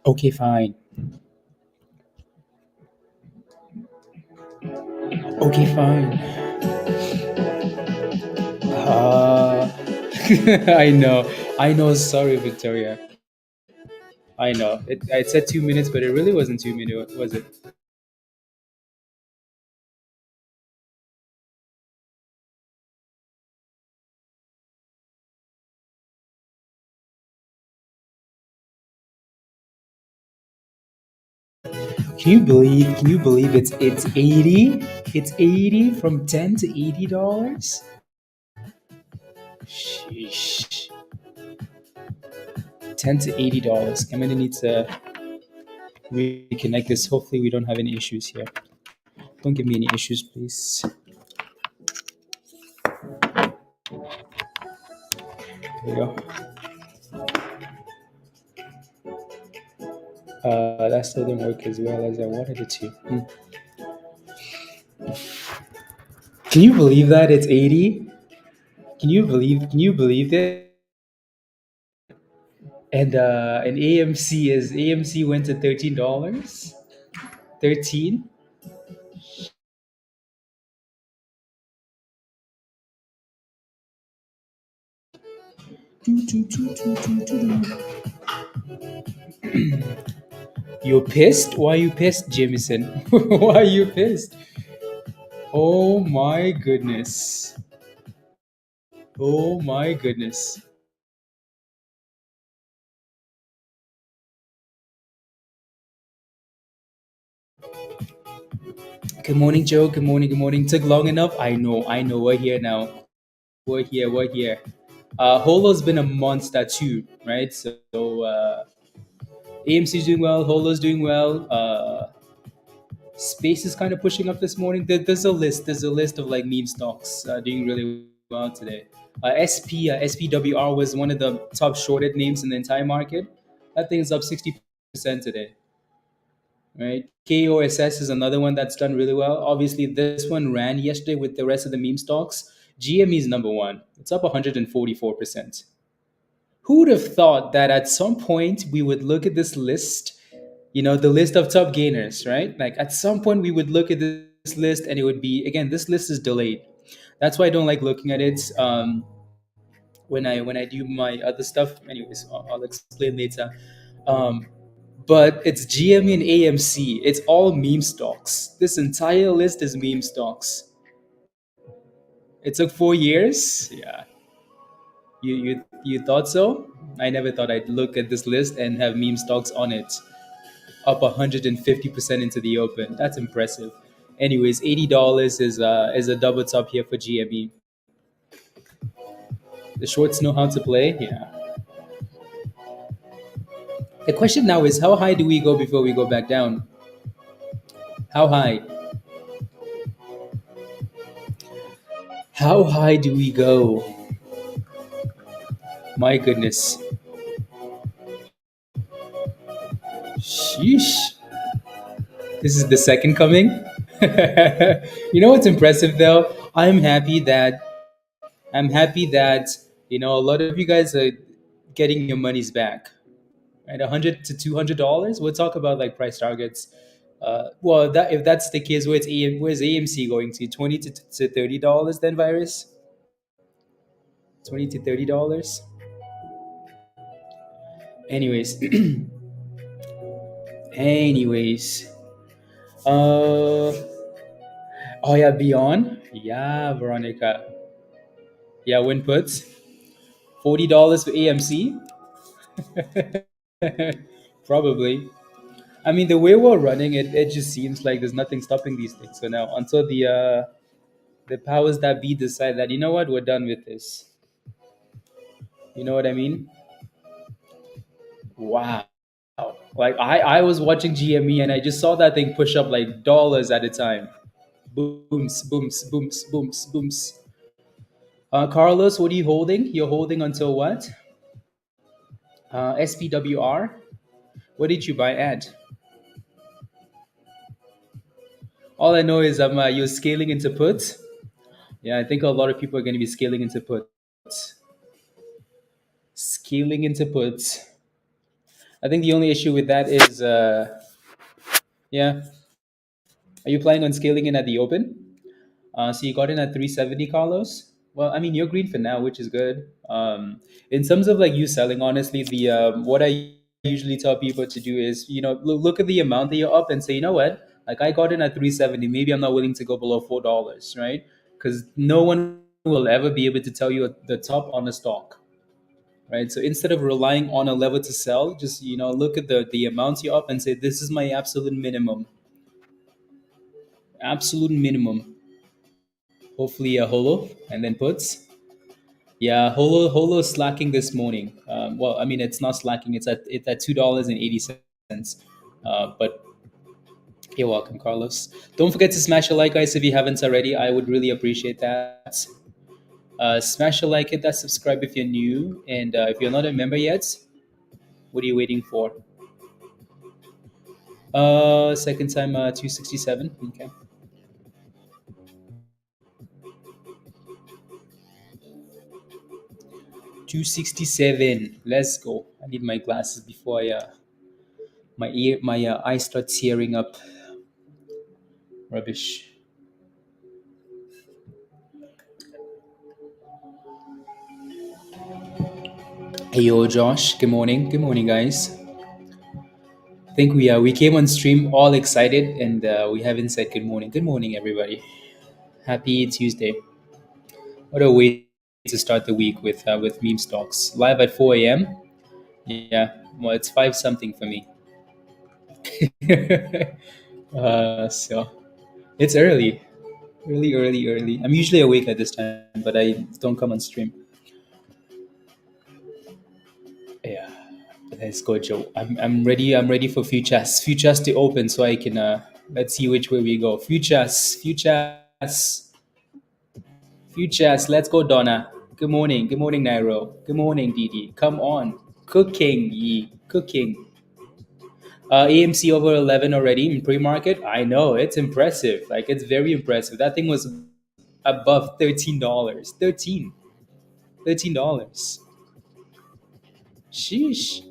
Okay, fine. Okay, fine. Uh, I know. I know. Sorry, Victoria. I know. I said 2 minutes, but it really wasn't 2 minutes, was it? Can you believe it's 80? It's 80 from 10 to $80? Sheesh. 10 to $80. I'm gonna need to reconnect this. Hopefully we don't have any issues here. Don't give me any issues, please. There we go. That still didn't work as well as I wanted it to. Can you believe that it's 80? Can you believe it? And AMC went to $13. 13? You're pissed? Why are you pissed, Jameson? Why are you pissed? Oh my goodness. Oh my goodness. Good morning, Joe. Good morning. Good morning. Took long enough? I know. I know. We're here now. We're here. We're here. Holo's been a monster too, right? So AMC's doing well. Holo's doing well. Space is kind of pushing up this morning. There's a list. There's a list of like meme stocks doing really well today. SPWR was one of the top shorted names in the entire market. That thing is up 60% today, right? KOSS is another one that's done really well. Obviously, this one ran yesterday with the rest of the meme stocks. GME is number one. It's up 144%. Who would have thought that at some point we would look at this list, the list of top gainers, right? Like at some point we would look at this list and it would be, again, this list is delayed. That's why I don't like looking at it when I do my other stuff. Anyways, I'll explain later. Um, but it's GME and AMC. It's all meme stocks. This entire list is meme stocks. It took 4 years. Yeah, you thought so? I never thought I'd look at this list and have meme stocks on it. Up 150% into the open. That's impressive. Anyways, $80 is a double top here for GME. The shorts know how to play. Yeah. The question now is how high do we go before we go back down? How high? How high do we go? My goodness. Sheesh. This is the second coming. You know what's impressive though? I'm happy that a lot of you guys are getting your monies back. Right, $100 to $200. We'll talk about like price targets. Well, that if that's the case, where's AMC going to? $20 to $30 then, virus? $20 to $30. Anyways, anyways. Uh, oh yeah, Beyond. Yeah, Veronica. Yeah, win puts. $40 for AMC. Probably. I mean, the way we're running it, it just seems like there's nothing stopping these things. So now, until the powers that be decide that we're done with this. You know what I mean? Wow. Like I was watching GME and I just saw that thing push up like dollars at a time. Booms, booms, booms, booms, booms. Carlos, what are you holding? You're holding until what? SPWR. What did you buy at? All I know is you're scaling into puts. Yeah, I think a lot of people are going to be scaling into puts. Scaling into puts. I think the only issue with that is, yeah. Are you planning on scaling in at the open? So you got in at 370, Carlos. Well, I mean, you're green for now, which is good. In terms of like you selling, honestly, the what I usually tell people to do is, look at the amount that you're up and say, you know what, like I got in at 370. Maybe I'm not willing to go below $4, right? Because no one will ever be able to tell you the top on a stock, right? So instead of relying on a level to sell, just look at the amounts you're up and say, this is my absolute minimum. Hopefully a holo and then puts. Yeah, holo is slacking this morning. Well, I mean it's not slacking. It's at $2.80. But you're welcome, Carlos. Don't forget to smash a like, guys, if you haven't already. I would really appreciate that. Smash a like, hit that subscribe if you're new, and if you're not a member yet, what are you waiting for? Second time, 267. Okay. 267. Let's go. I need my glasses before my eyes start tearing up. Rubbish. Hey yo, Josh. Good morning. Good morning, guys. I think we came on stream all excited, and we haven't said good morning. Good morning, everybody. Happy Tuesday. What a way to start the week with meme stocks live at 4 a.m. Yeah, well, it's five something for me. So it's early, early. I'm usually awake at this time, but I don't come on stream. Yeah, let's go, Joe. I'm ready. I'm ready for futures. Futures to open, so I can let's see which way we go. Futures. Let's go, Donna. Good morning. Good morning, Nairo. Good morning, Didi. Come on, cooking, ye cooking. AMC over 11 already in pre-market. I know it's impressive. Like it's very impressive. That thing was above $13. $13. Sheesh.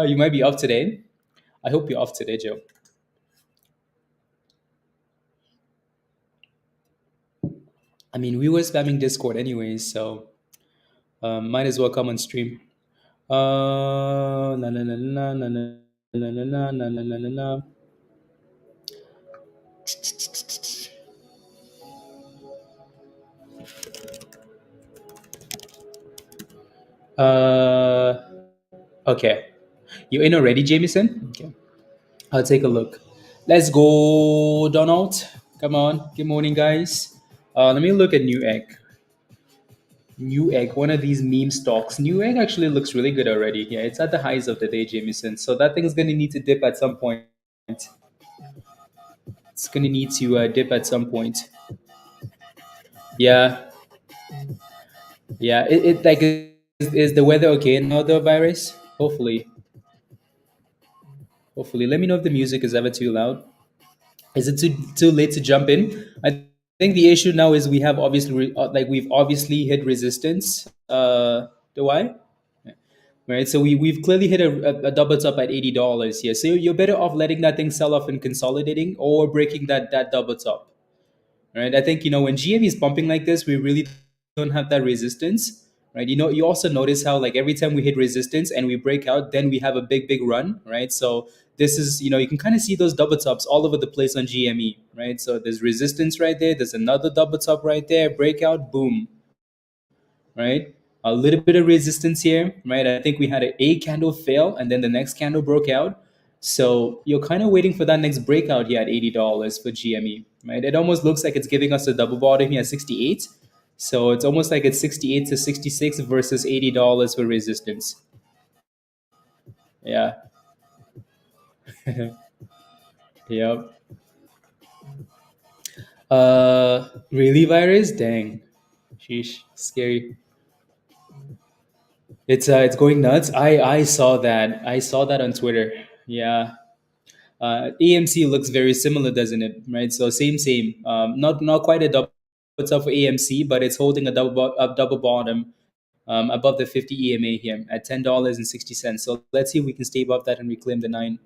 You might be off today. I hope you're off today, Joe. I mean, we were spamming Discord anyways, so might as well come on stream. Na na na na na na na na na na na na na. Uh, okay. You in already, Jameson? Okay. I'll take a look. Let's go, Donald. Come on. Good morning, guys. Let me look at New Egg. New Egg, one of these meme stocks. New Egg actually looks really good already. Yeah, it's at the highs of the day, Jameson. So that thing's going to need to dip at some point. It's going to need to dip at some point. Yeah. Yeah. It like is the weather okay now, the virus? Hopefully. Hopefully. Let me know if the music is ever too loud. Is it too late to jump in? I think the issue now is we have we've obviously hit resistance. The why? Right. So we've clearly hit a double top at $80 here. So you're better off letting that thing sell off and consolidating or breaking that double top. Right. I think when GME is pumping like this, we really don't have that resistance. Right. You also notice how like every time we hit resistance and we break out, then we have a big run. Right. So this is you can kind of see those double tops all over the place on GME. Right. So there's resistance right there. There's another double top right there. Breakout. Boom. Right? A little bit of resistance here, right? I think we had an A candle fail and then the next candle broke out. So you're kind of waiting for that next breakout here at $80 for GME, right? It almost looks like it's giving us a double bottom here at 68. So it's almost like it's 68 to 66 versus $80 for resistance. Yeah. Yep. Really virus? Dang. Sheesh. Scary. It's going nuts. I saw that. I saw that on Twitter. Yeah. AMC looks very similar, doesn't it? Right. So same. Not quite a double what's up for AMC, but it's holding a double bottom above the 50 EMA here at $10.60. So let's see if we can stay above that and reclaim the nine.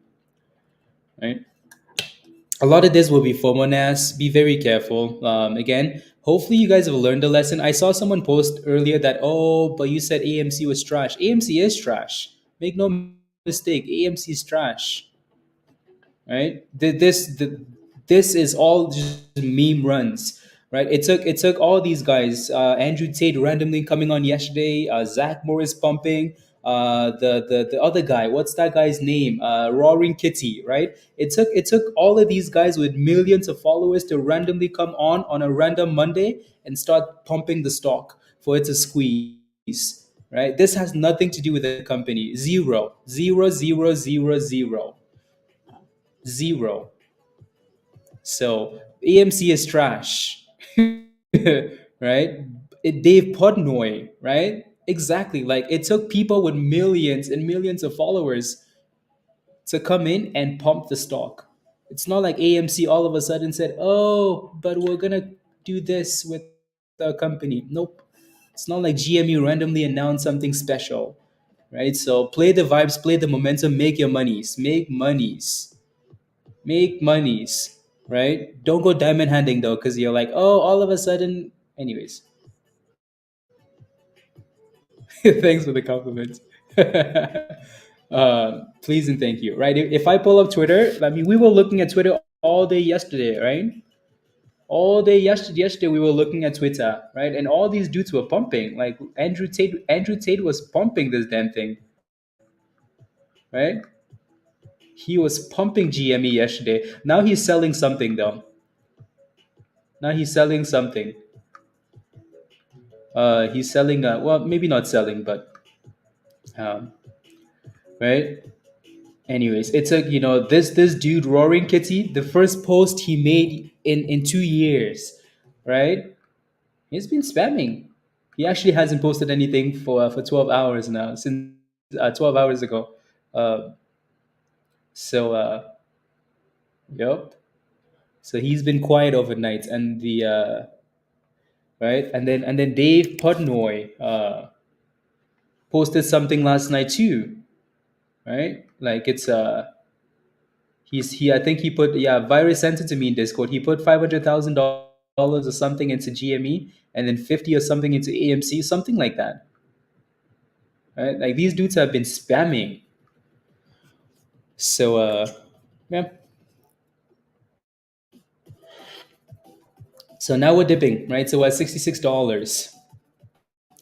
Right. A lot of this will be FOMO NAS. Be very careful. Again, hopefully you guys have learned a lesson. I saw someone post earlier that, oh, but you said AMC was trash. AMC is trash. Make no mistake, AMC is trash. Right? This is all just meme runs. Right? It took all these guys. Andrew Tate randomly coming on yesterday. Zach Morris pumping. The other guy. What's that guy's name? Roaring Kitty. Right? It took all of these guys with millions of followers to randomly come on a random Monday and start pumping the stock for it to squeeze. Right? This has nothing to do with the company. Zero, zero, zero, zero, zero, zero. So AMC is trash, right? Dave Podnoy, right? Exactly. Like it took people with millions and millions of followers to come in and pump the stock. It's not like AMC all of a sudden said, "Oh, but we're gonna do this with the company." Nope. It's not like GME randomly announced something special, right? So play the vibes, play the momentum, make your monies, make monies, right? Don't go diamond handing though, because you're like, oh, all of a sudden. Anyways, thanks for the compliment. Please and thank you, right? If I pull up Twitter, I mean, we were looking at Twitter all day yesterday, right? All day yesterday we were looking at Twitter, right? And all these dudes were pumping. Like Andrew Tate was pumping this damn thing, right? He was pumping GME yesterday. Now he's selling something though. Now he's selling something. He's selling. Well, maybe not selling, but um, right. Anyways, it's a this dude Roaring Kitty. The first post he made in 2 years, right? He's been spamming. He actually hasn't posted anything for 12 hours now since 12 hours ago. Uh, so yep. So he's been quiet overnight, and the right, and then Dave Podnoy posted something last night too, right? Like it's I think he put, yeah, Virus sent it to me in Discord. He put $500,000 or something into GME and then 50 or something into AMC, something like that. Right? Like these dudes have been spamming. So yeah. So now we're dipping, right? So we're at $66.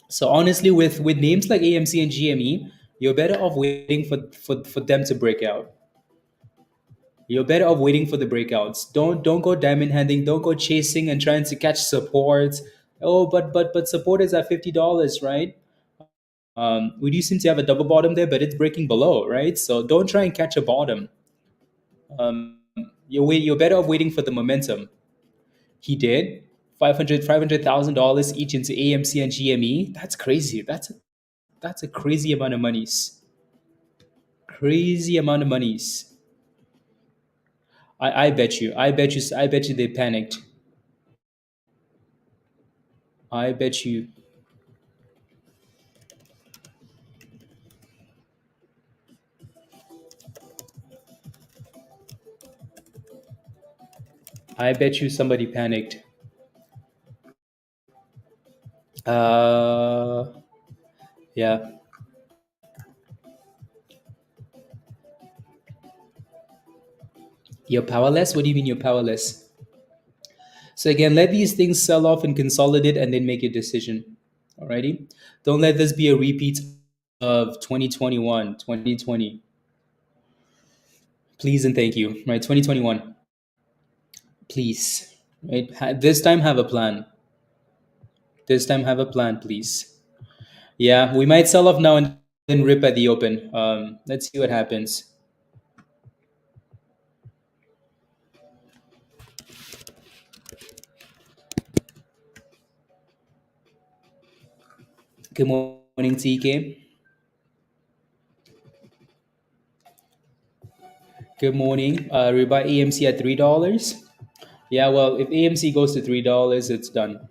So honestly, with names like AMC and GME, you're better off waiting for them to break out. You're better off waiting for the breakouts. Don't go diamond handing. Don't go chasing and trying to catch support. Oh, but support is at $50, right? We do seem to have a double bottom there, but it's breaking below, right? So don't try and catch a bottom. Um, you're better off waiting for the momentum. He did $500,000 each into AMC and GME. That's crazy. That's a crazy amount of monies. Crazy amount of monies. I bet you they panicked. I bet you. I bet you somebody panicked. Uh, yeah. You're powerless? What do you mean you're powerless? So again, let these things sell off and consolidate and then make your decision. Alrighty? Don't let this be a repeat of 2021, 2020. Please and thank you. Right? 2021. Please. Right? This time have a plan. This time have a plan, please. Yeah, we might sell off now and then rip at the open. Let's see what happens. Good morning, TK. Good morning. We buy AMC at $3. Yeah, well, if AMC goes to $3, it's done.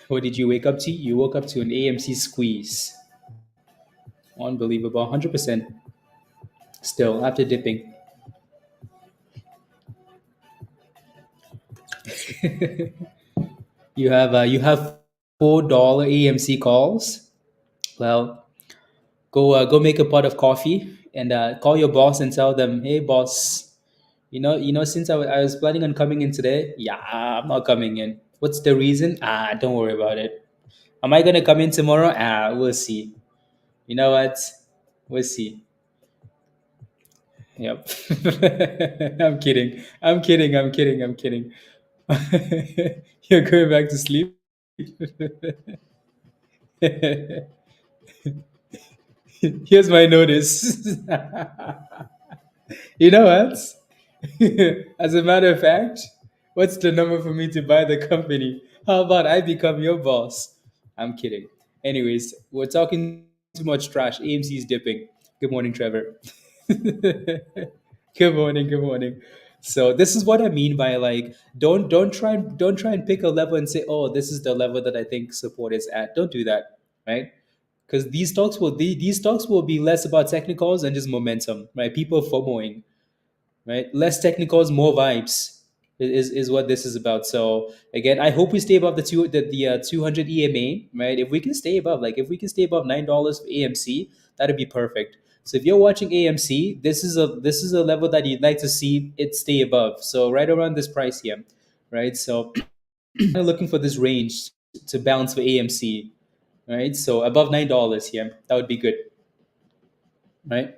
What did you wake up to? You woke up to an AMC squeeze. Unbelievable. 100% still after dipping. You have $4 AMC calls. Well, go make a pot of coffee and call your boss and tell them, hey boss, since I was planning on coming in today, yeah, I'm not coming in. What's the reason? Don't worry about it. Am I gonna come in tomorrow? We'll see. You know what? We'll see. Yep. I'm kidding. I'm kidding. I'm kidding. I'm kidding. You're going back to sleep. Here's my notice. You know what? As a matter of fact, what's the number for me to buy the company? How about I become your boss? I'm kidding. Anyways, we're talking too much trash. AMC is dipping. Good morning, Trevor. Good morning. Good morning. So this is what I mean by like don't try and pick a level and say, oh, this is the level that I think support is at. Don't do that, right? Because these stocks will be less about technicals and just momentum, right? People FOMOing, right? Less technicals, more vibes is what this is about. So again, I hope we stay above the 200 EMA, right? If we can stay above $9 for AMC, that'd be perfect. So if you're watching AMC, this is a level that you'd like to see it stay above. So right around this price here, right? So kind of looking for this range to bounce for AMC, right? So above $9 here, that would be good, right?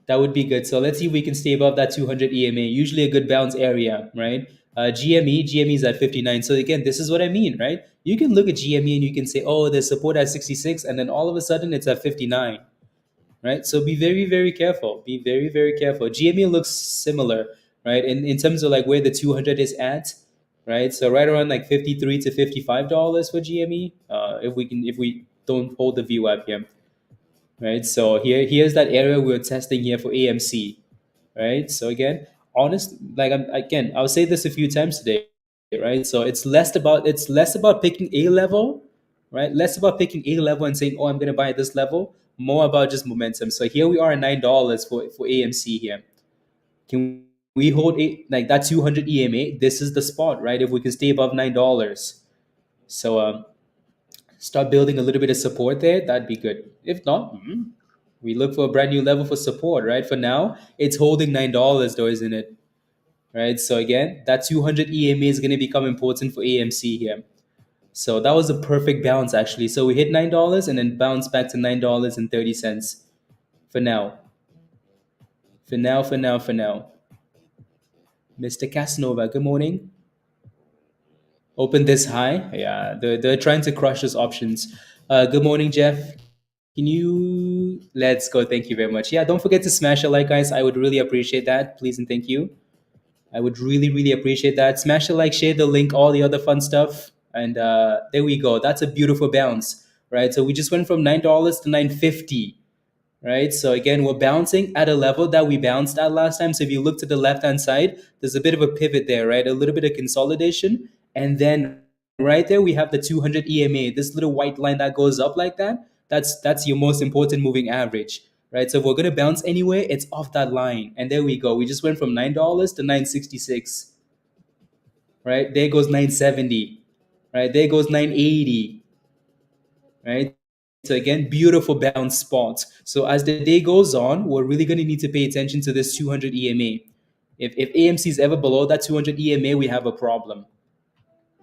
That would be good. So let's see if we can stay above that 200 EMA. Usually a good bounce area, right? GME is at 59. So again, this is what I mean, right? You can look at GME and you can say, oh, there's support at 66, and then all of a sudden it's at 59, right? So be very, very careful. Be very, very careful. GME looks similar, right? In terms of like where the 200 is at, right? So right around like 53 to $55 for GME. If we don't hold the view up here, right? So here's that area we're testing here for AMC, right? So again, honest, like I'll say this a few times today, right? So it's less about picking a level, right? Less about picking a level and saying, oh, I'm gonna buy at this level. More about just momentum. So here we are at $9 for AMC here. Can we hold like that 200 EMA? This is the spot, right? If we can stay above $9. So start building a little bit of support there, that'd be good. If not, we look for a brand new level for support, right? For now, it's holding $9 though, isn't it? Right. So again, that 200 EMA is going to become important for AMC here. So that was a perfect bounce actually. So we hit $9 and then bounce back to $9.30 for now. For now, for now, for now. Mr. Casanova, good morning. Open this high. Yeah, they're trying to crush those options. Good morning, Jeff. Can you let's go? Thank you very much. Yeah, don't forget to smash a like, guys. I would really appreciate that. Please and thank you. I would really, really appreciate that. Smash the like, share the link, all the other fun stuff. And there we go. That's a beautiful bounce, right? So we just went from $9 to 950, right? So again, we're bouncing at a level that we bounced at last time. So if you look to the left-hand side, there's a bit of a pivot there, right? A little bit of consolidation. And then right there, we have the 200 EMA, this little white line that goes up like that. That's your most important moving average, right? So if we're going to bounce anywhere, it's off that line. And there we go. We just went from $9 to 966, right? There goes 970, right? There goes 980, right? So again, beautiful bounce spots. So as the day goes on, we're really going to need to pay attention to this 200 EMA. If AMC is ever below that 200 EMA, we have a problem,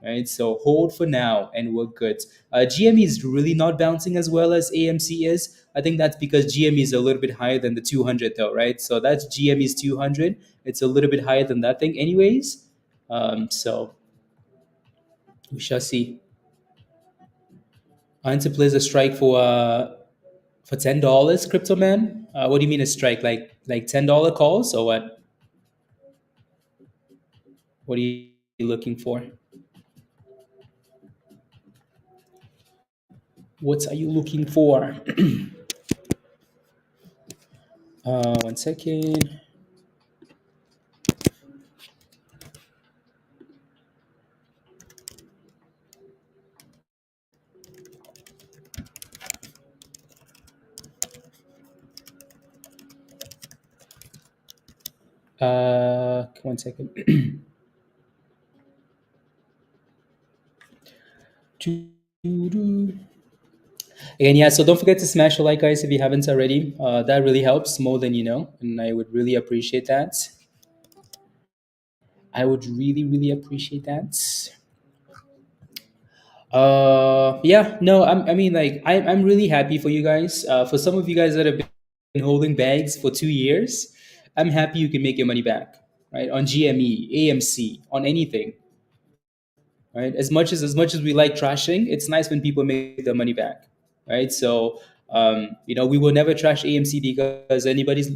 right? So hold for now, and we're good. GME is really not bouncing as well as AMC is. I think that's because GME is a little bit higher than the 200, though, right? So that's GME's 200. It's a little bit higher than that thing, anyways. So we shall see. Answer plays a strike for $10, crypto man. What do you mean a strike? Like $10 calls or what? What are you looking for? What are you looking for? 1 second. One second. Again, yeah, so don't forget to smash the like, guys, if you haven't already. That really helps more than you know, and I would really appreciate that. I would really, really appreciate that. Yeah, no, I mean, like, I'm really happy for you guys. For some of you guys that have been holding bags for 2 years, I'm happy you can make your money back, right? On GME, AMC, on anything, right? As much as we like trashing, it's nice when people make their money back, right? So, we will never trash AMC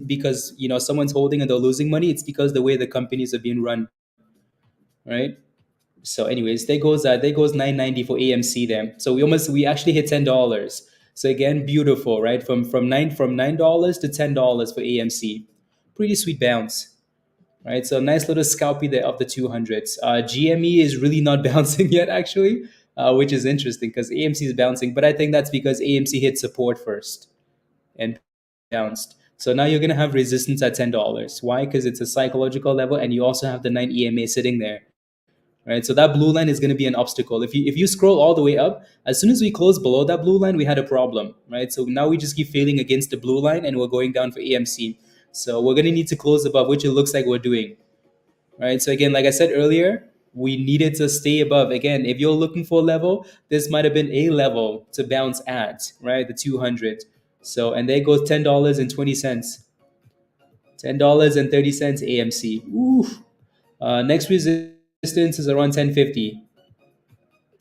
because someone's holding and they're losing money. It's because the way the companies are being run, right? So, anyways, there goes 990 for AMC there. So we actually hit $10. So again, beautiful, right? From $9 to $10 for AMC, pretty sweet bounce, right? So nice little scalpy there of the 200s. GME is really not bouncing yet, actually, which is interesting because AMC is bouncing, but I think that's because AMC hit support first and bounced. So now you're gonna have resistance at $10. Why? Because it's a psychological level, and you also have the 9 EMA sitting there, right? So that blue line is going to be an obstacle. If you scroll all the way up, as soon as we close below that blue line, we had a problem, right? So now we just keep failing against the blue line, and we're going down for AMC. So we're going to need to close above, which it looks like we're doing, right? So again, like I said earlier, we needed to stay above. Again, if you're looking for a level, this might have been a level to bounce at, right? The 200. So, and there goes $10.20. $10.30 AMC. Ooh. Next resistance is around 10.50.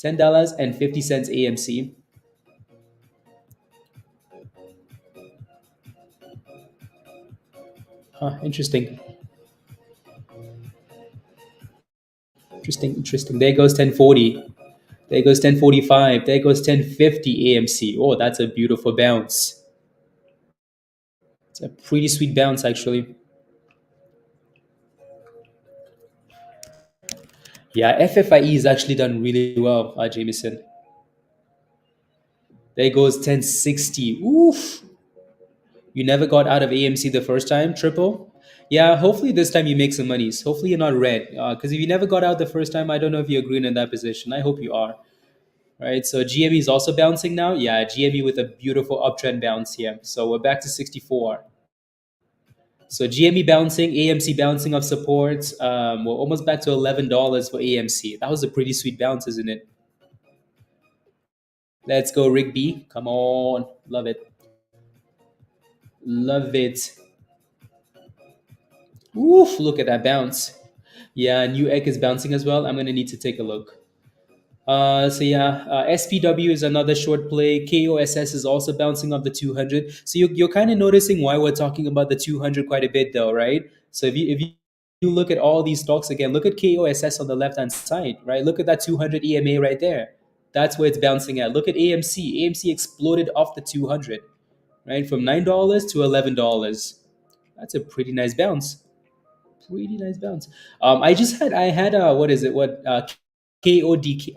$10.50 AMC. Huh, interesting. Interesting. There goes 10.40. There goes 10.45. There goes 10.50 AMC. Oh, that's a beautiful bounce. It's a pretty sweet bounce, actually. Yeah, FFIE has actually done really well, Jameson. There goes 10.60. Oof. You never got out of AMC the first time, triple? Yeah, hopefully this time you make some monies. Hopefully you're not red. Because if you never got out the first time, I don't know if you're green in that position. I hope you are. Right, so GME is also bouncing now. Yeah, GME with a beautiful uptrend bounce here. So we're back to 64. So GME bouncing, AMC bouncing off support. We're almost back to $11 for AMC. That was a pretty sweet bounce, isn't it? Let's go, Rig B. Come on. Love it. Love it. Oof, look at that bounce. Yeah, New Egg is bouncing as well. I'm going to need to take a look. SPW is another short play. KOSS is also bouncing off the 200. So you're kind of noticing why we're talking about the 200 quite a bit, though, right? So if you look at all these stocks again, look at KOSS on the left hand side, right? Look at that 200 EMA right there. That's where it's bouncing at. Look at AMC. AMC exploded off the 200, right? From $9 to $11. That's a pretty nice bounce. Pretty nice bounce. I had what is it? What KODK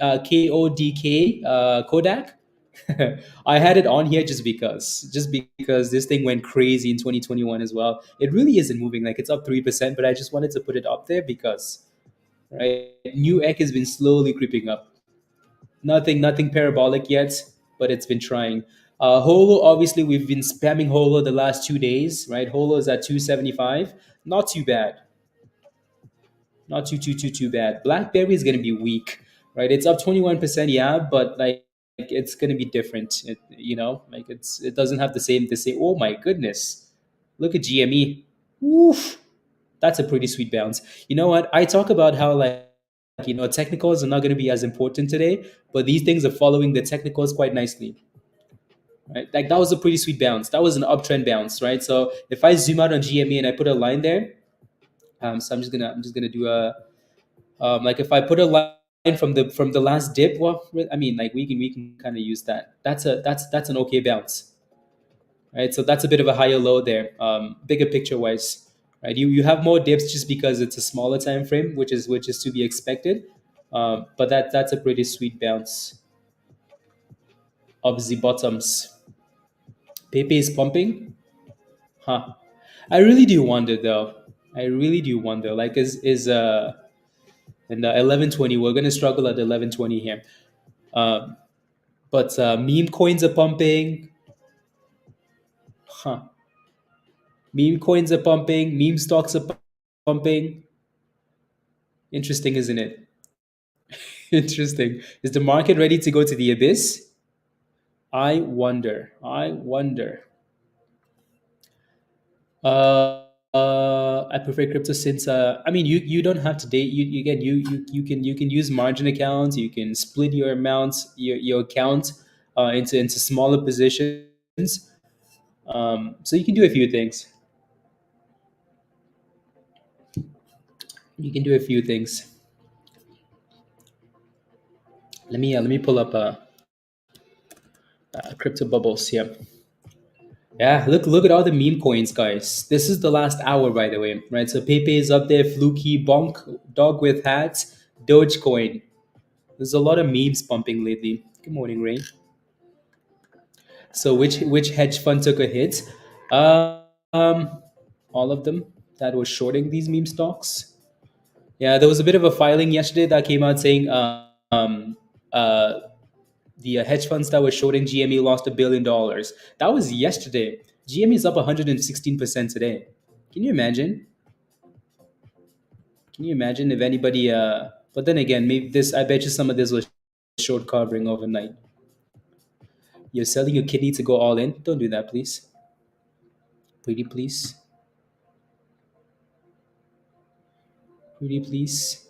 Kodak. I had it on here just because this thing went crazy in 2021 as well. It really isn't moving, like it's up 3%, but I just wanted to put it up there because right, new EC has been slowly creeping up. Nothing parabolic yet, but it's been trying. HOLO, obviously, we've been spamming HOLO the last 2 days, right? HOLO is at 275. Not too bad. Not too bad. BlackBerry is going to be weak, right? It's up 21%, yeah, but like it's going to be different. Like it doesn't have the same. Oh my goodness, look at GME. Oof, that's a pretty sweet bounce. You know what? I talk about how technicals are not going to be as important today, but these things are following the technicals quite nicely. Right, like that was a pretty sweet bounce. That was an uptrend bounce, right? So if I zoom out on GME and I put a line there, so I'm just gonna do a like if I put a line from the last dip, well, I mean, like we can kind of use that. That's an okay bounce, right? So that's a bit of a higher low there, bigger picture wise, right? You have more dips just because it's a smaller time frame, which is to be expected, but that's a pretty sweet bounce of the bottoms. Pepe is pumping, huh? I really do wonder though. I really do wonder. Like, is and 1120, we're gonna struggle at 1120 here. Um, but meme coins are pumping. Huh. Meme coins are pumping. Meme stocks are pumping. Interesting, isn't it? Interesting. Is the market ready to go to the abyss? I wonder. I wonder. I prefer crypto since I mean you don't have to date you again you can use margin accounts, you can split your amounts your account into smaller positions, so you can do a few things. You can do a few things. Let me pull up crypto bubbles here. Yeah, look at all the meme coins, guys. This is the last hour, by the way, right? So Pepe is up there, Fluky, Bonk, Dog with Hats, Dogecoin. There's a lot of memes pumping lately. Good morning, Ray. So which hedge fund took a hit? Um, all of them that was shorting these meme stocks. Yeah, there was a bit of a filing yesterday that came out saying uh, the hedge funds that were shorting GME lost $1 billion. That was yesterday. GME is up 116% today. Can you imagine? Can you imagine if anybody? But then again, maybe this. I bet you some of this was short covering overnight. You're selling your kidney to go all in. Don't do that, please. Pretty please. Pretty please.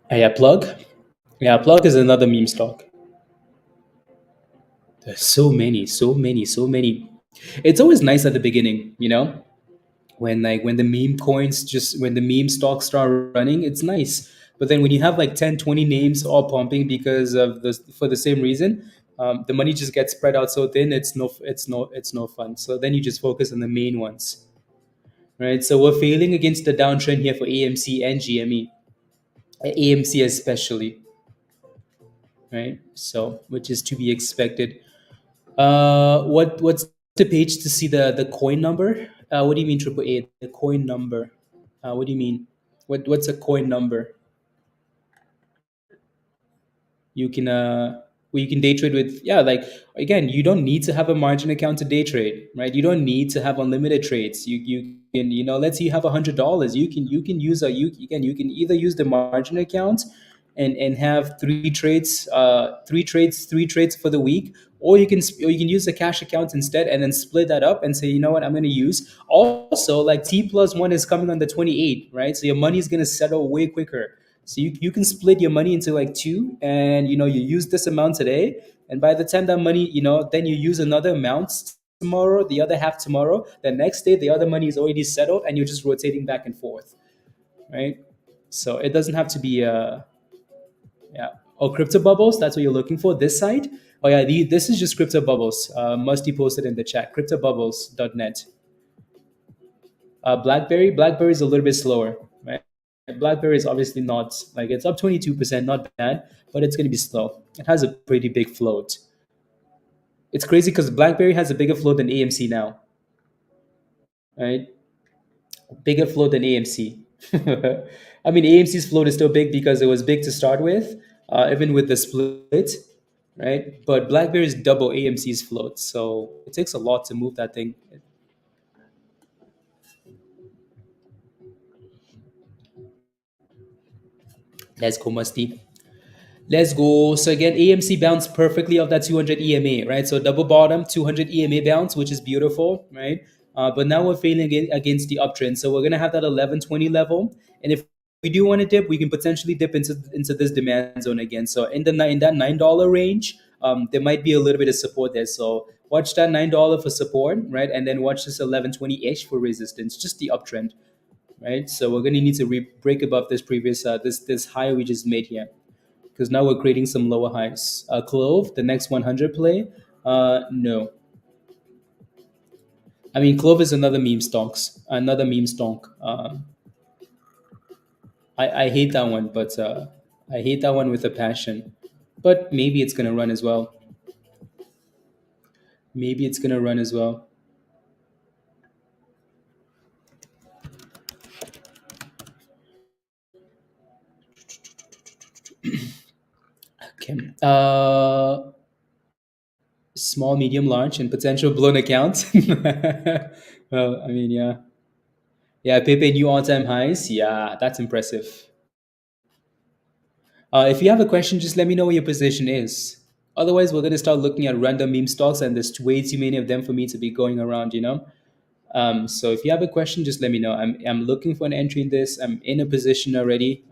Yeah, plug. Yeah, plug is another meme stock. There's so many, so many, so many. It's always nice at the beginning, when the meme coins just when the meme stocks start running, it's nice. But then when you have like 10, 20 names all pumping because of the for the same reason, the money just gets spread out so thin. It's no fun. So then you just focus on the main ones, right? So we're failing against the downtrend here for AMC and GME, AMC especially, right? So which is to be expected. What's the page to see the coin number? What do you mean triple A? The coin number. What do you mean? What's a coin number? You can well, you can day trade with, yeah, like, again, you don't need to have a margin account to day trade, right? You don't need to have unlimited trades. You can, let's say you have $100. You can use you can either use the margin account and have three trades for the week, or you can use the cash account instead and then split that up and say, you know what, I'm going to use also, like, T+1 is coming on the 28th, right? So your money is going to settle way quicker. So you can split your money into like two, and you use this amount today, and by the time that money, then you use another amount tomorrow, the other half tomorrow, the next day the other money is already settled, and you're just rotating back and forth, right? So it doesn't have to be yeah. Oh, crypto bubbles, that's what you're looking for, this site. Oh yeah, this is just crypto bubbles. Musty posted in the chat, cryptobubbles.net. BlackBerry is a little bit slower, right? BlackBerry is obviously not, like, it's up 22%, not bad, but it's going to be slow. It has a pretty big float. It's crazy because BlackBerry has a bigger float than AMC now, right? Bigger float than AMC. I mean, AMC's float is still big because it was big to start with, even with the split, right? But BlackBerry is double AMC's float, so it takes a lot to move that thing. Let's go, Musty. Let's go. So again, AMC bounced perfectly off that 200 EMA, right? So double bottom, 200 EMA bounce, which is beautiful, right? But now we're failing against the uptrend. So we're going to have that 1120 level. And if we do want to dip, we can potentially dip into this demand zone again. So in that $9 range, there might be a little bit of support there. So watch that $9 for support, right? And then watch this 1120-ish for resistance, just the uptrend, right? So we're going to need to break above this previous, this high we just made here, because now we're creating some lower highs. Clove, the next 100 play, no. I mean, Clove is another meme stocks, another meme stock. I hate that one, but I hate that one with a passion. But maybe it's gonna run as well. Maybe it's gonna run as well. Okay. Small, medium, large, and potential blown account. Well, I mean, yeah, yeah. Pepe new all-time highs. Yeah, that's impressive. If you have a question, just let me know what your position is. Otherwise, we're gonna start looking at random meme stocks, and there's way too many of them for me to be going around. So if you have a question, just let me know. I'm looking for an entry in this. I'm in a position already.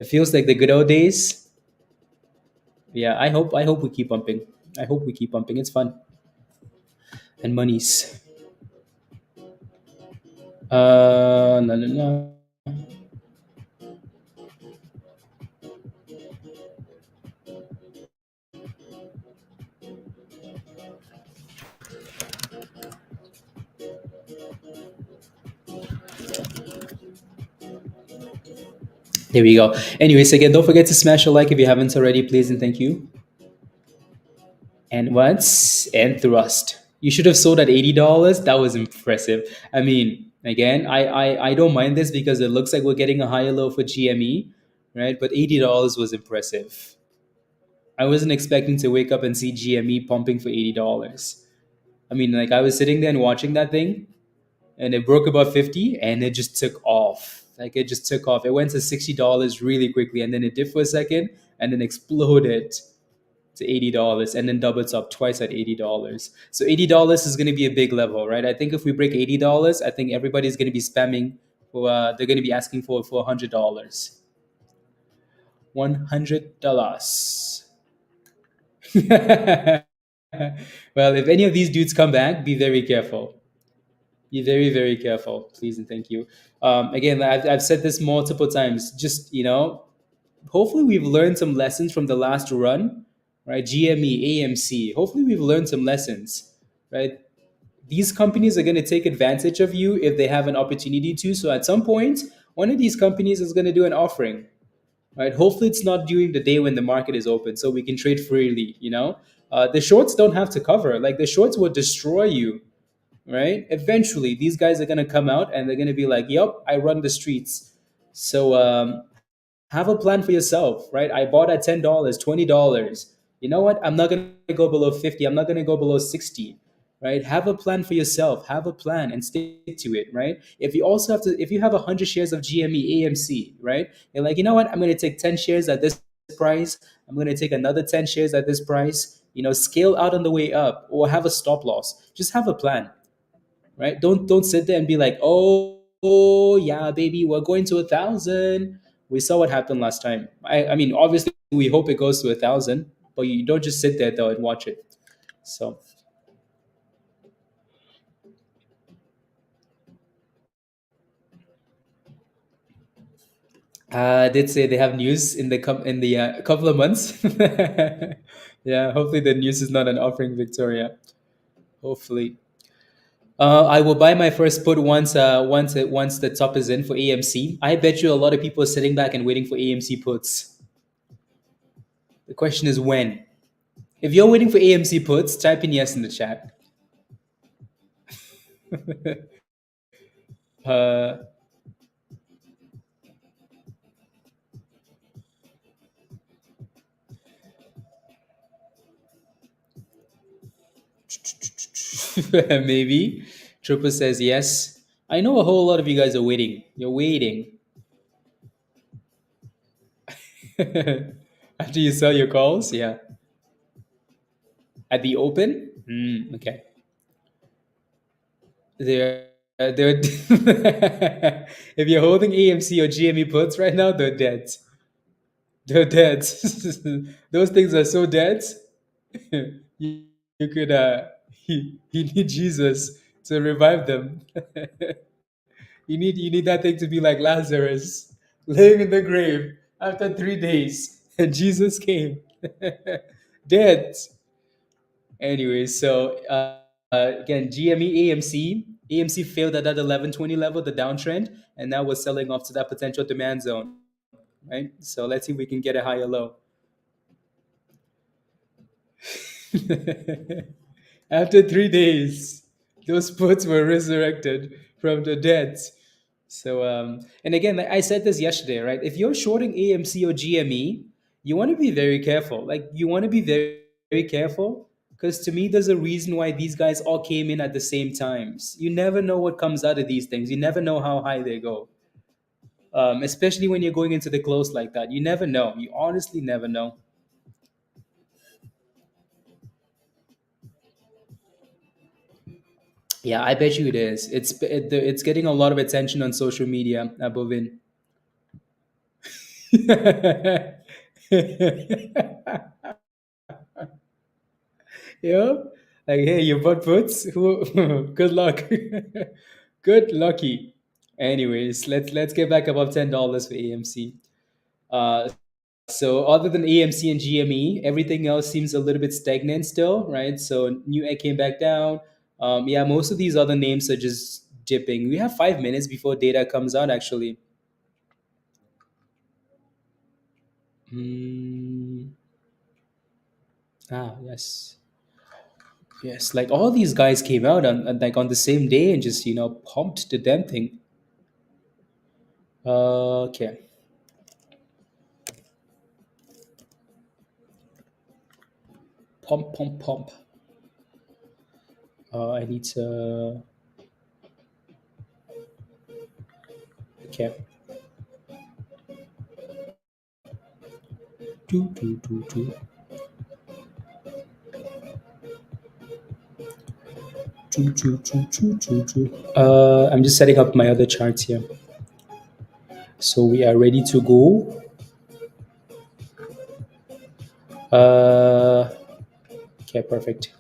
It feels like the good old days. Yeah, I hope we keep pumping. I hope we keep pumping. It's fun and monies. No, no, no. There we go. Anyways, again, don't forget to smash a like if you haven't already, please, and thank you. And once and thrust. You should have sold at $80. That was impressive. I mean, again, I don't mind this because it looks like we're getting a higher low for GME, right? But $80 was impressive. I wasn't expecting to wake up and see GME pumping for $80. I mean, like I was sitting there and watching that thing, and it broke above 50, and it just took off. Like it just took off. It went to $60 really quickly, and then it dipped for a second, and then exploded to $80 and then doubles up twice at $80. So $80 is going to be a big level, right? I think if we break $80, I think everybody's going to be spamming for they're going to be asking for $100. $100. Well, if any of these dudes come back, be very careful. Be very, very careful, please and thank you. Again, I've said this multiple times. Just hopefully we've learned some lessons from the last run, right? GME, AMC. Hopefully we've learned some lessons, right? These companies are going to take advantage of you if they have an opportunity to. So at some point, one of these companies is going to do an offering, right? Hopefully it's not during the day when the market is open, so we can trade freely. The shorts don't have to cover. Like the shorts will destroy you, right? Eventually, these guys are gonna come out and they're gonna be like, "Yep, I run the streets." So have a plan for yourself, right? I bought at $10, $20. You know what? I'm not gonna go below 50. I'm not gonna go below 60. Right? Have a plan for yourself. Have a plan and stick to it, right? If you have 100 shares of GME AMC, right? You're like, you know what? I'm gonna take 10 shares at this price. I'm gonna take another 10 shares at this price. Scale out on the way up or have a stop loss. Just have a plan, right? Don't sit there and be like, oh yeah, baby, we're going to 1,000. We saw what happened last time. I mean, obviously, we hope it goes to 1,000, but you don't just sit there though and watch it. So I did say they have news in the couple of months. Yeah, hopefully the news is not an offering, Victoria. Hopefully. I will buy my first put once the top is in for AMC. I bet you a lot of people are sitting back and waiting for AMC puts. The question is when. If you're waiting for AMC puts, type in yes in the chat. uh, maybe. Trooper says yes. I know a whole lot of you guys are waiting. You're waiting. After you sell your calls, yeah. At the open? Okay. They're if you're holding AMC or GME puts right now, they're dead. They're dead. Those things are so dead. You could you need Jesus to revive them. You need that thing to be like Lazarus, laying in the grave after 3 days, and Jesus came, dead. Anyway, so Again, GME, AMC failed at that 1120 level, the downtrend, and now we're selling off to that potential demand zone, right? So let's see if we can get a higher low. After 3 days, those puts were resurrected from the dead. So, and again, like I said this yesterday, right? If you're shorting AMC or GME, you want to be very careful. Like, you want to be very, very careful because to me, there's a reason why these guys all came in at the same times. You never know what comes out of these things. You never know how high they go, especially when you're going into the close like that. You never know. You honestly never know. Yeah, I bet you it is. It's getting a lot of attention on social media, Bovin. Yeah, like hey, you bought puts. Who? Good luck. Good lucky. Anyways, let's get back above $10 for AMC. Uh, so other than AMC and GME, everything else seems a little bit stagnant still, right? So New Egg came back down. Yeah, most of these other names are just dipping. We have 5 minutes before data comes out. Actually, mm, yes, yes. Like all these guys came out like on the same day and just pumped the damn thing. Okay, pump, pump, pump. I need to. Okay. Do. I'm just setting up my other charts here. So we are ready to go. Uh, okay, perfect.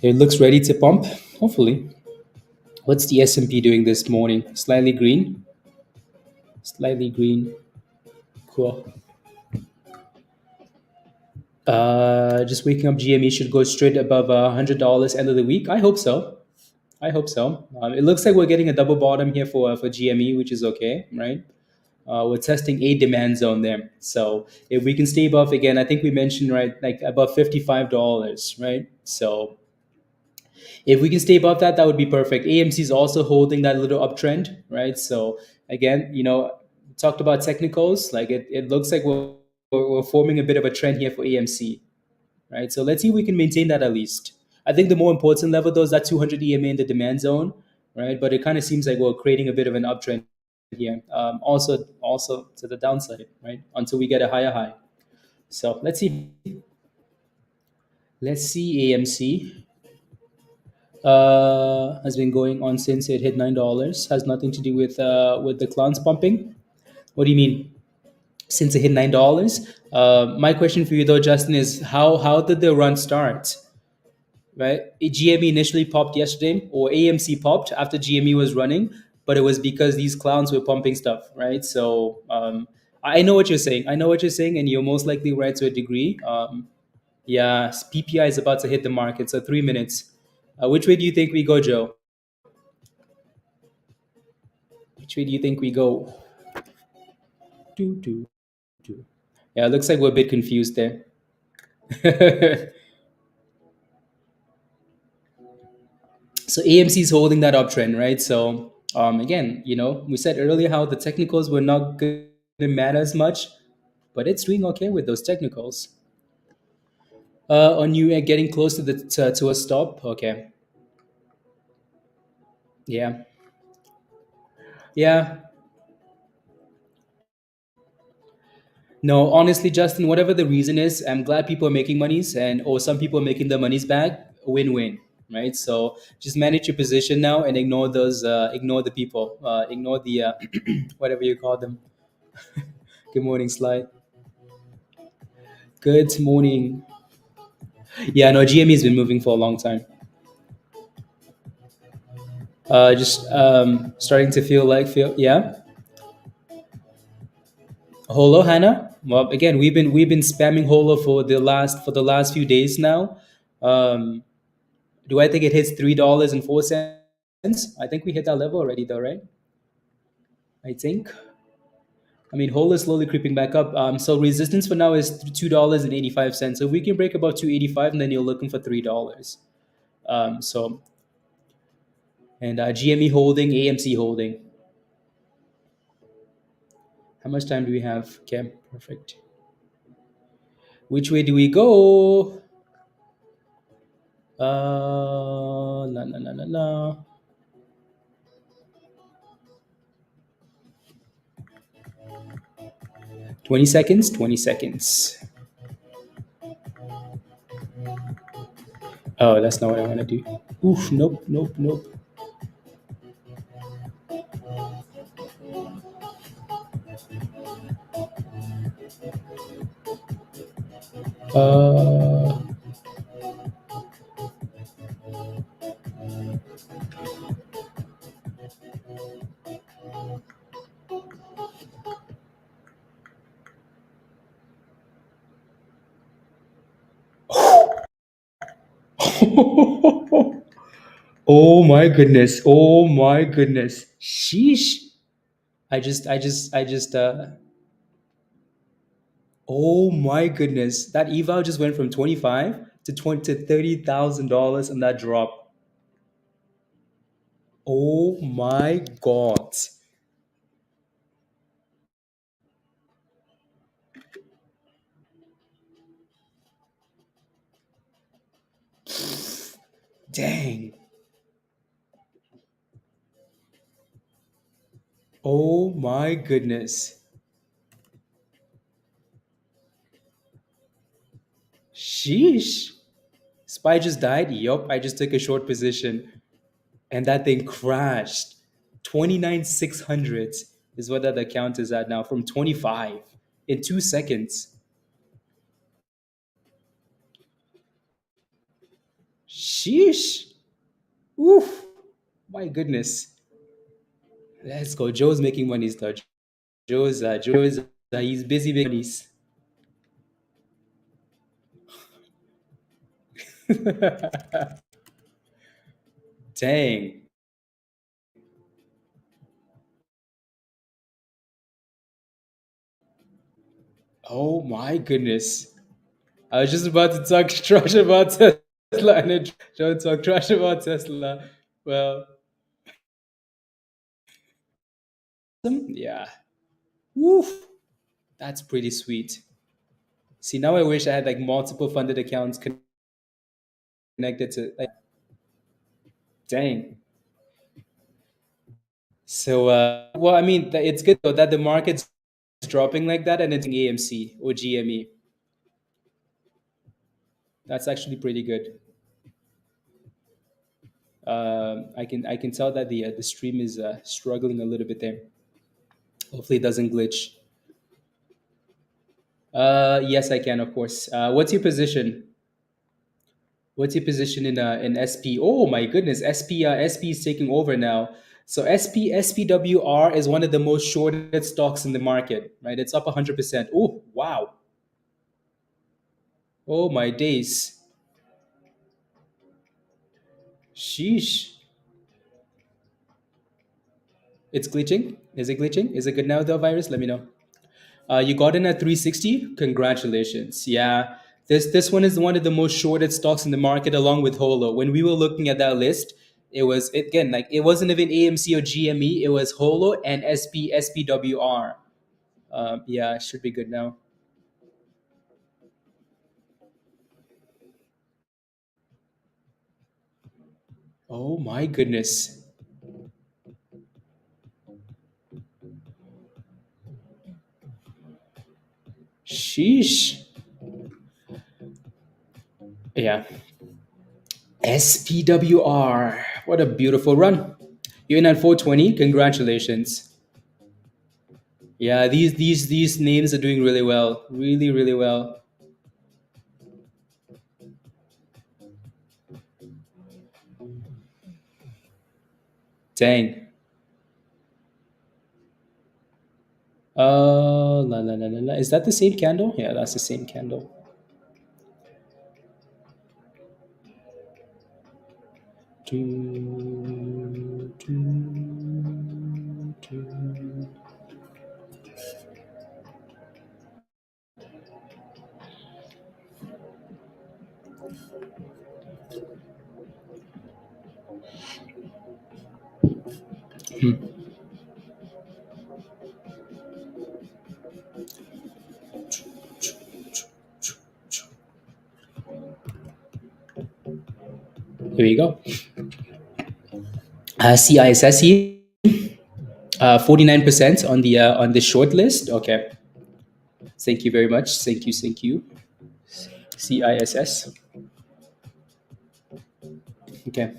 It looks ready to pump. Hopefully. What's the S&P doing this morning? Slightly green. Slightly green. Cool. Just waking up. GME should go straight above $100 end of the week. I hope so. I hope so. It looks like we're getting a double bottom here for GME, which is okay, right? We're testing a demand zone there. So if we can stay above again, I think we mentioned right like above $55, right? So if we can stay above that, that would be perfect. AMC is also holding that little uptrend, right? So again, we talked about technicals. Like it looks like we're forming a bit of a trend here for AMC, right? So let's see if we can maintain that at least. I think the more important level though is that 200 EMA in the demand zone, right? But it kind of seems like we're creating a bit of an uptrend here. Also to the downside, right? Until we get a higher high. So let's see. Let's see AMC. Has been going on since it hit $9. Has nothing to do with the clowns pumping. What do you mean? Since it hit $9? My question for you though, Justin, is how did the run start? Right? GME initially popped yesterday, or AMC popped after GME was running, but it was because these clowns were pumping stuff, right? So I know what you're saying. I know what you're saying, and you're most likely right to a degree. Yeah, PPI is about to hit the market, so 3 minutes. Which way do you think we go, Joe? Which way do you think we go? Do. Yeah, it looks like we're a bit confused there. So AMC is holding that uptrend, right? So again, we said earlier how the technicals were not going to matter as much, but it's doing okay with those technicals. On you getting close to a stop. Okay, yeah, yeah. No, honestly, Justin, whatever the reason is, I'm glad people are making monies, and or some people are making their monies back. Win-win, right? So just manage your position now and ignore those, ignore the people, ignore the whatever you call them. Good morning, Sly. Good morning. Yeah, no, GME has been moving for a long time. Just starting to feel yeah. Holo, Hannah. Well, again, we've been spamming Holo for the last few days now. Um, Do I think it hits $3.04? I think we hit that level already, though, right? I think. I mean, whole is slowly creeping back up. So resistance for now is $2.85. So if we can break about 285, and then you're looking for $3. So and GME holding, AMC holding. How much time do we have? Okay, perfect. Which way do we go? La la la la la. 20 seconds. 20 seconds. Oh, that's not what I want to do. Oof. Nope. Nope. Nope. Uh. Oh my goodness. Oh my goodness. Sheesh. I just. Oh my goodness. That eval just went from 25 to 20 to $30,000 on that drop. Oh my God. Dang. Oh my goodness. Sheesh. Spy just died. Yup, I just took a short position and that thing crashed. 29,600 is what that account is at now from 25 in 2 seconds. Sheesh. Oof. My goodness. Let's go. Joe's making money still. Joe's he's busy making monies. Dang. Oh my goodness. I was just about to talk trash about Tesla and then Joe talk trash about Tesla. Well, yeah. Woof. That's pretty sweet. See, now I wish I had like multiple funded accounts connected to like dang. So well, I mean it's good though that the market's dropping like that and it's AMC or GME. That's actually pretty good. I can tell that the stream is struggling a little bit there. Hopefully it doesn't glitch. Yes, I can, of course. What's your position? What's your position in SP? Oh my goodness, SP is taking over now. So SPWR is one of the most shorted stocks in the market, right? It's up 100%. Oh wow. Oh my days. Sheesh. It's glitching. Is it glitching? Is it good now, the virus? Let me know. You got in at 360. Congratulations. Yeah, this one is one of the most shorted stocks in the market, along with HOLO. When we were looking at that list, it was again like it wasn't even AMC or GME. It was HOLO and SPWR. Yeah, it should be good now. Oh my goodness. Sheesh. Yeah. SPWR. What a beautiful run. You're in at 420. Congratulations. Yeah, these names are doing really well. Really, really well. Dang. La la la la la. Is that the same candle? Yeah, that's the same candle. Do, do, do. Here we go. CISSE, 49% on the short list. Okay. Thank you very much. Thank you. Thank you. CISS. Okay.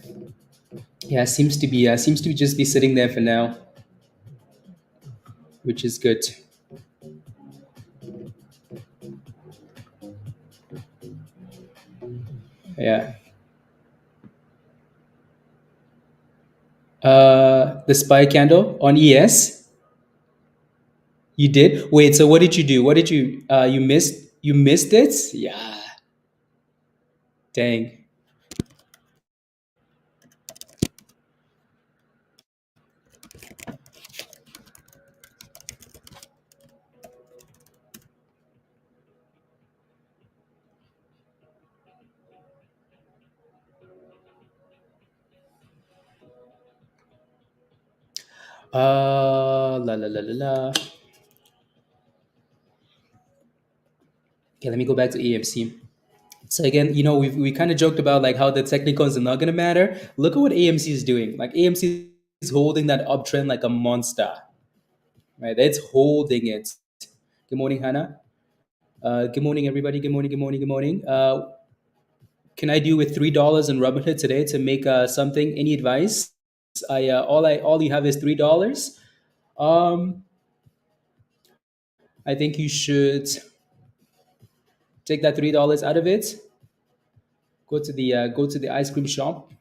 Yeah, seems to just be sitting there for now, which is good. Yeah. The spy candle on ES. You did? Wait, so what did you do? What did you missed it? Yeah. Dang. La la la la la. Okay, let me go back to AMC. So again, we kind of joked about like how the technicals are not gonna matter. Look at what AMC is doing. Like AMC is holding that uptrend like a monster, right? It's holding it. Good morning, Hannah. Good morning, everybody. Good morning. Good morning. Good morning. Can I do with $3 in Robinhood today to make something? Any advice? All you have is $3. Um, I think you should take that $3 out of it. Go to the ice cream shop,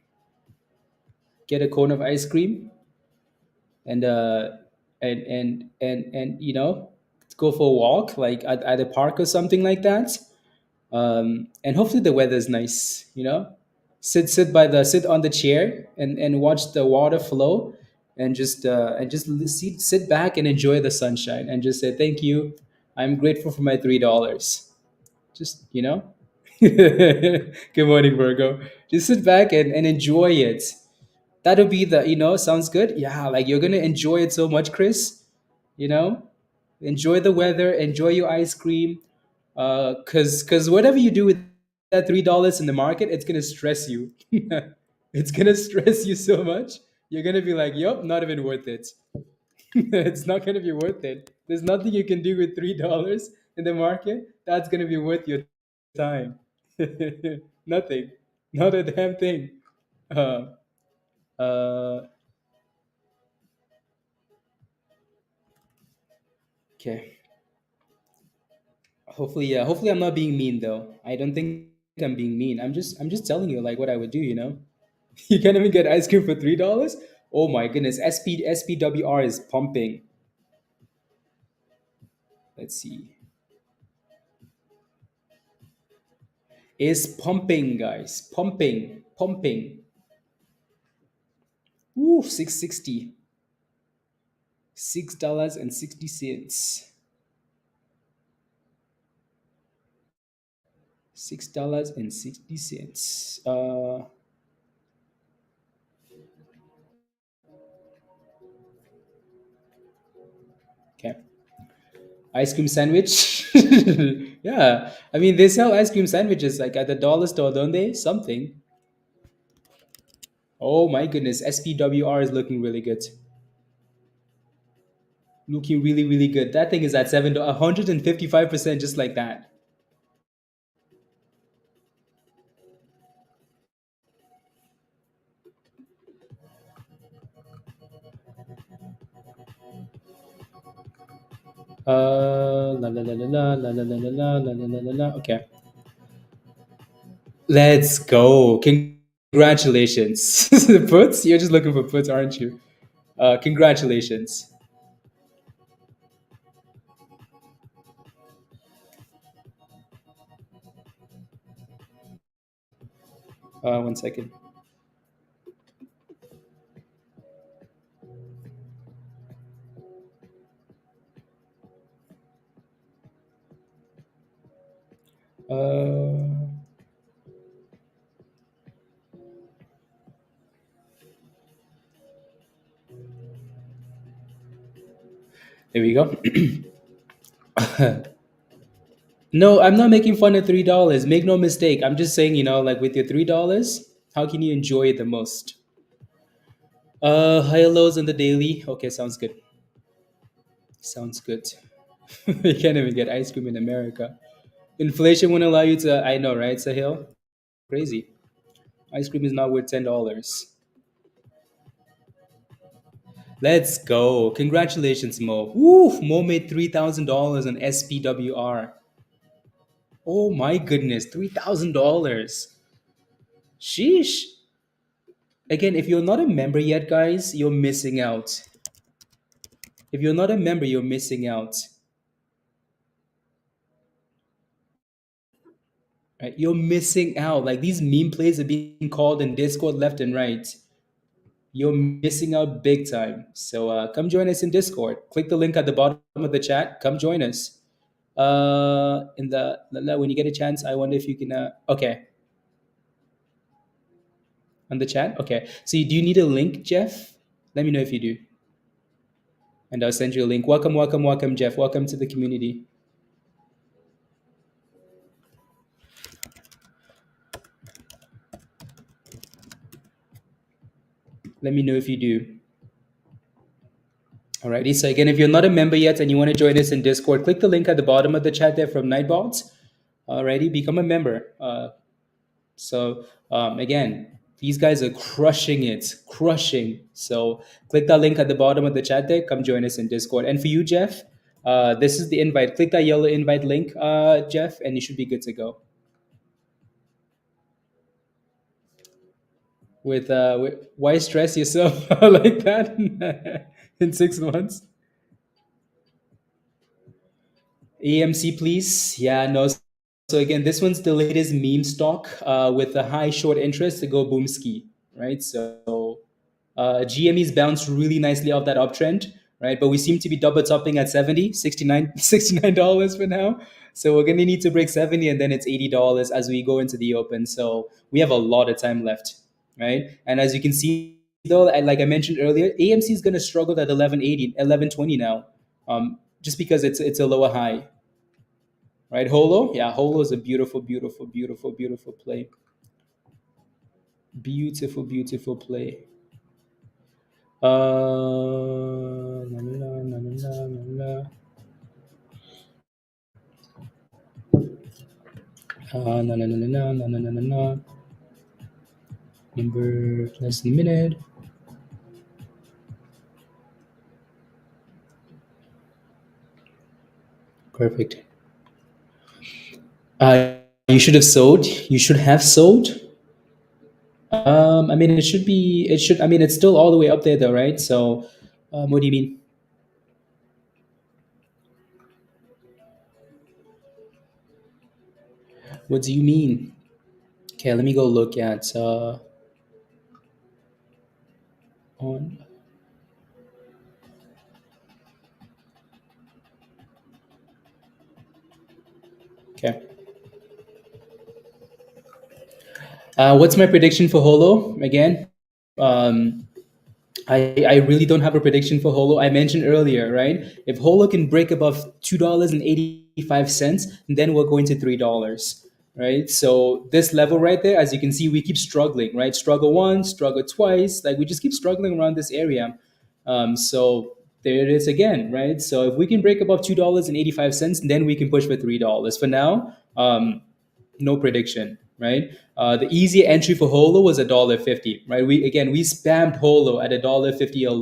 get a cone of ice cream, and go for a walk like at a park or something like that. And hopefully the weather is nice. Sit on the chair and watch the water flow, and just sit back and enjoy the sunshine and just say thank you. I'm grateful for my $3. Just Good morning, Virgo. Just sit back and enjoy it. That'll be sounds good. Yeah, like you're gonna enjoy it so much, Chris. You know, enjoy the weather, enjoy your ice cream. Cause whatever you do with that $3 in the market, it's gonna stress you. It's gonna stress you so much. You're gonna be like, "Yup, not even worth it." It's not gonna be worth it. There's nothing you can do with $3 in the market that's gonna be worth your time. Nothing. Not a damn thing. Uh, uh, okay. Hopefully I'm not being mean though. I don't think I'm being mean. I'm just telling you like what I would do. You can't even get ice cream for $3? Oh my goodness. SPWR is pumping. Let's see. Is pumping, guys. Pumping. Pumping. Ooh, 660. $6.60. $6.60. Okay. Ice cream sandwich. Yeah. I mean, they sell ice cream sandwiches like at the dollar store, don't they? Something. Oh my goodness. SPWR is looking really good. Looking really, really good. That thing is at 155% just like that. La la la la la la la la la la la la la la. Okay. Let's go. Congratulations. Puts? You're just looking for puts, aren't you? Congratulations. 1 second. Uh, there we go. No, I'm not making fun of $3. Make no mistake. I'm just saying, like with your $3, how can you enjoy it the most? High lows on the daily. Okay, sounds good. Sounds good. You can't even get ice cream in America. Inflation wouldn't allow you to. I know, right, Sahil? Crazy. Ice cream is not worth $10. Let's go. Congratulations, Mo. Woo! Mo made $3,000 on SPWR. Oh my goodness, $3,000. Sheesh. Again, if you're not a member yet, guys, you're missing out. If you're not a member, you're missing out. Right? You're missing out. Like these meme plays are being called in Discord left and right. You're missing out big time. So come join us in Discord. Click the link at the bottom of the chat. Come join us. In when you get a chance, I wonder if you can. Okay, on the chat. Okay. So do you need a link, Jeff? Let me know if you do, and I'll send you a link. Welcome, welcome, welcome, Jeff. Welcome to the community. Let me know if you do. Alrighty. So again, if you're not a member yet and you want to join us in Discord, click the link at the bottom of the chat there from Nightbots. Alrighty, become a member. Again, these guys are crushing it, crushing. So click that link at the bottom of the chat there. Come join us in Discord. And for you, Jeff, this is the invite. Click that yellow invite link, Jeff, and you should be good to go. With why stress yourself like that in 6 months? AMC, please. Yeah, no. So again, this one's the latest meme stock with a high short interest to go boom ski, right? So GME's bounced really nicely off that uptrend, right? But we seem to be double topping at 70, 69, $69 for now. So we're gonna need to break 70 and then it's $80 as we go into the open. So we have a lot of time left, right? And as you can see though, like I mentioned earlier, AMC is gonna struggle at 1180, 1120 now, just because it's a lower high, right? HOLO, yeah, HOLO is a beautiful, beautiful, beautiful, beautiful play. Beautiful, beautiful play. La, la, la, la, la, la. La, la, la, la, la, la, la, la, la. Number less than a minute. Perfect. You should have sold. You should have sold. I mean, it should be. It should. I mean, it's still all the way up there, though, right? So, what do you mean? What do you mean? Okay, let me go look at on. Okay. What's my prediction for HOLO again? Um, I really don't have a prediction for HOLO. I mentioned earlier, right? If HOLO can break above $2.85, then we're going to $3, right? So this level right there, as you can see, we keep struggling, right? Struggle once, struggle twice, like we just keep struggling around this area. So there it is again, right? So if we can break above $2.85, then we can push for $3. For now, no prediction, right? The easy entry for HOLO was $1.50, right? We spammed HOLO at $1.50 a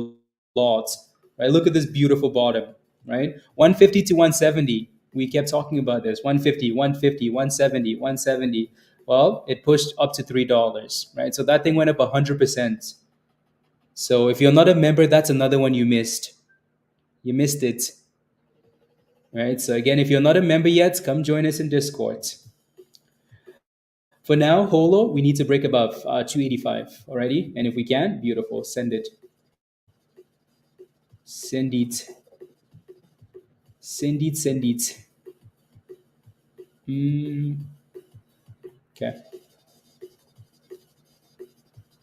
lot, right? Look at this beautiful bottom, right? 150 to 170. We kept talking about this 150, 150, 170, 170. Well, it pushed up to $3, right? So that thing went up 100%. So if you're not a member, that's another one you missed. You missed it, right? So again, if you're not a member yet, come join us in Discord. For now, HOLO, we need to break above 285 already. And if we can, beautiful. Send it. Send it. Send it. Send it. Okay.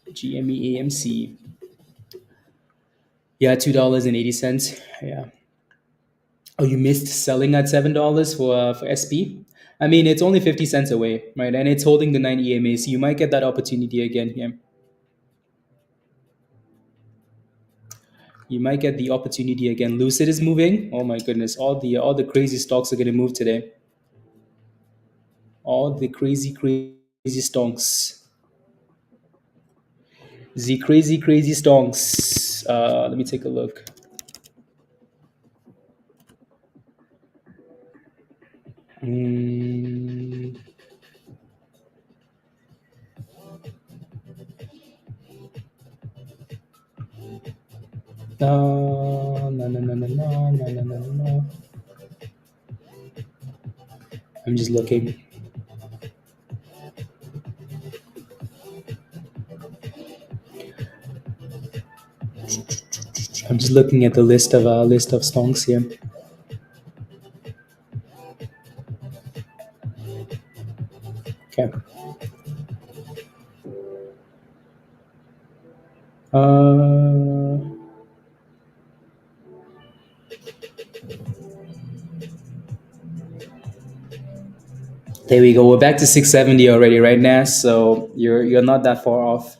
GME AMC. Yeah, $2.80. Yeah. Oh, you missed selling at $7 for SP. I mean, it's only 50 cents away, right? And it's holding the 9 EMA, so you might get that opportunity again here. You might get the opportunity again. Lucid is moving. Oh my goodness, all the crazy stocks are going to move today. All the crazy stonks. The crazy stonks. Let me take a look. Mm, no, no, no, no, no, no, no, no, no, no. I'm just looking. I'm just looking at the list of stonks here. Okay. Uh, there we go. We're back to 670 already, right now. So you're not that far off.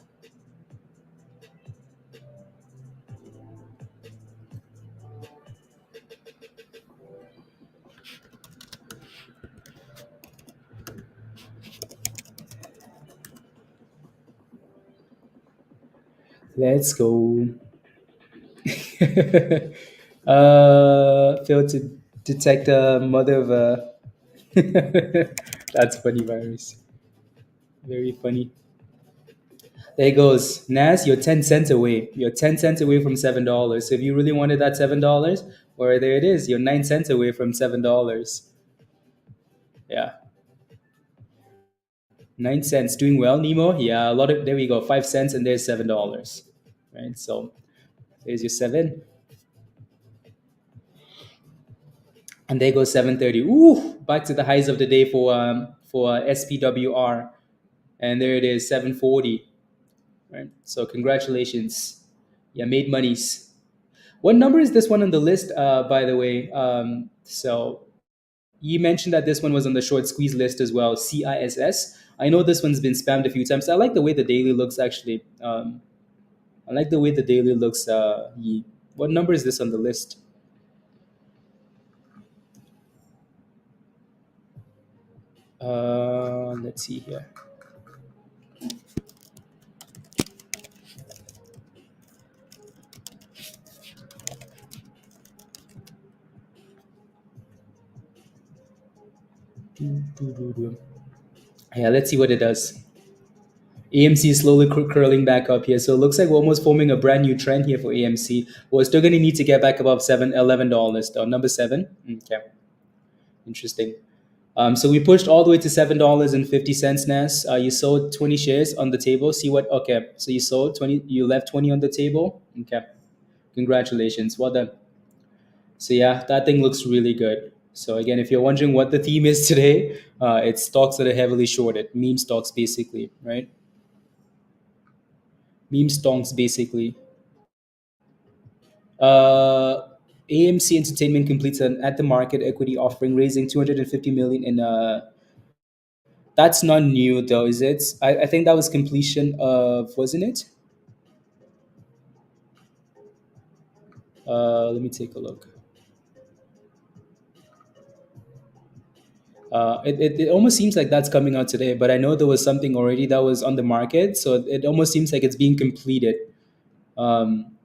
Let's go. Failed to detect a mother of a. That's funny, virus. Very funny. There it goes. Nas, you're 10 cents away. You're 10 cents away from $7. So if you really wanted that $7, or there it is, you're 9 cents away from $7. Yeah. 9 cents. Doing well, Nemo? Yeah, a lot of there we go. 5 cents and there's $7. Right? So there's your seven. And there goes 730. Ooh, back to the highs of the day for SPWR. And there it is, 740. Right? So congratulations. Yeah, made monies. What number is this one on the list, by the way? So you mentioned that this one was on the short squeeze list as well, CISS. I know this one's been spammed a few times. I like the way the daily looks, actually. I like the way the daily looks. What number is this on the list? Let's see here. Yeah, let's see what it does. AMC is slowly curling back up here. So it looks like we're almost forming a brand new trend here for AMC. We're still going to need to get back above $11 though. Number seven. Okay. Interesting. So we pushed all the way to $7.50, Nas. You sold 20 shares on the table. See what? Okay. So you sold 20. You left 20 on the table. Okay. Congratulations. Well done. So yeah, that thing looks really good. So again, if you're wondering what the theme is today, it's stocks that are heavily shorted, meme stocks basically, right? Meme stocks basically. Uh, AMC Entertainment completes an at the market equity offering, raising 250 million in. That's not new though, is it? I think that was completion of, wasn't it? Let me take a look. It almost seems like that's coming out today, but I know there was something already that was on the market, so it almost seems like it's being completed. Um,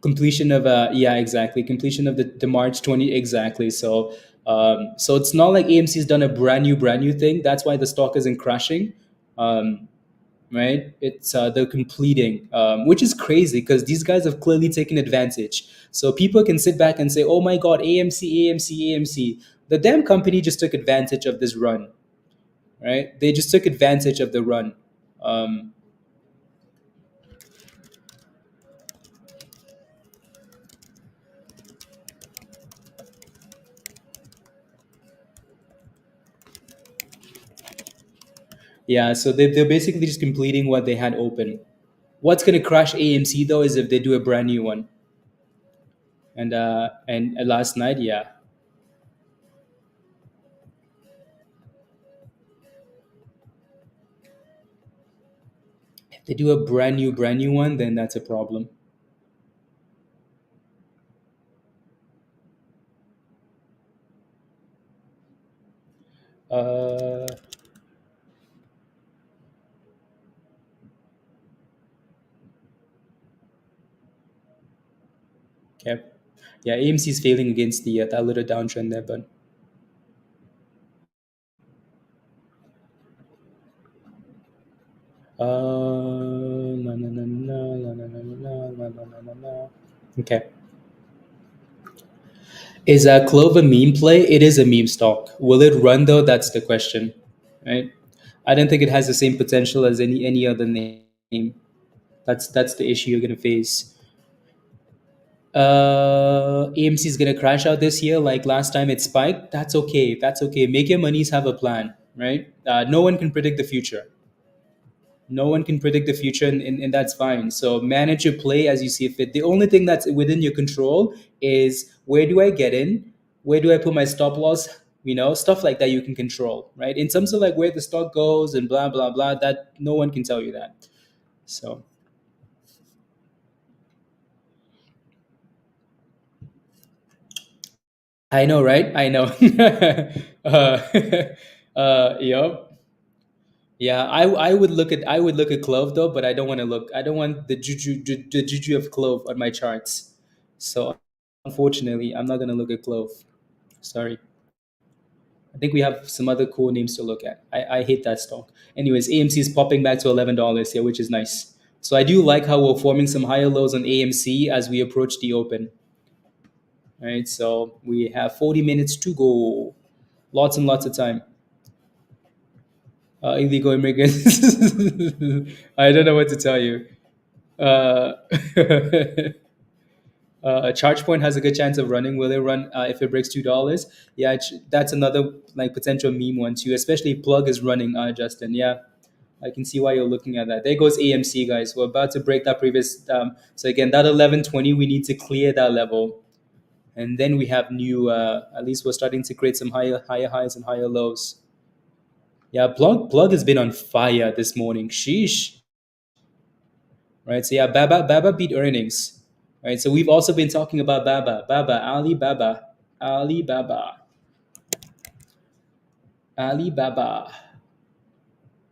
completion of yeah, exactly, completion of the March 20 exactly. So it's not like AMC's done a brand new thing. That's why the stock isn't crashing. Um, right? It's they're completing, which is crazy because these guys have clearly taken advantage. So people can sit back and say, "Oh my God, AMC, AMC, AMC." The damn company just took advantage of this run, right? They just took advantage of the run. Um, Yeah, so they're basically just completing what they had open. What's going to crush AMC though is if they do a brand new one. And last night, yeah, if they do a brand new one, then that's a problem. Uh, okay. Yeah, AMC is failing against the that little downtrend there, but no no no no no no no no no no no no no. Okay. Is a Clove a meme play? It is a meme stock. Will it run though? That's the question, right? I don't think it has the same potential as any other name. That's the issue you're gonna face. AMC is gonna crash out this year, like last time it spiked. That's okay. That's okay. Make your monies have a plan, right? No one can predict the future. No one can predict the future, and that's fine. So manage your play as you see fit. The only thing that's within your control is where do I get in, where do I put my stop loss, stuff like that you can control, right? In terms of like where the stock goes and blah blah blah, that no one can tell you that. So I know, right? I know. Yep. Yeah, I would look at Clove though, but I don't want the juju of Clove on my charts. So unfortunately, I'm not gonna look at Clove. Sorry. I think we have some other cool names to look at. I hate that stock. Anyways, AMC is popping back to $11 here, which is nice. So I do like how we're forming some higher lows on AMC as we approach the open. Right. So we have 40 minutes to go. Lots and lots of time. Illegal immigrants. I don't know what to tell you. Uh, a charge point has a good chance of running. Will it run if it breaks $2? Yeah, that's another like potential meme one too. Especially plug is running, Justin. Yeah, I can see why you're looking at that. There goes AMC, guys. We're about to break that previous. So again, that 1120, we need to clear that level, and then we have new. At least we're starting to create some higher highs and higher lows. Yeah, plug has been on fire this morning. Sheesh. Right. So yeah, Baba beat earnings. Right. So we've also been talking about Alibaba, Alibaba.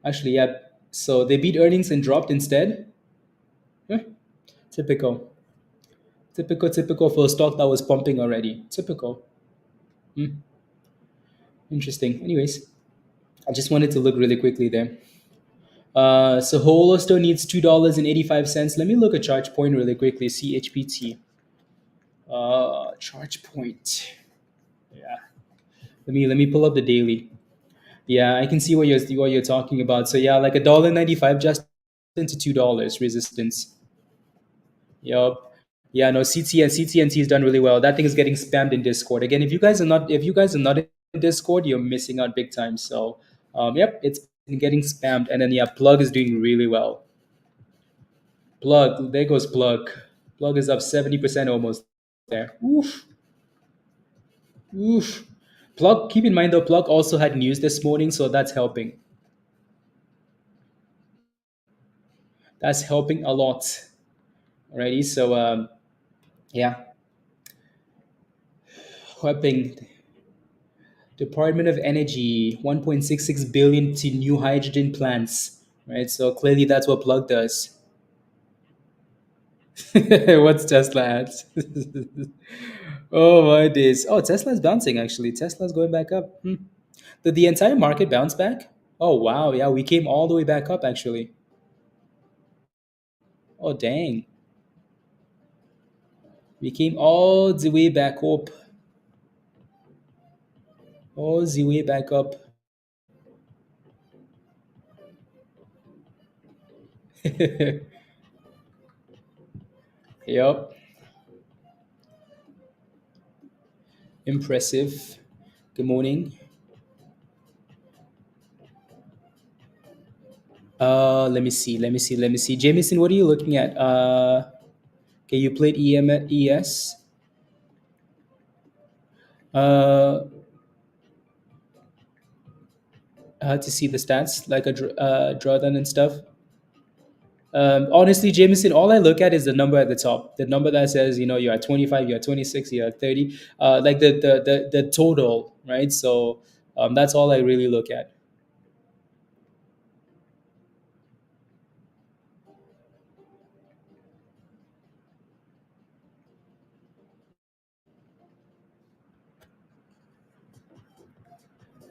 Actually, yeah. So they beat earnings and dropped instead. Huh, typical, typical for a stock that was pumping already. Typical. Hmm, interesting. Anyways, I just wanted to look really quickly there. So HOLO still needs $2.85. Let me look at charge point really quickly. CHPT. Charge point. Yeah. Let me pull up the daily. Yeah, I can see what you're talking about. So yeah, like $1.95 just into $2 resistance. Yup. Yeah, no, CTNT has done really well. That thing is getting spammed in Discord. Again, if you guys are not in Discord, you're missing out big time. So yep, it's been getting spammed. And then yeah, Plug is doing really well. Plug, there goes Plug. Plug is up 70% almost there. Oof. Oof. Plug, keep in mind though, Plug also had news this morning, so that's helping. That's helping a lot. Alrighty, so yeah, helping Department of Energy 1.66 billion to new hydrogen plants. Right, so clearly that's what Plug does. What's Tesla at? Oh my days! Oh, Tesla's bouncing actually. Tesla's going back up. Did the entire market bounce back? Oh wow, yeah, we came all the way back up actually. Oh dang, we came all the way back up, all the way back up. Yep, impressive. Good morning. Let me see. Jameson, what are you looking at? Okay, you played ES. Uh, to see the stats, like a drawdown and stuff. Honestly, Jameson, all I look at is the number at the top. The number that says, you're at 25, you're at 26, you're at 30. Like the total, right? So that's all I really look at.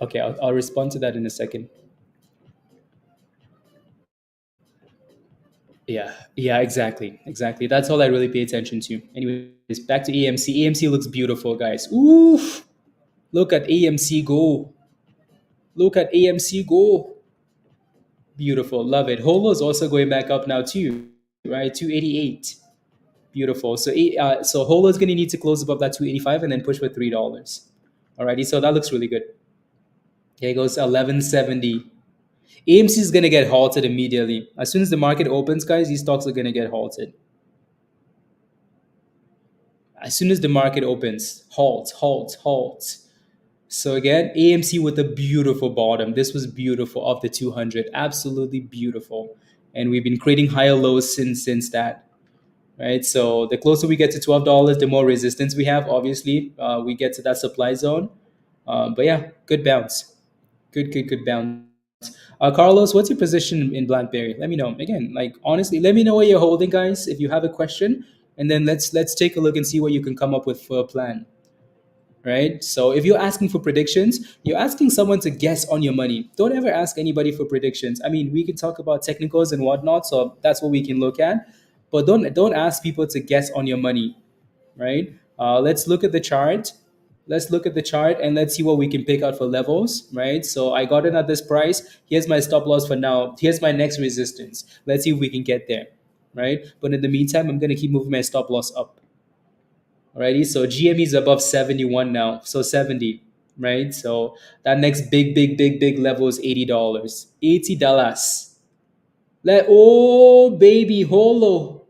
Okay, I'll respond to that in a second. Yeah, exactly. That's all I really pay attention to. Anyways, back to AMC. AMC looks beautiful, guys. Oof! Look at AMC go. Look at AMC go. Beautiful, love it. Holo is also going back up now too, right? 288. Beautiful. So Holo is going to need to close above that 285 and then push for $3. Alrighty, so that looks really good. Here goes 1170. AMC is going to get halted immediately. As soon as the market opens, guys, these stocks are going to get halted. As soon as the market opens, halt. So again, AMC with a beautiful bottom. This was beautiful off the 200, absolutely beautiful. And we've been creating higher lows since that, right? So the closer we get to $12, the more resistance we have. Obviously, we get to that supply zone. But yeah, good bounce, good bounce. Carlos, what's your position in BlackBerry? Let me know. Again, like honestly, let me know what you're holding, guys. If you have a question, and then let's take a look and see what you can come up with for a plan. Right? So if you're asking for predictions, you're asking someone to guess on your money. Don't ever ask anybody for predictions. I mean, we can talk about technicals and whatnot, so that's what we can look at. But don't ask people to guess on your money, right? Let's look at the chart. Let's look at the chart and let's see what we can pick out for levels, right? So I got in at this price. Here's my stop loss for now. Here's my next resistance. Let's see if we can get there, right? But in the meantime, I'm gonna keep moving my stop loss up. Alrighty, so GME is above 71 now, so 70, right? So that next big level is $80. $80. Oh baby, holo.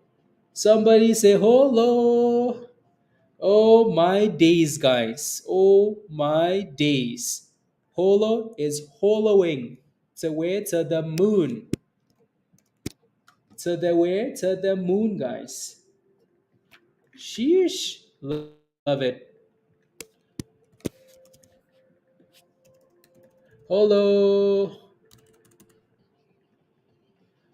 Somebody say holo. Oh my days, guys. Oh my days. Holo is holoing to where? To the moon. To the where? To the moon, guys. Sheesh. Love it. Holo.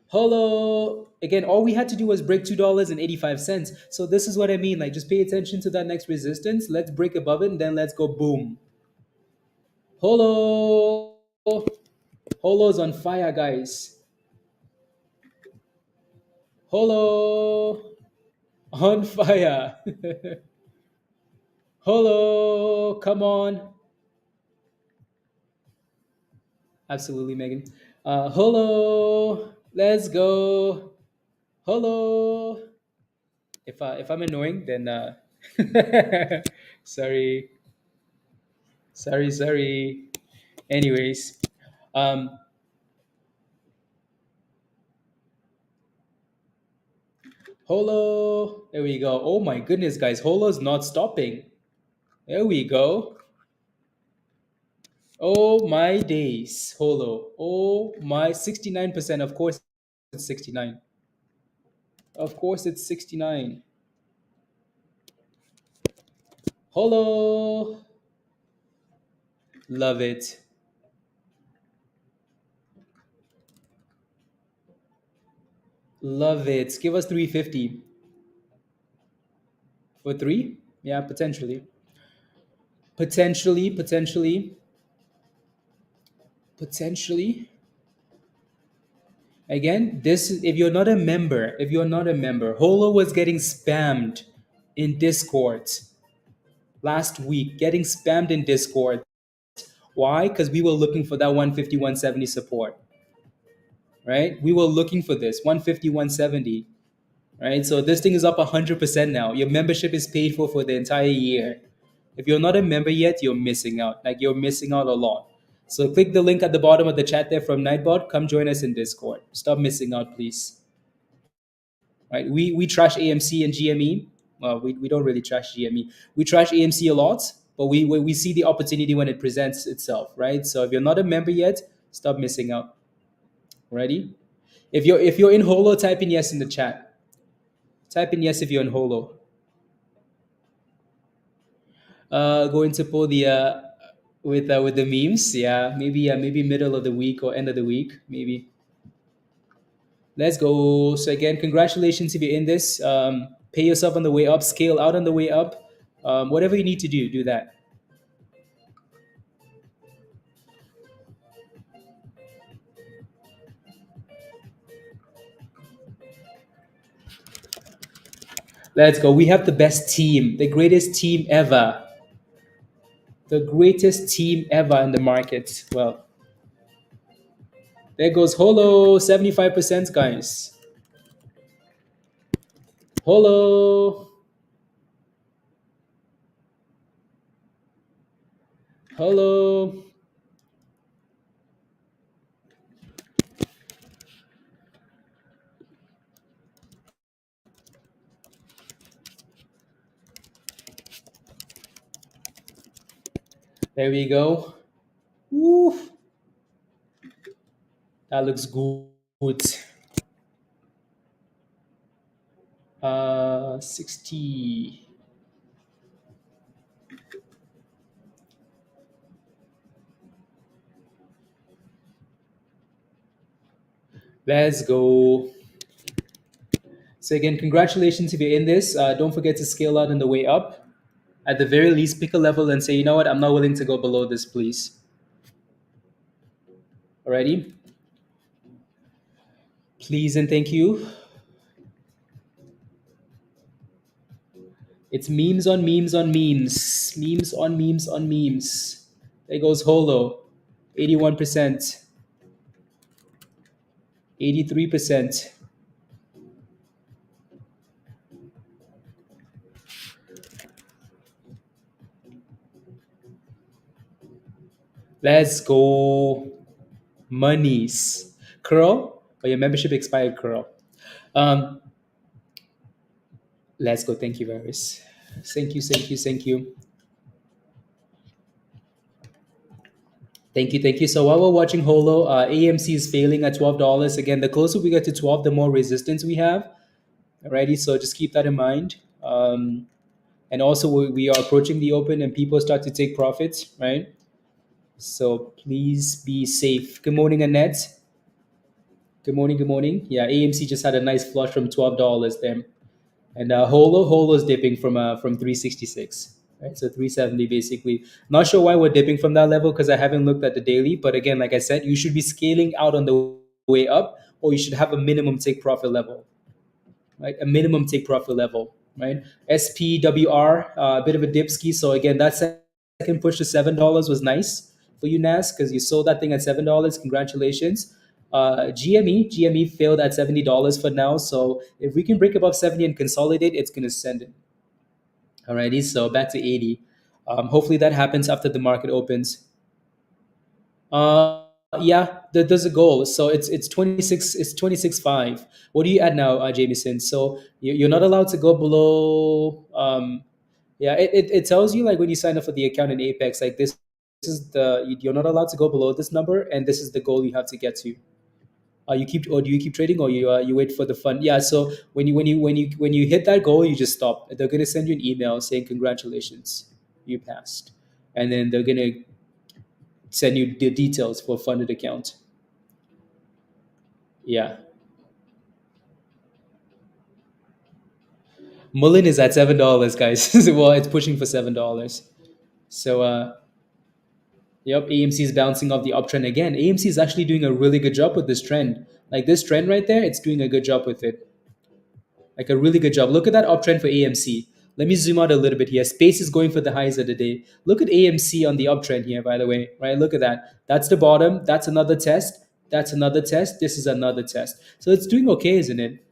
Holo. Again, all we had to do was break $2.85. So this is what I mean. Like, just pay attention to that next resistance. Let's break above it, and then let's go boom. Holo. Holo's on fire, guys. Holo. On fire. Holo. Come on. Absolutely, Megan. Holo. Let's go. Holo. If I'm annoying, then sorry, sorry. Anyways, um, Holo. There we go. Oh my goodness, guys, Holo's not stopping. There we go. Oh my days, Holo. Oh my, 69%. Of course, it's 69. Of course, it's 69. Holo. Love it. Love it. Give us 350 for three. Yeah, potentially. Potentially. Again, this if you're not a member, Holo was getting spammed in Discord last week, getting spammed in Discord. Why? Because we were looking for that 150, 170 support, right? We were looking for this 150, 170, right? So this thing is up 100% now. Your membership is paid for the entire year. If you're not a member yet, you're missing out. Like, you're missing out a lot. So click the link at the bottom of the chat there from Nightbot. Come join us in Discord. Stop missing out, please. Right? We trash AMC and GME. Well, we don't really trash GME. We trash AMC a lot, but we see the opportunity when it presents itself, right? So if you're not a member yet, stop missing out. Ready? If you're in HOLO, type in yes in the chat. Type in yes if you're in HOLO. Going to pull the with the memes. Yeah, maybe middle of the week or end of the week, maybe. Let's go. So again, congratulations if you're in this. Pay yourself on the way up, scale out on the way up. Whatever you need to do that. Let's go. We have the best team, the greatest team ever. The greatest team ever in the market. Well, there goes Holo, 75%, guys. Holo. Holo. There we go. Woo. That looks good. 60. Let's go. So again, congratulations if you're in this. Don't forget to scale out on the way up. At the very least, pick a level and say, you know what, I'm not willing to go below this, please. Alrighty? Please and thank you. It's memes on memes on memes. Memes on memes on memes. There goes Holo. 81%. 83%. Let's go. Monies. Curl? Oh, your membership expired, Curl. Um, let's go. Thank you, Varys. Thank you, thank you, thank you. Thank you, thank you. So while we're watching Holo, AMC is failing at $12. Again, the closer we get to 12, the more resistance we have. Alrighty, so just keep that in mind. And also, we are approaching the open and people start to take profits, right? So please be safe. Good morning, Annette. Good morning, good morning. Yeah, AMC just had a nice flush from $12 there. And Holo is dipping from 366, right? So 370 basically. Not sure why we're dipping from that level because I haven't looked at the daily. But again, like I said, you should be scaling out on the way up, or you should have a minimum take profit level, right? A minimum take profit level, right? SPWR, a bit of a dip ski. So again, that second push to $7 was nice for you, Nas, because you sold that thing at $7. Congratulations. GME failed at $70 for now. So if we can break above 70 and consolidate, it's going to send it. Alrighty, so back to 80. Hopefully that happens after the market opens. Yeah, there's a goal. So it's 26, it's 26.5. What are you at now, Jameson? So you're not allowed to go below. Yeah, it tells you like when you sign up for the account in Apex, like this is you're not allowed to go below this number, and this is the goal you have to get to. You keep, or do you keep trading, or you wait for the fund? Yeah. So when you hit that goal, you just stop. They're gonna send you an email saying congratulations, you passed, and then they're gonna send you the details for a funded account. Yeah. Mullen is at $7, guys. Well, it's pushing for $7. So yep, AMC is bouncing off the uptrend again. AMC is actually doing a really good job with this trend. Like this trend right there, it's doing a good job with it. Like a really good job. Look at that uptrend for AMC. Let me zoom out a little bit here. Space is going for the highs of the day. Look at AMC on the uptrend here, by the way, right? Look at that. That's the bottom. That's another test. That's another test. This is another test. So it's doing okay, isn't it?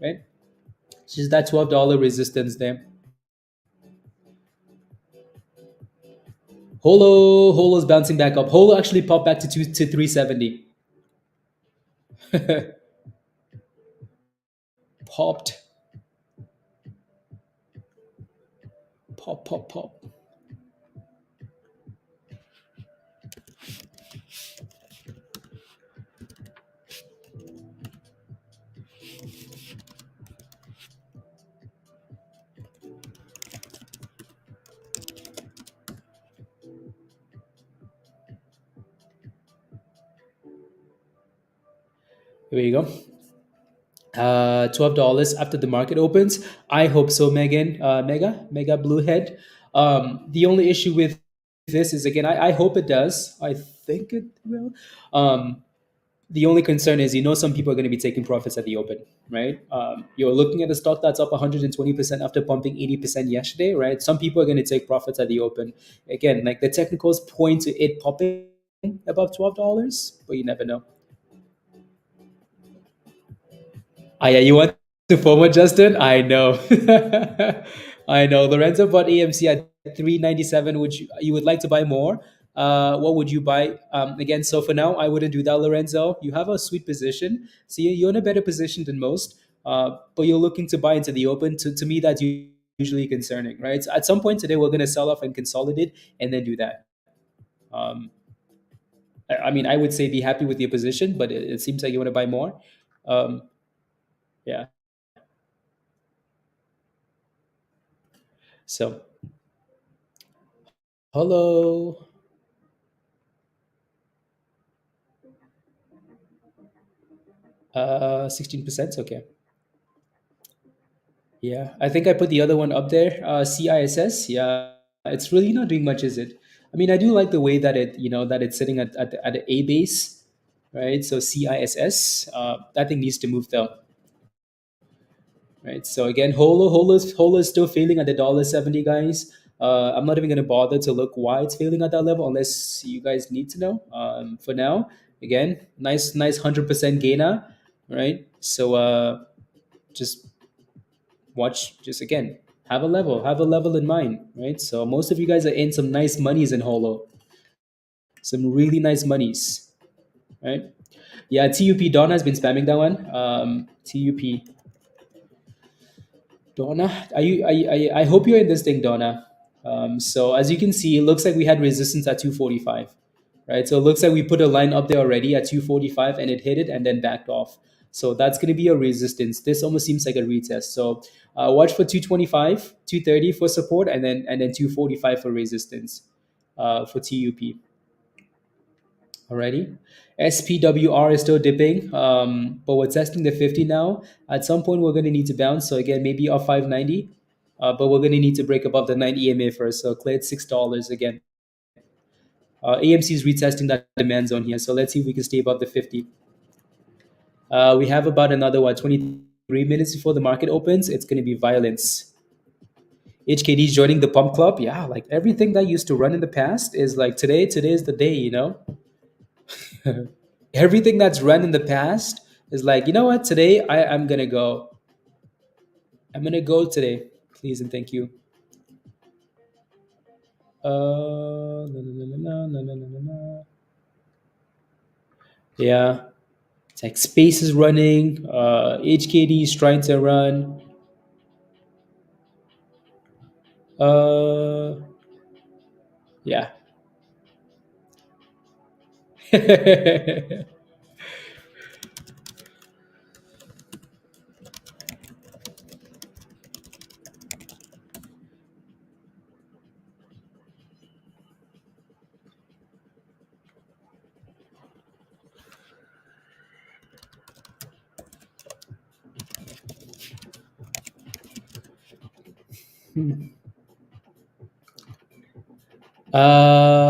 Right? It's just that $12 resistance there. Holo's bouncing back up. Holo actually popped back to 370. Popped. Pop, pop, pop. Here you go. $12 after the market opens. I hope so, Megan. Mega Bluehead. The only issue with this is again, I hope it does. I think it will. The only concern is, some people are going to be taking profits at the open, right? You're looking at a stock that's up 120% after pumping 80% yesterday, right? Some people are going to take profits at the open. Again, like the technicals point to it popping above $12, but you never know. Ah, yeah, you want to FOMO, Justin? I know. I know. Lorenzo bought AMC at 397. Would you would like to buy more? What would you buy? Again, so for now, I wouldn't do that, Lorenzo. You have a sweet position. So you're in a better position than most, but you're looking to buy into the open. To me, that's usually concerning, right? So at some point today, we're going to sell off and consolidate and then do that. Um, I mean, I would say be happy with your position, but it seems like you want to buy more. Um, yeah. So, hello. 16%. Okay. Yeah. I think I put the other one up there. CISS. Yeah. It's really not doing much, is it? I mean, I do like the way that that it's sitting at the A base, right? So CISS. That thing needs to move though, right? So again, Holo is still failing at the $1.70, guys. I'm not even going to bother to look why it's failing at that level unless you guys need to know. For now, again, nice 100% gainer, right? So just watch, just again, have a level in mind, right? So most of you guys are in some nice monies in Holo, some really nice monies, right? Yeah, TUP Donna has been spamming that one. TUP Donna, I hope you're in this thing, Donna. So as you can see, it looks like we had resistance at 245, right? So it looks like we put a line up there already at 245 and it hit it and then backed off. So that's going to be a resistance. This almost seems like a retest. So watch for 225, 230 for support, and then 245 for resistance for TUP. Alrighty. SPWR is still dipping, but we're testing the 50 now. At some point, we're going to need to bounce. So again, maybe off 590, but we're going to need to break above the 9 EMA first. So cleared $6 again. AMC is retesting that demand zone here. So let's see if we can stay above the 50. We have about another, 23 minutes before the market opens. It's going to be violence. HKD is joining the pump club. Yeah, like everything that used to run in the past is like today is the day. Everything that's run in the past is like, you know what? Today I'm gonna go. I'm gonna go today. Please and thank you. No, no, no, no, no, no, no, no, no. Yeah, it's like space is running. HKD is trying to run. Uh, yeah.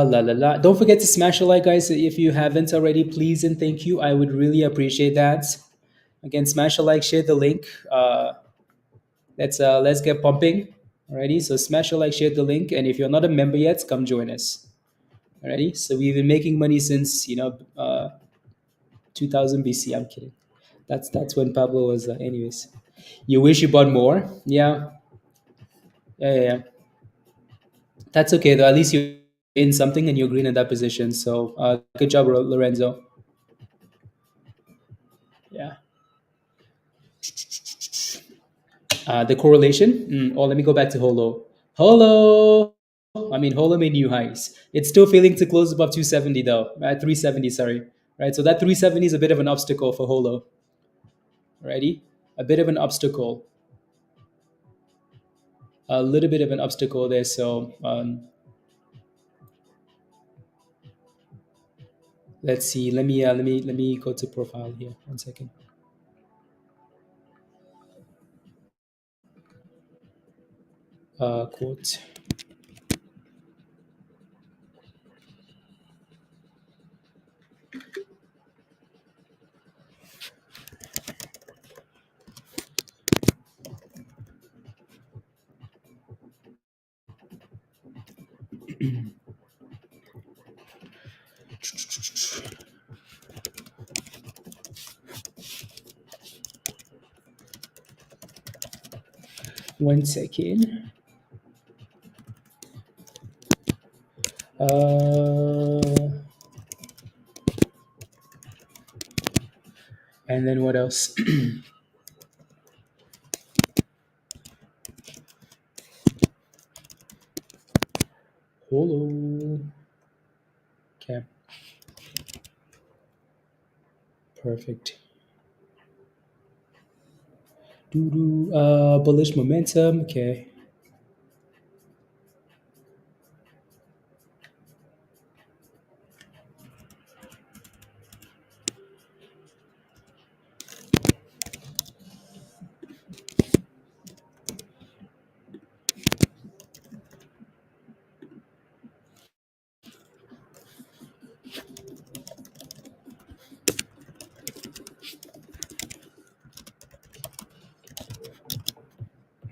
La la la. Don't forget to smash a like, guys. If you haven't already, please and thank you. I would really appreciate that. Again, smash a like, share the link. Let's get pumping. Alrighty. So smash a like, share the link, and if you're not a member yet, come join us. Alrighty. So we've been making money since 2000 BC. I'm kidding. That's when Pablo was. Anyways, you wish you bought more. Yeah. Yeah. Yeah. Yeah. That's okay though. At least you in something and you're green in that position. So good job, Lorenzo. Yeah. The correlation. Oh, let me go back to Holo. Holo. I mean, Holo made new highs. It's still failing to close above 270 though. At 370, sorry. Right. So that 370 is a bit of an obstacle for Holo. Righty. A bit of an obstacle. A little bit of an obstacle there. So let's see. Let me go to profile here. 1 second. Quote. 1 second. And then what else? Holo. Okay. Perfect. Bullish momentum. Okay.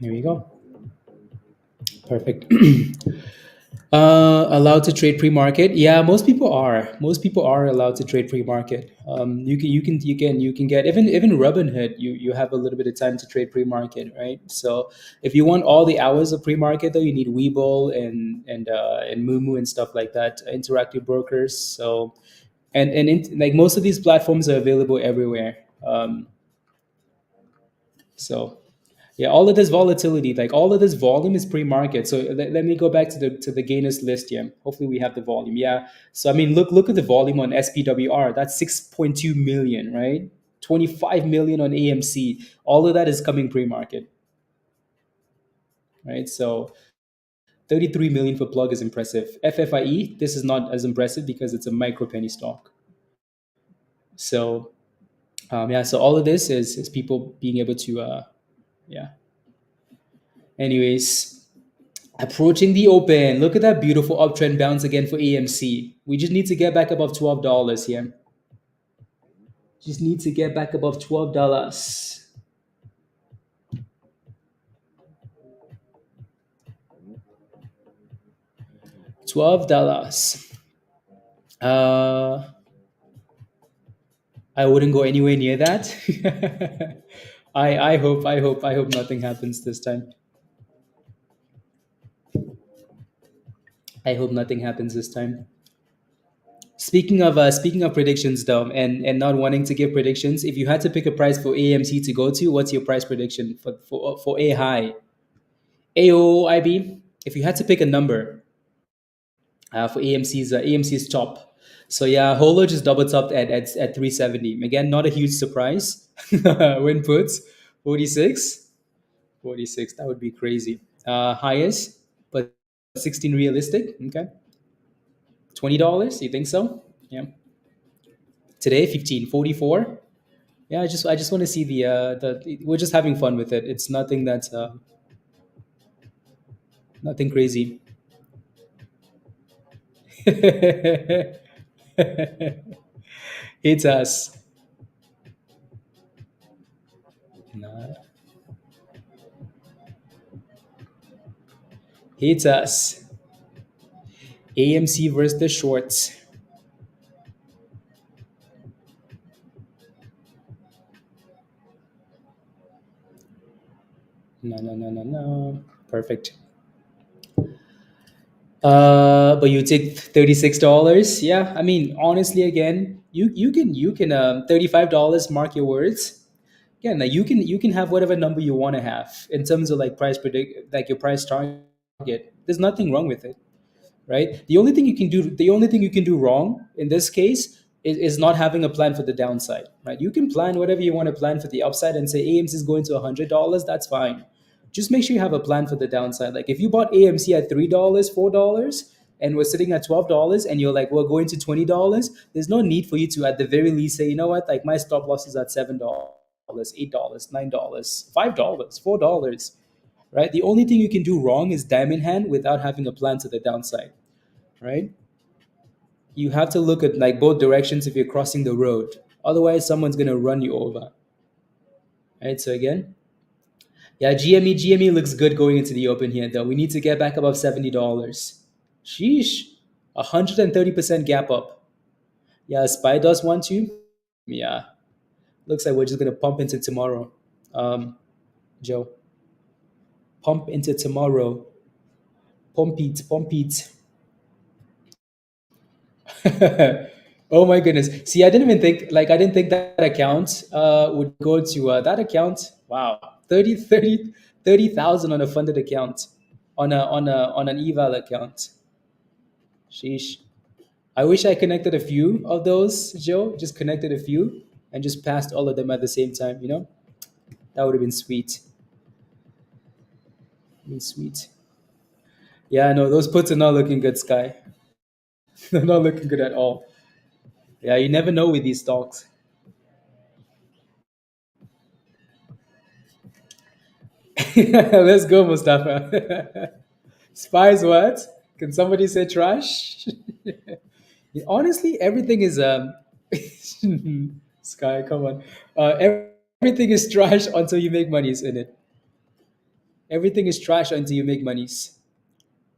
There we go. Perfect. Allowed to trade pre-market? Yeah, most people are. Most people are allowed to trade pre-market. You can get even Robinhood. You have a little bit of time to trade pre-market, right? So if you want all the hours of pre-market, though, you need Webull and Mumu and stuff like that, interactive brokers. So like most of these platforms are available everywhere. So yeah, all of this volatility, like all of this volume is pre-market. So let me go back to the gainers list here. Hopefully we have the volume. Yeah. So I mean, look at the volume on SPWR. That's 6.2 million, right? 25 million on AMC. All of that is coming pre-market, right? So 33 million for plug is impressive. FFIE, this is not as impressive because it's a micro penny stock. So yeah, so all of this is people being able to yeah. Anyways, approaching the open. Look at that beautiful uptrend bounce again for AMC. We just need to get back above $12 here. Just need to get back above $12. $12. Uh, I wouldn't go anywhere near that. I hope nothing happens this time. I hope nothing happens this time. Speaking of predictions though, and not wanting to give predictions, if you had to pick a price for AMC to go to, what's your price prediction for a high? AOIB, if you had to pick a number for AMC's top. So yeah, Holo just double topped at 370. Again, not a huge surprise. Win puts 46. 46, that would be crazy. Highest, but 16 realistic. Okay. $20, you think so? Yeah. Today 15, 44. Yeah, I just want to see the we're just having fun with it. It's nothing that's nothing crazy. It's us. Nah, it's us. AMC versus the shorts. No, no, no, no, no. Perfect. But you take $36. Yeah, I mean, honestly, again, you can $35. Mark your words. Again, like you can have whatever number you want to have in terms of like price predict, like your price target. There's nothing wrong with it, right? The only thing you can do wrong in this case is not having a plan for the downside, right? You can plan whatever you want to plan for the upside and say AMC is going to $100. That's fine. Just make sure you have a plan for the downside. Like if you bought AMC at $3, $4, and we're sitting at $12, and you're like, we're going to $20. There's no need for you to, at the very least, say, you know what, like my stop loss is at $7, $8, $9, $5, $4, right? The only thing you can do wrong is diamond hand without having a plan to the downside, right? You have to look at like both directions if you're crossing the road. Otherwise, someone's gonna run you over. Right. So again, yeah, GME looks good going into the open here though. We need to get back above $70. Sheesh, 130% gap up. Yeah, SPY does want to. Yeah, looks like we're just gonna pump into tomorrow. Joe, pump into tomorrow. Pump it. Oh my goodness. See, I didn't think that account would go to that account. Wow. 30,000 on a funded account, on an eval account. Sheesh. I wish I connected a few of those, Joe. Just connected a few and just passed all of them at the same time, That would have been sweet. Been sweet. Yeah, no, those puts are not looking good, Sky. They're not looking good at all. Yeah, you never know with these stocks. Let's go, Mustafa. Spies what? Can somebody say trash? Honestly, everything is Sky. Come on, everything is trash until you make monies in it. Everything is trash until you make monies,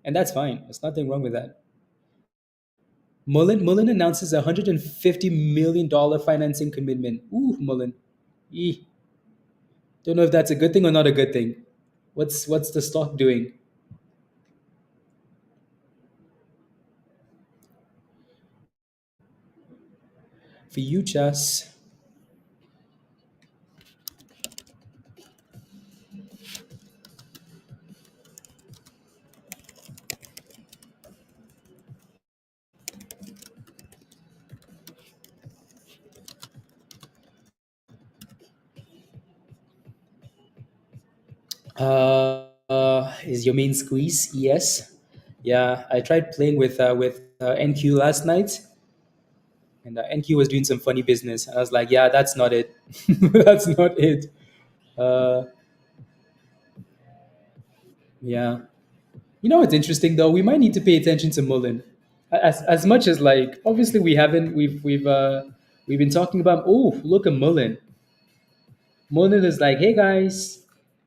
and that's fine. There's nothing wrong with that. Mullen announces $150 million financing commitment. Ooh, Mullen. Eeh. Don't know if that's a good thing or not a good thing. What's the stock doing? For you, Chas. Is your main squeeze? Yes. Yeah, I tried playing with NQ last night, and NQ was doing some funny business, and I was like, yeah, that's not it. That's not it. Uh, yeah. You know what's interesting though? We might need to pay attention to Mullen, as much as like obviously we haven't. We've been talking about. Oh, look at Mullen. Mullen is like, hey guys,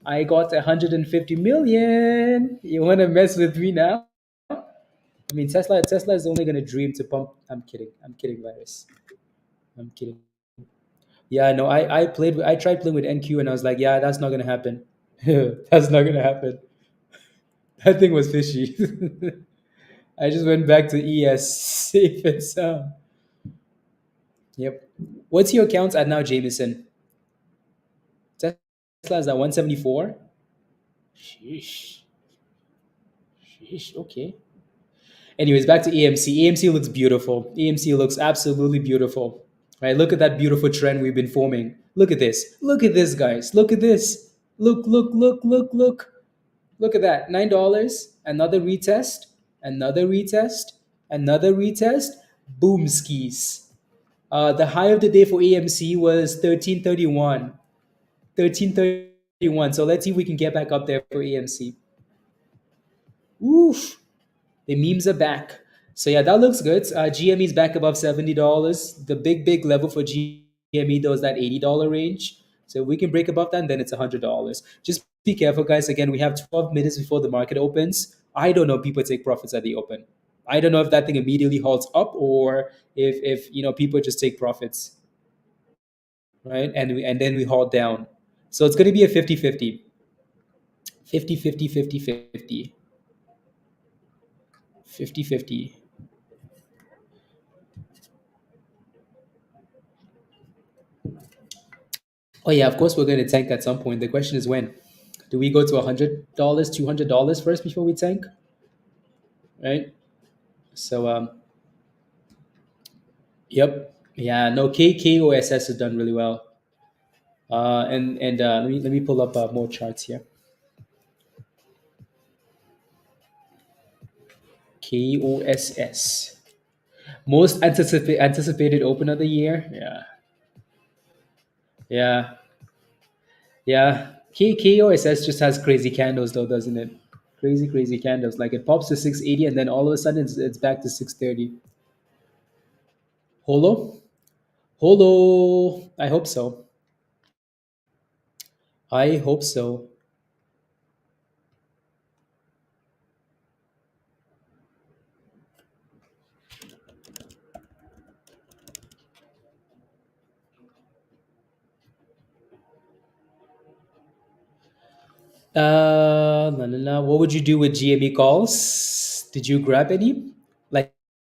I got 150 million. You want to mess with me now? I mean, Tesla is only gonna dream to pump. I'm kidding. I'm kidding, virus. I'm kidding. Yeah, no, I tried playing with NQ and I was like, yeah, that's not gonna happen. That's not gonna happen. That thing was fishy. I just went back to ES safe and sound. Yep. What's your account at now, Jameson? Tesla is at 174. Sheesh. Sheesh. Okay. Anyways, back to AMC. AMC looks beautiful. AMC looks absolutely beautiful. Right? Look at that beautiful trend we've been forming. Look at this. Look at this, guys. Look at this. Look. Look at that. $9. Another retest. Another retest. Another retest. Boom skis. The high of the day for AMC was 1331. 1331. So let's see if we can get back up there for AMC. Oof. The memes are back. So yeah, that looks good. GME is back above $70. The big level for GME though is that $80 range. So if we can break above that, then it's $100. Just be careful, guys. Again, we have 12 minutes before the market opens. I don't know if people take profits at the open. I don't know if that thing immediately halts up or if people just take profits, right? And then we halt down. So it's going to be a 50-50. 50-50, 50-50. 50-50. Oh yeah, of course we're going to tank at some point. The question is when. Do we go to $100, $200 first before we tank? Right. So yep. Yeah. No. KOSS has done really well. And let me pull up more charts here. KOSS. Most anticipated open of the year. Yeah. Yeah. Yeah. KOSS just has crazy candles though, doesn't it? Crazy candles. Like it pops to 680 and then all of a sudden it's back to 630. HOLO? HOLO. I hope so. I hope so. La, la, la. What would you do with GME calls? Did you grab any? Like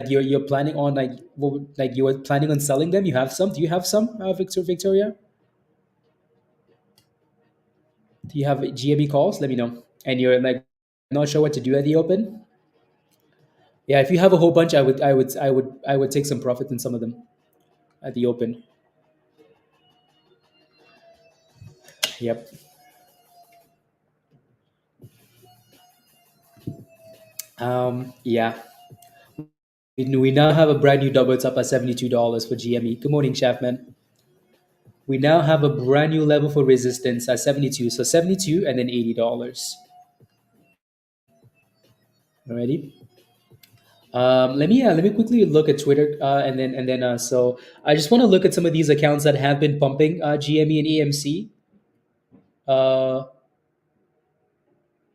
you're planning on like you were planning on selling them? You have some? Do you have some, Victoria? Do you have GME calls? Let me know. And you're like not sure what to do at the open? Yeah, if you have a whole bunch, I would take some profit in some of them at the open. Yep. Yeah. We now have a brand new double top at $72 for GME. Good morning, Chefman. We now have a brand new level for resistance at 72. So 72 and then $80. Alrighty. Let me quickly look at Twitter and then so I just want to look at some of these accounts that have been pumping GME and AMC. Uh,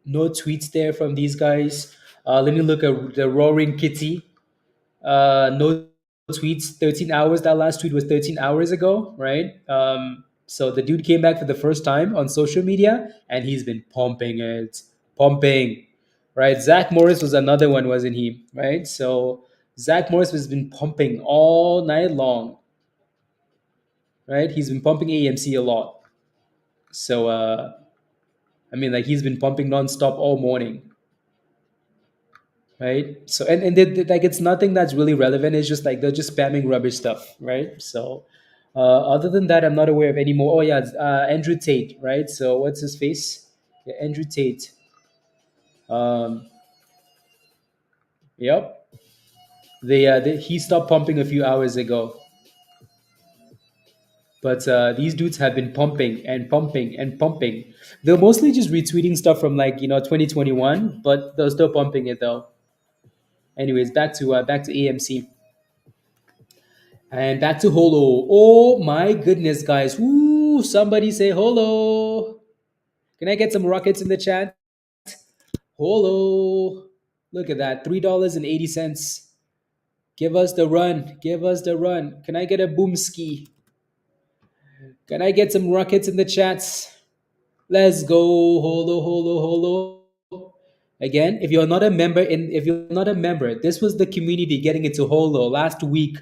no tweets there from these guys. Let me look at the Roaring Kitty. No tweets. 13 hours. That last tweet was 13 hours ago, right? So the dude came back for the first time on social media, and he's been pumping it, pumping, right? Zach Morris was another one, wasn't he? Right. So Zach Morris has been pumping all night long, right? He's been pumping AMC a lot. So I mean, like he's been pumping nonstop all morning, right? So like it's nothing that's really relevant. It's just like they're just spamming rubbish stuff, right? So other than that, I'm not aware of any more. Oh yeah, it's, Andrew Tate, right? So what's his face? Yeah, Andrew Tate. Um, yep. He stopped pumping a few hours ago, but these dudes have been pumping and pumping and pumping. They're mostly just retweeting stuff from like 2021, but they're still pumping it though. Anyways, back to AMC. And back to Holo. Oh my goodness, guys. Woo, somebody say Holo. Can I get some rockets in the chat? Holo. Look at that. $3.80. Give us the run. Give us the run. Can I get a boomski? Can I get some rockets in the chats? Let's go. Holo, holo, holo. Again, if you're not a member, this was the community getting into Holo last week.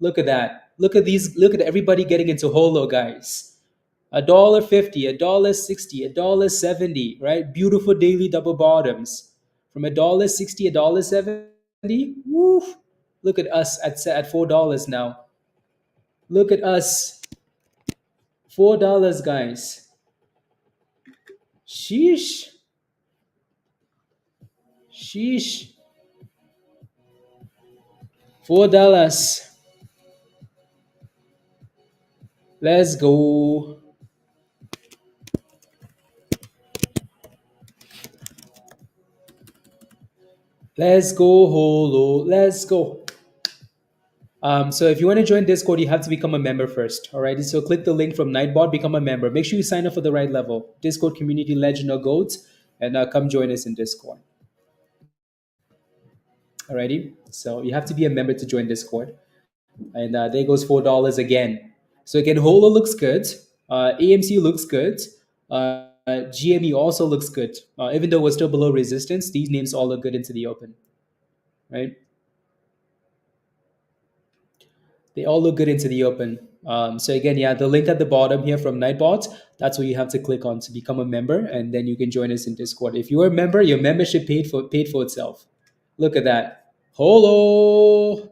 Look at that. Look at these. Look at everybody getting into Holo, guys. $1.50, $1.60, $1.70, right? Beautiful daily double bottoms. From $1.60, $1.70. Woo! Look at us at $4 now. Look at us. $4, guys. Sheesh. Sheesh. $4. Let's go. Let's go, Holo. Let's go. So if you want to join Discord, you have to become a member first. All right. So click the link from Nightbot, become a member. Make sure you sign up for the right level. Discord community legend or goats, and come join us in Discord. Alrighty. So you have to be a member to join Discord. And there goes $4 again. So again, Holo looks good. AMC looks good. GME also looks good. Even though we're still below resistance, these names all look good into the open. right? They all look good into the open. So again, yeah, the link at the bottom here from Nightbot, that's what you have to click on to become a member, and then you can join us in Discord. If you're a member, your membership paid for itself. Look at that. Holo.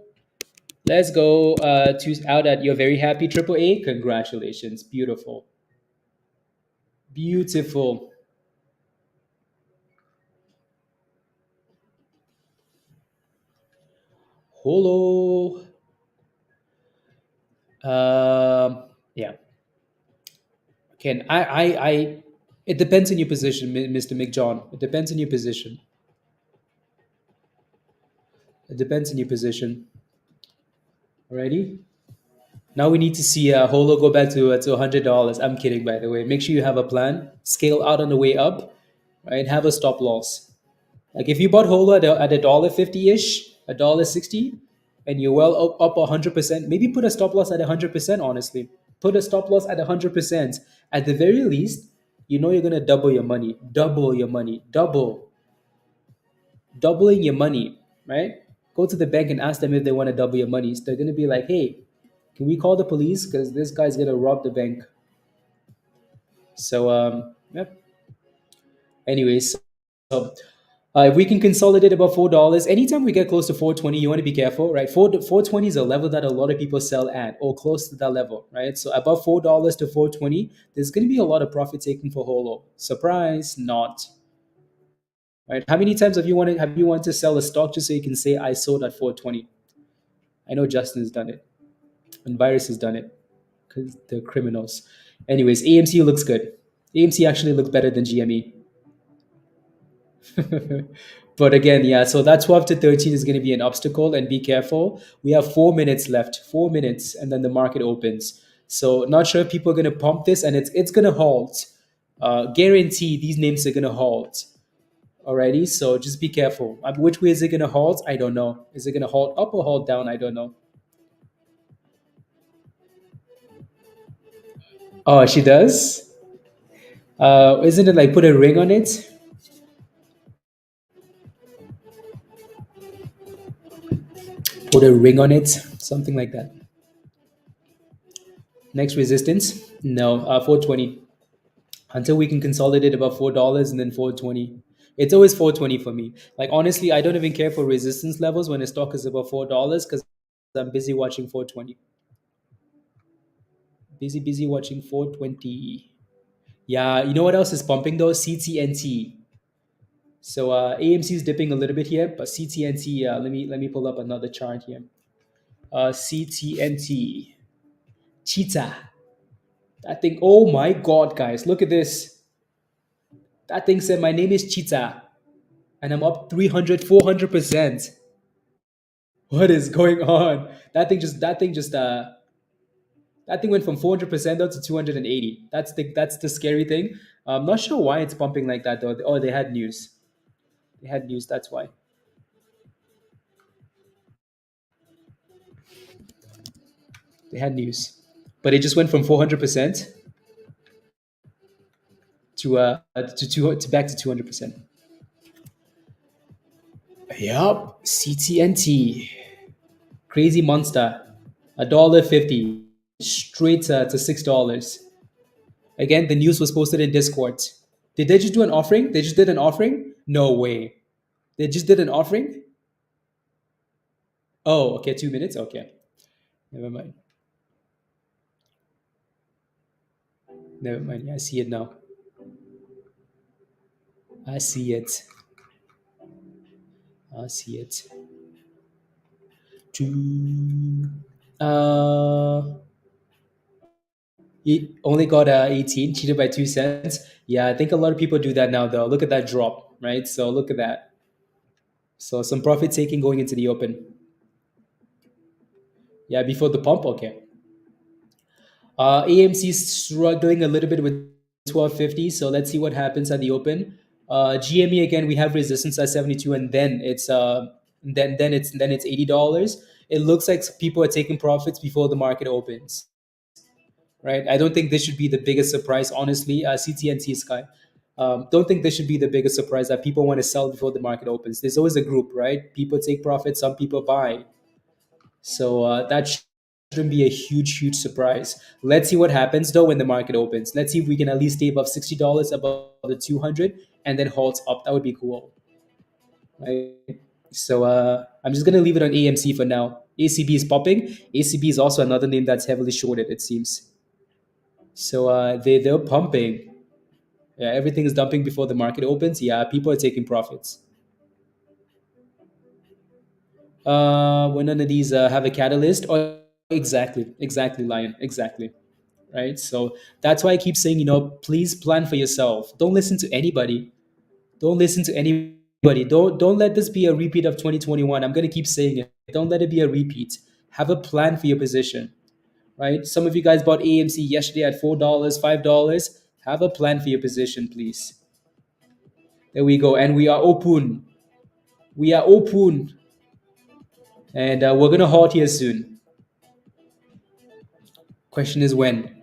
Let's go to out at you're very happy triple A. Congratulations. Beautiful. Beautiful. Holo. Yeah. Can I it depends on your position, Mr. McJohn. It depends on your position. It depends on your position. Alrighty. Now we need to see Holo go back to $100. I'm kidding, by the way. Make sure you have a plan. Scale out on the way up, right? Have a stop loss. Like if you bought Holo at a dollar 50 ish, a dollar 60, and you're well up 100%, maybe put a stop loss at 100%. Honestly, put a stop loss at 100%. At the very least, you know you're gonna double your money, double your money, doubling your money, right? Go to the bank and ask them if they want to double your money. So they're gonna be like, hey, can we call the police because this guy's gonna rob the bank? So yep. Anyways, so if we can consolidate above $4, anytime we get close to 420, you want to be careful, right? 420 is a level that a lot of people sell at or close to that level, right? So above $4 to 420, there's going to be a lot of profit taking for Holo. Surprise, not. Right? How many times have you wanted to sell a stock just so you can say I sold at 420? I know Justin has done it and Virus has done it because they're criminals. Anyways, AMC looks good. AMC actually looks better than GME. But again, yeah, so that 12 to 13 is going to be an obstacle, and be careful. We have 4 minutes left, 4 minutes, and then the market opens. So not sure if people are going to pump this, and it's going to halt. Guarantee these names are going to halt. Alrighty, so just be careful. Which way is it going to halt? I don't know. Is it going to halt up or halt down? I don't know. Oh, she does. Isn't it like put a ring on it? Put a ring on it, something like that. Next resistance? No, 420. Until we can consolidate above $4 and then 420. It's always 420 for me. Like honestly, I don't even care for resistance levels when a stock is above $4 because I'm busy watching 420. Busy watching 420. Yeah, you know what else is pumping though? CTNT. So AMC is dipping a little bit here, but CTNT. Let me pull up another chart here. CTNT. Cheetah. That thing. Oh my God, guys, look at this. That thing said my name is Cheetah, and I'm up 300, 400%. What is going on? That thing went from 400% up to 280. That's the scary thing. I'm not sure why it's pumping like that though. Oh, they had news. They had news. That's why they had news. But it just went from 400% to back to 200%. Yup, CTNT, crazy monster, $1.50 straight to $6. Again, the news was posted in Discord. Did they just do an offering? They just did an offering? No way. They just did an offering? Oh, okay, 2 minutes? Okay. Never mind. Never mind. Yeah, I see it now. I see it. I see it. Two. He only got 18, cheated by 2 cents. Yeah, I think a lot of people do that now, though. Look at that drop, right? So look at that. So some profit taking going into the open. Yeah, before the pump. Okay. AMC is struggling a little bit with 1250. So let's see what happens at the open. GME again, we have resistance at 72, and then it's $80. It looks like people are taking profits before the market opens, right? I don't think this should be the biggest surprise, honestly. CTNT Sky. Don't think this should be the biggest surprise that people want to sell before the market opens. There's always a group, right? People take profit, some people buy. So that shouldn't be a huge surprise. Let's see what happens though when the market opens. Let's see if we can at least stay above $60, above the 200, and then halt up. That would be cool, right? So I'm just gonna leave it on AMC for now. ACB is popping. ACB is also another name that's heavily shorted, it seems. So they're pumping. Yeah, everything is dumping before the market opens. Yeah, people are taking profits. When none of these have a catalyst. Or exactly, Lion, exactly. Right. So that's why I keep saying, please plan for yourself. Don't listen to anybody. Don't listen to anybody. Don't let this be a repeat of 2021. I'm gonna keep saying it. Don't let it be a repeat. Have a plan for your position. Right. Some of you guys bought AMC yesterday at $4, $5. Have a plan for your position, please. There we go. And we are open. We are open. And we're gonna halt here soon. Question is when.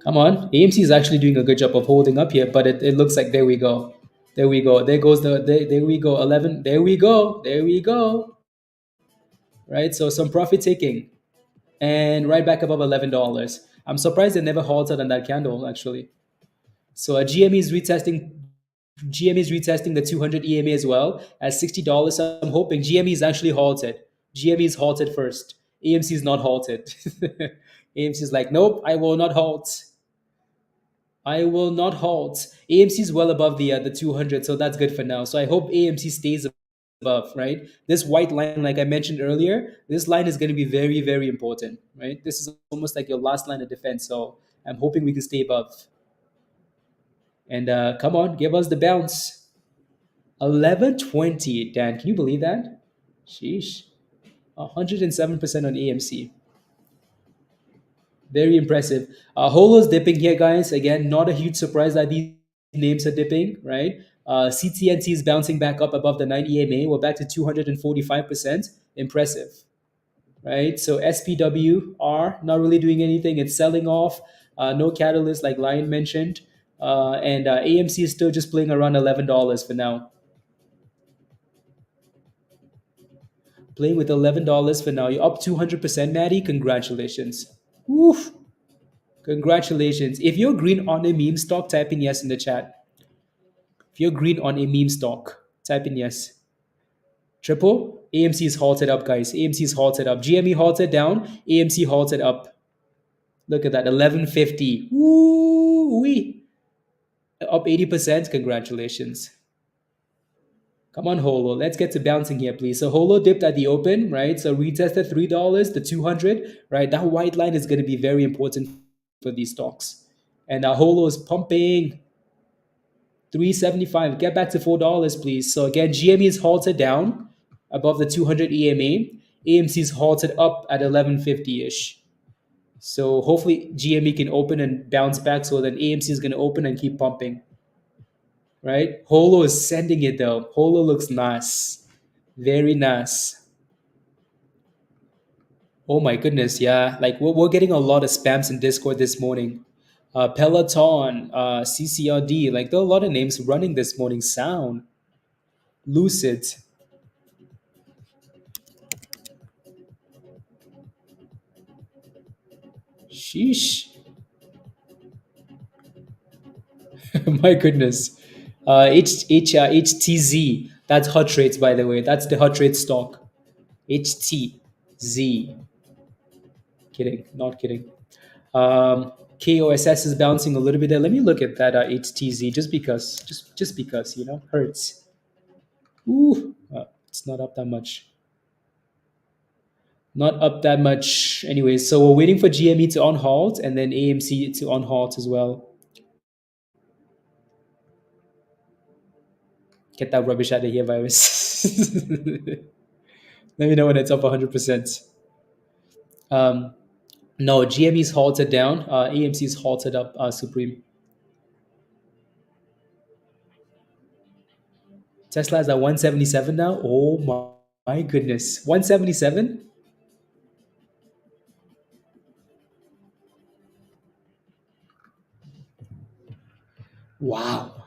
Come on. AMC is actually doing a good job of holding up here, but it looks like there we go. There we go. There goes there we go. 11. There we go. There we go. Right? So some profit taking. And right back above $11. I'm surprised they never halted on that candle, actually. So GME is retesting. GME is retesting the 200 EMA as well at $60. So I'm hoping GME is actually halted. GME is halted first. AMC is not halted. AMC is like, nope, I will not halt. I will not halt. AMC is well above the 200, so that's good for now. So I hope AMC stays above, right? This white line, like I mentioned earlier, this line is going to be very important, right? This is almost like your last line of defense. So I'm hoping we can stay above. And come on, give us the bounce. 1120, Dan. Can you believe that? Sheesh. 107% on AMC. Very impressive. HOLO's dipping here, guys. Again, not a huge surprise that these names are dipping, right? CTNT is bouncing back up above the 9 EMA. We're back to 245%. Impressive, right? So SPWR not really doing anything. It's selling off. No catalyst, like Lion mentioned. And AMC is still just playing around $11 for now. Playing with $11 for now. You're up 200%, Maddie. Congratulations. Woof. Congratulations. If you're green on a meme stock, type in yes in the chat. If you're green on a meme stock, type in yes. Triple, AMC is halted up, guys. AMC is halted up. GME halted down, AMC halted up. Look at that, 1150. Woo wee. Up 80%. Congratulations. Come on, HOLO. Let's get to bouncing here, please. So HOLO dipped at the open, right? So retested $3, the 200, right? That white line is going to be very important for these stocks. And HOLO is pumping. 375. Get back to $4, please. So again, GME is halted down above the 200 EMA. AMC is halted up at 1150-ish. So hopefully GME can open and bounce back so that AMC is going to open and keep pumping. Right? HOLO is sending it though. HOLO looks nice. Very nice. Oh my goodness, yeah. Like we're getting a lot of spams in Discord this morning. Peloton, CCRD, like there are a lot of names running this morning. Sound, Lucid. Sheesh. My goodness. HTZ. That's hot rates, by the way. That's the hot rate stock. HTZ. Kidding, not kidding. KOSS is bouncing a little bit there. Let me look at that HTZ just because, just because, hurts. Ooh, it's not up that much. Not up that much. Anyway, so we're waiting for GME to on halt and then AMC to on halt as well. Get that rubbish out of here, virus. Let me know when it's up 100%. No, GME is halted down. AMC is halted up, Supreme. Tesla is at 177 now. Oh my goodness. 177? Wow.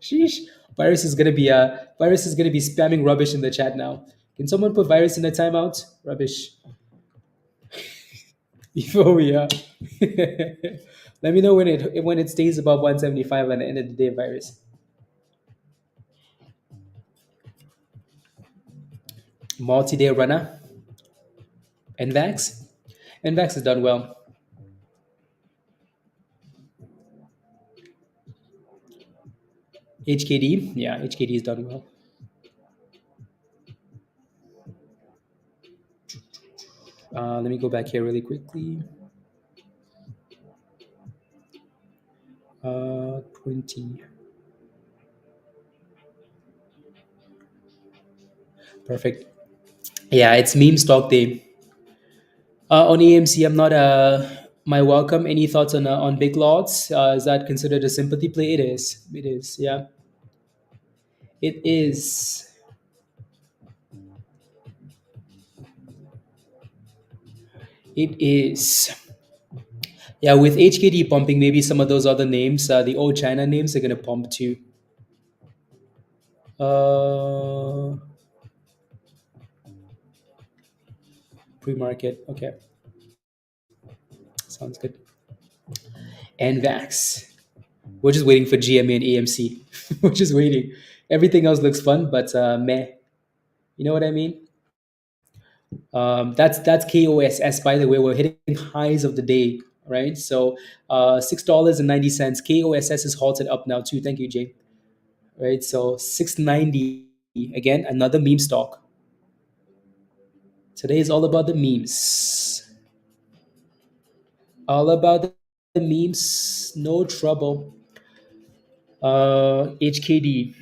Sheesh. Virus is gonna be spamming rubbish in the chat now. Can someone put virus in the timeout? Rubbish. Before we are. Let me know when it stays above 175 at the end of the day, virus. Multi-day runner. NVAX. NVAX has done well. HKD. Yeah, HKD has done well. Let me go back here really quickly. 20. Perfect. Yeah, it's meme stock day. On AMC, I'm not my welcome. Any thoughts on big lots? Is that considered a sympathy play? It is. It is. Yeah, it is. It is. Yeah, with HKD pumping, maybe some of those other names, the old China names, are gonna pump too. Uh, Pre-market. Okay, sounds good. And VAX. We're just waiting for GME and AMC. We're just waiting. Everything else looks fun, but meh. You know what I mean? That's KOSS. By the way, we're hitting highs of the day, right? So $6.90. KOSS is halted up now too. Thank you, Jay. Right. So 690 again. Another meme stock. Today is all about the memes. All about the memes. No trouble. HKD.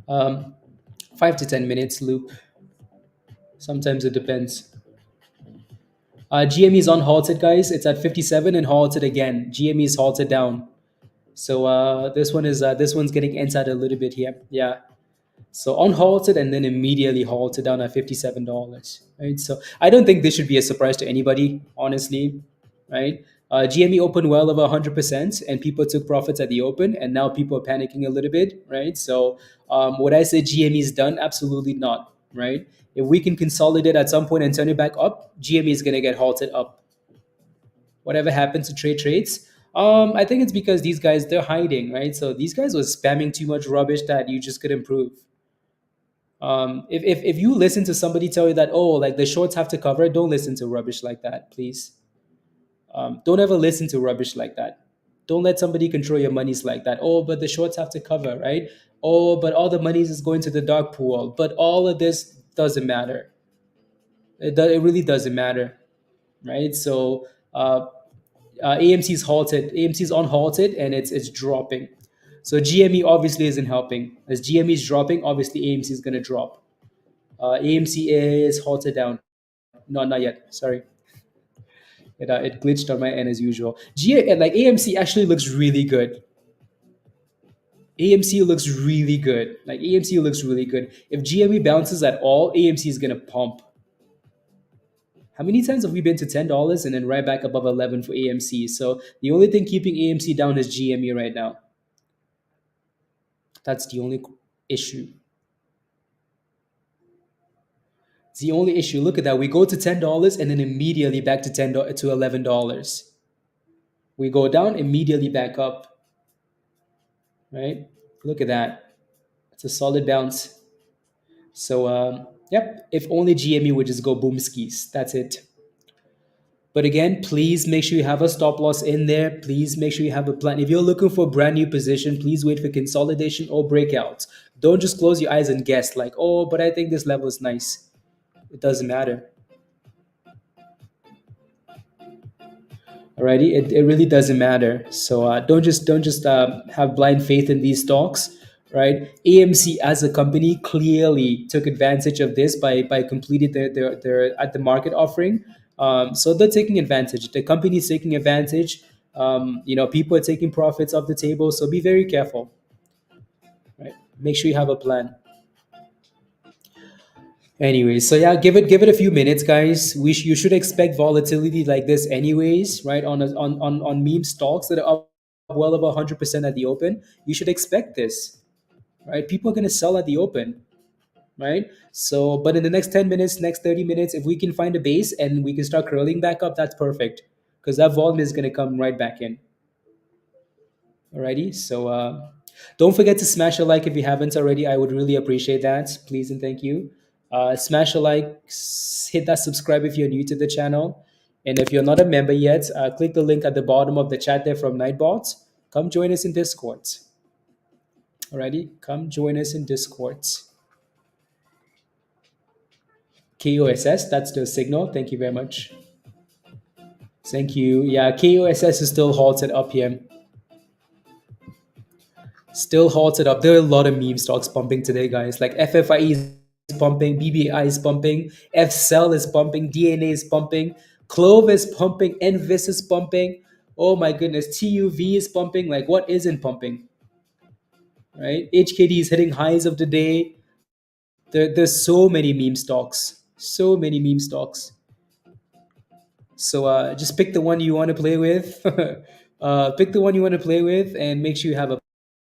5 to 10 minutes loop. Sometimes it depends. GME is on halted, guys. It's at 57 and halted again. GME is halted down. So this one's getting entered a little bit here. Yeah. So on halted and then immediately halted down at $57. Right. So I don't think this should be a surprise to anybody, honestly. Right. GME opened well over 100%, and people took profits at the open, and now people are panicking a little bit. Right. So would I say GME is done? Absolutely not. Right. If we can consolidate at some point and turn it back up, GME is going to get halted up. Whatever happens to trades, I think it's because these guys, they're hiding, right? So these guys were spamming too much rubbish that you just couldn't prove. If you listen to somebody tell you that, oh, like the shorts have to cover, don't listen to rubbish like that, please. Don't ever listen to rubbish like that. Don't let somebody control your monies like that. Oh, but the shorts have to cover, right? Oh, but all the monies is going to the dark pool. But all of this doesn't matter. It really doesn't matter, right? So AMC's halted. AMC's on halted, and it's dropping. So GME obviously isn't helping. As GME is dropping, obviously AMC is going to drop. AMC is halted down. No, not yet. Sorry, it glitched on my end as usual. Like AMC actually looks really good. AMC looks really good. Like AMC looks really good. If GME bounces at all, AMC is going to pump. How many times have we been to $10 and then right back above 11 for AMC? So the only thing keeping AMC down is GME right now. That's the only issue. It's the only issue. Look at that. We go to $10 and then immediately back to $11. We go down, immediately back up. Right? Look at that. It's a solid bounce. So yep. If only GME would just go boom skis. That's it. But again, please make sure you have a stop loss in there. Please make sure you have a plan. If you're looking for a brand new position, please wait for consolidation or breakouts. Don't just close your eyes and guess like, oh, but I think this level is nice. It doesn't matter. Alrighty, it really doesn't matter. So don't just have blind faith in these stocks, right? AMC as a company clearly took advantage of this by completing their at the market offering. So they're taking advantage. The company is taking advantage. People are taking profits off the table. So be very careful. Right? Make sure you have a plan. Anyway, so yeah, give it a few minutes, guys. You should expect volatility like this, anyways, right? On meme stocks that are up well over 100% at the open, you should expect this, right? People are gonna sell at the open, right? So, but in the next 10 minutes, next 30 minutes, if we can find a base and we can start curling back up, that's perfect, because that volume is gonna come right back in. Alrighty, so don't forget to smash a like if you haven't already. I would really appreciate that. Please and thank you. Smash a like, hit that subscribe if you're new to the channel. And if you're not a member yet, click the link at the bottom of the chat there from Nightbot. Come join us in Discord. Alrighty, come join us in Discord. KOSS, that's the signal. Thank you very much. Thank you. Yeah, KOSS is still halted up here. Still halted up. There are a lot of meme stocks pumping today, guys. Like FFIE is pumping, BBI is pumping, FCell is pumping, DNA is pumping, Clove is pumping, NVIS is pumping. Oh my goodness, TUV is pumping. Like, what isn't pumping? Right? HKD is hitting highs of the day. There's so many meme stocks. So many meme stocks. So just pick the one you want to play with. Pick the one you want to play with and make sure you have a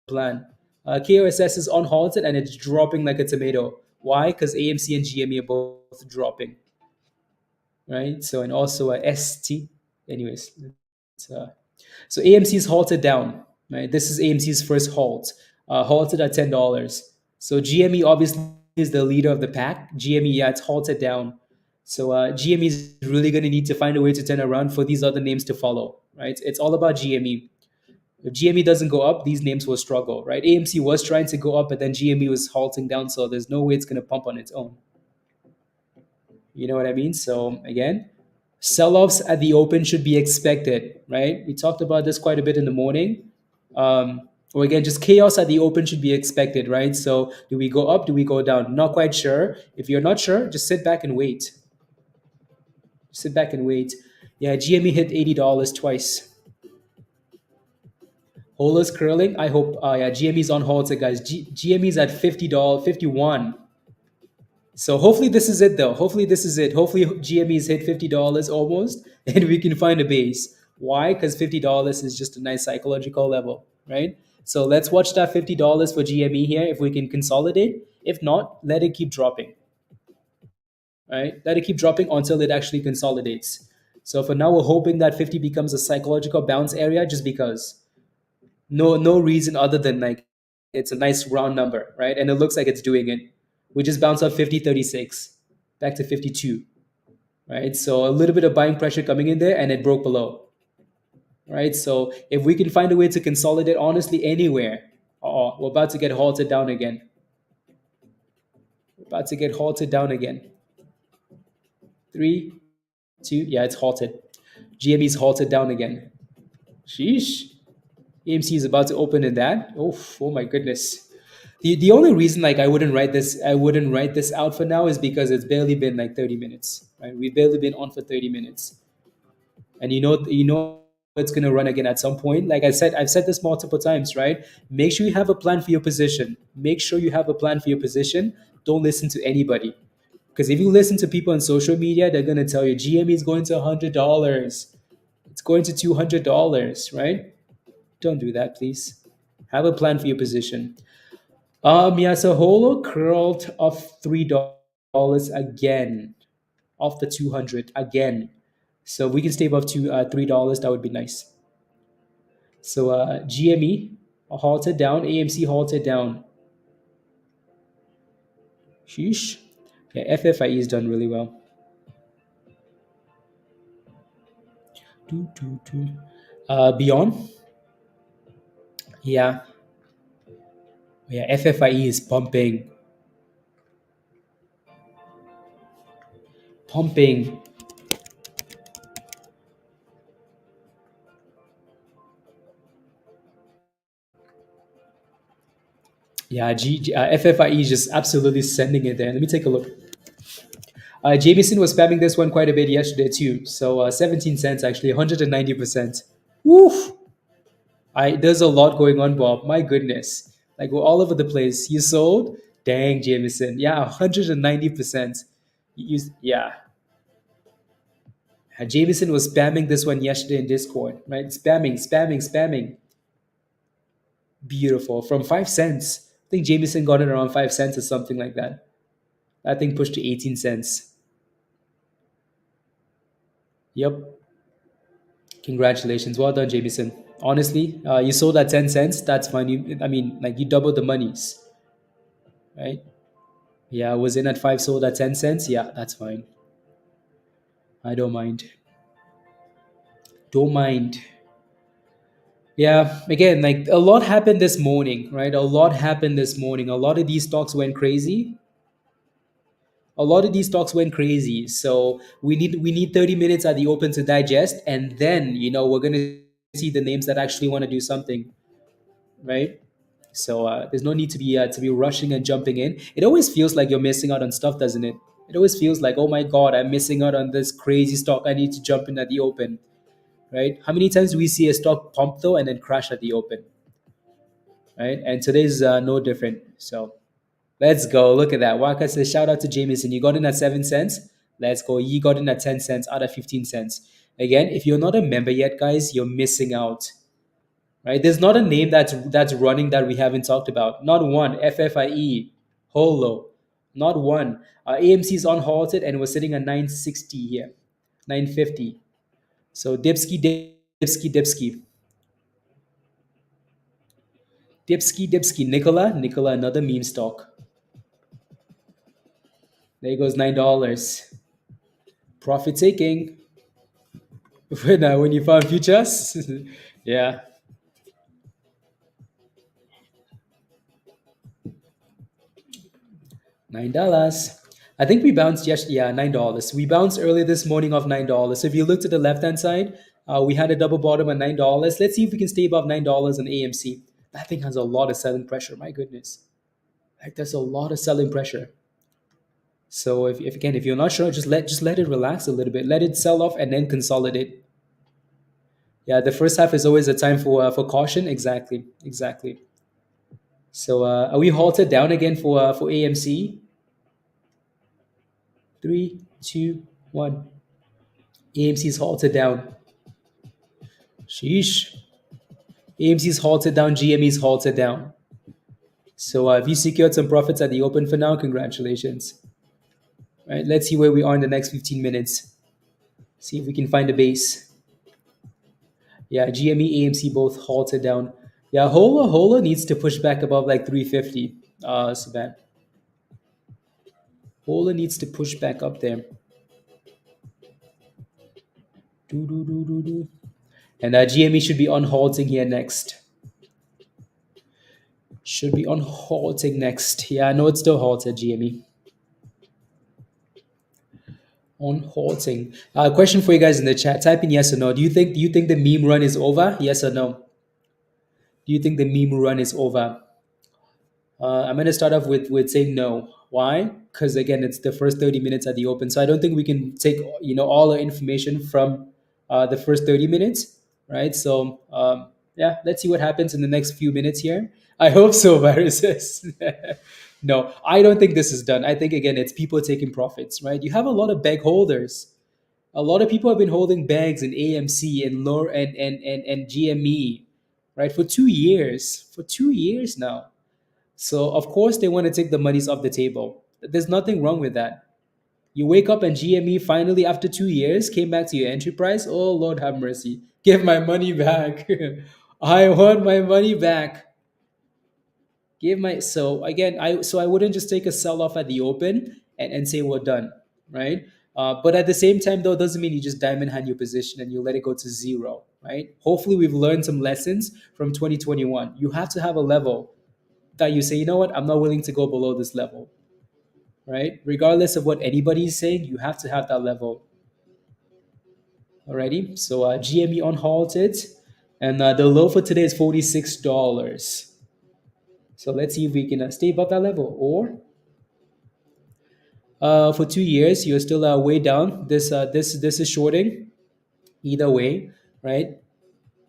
plan. KOSS is unhalted and it's dropping like a tomato. Why? Because AMC and GME are both dropping, right? So, and also ST. Anyways, so AMC is halted down, right? This is AMC's first halt, halted at $10. So GME obviously is the leader of the pack. GME, yeah, it's halted down. So GME is really going to need to find a way to turn around for these other names to follow, right? It's all about GME. If GME doesn't go up, these names will struggle, right? AMC was trying to go up, but then GME was halting down, so there's no way it's going to pump on its own. You know what I mean? So again, sell-offs at the open should be expected, right? We talked about this quite a bit in the morning. Or again, just chaos at the open should be expected, right? So do we go up? Do we go down? Not quite sure. If you're not sure, just sit back and wait. Sit back and wait. Yeah, GME hit $80 twice. HOLO's curling. I hope. Yeah, GME's on hold, guys. GME's at $50, 51. So hopefully this is it, though. Hopefully this is it. Hopefully GME's hit $50 almost, and we can find a base. Why? Because $50 is just a nice psychological level, right? So let's watch that $50 for GME here. If we can consolidate. If not, let it keep dropping. Right? Let it keep dropping until it actually consolidates. So for now, we're hoping that 50 becomes a psychological bounce area, just because. No reason other than like it's a nice round number, right? And it looks like it's doing it. We just bounced up 50.36 back to 52, right? So a little bit of buying pressure coming in there and it broke below, right? So if we can find a way to consolidate honestly anywhere, we're about to get halted down again. We're about to get halted down again. 3, 2, yeah, it's halted. GME's halted down again. Sheesh. AMC is about to open in that. Oh my goodness. The only reason like I wouldn't write this out for now is because it's barely been like 30 minutes. Right? We've barely been on for 30 minutes. And you know it's gonna run again at some point. Like I've said this multiple times, right? Make sure you have a plan for your position. Make sure you have a plan for your position. Don't listen to anybody. Because if you listen to people on social media, they're gonna tell you GME is going to $100. It's going to $200, right? Don't do that, please. Have a plan for your position. Yeah, so HOLO curled off $3 again, off the 200 again. So we can stay above $3. That would be nice. So GME halted down, AMC halted down. Sheesh. Yeah, FFIE is done really well. Beyond. Yeah. Yeah, FFIE is pumping. Pumping. Yeah, FFIE is just absolutely sending it there. Let me take a look. Jameson was spamming this one quite a bit yesterday too. So 17 cents actually, 190%. Woof! There's a lot going on, Bob. My goodness. Like we're all over the place. You sold, Dang, Jameson. Yeah, 190%. Yeah. Jameson was spamming this one yesterday in Discord, right? Spamming, spamming, spamming. Beautiful. From 5 cents. I think Jameson got it around 5 cents or something like that. That thing pushed to 18 cents. Yep. Congratulations. Well done, Jameson. Honestly, you sold at 10 cents. That's fine. I mean, like you doubled the monies, right? Yeah, I was in at 5, sold at 10 cents. Yeah, that's fine. I don't mind. Don't mind. Yeah, again, like a lot happened this morning, right? A lot happened this morning. A lot of these stocks went crazy. A lot of these stocks went crazy. So we need 30 minutes at the open to digest, and then we're gonna see the names that actually want to do something, right? So there's no need to be rushing and jumping in. It always feels like you're missing out on stuff, doesn't it? It always feels like, oh my god, I'm missing out on this crazy stock. I need to jump in at the open, right? How many times do we see a stock pump though and then crash at the open, right? And today's no different. So let's go. Look at that. Waka says, shout out to Jameson. You got in at 7 cents. Let's go. You got in at 10 cents out of 15 cents. Again, if you're not a member yet, guys, you're missing out. Right? There's not a name that's running that we haven't talked about. Not one. FFIE, HOLO, not one. AMC is unhalted and we're sitting at 960 here, 950. So Dipsky, Dipsky, Dipsky, Dipsky, Dipsky, Nicola, another meme stock. There goes $9. Profit taking. When you found futures, yeah, $9. I think we bounced. Yes, yeah, $9. We bounced earlier this morning of $9. So if you look to the left hand side, we had a double bottom at $9. Let's see if we can stay above $9 on AMC. That thing has a lot of selling pressure. My goodness, like there's a lot of selling pressure. So if you're not sure, just let it relax a little bit. Let it sell off and then consolidate. Yeah, the first half is always a time for caution. Exactly, exactly. So are we halted down again for AMC? Three, two, one. AMC is halted down. Sheesh. AMC is halted down. GME is halted down. So if you secured some profits at the open for now, congratulations. All right, let's see where we are in the next 15 minutes. See if we can find a base. Yeah, GME, AMC both halted down. Yeah, HOLO needs to push back above like 350. Saban. HOLO needs to push back up there. Do do do do do. And GME should be on halting here next. Should be on halting next. Yeah, I know it's still halted, GME. On halting. Question for you guys in the chat. Type in yes or no. Do you think the meme run is over? Yes or no? Do you think the meme run is over? I'm going to start off with saying no. Why? Because again, it's the first 30 minutes at the open, so I don't think we can take all the information from the first 30 minutes, right? So yeah, let's see what happens in the next few minutes here. I hope so, viruses. No, I don't think this is done. I think again, it's people taking profits, right? You have a lot of bag holders. A lot of people have been holding bags in AMC and lower and GME, right, for 2 years. For 2 years now. So of course they want to take the monies off the table. There's nothing wrong with that. You wake up and GME finally after 2 years came back to your entry price. Oh Lord have mercy. Give my money back. I want my money back. Give my so again I wouldn't just take a sell off at the open and say we're done, right? But at the same time though, doesn't mean you just diamond hand your position and you let it go to zero, right? Hopefully we've learned some lessons from 2021. You have to have a level that you say, you know what, I'm not willing to go below this level, right? Regardless of what anybody is saying, you have to have that level. Alrighty, so GME on halted, and the low for today is $46. So let's see if we can stay above that level, or for 2 years you're still way down. This is shorting. Either way, right?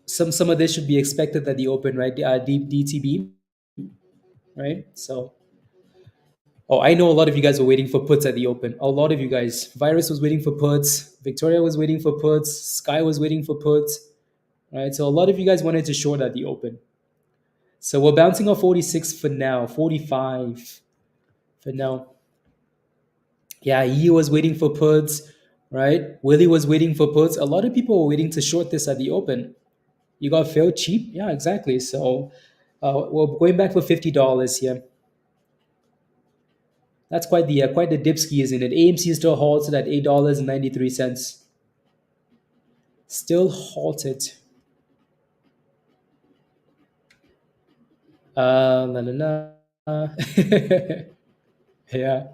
Some of this should be expected at the open, right? DTB, right? So Oh, I know a lot of you guys were waiting for puts at the open. A lot of you guys. Virus was waiting for puts. Victoria was waiting for puts. Sky was waiting for puts. Right. So a lot of you guys wanted to short at the open. So we're bouncing off 46 for now. 45 for now. Yeah, he was waiting for puts. Right. Willie was waiting for puts. A lot of people were waiting to short this at the open. You got filled cheap. Yeah, exactly. So we're going back for $50 here. That's quite the dipski, isn't it? AMC still halted at $8.93. Still halted. La la la. Yeah.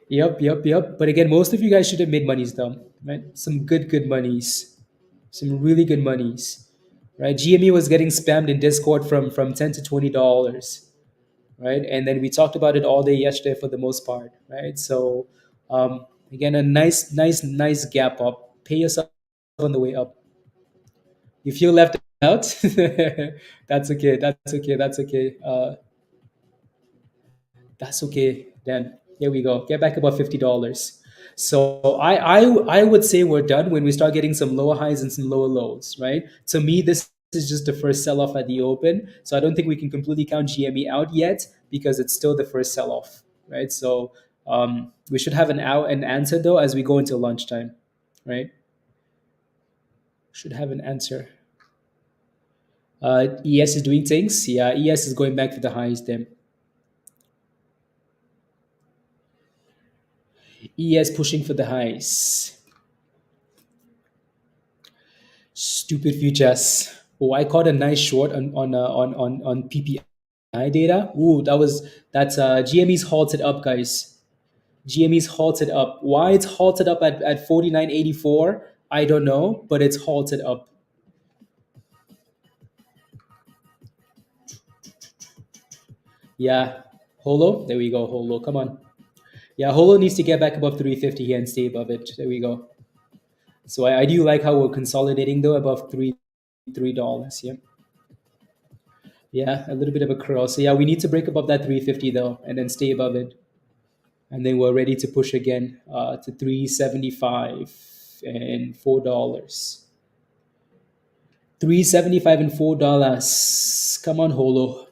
Yep. But again, most of you guys should have made monies though, right? Some good monies, some really good monies, right? GME was getting spammed in Discord from $10 to $20, right? And then we talked about it all day yesterday for the most part, right? So again, a nice gap up. Pay yourself on the way up. You feel left out, that's okay. That's okay. That's okay. Then here we go. Get back about $50. So I would say we're done when we start getting some lower highs and some lower lows, right? To me, this is just the first sell off at the open. So I don't think we can completely count GME out yet because it's still the first sell off, right? So we should have an answer though as we go into lunchtime, right? Should have an answer. ES is doing things. Yeah, ES is going back to the highs then. ES pushing for the highs. Stupid futures. Oh, I caught a nice short on PPI data. Ooh, that's GME's halted up, guys. GME's halted up. Why it's halted up at 49.84? I don't know, but it's halted up. Yeah, Holo. There we go. Holo, come on. Yeah, Holo needs to get back above 350 here and stay above it. There we go. So I do like how we're consolidating though above $3. Yeah. Yeah, a little bit of a curl. So yeah, we need to break above that 350 though, and then stay above it, and then we're ready to push again to 375 and $4. 375 and $4. Come on, Holo.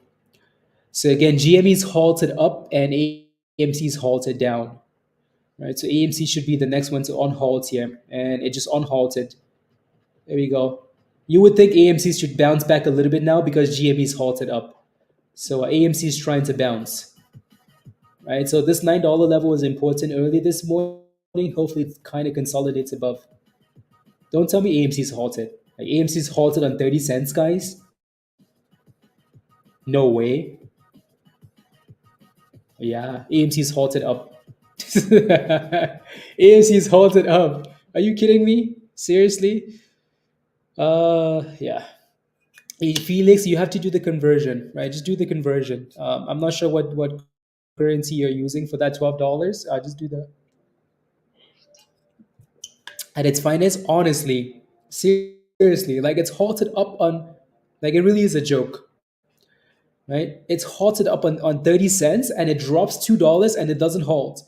So again, GME's halted up and AMC's halted down. Right, so AMC should be the next one to on halt here, and it just on halted. There we go. You would think AMC should bounce back a little bit now because GME's halted up. So AMC is trying to bounce. Right, so this $9 level was important early this morning. Hopefully, it kind of consolidates above. Don't tell me AMC's halted. Like AMC's halted on 30 cents, guys. No way. Yeah, AMC's halted up. AMC's halted up. Are you kidding me? Seriously? Yeah. Hey, Felix, you have to do the conversion, right? Just do the conversion. I'm not sure what currency you're using for that $12. Just do that. At its finest, honestly, seriously, like it's halted up on, like it really is a joke, right? It's halted up on 30 cents and it drops $2 and it doesn't halt.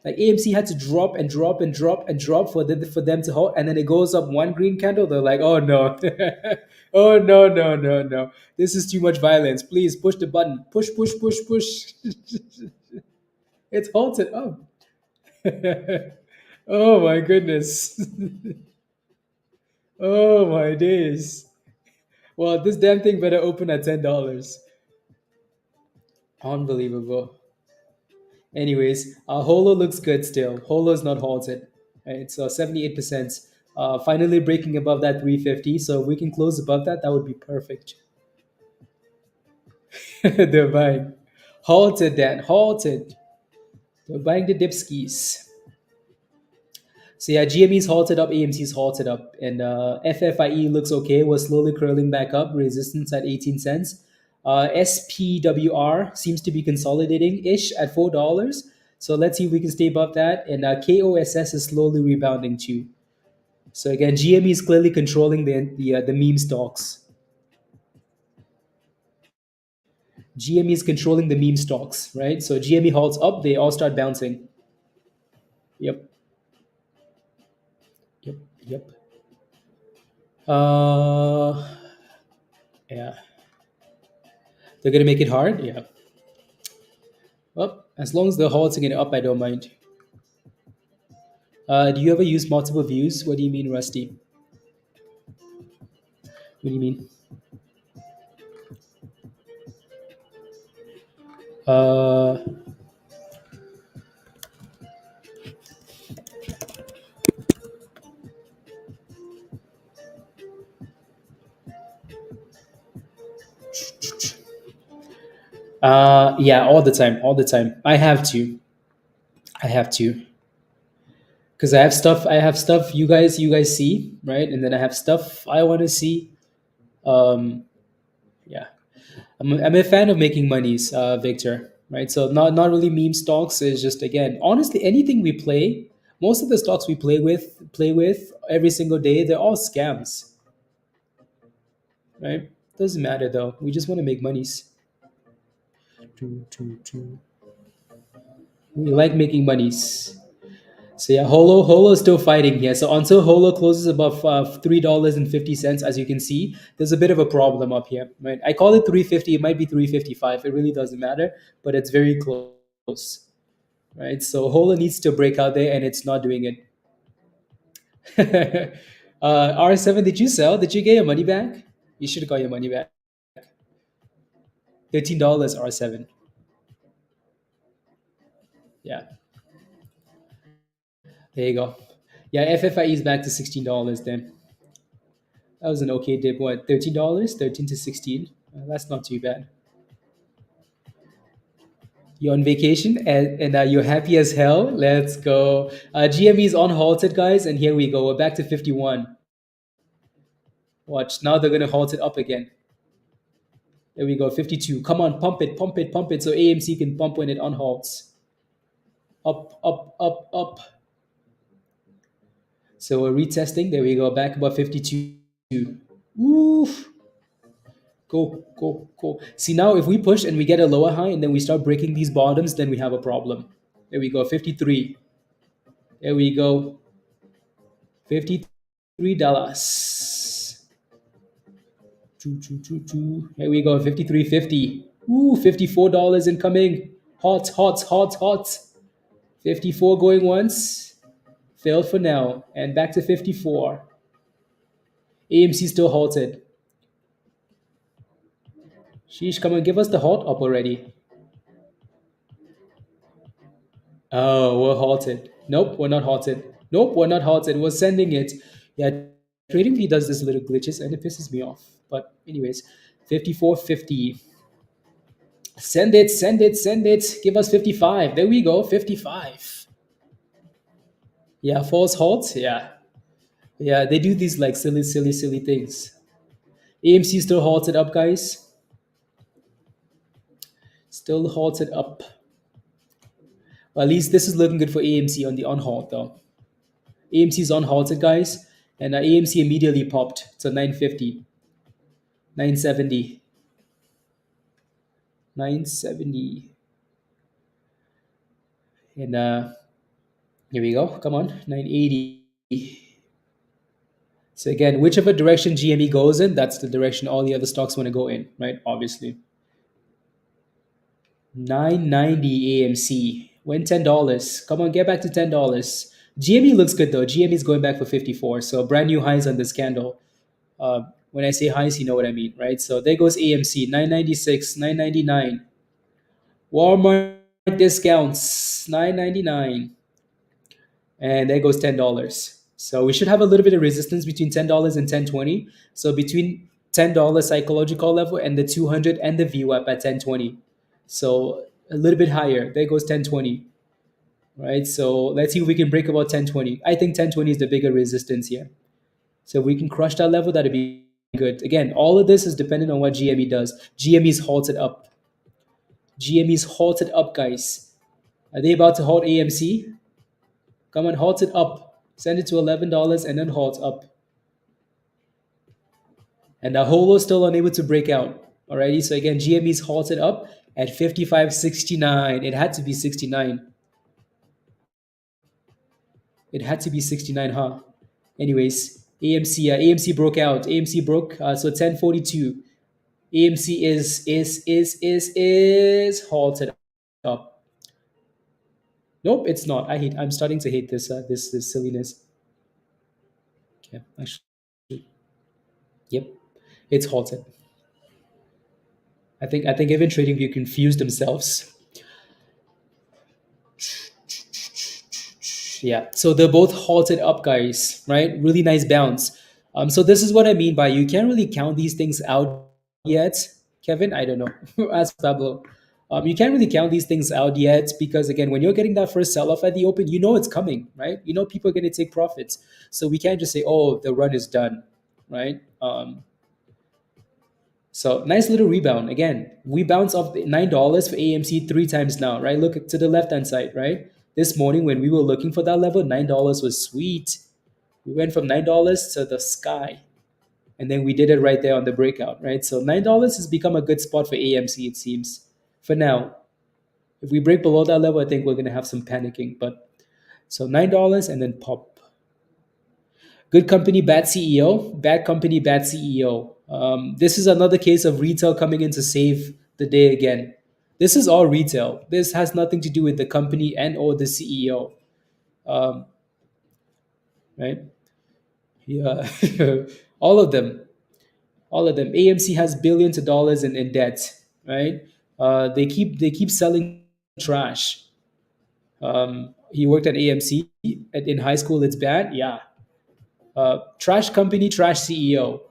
Like AMC had to drop and drop and drop and drop for them to halt, and then it goes up one green candle. They're like, oh no, oh no, this is too much violence. Please push the button, push. It's halted up. Oh my goodness. Oh my days. Well, this damn thing better open at $10. Unbelievable. Anyways, Holo looks good still. Holo is not halted. Right? So 78%. Finally breaking above that 350. So if we can close above that, that would be perfect. They're buying. Halted then. Halted. They're buying the dipskis. So yeah, GME's halted up, AMC's halted up, and FFIE looks okay. We're slowly curling back up. Resistance at 18 cents. SPWR seems to be consolidating ish at $4. So let's see if we can stay above that. And KOSS is slowly rebounding too. So again, GME is clearly controlling the meme stocks. GME is controlling the meme stocks, right? So GME halts up, they all start bouncing. Yep, yep, yep. Uh, yeah, they're gonna make it hard. Yeah. Well, as long as the halting it up, I don't mind. Do you ever use multiple views? What do you mean, Rusty? What do you mean? Uh, yeah, all the time, all the time. I have to, because I have stuff you guys see, right? And then I have stuff I want to see. Um, yeah, I'm a fan of making monies, Victor. Right, so not really meme stocks. Is just again, honestly, anything we play, most of the stocks we play with every single day, they're all scams, right? Doesn't matter though. We just want to make monies. We like making monies. So yeah, Holo is still fighting here. So until Holo closes above $3.50, as you can see, there's a bit of a problem up here. Right, I call it 350. It might be 355. It really doesn't matter, but it's very close. Right, so Holo needs to break out there, and it's not doing it. R7, did you sell? Did you get your money back? You should have got your money back. $13 R7. Yeah, there you go. Yeah, FFIE is back to $16 then. That was an okay dip. What, $13? 13 to 16? That's not too bad. You're on vacation and you're happy as hell. Let's go. GME is on halted, guys, and here we go. We're back to 51. Watch, now they're going to halt it up again. There we go, 52. Come on, pump it, pump it, pump it so AMC can pump when it unhalts. Up, up, up, up. So we're retesting. There we go, back above 52. Oof. Go, go, go. See, now if we push and we get a lower high and then we start breaking these bottoms, then we have a problem. There we go, 53. There we go, $53. Here we go, 53.50. Ooh, $54 incoming. Hot, hot, hot, hot. 54 going once. Failed for now. And back to 54. AMC still halted. Sheesh, come on, give us the halt up already. Oh, we're halted. Nope, we're not halted. Nope, we're not halted. We're sending it. Yeah, TradingView does this little glitches and it pisses me off. But anyways, 54.50. Send it, send it, send it. Give us 55. There we go, 55. Yeah, false halt. Yeah. Yeah, they do these like silly, silly, silly things. AMC still halted up, guys. Still halted up. Well, at least this is looking good for AMC on the on halt though. AMC is on halted, guys, and AMC immediately popped to 950, 970, 970, and here we go. Come on, 980. So again, whichever direction GME goes in, that's the direction all the other stocks want to go in, right? Obviously. 990 AMC. Win $10. Come on, get back to $10. GME looks good though. GME is going back for 54. So brand new highs on this candle. When I say highs, you know what I mean, right? So there goes AMC, 996, 999. Walmart discounts, 999. And there goes $10. So we should have a little bit of resistance between $10 and 1020. So between $10 psychological level and the 200 and the VWAP at 1020. So a little bit higher. There goes 1020. Right? So let's see if we can break about 1020. I think 1020 is the bigger resistance here. So if we can crush that level, that'd be good. Again, all of this is dependent on what GME does. GME is halted up. GME is halted up, guys. Are they about to halt AMC? Come on, halt it up. Send it to $11 and then halt up. And the HOLO is still unable to break out. Alrighty, so again, GME's halted up at 55.69. It had to be 69. It had to be 69, huh? Anyways, AMC broke out. AMC broke. So 1042. AMC is halted up. Nope, it's not. I'm starting to hate this silliness. Okay, actually, yep, it's halted. I think even TradingView confused themselves. Yeah, so they're both halted up, guys. Right? Really nice bounce. So this is what I mean by you can't really count these things out yet, Kevin. I don't know. Ask Pablo. You can't really count these things out yet because again, when you're getting that first sell-off at the open, you know it's coming, right? You know people are going to take profits, so we can't just say, "Oh, the run is done," right? So nice little rebound. Again, we bounce off $9 for AMC three times now, right? Look to the left hand side, right? This morning when we were looking for that level, $9 was sweet. We went from $9 to the sky, and then we did it right there on the breakout, right? So $9 has become a good spot for AMC, it seems, for now. If we break below that level, I think we're gonna have some panicking. But so $9 and then pop. Good company, bad CEO. Bad company, bad CEO. This is another case of retail coming in to save the day again. This is all retail. This has nothing to do with the company and or the CEO, um, right? Yeah, all of them, all of them. AMC has billions of dollars in debt, right? They keep selling trash. He worked at AMC in high school. It's bad, yeah. Trash company, trash CEO.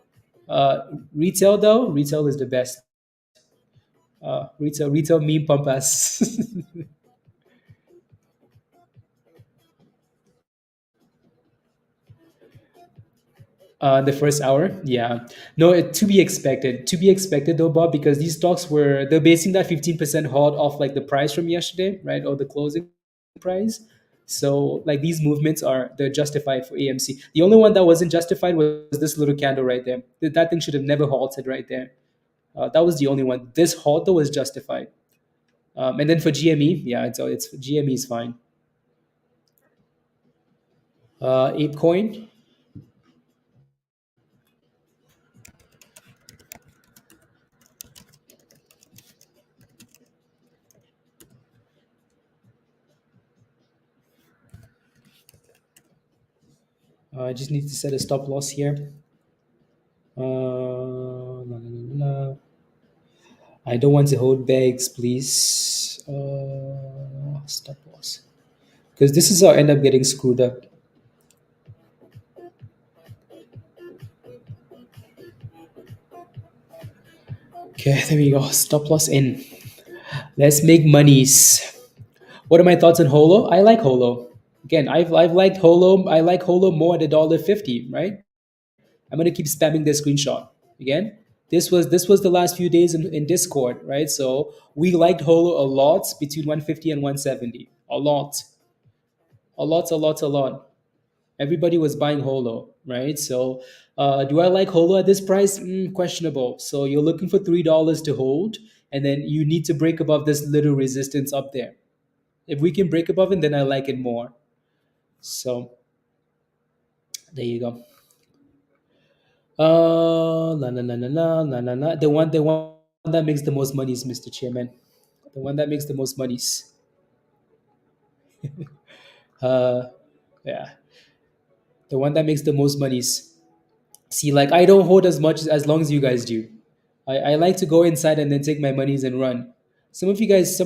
Retail though, retail is the best. Retail meme pampas. The first hour, yeah. No, to be expected. To be expected though, Bob, because these stocks they're basing that 15% halt off like the price from yesterday, right, or the closing price. So like these movements they're justified for AMC. The only one that wasn't justified was this little candle right there. That thing should have never halted right there. That was the only one. This halt though was justified. And then for GME, yeah, it's GME is fine. ApeCoin, I just need to set a stop loss here. La, la, la, la. I don't want to hold bags, please. Stop loss. Because this is how I end up getting screwed up. Okay, there we go. Stop loss in. Let's make monies. What are my thoughts on HOLO? I like HOLO. Again, I've liked HOLO. I like HOLO more at $1.50, right? I'm gonna keep spamming this screenshot again. This was the last few days in Discord, right? So we liked Holo a lot between 150 and 170. A lot. A lot, a lot, a lot. Everybody was buying Holo, right? So do I like Holo at this price? Questionable. So you're looking for $3 to hold, and then you need to break above this little resistance up there. If we can break above it, then I like it more. So there you go. La la la la la la la la. The one that makes the most money is Mr. Chairman. The one that makes the most monies. Uh, yeah, the one that makes the most monies. See, like I don't hold as much as long as you guys do. I like to go inside and then take my monies and run. Some of you guys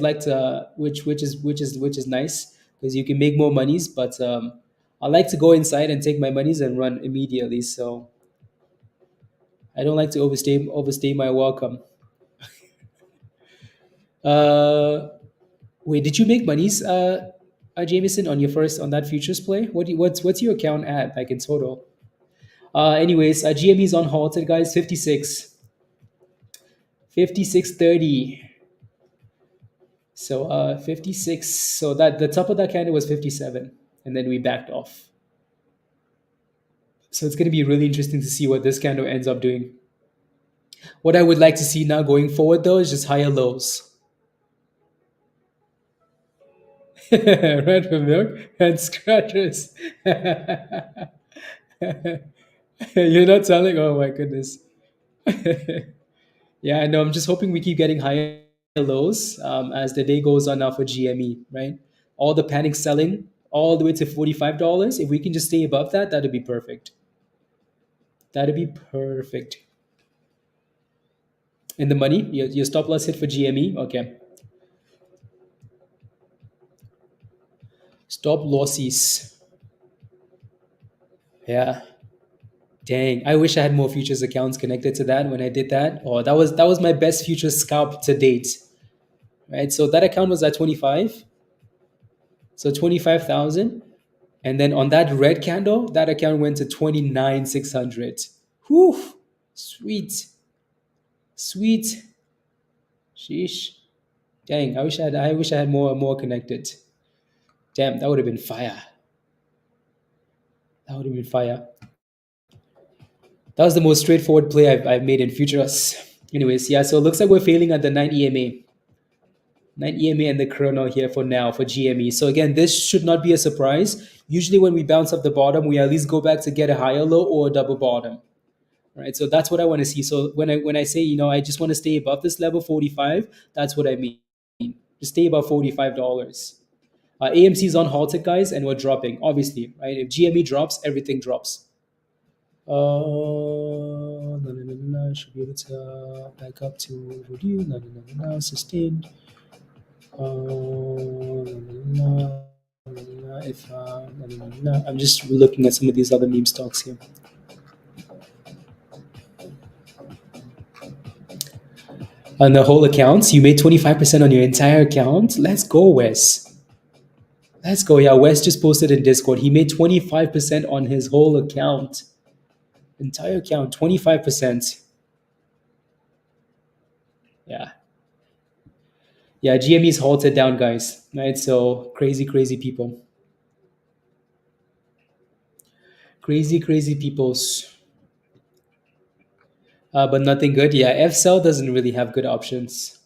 like to, which is nice because you can make more monies. But I like to go inside and take my monies and run immediately. So I don't like to overstay my welcome. Uh, Wait, did you make monies, Jameson, on your first on that futures play? What's your account at like in total? Anyways, GME's on halted, guys. 56.30. So 56. So that the top of that candle was 57, and then we backed off. So it's going to be really interesting to see what this candle ends up doing. What I would like to see now going forward though is just higher lows. Red for milk and scratchers. You're not telling? Oh my goodness. Yeah, I know. I'm just hoping we keep getting higher lows as the day goes on now for GME, right? All the panic selling all the way to $45. If we can just stay above that, that'd be perfect. That'd be perfect. In the money, your stop loss hit for GME. Okay. Stop losses. Yeah. Dang. I wish I had more futures accounts connected to that when I did that. Oh, that was my best futures scalp to date. Right. So that account was at 25. So 25,000. And then on that red candle, that account went to 29,600. Whew. Sweet. Sweet. Sheesh. Dang. I wish I had more connected. Damn, that would have been fire. That would have been fire. That was the most straightforward play I've made in futures. Anyways, yeah, so it looks like we're failing at the 9 EMA. 9 EMA and the chrono here for now for GME. So again, this should not be a surprise. Usually when we bounce off the bottom, we at least go back to get a higher low or a double bottom. Right. So that's what I want to see. So when I say, I just want to stay above this level 45, that's what I mean. Just stay above $45. AMC is on halted, guys, and we're dropping, obviously, right? If GME drops, everything drops. No, no, no, no, no. Should be able to back up to review. No, no, no, no, no. Sustained. No, no, no, no, no. If no, no, no, no. I'm just looking at some of these other meme stocks here. On the whole accounts, you made 25% on your entire account. Let's go, Wes. Let's go. Yeah, Wes just posted in Discord. He made 25% on his whole account. Entire account, 25%. Yeah. Yeah, GME's halted down, guys. Right? So crazy, crazy people. Crazy, crazy peoples. But nothing good. Yeah, FCell doesn't really have good options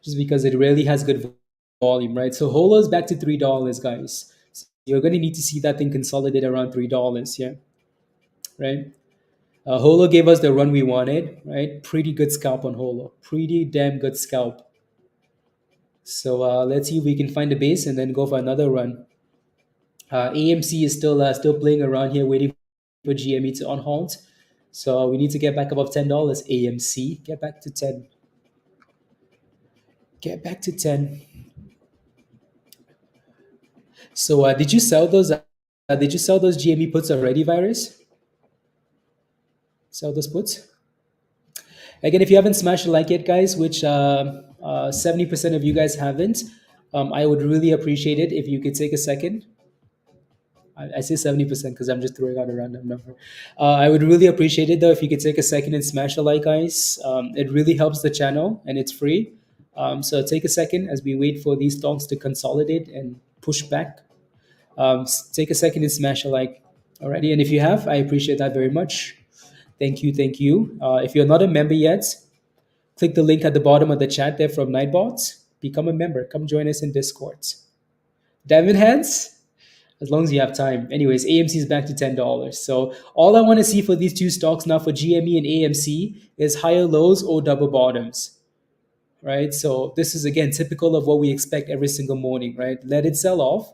just because it really has good volume, right? So HOLO is back to $3, guys. So you're going to need to see that thing consolidate around $3, yeah, right? HOLO gave us the run we wanted, right? Pretty good scalp on HOLO. Pretty damn good scalp. So let's see if we can find a base and then go for another run. AMC is still playing around here, waiting for GME to on halt. So we need to get back above $10. AMC, get back to 10. Get back to 10. So did you sell those? Did you sell those GME puts already, Virus? Sell those puts. Again, if you haven't smashed the like yet, guys, which 70% of you guys haven't, I would really appreciate it if you could take a second. I say 70% because I'm just throwing out a random number. I would really appreciate it though if you could take a second and smash the like, guys. It really helps the channel and it's free. So take a second as we wait for these stocks to consolidate and push back. Take a second and smash a like already. And if you have, I appreciate that very much. Thank you. Thank you. If you're not a member yet, click the link at the bottom of the chat there from Nightbot. Become a member. Come join us in Discord. Diamond hands? As long as you have time. Anyways, AMC is back to $10. So all I want to see for these two stocks now for GME and AMC is higher lows or double bottoms. Right? So this is again typical of what we expect every single morning, right? Let it sell off,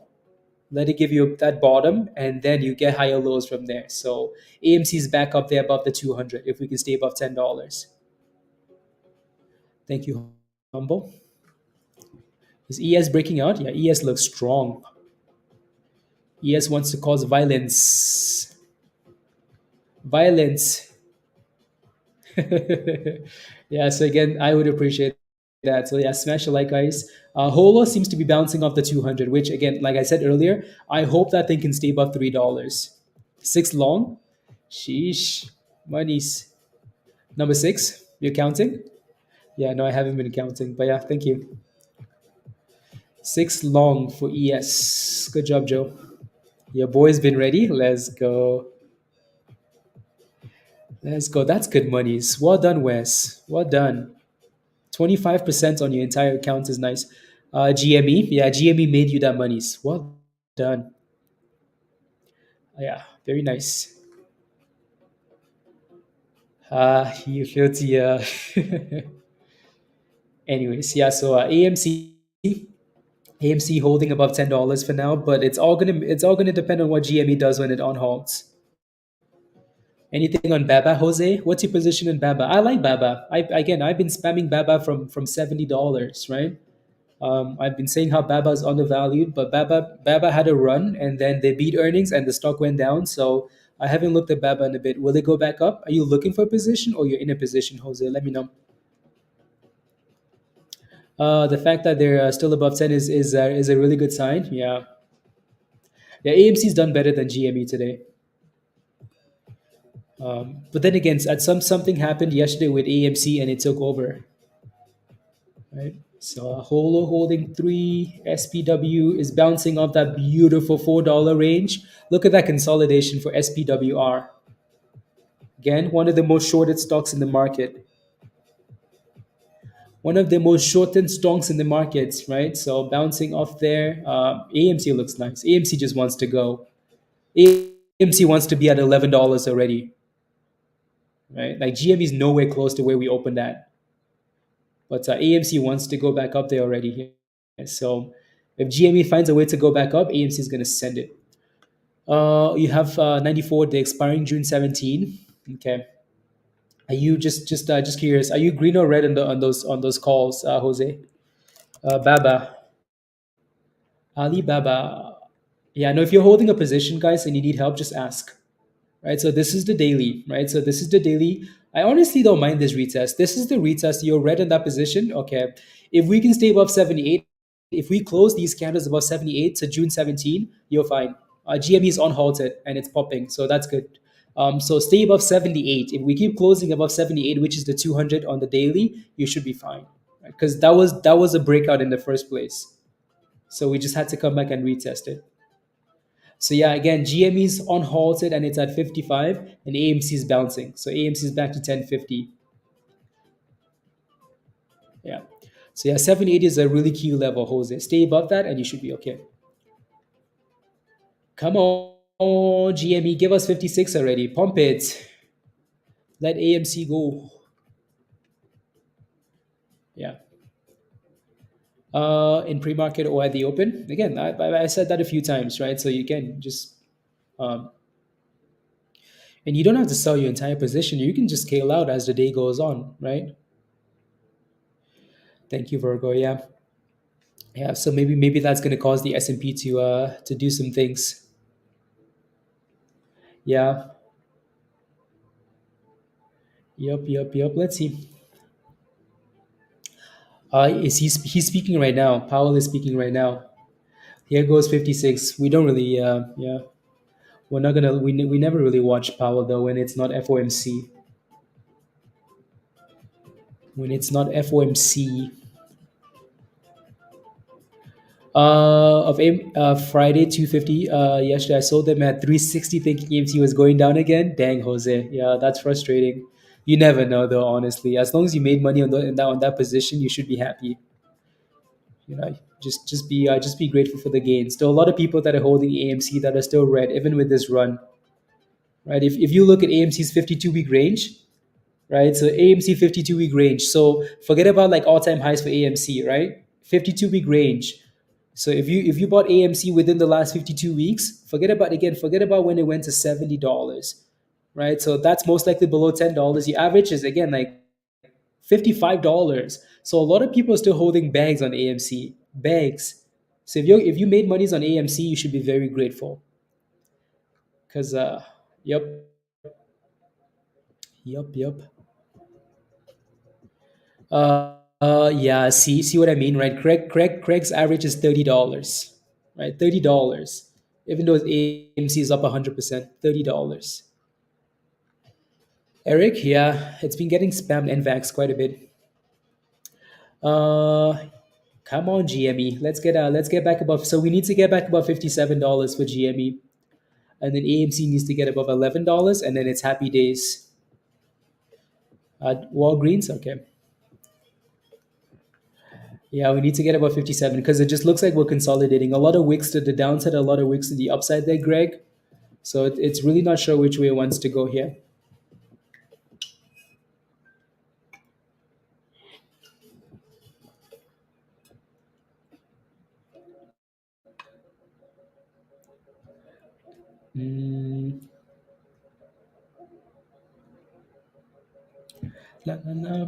let it give you that bottom, and then you get higher lows from there. So AMC is back up there above the 200 if we can stay above $10. Thank you, Humble. Is ES breaking out? Yeah, ES looks strong. ES wants to cause violence. Violence. Yeah, so again, I would appreciate that. So yeah, smash a like, guys. HOLO seems to be bouncing off the 200, which again, like I said earlier, I hope that thing can stay above $3. 6 long. Sheesh. Monies. Number 6. You're counting? Yeah, no, I haven't been counting, but yeah, thank you. 6 long for ES. Good job, Joe. Your boy's been ready. Let's go. Let's go. That's good monies. Well done, Wes. Well done. 25% on your entire account is nice. GME, yeah, GME made you that monies. Well done. Yeah, very nice. You filthy. Anyways, yeah. So AMC holding above $10 for now, but it's all gonna depend on what GME does when it on halts. Anything on Baba, Jose? What's your position in Baba? I like Baba. I've been spamming Baba from $70, right? I've been saying how Baba is undervalued, but Baba had a run and then they beat earnings and the stock went down. So I haven't looked at Baba in a bit. Will it go back up? Are you looking for a position or you're in a position, Jose? Let me know. The fact that they're still above 10 is a really good sign. Yeah, yeah. AMC's done better than GME today. But then again, at something happened yesterday with AMC and it took over. Right. So HOLO holding three. SPW is bouncing off that beautiful $4 range. Look at that consolidation for SPWR. Again, one of the most shorted stocks in the market. One of the most shortened stocks in the markets, right? So bouncing off there. AMC looks nice. AMC just wants to go. AMC wants to be at $11 already, right? Like GME is nowhere close to where we opened at. But AMC wants to go back up there already. So if GME finds a way to go back up, AMC is going to send it. You have 94, the expiring June 17. Okay. Are you just curious? Are you green or red on those calls, Jose? Baba, Alibaba. Yeah. No. If you're holding a position, guys, and you need help, just ask. Right? So this is the daily, right? So this is the daily. I honestly don't mind this retest. This is the retest. You're red in that position. Okay. If we can stay above 78, if we close these candles above 78 to June 17, you're fine. GME is unhalted and it's popping. So that's good. So stay above 78. If we keep closing above 78, which is the 200 on the daily, you should be fine. Because that was a breakout in the first place. So we just had to come back and retest it. So yeah, again, GME is on halted and it's at 55, and AMC is bouncing. So AMC is back to 1050. Yeah. So yeah, 780 is a really key level, Jose. Stay above that and you should be okay. Come on, GME, give us 56 already. Pump it. Let AMC go. Yeah. In pre-market or at the open. Again, I said that a few times, right? So you can just um, and you don't have to sell your entire position. You can just scale out as the day goes on, right? Thank you, Virgo. Yeah. Yeah, so maybe that's going to cause the S&P to do some things. Yeah. Yep. Let's see. Is he's speaking right now? Powell is speaking right now. Here goes 56. We don't really yeah. We're not gonna we never really watch Powell though when it's not FOMC. When it's not FOMC. Friday 250. Yesterday I sold them at 360 thinking EMT was going down again. Dang, Jose. Yeah, that's frustrating. You never know though, honestly. As long as you made money on that position, you should be happy. Just be grateful for the gains. There are a lot of people that are holding AMC that are still red, even with this run. Right? If you look at AMC's 52-week range, right? So AMC 52-week range. So forget about like all-time highs for AMC, right? 52-week range. So if you bought AMC within the last 52 weeks, forget about when it went to $70, right? So that's most likely below $10. The average is again like $55. So a lot of people are still holding bags on AMC, bags. So if you made monies on AMC, you should be very grateful. Cause yep, yep. Yeah. See what I mean, right? Craig's average is $30, right? $30. Even though AMC is up 100%, $30. Eric, yeah, it's been getting spammed and vaxxed quite a bit. Uh, Come on, GME. Let's get back above. So we need to get back above $57 for GME, and then AMC needs to get above $11, and then it's happy days. Walgreens, okay. Yeah, we need to get about 57 because it just looks like we're consolidating. A lot of wicks to the downside, a lot of wicks to the upside there, Greg. So it's really not sure which way it wants to go here. Mm, la, la, la.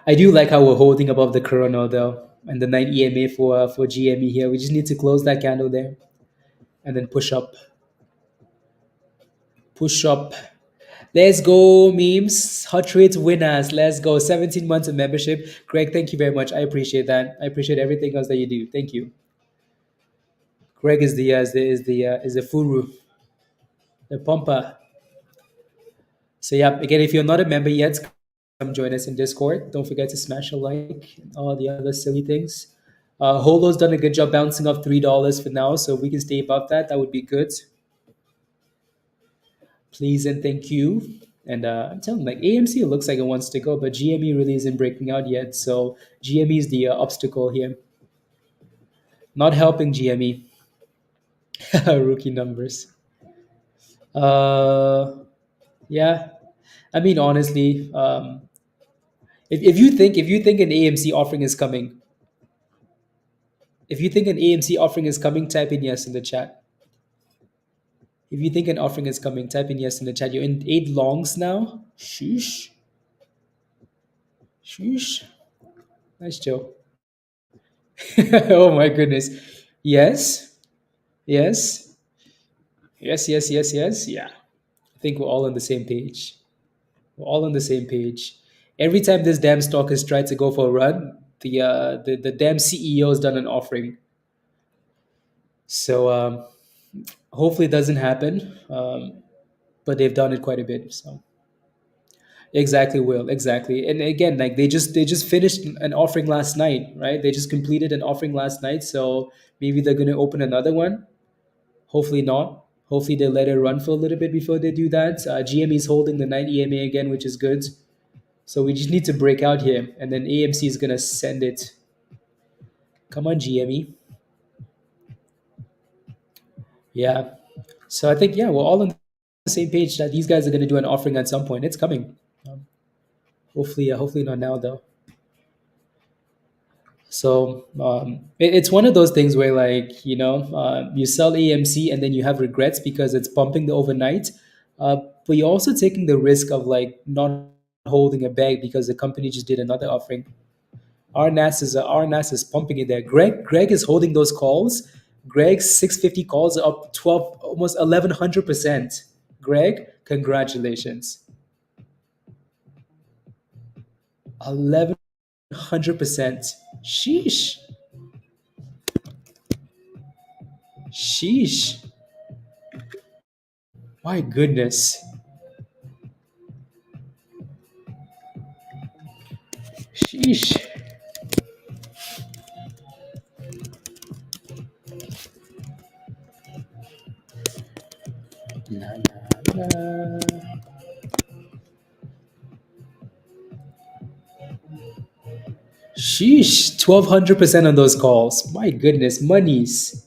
I do like how we're holding above the Corona though, and the 9 EMA for GME here. We just need to close that candle there and then push up, push up. Let's go, memes. Hot rates winners. Let's go. 17 months of membership. Greg, thank you very much. I appreciate that. I appreciate everything else that you do. Thank you. Greg is the furu, the pumper. So yeah, again, if you're not a member yet, come join us in Discord. Don't forget to smash a like and all the other silly things. Holo's done a good job bouncing off $3 for now, so if we can stay above that, that would be good. Please and thank you. And I'm telling you, like AMC, it looks like it wants to go, but GME really isn't breaking out yet. So GME is the obstacle here, not helping GME. Rookie numbers. Uh, yeah, I mean honestly, if you think an AMC offering is coming, if you think an AMC offering is coming, type in yes in the chat. If you think an offering is coming, type in yes in the chat. You're in 8 longs now. Sheesh, sheesh. Nice, Joe. Oh my goodness. Yes, yes, yes, yes, yes, yes. Yeah, I think we're all on the same page. We're all on the same page. Every time this damn stock has tried to go for a run, the damn CEO has done an offering. So hopefully it doesn't happen. But they've done it quite a bit. So exactly, will exactly. And again, like they just finished an offering last night, right? They just completed an offering last night, so maybe they're going to open another one. Hopefully not. Hopefully they let it run for a little bit before they do that. GME is holding the 9 EMA again, which is good. So we just need to break out here, and then AMC is going to send it. Come on, GME. Yeah. So I think yeah, we're all on the same page that these guys are going to do an offering at some point. It's coming. Hopefully not now though. So it's one of those things where, like, you sell AMC and then you have regrets because it's pumping the overnight, but you're also taking the risk of like not holding a bag because the company just did another offering. RNAS is pumping it there. Greg is holding those calls. Greg's 650 calls are up 12, almost 1100%. Greg, congratulations. 1100%. Sheesh. Sheesh. My goodness. Sheesh. Na, na, na. Sheesh. 1200% on those calls. My goodness. Monies.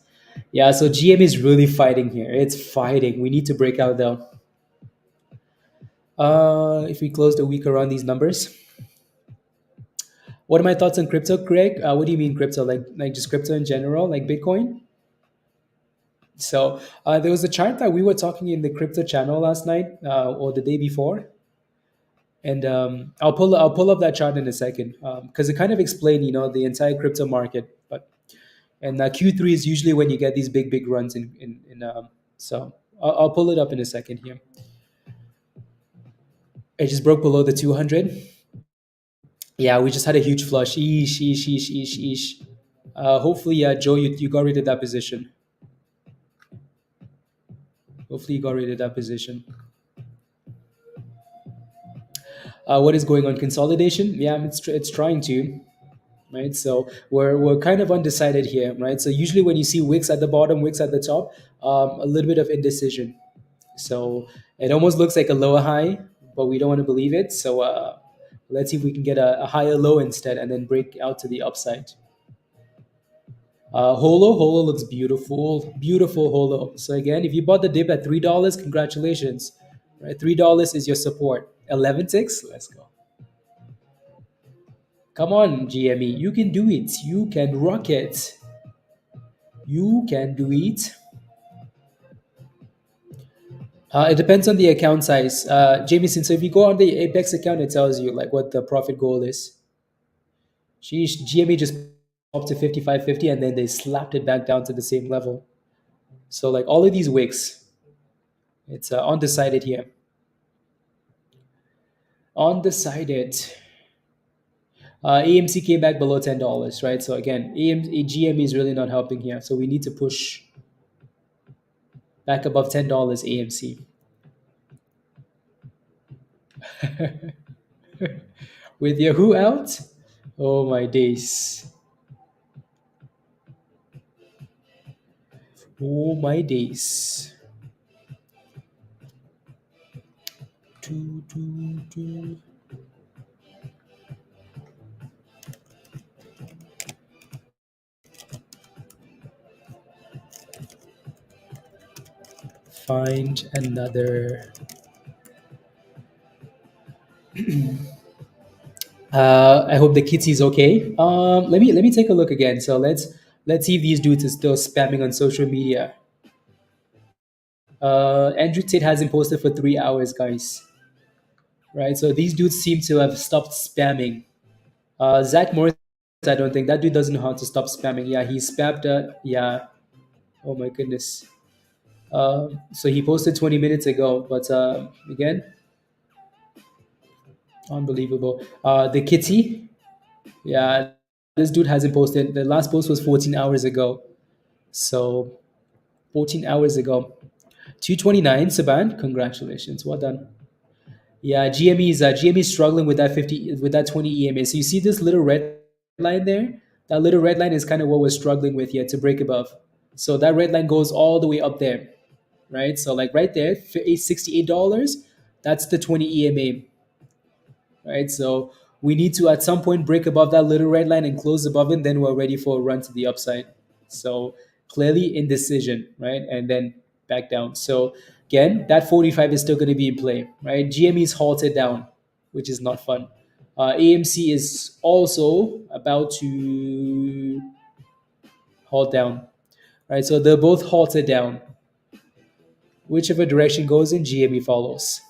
Yeah, so GM is really fighting here. It's fighting. We need to break out though. If we close the week around these numbers. What are my thoughts on crypto, Greg? What do you mean crypto? Like just crypto in general, like Bitcoin? So there was a chart that we were talking in the crypto channel last night or the day before, and I'll pull up that chart in a second because it kind of explained the entire crypto market. But and Q3 is usually when you get these big runs in. So I'll pull it up in a second here. It just broke below the 200. Yeah, we just had a huge flush. Eesh, eesh, eesh, eesh, eesh. Hopefully, Joe, you got rid of that position. Hopefully, you got rid of that position. What is going on? Consolidation? Yeah, it's trying to, right? So we're kind of undecided here, right? So usually when you see wicks at the bottom, wicks at the top, a little bit of indecision. So it almost looks like a lower high, but we don't want to believe it. So Let's see if we can get a higher low instead and then break out to the upside. Holo looks beautiful, beautiful Holo. So again, if you bought the dip at $3, congratulations. Right, $3 is your support. 11 ticks, let's go. Come on, GME, you can do it. You can rock it. You can do it. It depends on the account size. Jameson, so if you go on the Apex account, it tells you like what the profit goal is. Sheesh, GME just up to 55.50 and then they slapped it back down to the same level. So like all of these wicks, it's undecided here. Undecided. AMC came back below $10, right? So again, GME is really not helping here. So we need to push back above $10 AMC. With your who out? Oh my days. Oh my days. Do, do, do. Find another. I hope the kitty's okay. Let me take a look again. So let's see if these dudes are still spamming on social media. Andrew Tate hasn't posted for 3 hours, guys. Right, so these dudes seem to have stopped spamming. Zach Morris, I don't think that dude doesn't know how to stop spamming. Yeah, he spammed. Yeah. Oh my goodness. So he posted 20 minutes ago, but again, unbelievable. The kitty, yeah, this dude hasn't posted. The last post was 14 hours ago. So 14 hours ago. 229, Saban, congratulations. Well done. Yeah, GME is struggling with that 50 with that 20 EMA. So you see this little red line there? That little red line is kind of what we're struggling with here to break above. So that red line goes all the way up there, right? So like right there, $68, that's the 20 EMA, right? So we need to at some point break above that little red line and close above it, then we're ready for a run to the upside. So clearly indecision, right? And then back down. So again, that 45 is still going to be in play, right? GME is halted down, which is not fun. AMC is also about to halt down, right? So they're both halted down. Whichever direction goes in, GME follows.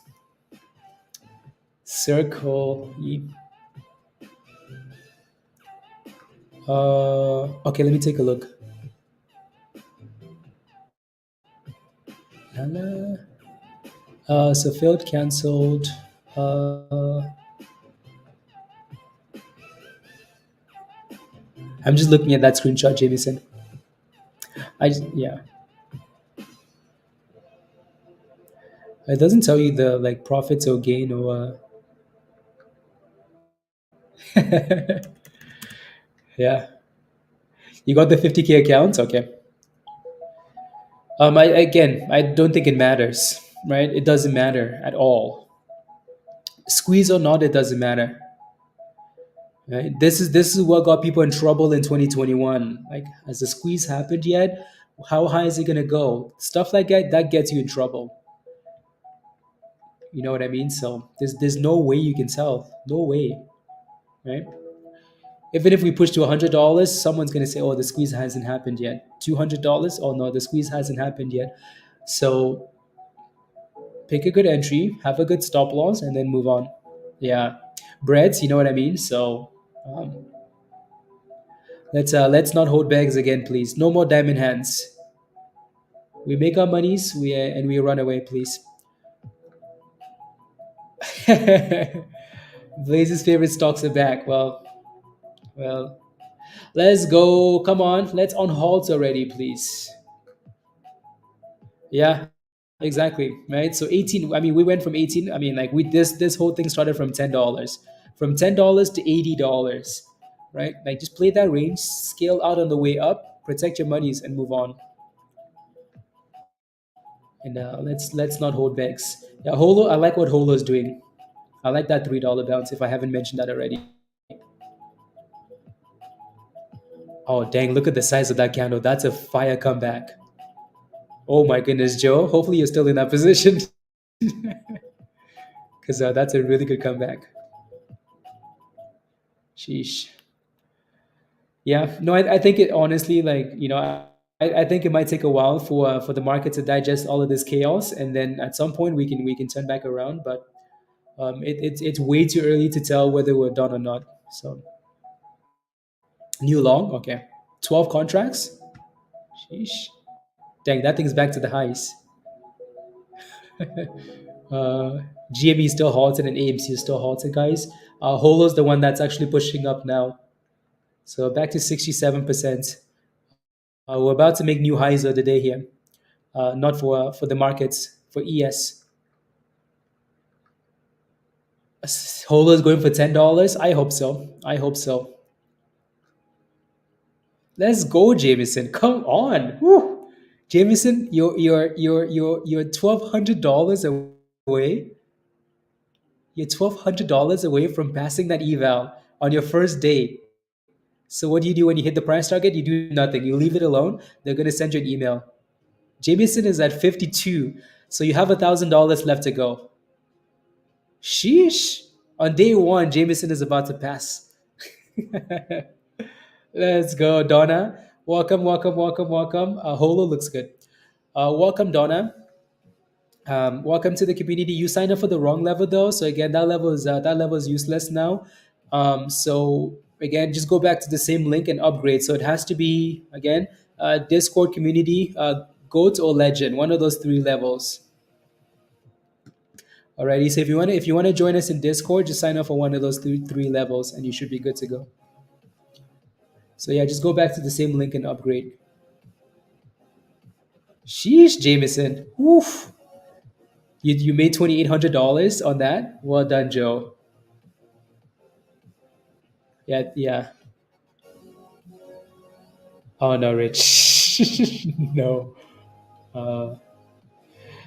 Circle. Okay, let me take a look. So failed, cancelled. I'm just looking at that screenshot Jameson. Yeah. It doesn't tell you the like profits or gain or yeah. You got the 50K accounts? Okay. I don't think it matters, right? It doesn't matter at all. Squeeze or not, it doesn't matter. Right? This is what got people in trouble in 2021. Like, has the squeeze happened yet? How high is it gonna go? Stuff like that gets you in trouble. You know what I mean? So there's no way you can sell. No way, right? Even if we push to $100, someone's gonna say, "Oh, the squeeze hasn't happened yet." $200? Oh no, the squeeze hasn't happened yet. So pick a good entry, have a good stop loss, and then move on. Yeah, breads. You know what I mean? So um, let's not hold bags again, please. No more diamond hands. We make our monies, and we run away, please. Blaze's favorite stocks are back. Well, let's go. Come on, let's on halt already, please. Yeah, exactly. Right. So 18. I mean, we went from 18. I mean, like we this whole thing started from $10, from $10 to $80, right? Like just play that range, scale out on the way up, protect your monies, and move on. And let's not hold backs. Yeah, Holo. I like what Holo is doing. I like that $3 bounce if I haven't mentioned that already. Oh, dang, look at the size of that candle. That's a fire comeback. Oh my goodness, Joe. Hopefully you're still in that position because that's a really good comeback. Sheesh. Yeah, no, I think it honestly, like, I think it might take a while for the market to digest all of this chaos, and then at some point we can turn back around. But it's way too early to tell whether we're done or not. So new long, okay, 12 contracts. Sheesh. Dang, that thing's back to the highs. Uh, GME is still halted and AMC is still halted, guys. HOLO's the one that's actually pushing up now. So back to 67%. We're about to make new highs of the day here. Not for the markets, for ES. HOLO is going for $10. I hope so. I hope so. Let's go, Jameson. Come on. Woo. Jameson, you're $1,200 away. You're $1,200 away from passing that eval on your first day. So what do you do when you hit the price target? You do nothing. You leave it alone. They're gonna send you an email. Jameson is at 52, so you have $1,000 left to go. Sheesh! On day one, Jameson is about to pass. Let's go, Donna. Welcome, welcome, welcome, welcome. Holo looks good. Welcome, Donna. Welcome to the community. You signed up for the wrong level though, so again, that level is useless now. So again, just go back to the same link and upgrade. So it has to be again Discord community, Goat or Legend, one of those three levels. Alrighty. So if you want to join us in Discord, just sign up for one of those three levels, and you should be good to go. So yeah, just go back to the same link and upgrade. Sheesh, Jameson. Woof. You made $2,800 on that. Well done, Joe. Yeah, yeah. Oh no, Rich. No. Uh,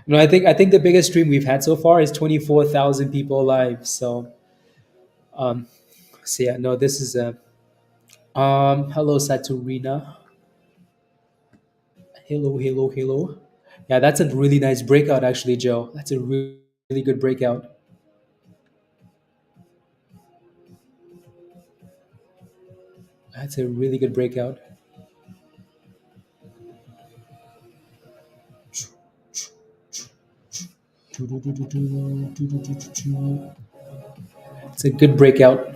no, I think the biggest stream we've had so far is 24,000 people live. Um, so yeah, no, this is a hello Saturina. Hello, hello, hello. Yeah, that's a really nice breakout actually, Joe. That's a really good breakout. That's a really good breakout. It's a good breakout.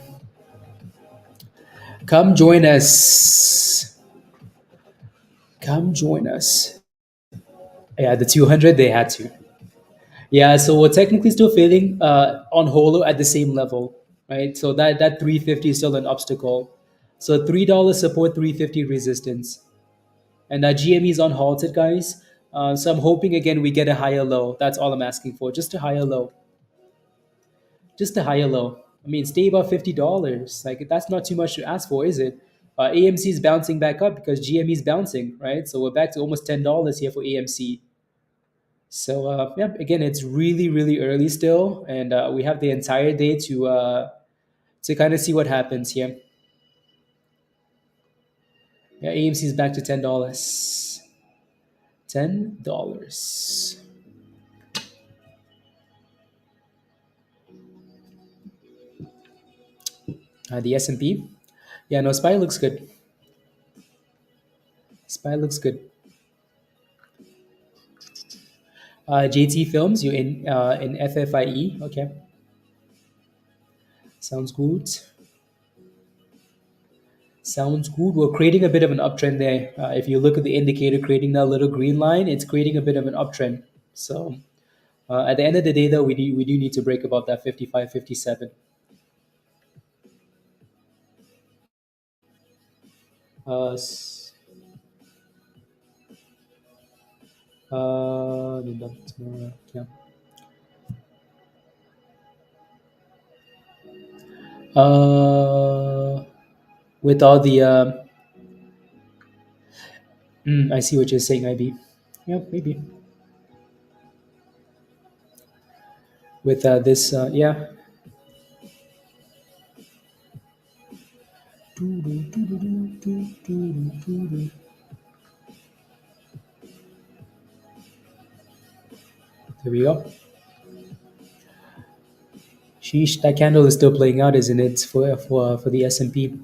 Come join us. Come join us. Yeah, the 200 they had to. Yeah, so we're technically still failing on Holo at the same level, right? So that 350 is still an obstacle. So $3 support, 350 resistance, and that GME is on halted, guys. So I'm hoping again we get a higher low. That's all I'm asking for, just a higher low, just a higher low. I mean, stay above $50. Like that's not too much to ask for, is it? AMC is bouncing back up because GME is bouncing, right? So we're back to almost $10 here for AMC. So yeah, again, it's really really early still, and we have the entire day to kind of see what happens here. Yeah, AMC is back to $10. $10. The S&P. Yeah, no, SPY looks good. SPY looks good. JT Films, you in FFIE. Okay, sounds good. Sounds good. We're creating a bit of an uptrend there. If you look at the indicator creating that little green line, it's creating a bit of an uptrend. So at the end of the day, though, we do need to break above that 55, 57. S- yeah. Uh, with all the I see what you're saying, IB. Yeah, maybe with this. Yeah. There we go. Sheesh, that candle is still playing out, isn't it? For the S&P.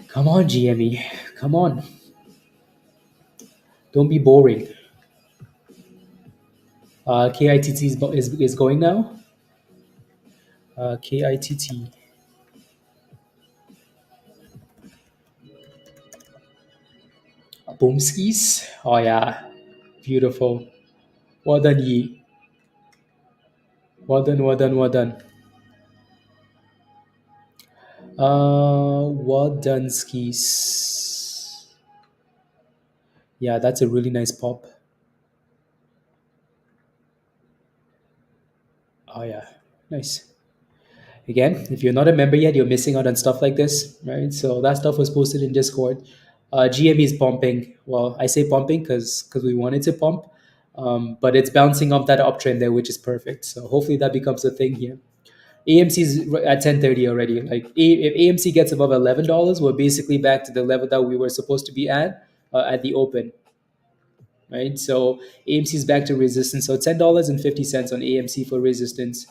Come on, GME. Come on. Don't be boring. KITT is going now. KITT. Boomskis. Oh yeah, beautiful. Well done, Yi. Well done, well done, well done. Well done, skis. Yeah, that's a really nice pop. Oh yeah, nice. Again, if you're not a member yet, you're missing out on stuff like this, right? So that stuff was posted in Discord. GME is pumping. Well, I say pumping because we want it to pump, but it's bouncing off that uptrend there, which is perfect. So hopefully that becomes a thing here. AMC is at 10:30 already. Like if AMC gets above $11, we're basically back to the level that we were supposed to be at the open, right? So AMC is back to resistance. So $10.50 on AMC for resistance.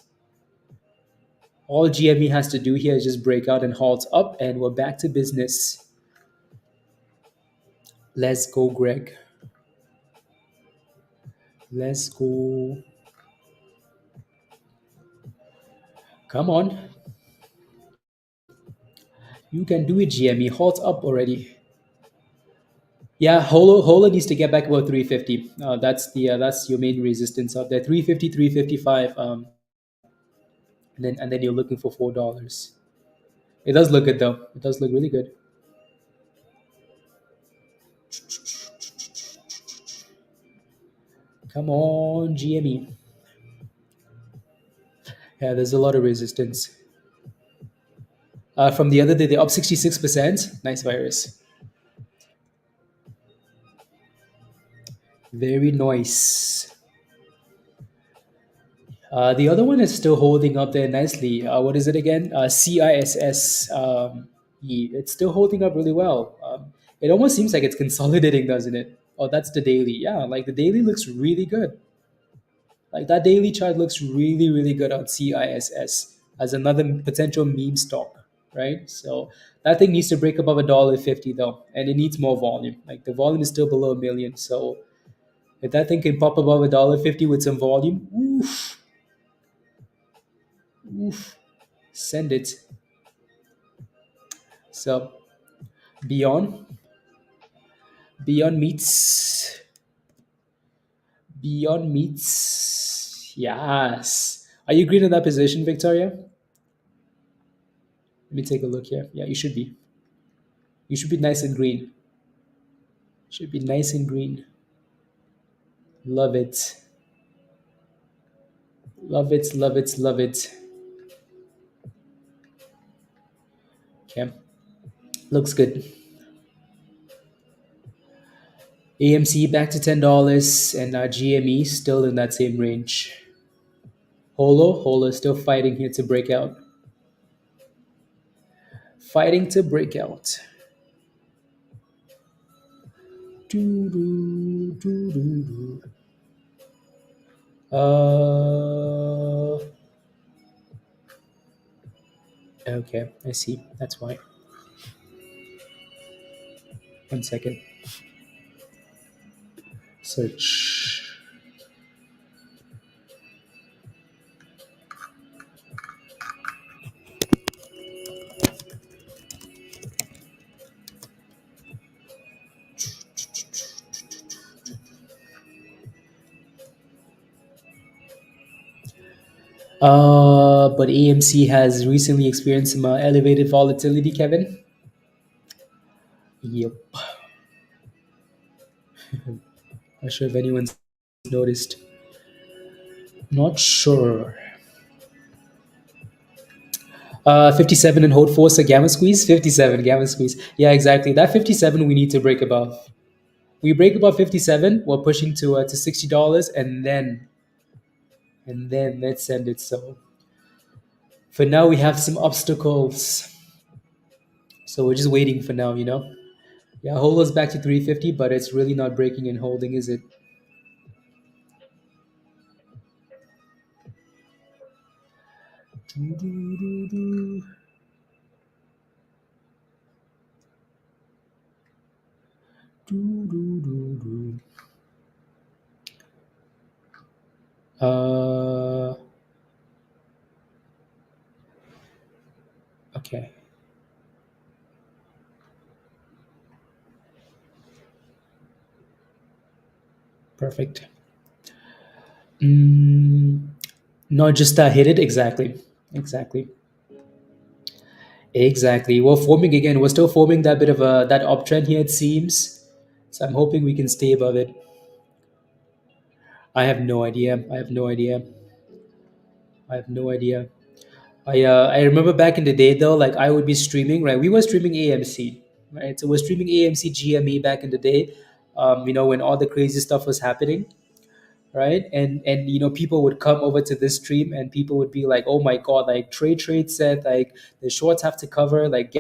All GME has to do here is just break out and halt up, and we're back to business. Let's go, Greg. Let's go. Come on. You can do it, GME. Halt up already. Yeah, HOLO needs to get back about 350. That's your main resistance out there. 350, 355. And then you're looking for $4. It does look good though. It does look really good. Come on, GME. Yeah, there's a lot of resistance. From the other day, they're up 66%. Nice virus. Very nice. The other one is still holding up there nicely. What is it again? CISS. It's still holding up really well. It almost seems like it's consolidating, doesn't it? Oh, that's the daily. Yeah, like the daily looks really good. Like that daily chart looks really, really good on CISS as another potential meme stock, right? So that thing needs to break above $1.50 though, and it needs more volume. Like the volume is still below a million. So if that thing can pop above $1.50 with some volume, oof, oof, send it. So beyond, beyond meats, beyond meats. Yes. Are you green in that position, Victoria? Let me take a look here. Yeah, you should be. You should be nice and green. Should be nice and green. Love it. Love it, love it, love it. Okay. Looks good. AMC back to $10 and GME still in that same range. HOLO is still fighting here to break out. Fighting to break out. Doo-doo, doo-doo-doo. Okay, I see. That's why. 1 second. Search. But AMC has recently experienced some elevated volatility, Kevin. Yep. Not sure if anyone's noticed. Not sure. 57 and hold force a gamma squeeze. 57 gamma squeeze. Yeah, exactly. That 57 we need to break above. We break above 57. We're pushing to $60, and then let's send it. So For now, we have some obstacles, so we're just waiting for now. Yeah, Holo's back to 350, but it's really not breaking and holding, is it? Doo-doo-doo-doo. Doo-doo-doo-doo. Uh, okay, perfect. Mm, not just hit it exactly, exactly, exactly. We're forming again. We're still forming that bit of a that uptrend here. It seems. So I'm hoping we can stay above it. I have no idea. I have no idea. I have no idea. I remember back in the day though, like I would be streaming, right? We were streaming AMC, right? So we're streaming AMC GME back in the day, when all the crazy stuff was happening, right? And people would come over to this stream and people would be like, oh my god, like trade said like the shorts have to cover, like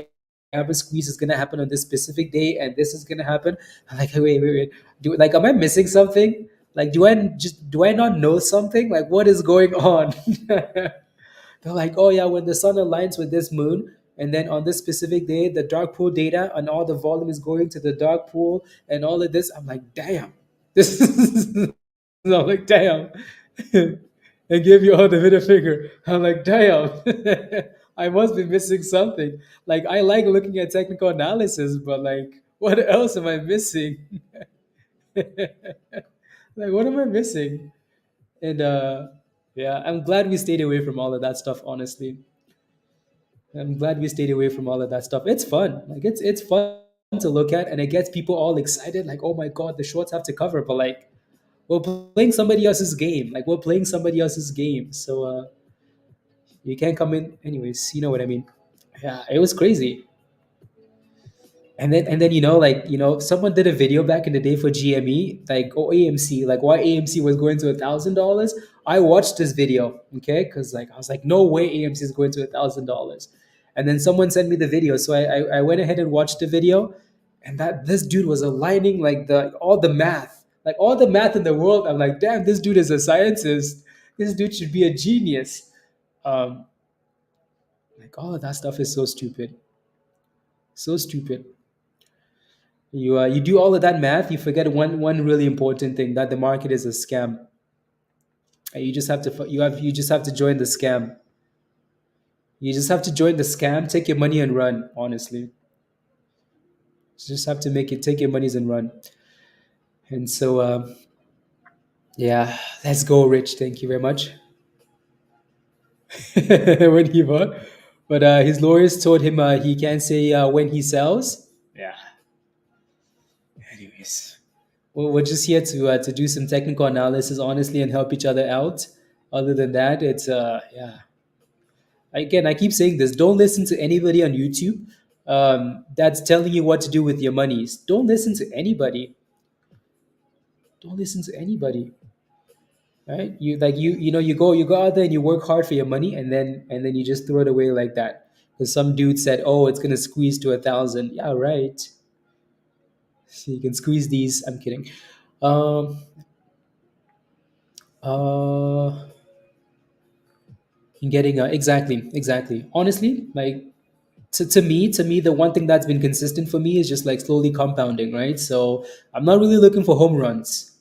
Gabber squeeze is gonna happen on this specific day, and this is gonna happen. I'm like, wait, do like am I missing something? Like, do I not know something? Like, what is going on? They're like, oh yeah, when the sun aligns with this moon, and then on this specific day, the dark pool data and all the volume is going to the dark pool and all of this. I'm like, damn, this is. I'm like, damn. And give you all the middle finger. I'm like, damn. I must be missing something. Like, I like looking at technical analysis, but like, what else am I missing? Like, what am I missing? And yeah, I'm glad we stayed away from all of that stuff, honestly. I'm glad we stayed away from all of that stuff. It's fun. Like it's fun to look at, and it gets people all excited. Like, oh my god, the shorts have to cover. But like, we're playing somebody else's game. Like we're playing somebody else's game. So you can't come in. Anyways, you know what I mean. Yeah, it was crazy. And then someone did a video back in the day for GME, like, or AMC, like why AMC was going to $1,000. I watched this video, okay, because like I was like, no way AMC is going to $1,000. And then someone sent me the video, so I went ahead and watched the video, and that this dude was aligning like all the math in the world. I'm like, damn, this dude is a scientist. This dude should be a genius. Um, like all of that stuff is so stupid, so stupid. You do all of that math, you forget one really important thing, that the market is a scam. You just have to you just have to join the scam. You just have to join the scam, take your money and run. Honestly, you just have to make it, take your monies and run. And so yeah, let's go, Rich. Thank you very much. When he bought, but his lawyers told him he can't say when he sells. Yeah. Anyways. Well, we're just here to do some technical analysis, honestly, and help each other out. Other than that, it's yeah. Again, I keep saying this: don't listen to anybody on YouTube that's telling you what to do with your monies. Don't listen to anybody. Don't listen to anybody. Right? You go out there and you work hard for your money, and then you just throw it away like that. Because some dude said, "Oh, it's gonna squeeze to 1,000." Yeah, right. So you can squeeze these. I'm kidding. Um, uh, getting exactly honestly, like to me the one thing that's been consistent for me is just like slowly compounding, right? So I'm not really looking for home runs.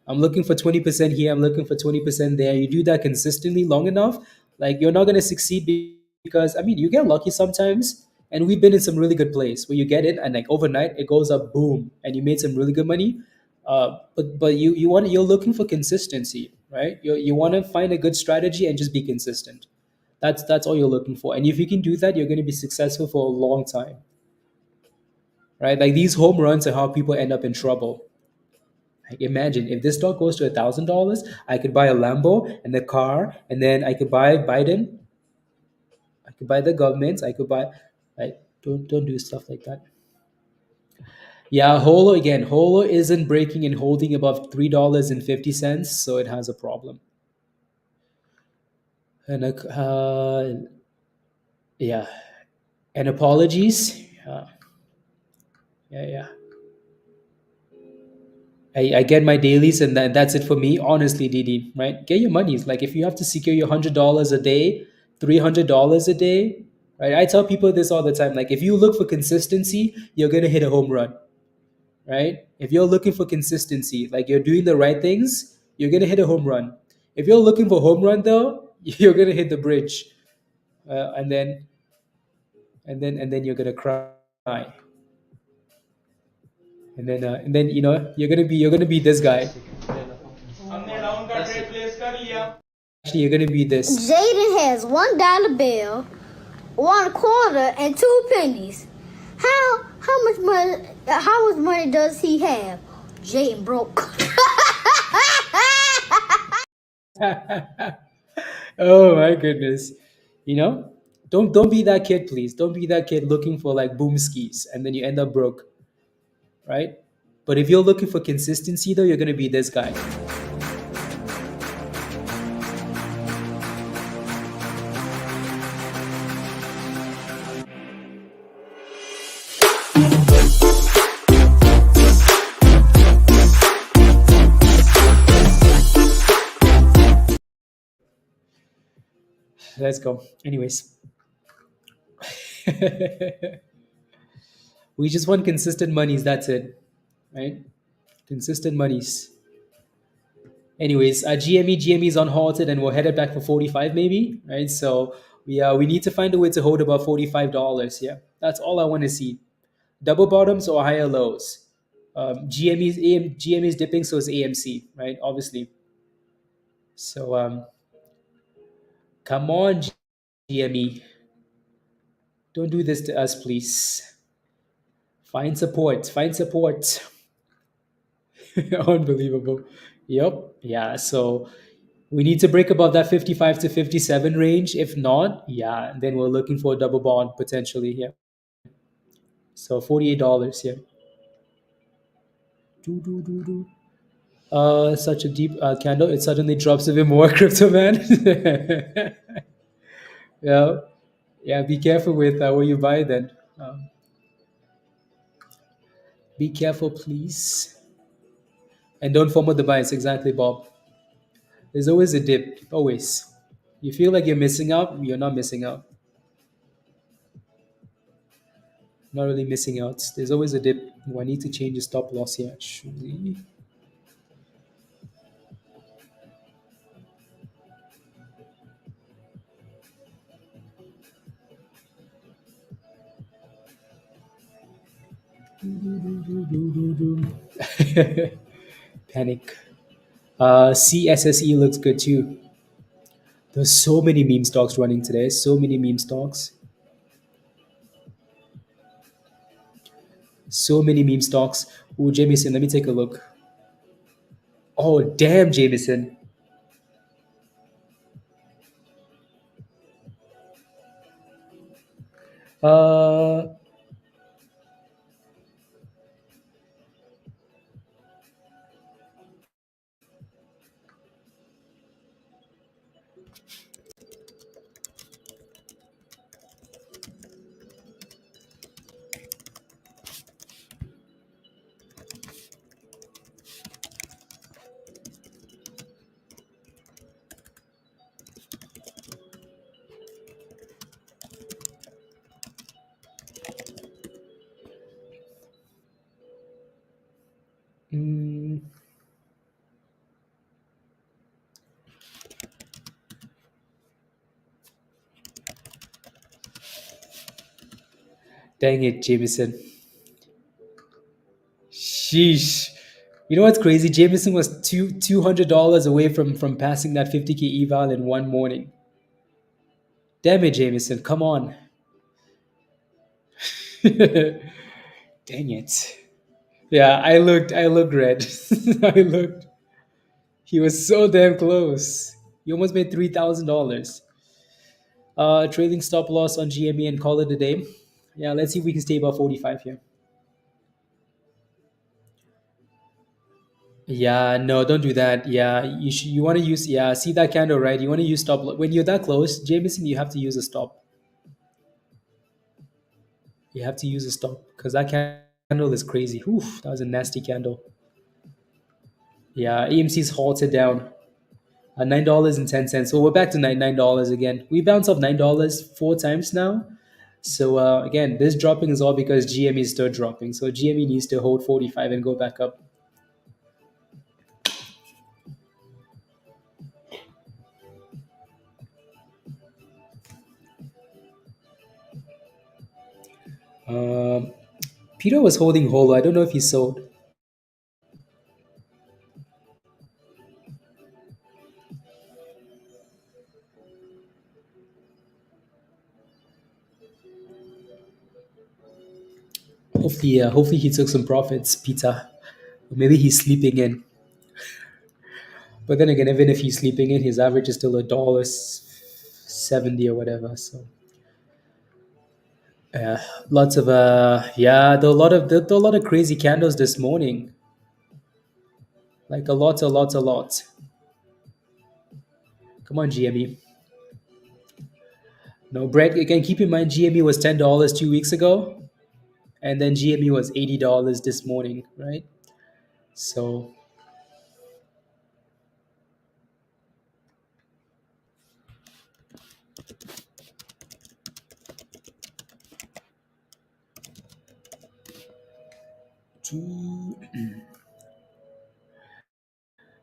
I'm looking for 20% here, I'm looking for 20% there. You do that consistently long enough, like you're not going to succeed, because I mean you get lucky sometimes, and we've been in some really good place where you get it and like overnight it goes up boom and you made some really good money. But you're looking for consistency, right? You want to find a good strategy and just be consistent. That's all you're looking for. And if you can do that, you're going to be successful for a long time, right? Like these home runs are how people end up in trouble. Like imagine if this stock goes to $1,000, I could buy a Lambo and a car, and then I could buy Biden, I could buy the government, I could buy. Like don't do stuff like that. Yeah, Holo again. Holo isn't breaking and holding above $3.50, so it has a problem. And Yeah. And apologies. Yeah, yeah. I get my dailies, and that's it for me. Honestly, Didi, right? Get your monies. Like if you have to secure your $100 a day, $300 a day, right? I tell people this all the time. Like if you look for consistency, you're gonna hit a home run, right? If you're looking for consistency, like you're doing the right things, you're gonna hit a home run. If you're looking for home run though, you're gonna hit the bridge, and then you're gonna cry, and then you're gonna be this guy. Actually, you're gonna be this. Jaden has $1 bill, 1 quarter, and 2 pennies. How much money does he have? Jaden broke. Oh my goodness. You know, don't be that kid, please. Don't be that kid looking for like boom skis and then you end up broke, right? But if you're looking for consistency though, you're gonna be this guy. Let's go. Anyways. We just want consistent monies, that's it. Right? Consistent monies. Anyways, GME is unhalted and we're headed back for 45 maybe, right? So we need to find a way to hold about $45. Yeah, that's all I want to see. Double bottoms or higher lows. GME is dipping, so is AMC, right? Obviously. So come on, GME, don't do this to us, please. Find support. Find support. Unbelievable. Yep. Yeah. So we need to break above that 55 to 57 range. If not, yeah, then we're looking for a double bond potentially here. So $48 here. Do, do, do, do. Such a deep candle. It suddenly drops a bit more, crypto man. Yeah. Yeah. Be careful with what you buy then. Be careful, please. And don't FOMO the buys. Exactly, Bob. There's always a dip. Always. You feel like you're missing out, you're not missing out. Not really missing out. There's always a dip. Oh, I need to change the stop loss here, actually. Panic. CSSE looks good too. There's so many meme stocks running today. So many meme stocks. So many meme stocks. Oh, Jameson, let me take a look. Oh, damn, Jameson. Uh, mm, dang it, Jameson. Sheesh. You know what's crazy? Jameson was $200 away from passing that 50K eval in one morning. Damn it, Jameson. Come on. Dang it. Yeah, I looked red. I looked. He was so damn close. He almost made $3,000. Trading stop loss on GME and call it a day. Yeah, let's see if we can stay above 45 here. Yeah, no, don't do that. Yeah, you want to use, yeah, see that candle, right? You want to use stop when you're that close, Jameson, you have to use a stop. You have to use a stop because that candle is crazy. Oof, that was a nasty candle. Yeah, AMC's halted down. $9.10. So we're back to $9 again. We bounced off $9 four times now. So again, this dropping is all because GME is still dropping. So GME needs to hold 45 and go back up. Um, Peter was holding HOLO. I don't know if he sold. Hopefully he took some profits, Peter. Or maybe he's sleeping in. But then again, even if he's sleeping in, his average is still $1.70 or whatever. So lots of yeah, there were a lot of crazy candles this morning. Like a lot. Come on, GME. No, Brett. Again, keep in mind GME was $10 2 weeks ago, and then GME was $80 this morning, right? So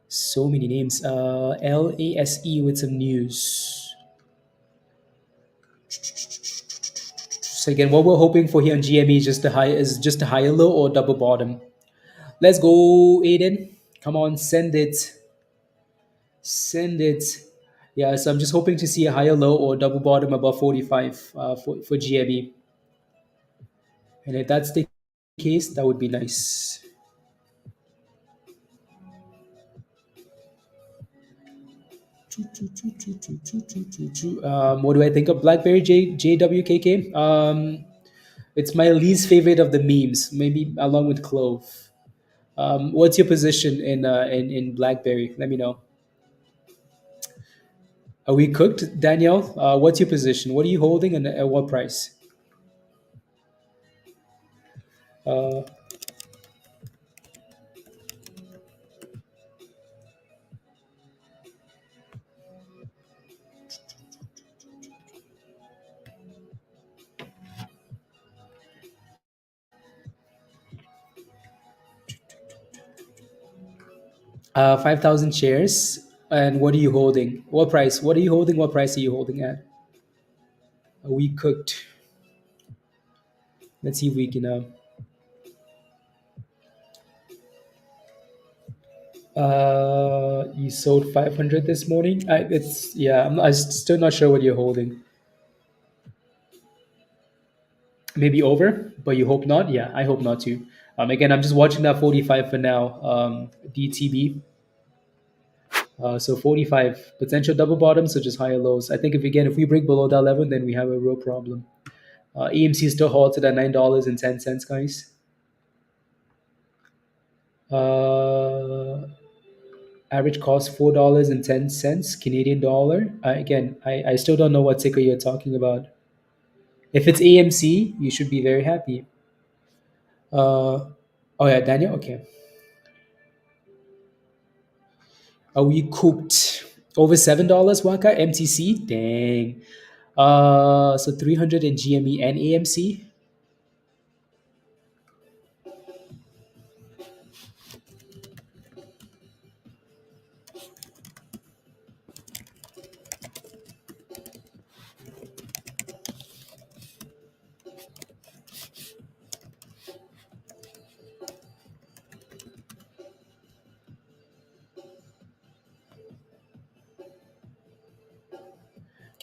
so many names. LASE with some news. So again, what we're hoping for here on GME is just a higher low or double bottom. Let's go, Aiden. Come on, send it. Send it. Yeah, so I'm just hoping to see a higher low or double bottom above 45 for GME. And if that's the case, that would be nice. What do I think of BlackBerry JWKK? It's my least favorite of the memes, maybe along with Clove. What's your position in BlackBerry? Let me know. Are we cooked, Danielle? What's your position? What are you holding and at what price? Uh, 5,000 shares. And what are you holding? What price? What are you holding? What price are you holding at? Are we cooked? Let's see if we can. You sold 500 this morning. It's yeah. I'm still not sure what you're holding. Maybe over, but you hope not. Yeah, I hope not too. Again, I'm just watching that 45 for now. DTB. So 45 potential double bottoms, so just higher lows. I think if we break below that level, then we have a real problem. EMC is still halted at $9.10, guys. Uh, Average cost $4.10 Canadian dollar. I still don't know what ticker you're talking about. If it's AMC, you should be very happy. Oh yeah, Daniel. Okay, are we cooked? Over $7 Waka MTC. Dang. So 300 in GME and AMC.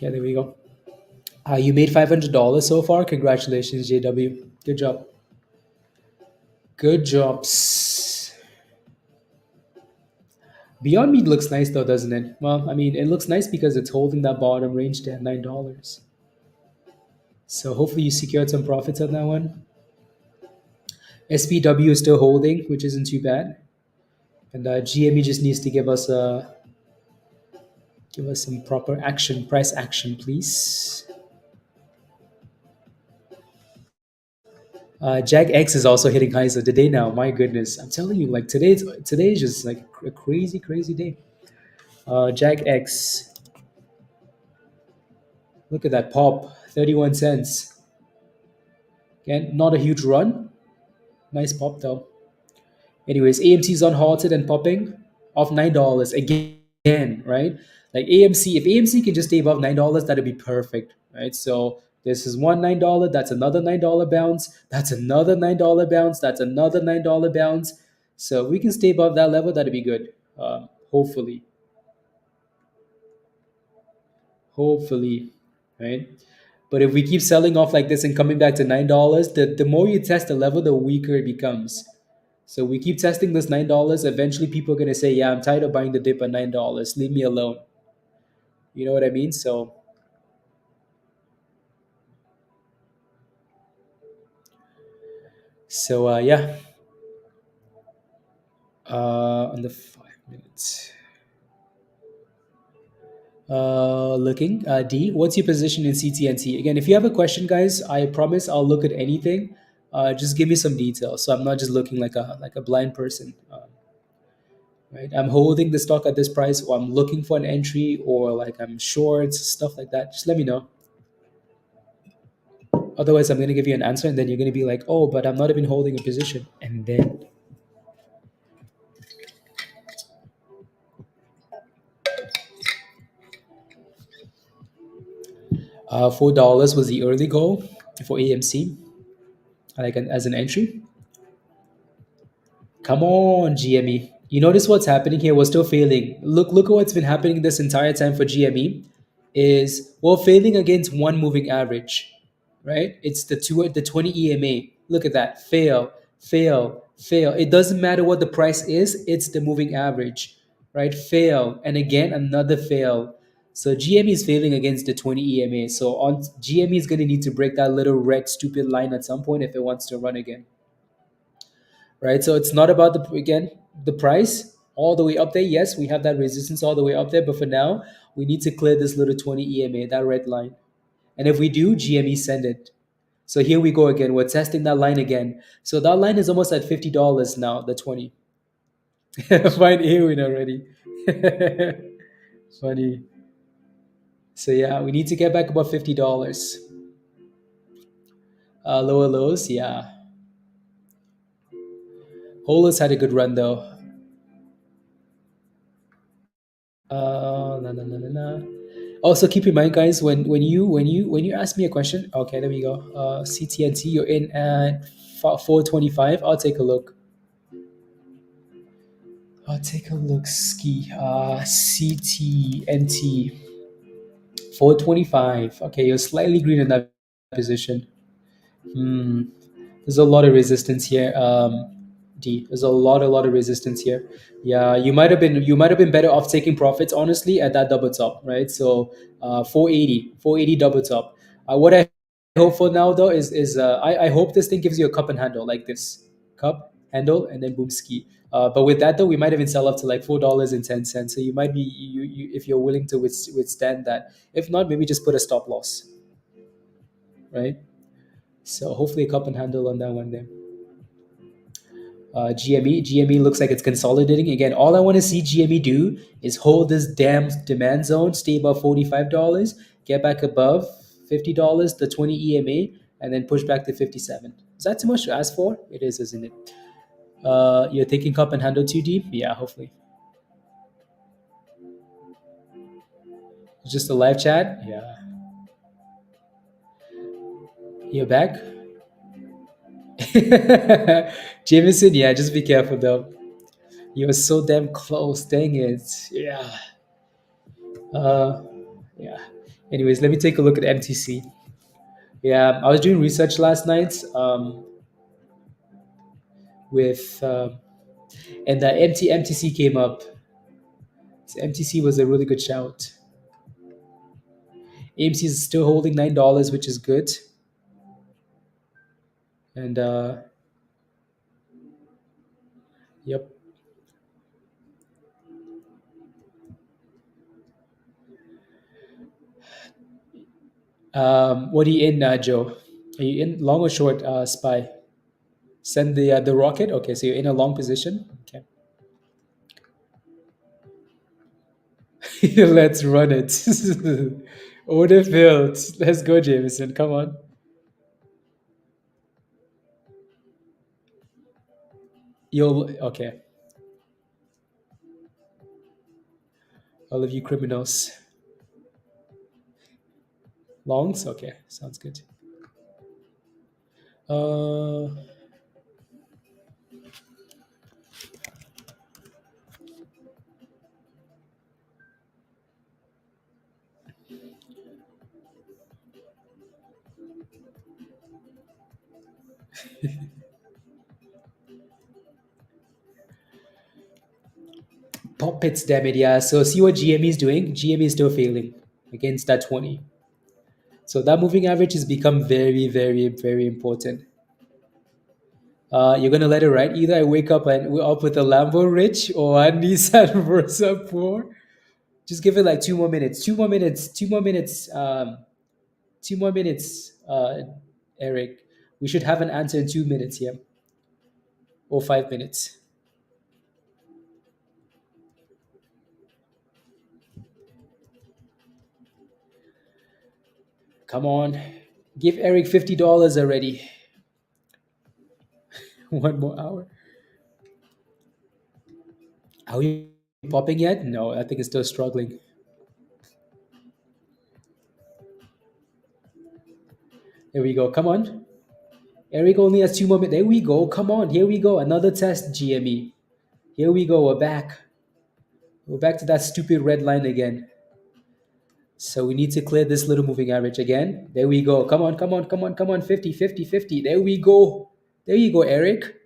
Okay, there we go. You made $500 so far. Congratulations, JW. Good job. Good jobs. Beyond Meat looks nice though, doesn't it? Well, I mean, it looks nice because it's holding that bottom range there at $9. So hopefully you secured some profits on that one. SPW is still holding, which isn't too bad. And GME just needs to give us some proper action, price action, please. Jack X is also hitting highs of the day now. My goodness, I'm telling you, like today is just like a crazy, crazy day. Jack X, look at that pop, 31 cents. Again, not a huge run. Nice pop though. Anyways, AMC's unhalted and popping off $9 again, right? Like AMC, if AMC can just stay above $9, that'd be perfect, right? So this is one $9, that's another $9 bounce, that's another $9 bounce, that's another $9 bounce. So if we can stay above that level, that'd be good. Hopefully, hopefully, right? But if we keep selling off like this and coming back to $9, the more you test the level, the weaker it becomes. So we keep testing this $9. Eventually, people are gonna say, "Yeah, I'm tired of buying the dip at $9. Leave me alone." You know what I mean? So yeah. On the 5 minutes. Looking D. What's your position in CTNT? Again, if you have a question, guys, I promise I'll look at anything. Just give me some details, so I'm not just looking like a blind person. Right? I'm holding the stock at this price, or I'm looking for an entry, or like I'm short, stuff like that. Just let me know. Otherwise, I'm going to give you an answer, and then you're going to be like, "Oh, but I'm not even holding a position." And then $4 was the early goal for AMC, as an entry. Come on, GME. You notice what's happening here? We're still failing. Look at what's been happening this entire time for GME. Is we're failing against one moving average, right? It's the 20 EMA. Look at that. Fail, fail, fail. It doesn't matter what the price is. It's the moving average, right? Fail, and again another fail. So GME is failing against the 20 EMA. So on GME is going to need to break that little red stupid line at some point if it wants to run again, right? So it's not about the price all the way up there. Yes, we have that resistance all the way up there, but for now, we need to clear this little 20 EMA, that red line. And if we do, GME send it. So here we go again. We're testing that line again. So that line is almost at $50 now, the 20. Fine, here we already. Funny. So yeah, we need to get back about $50. Lower lows, yeah. HOLO's had a good run though. No, no, no, no, no. Also, keep in mind, guys, when you ask me a question, okay, there we go. CTNT, you're in at 425. I'll take a look. I'll take a look. Ski. CTNT 425. Okay, you're slightly green in that position. Hmm. There's a lot of resistance here. D. There's a lot of resistance here. Yeah, you might have been better off taking profits honestly at that double top, right? So 480 double top. What I hope for now though is I hope this thing gives you a cup and handle like this, cup handle and then boom ski. But with that though, we might even sell up to like $4.10. So you might be you if you're willing to withstand that. If not, maybe just put a stop loss, right? So hopefully a cup and handle on that one there. GME looks like it's consolidating again. All I want to see GME do is hold this damn demand zone, stay above $45, get back above $50, the 20 EMA, and then push back to 57. Is that too much to ask for? It is, isn't it? You're taking cup and handle too deep? Yeah, hopefully. Just a live chat? Yeah. You're back? Jameson, yeah, just be careful though. You were so damn close. Dang it. Yeah. Uh, yeah. Anyways, let me take a look at MTC. Yeah, I was doing research last night with, and the MTC came up. So MTC was a really good shout. AMC is still holding $9, which is good. And yep. What are you in, Joe? Are you in long or short, SPY? Send the rocket. Okay, so you're in a long position. Okay. Let's run it. Order filled. Let's go, Jameson. Come on. You'll okay. All of you criminals. Longs? Okay, sounds good. Uh Puppets, damn it, yeah. So see what GME is doing? GME is still failing against that 20. So that moving average has become very, very, very important. You're gonna let it ride. Either I wake up and we're up with a Lambo Rich or a Nissan Versa 4. Just give it like 2 more minutes. 2 more minutes. 2 more minutes. 2 more minutes, Eric. We should have an answer in 2 minutes, yeah. Or 5 minutes. Come on. Give Eric $50 already. 1 more hour. Are we popping yet? No, I think it's still struggling. There we go. Come on. Eric only has 2 more minutes. There we go. Come on. Here we go. Another test, GME. Here we go. We're back. We're back to that stupid red line again. So we need to clear this little moving average again. There we go. Come on, come on, come on, come on. 50, 50, 50. There we go. There you go, Eric.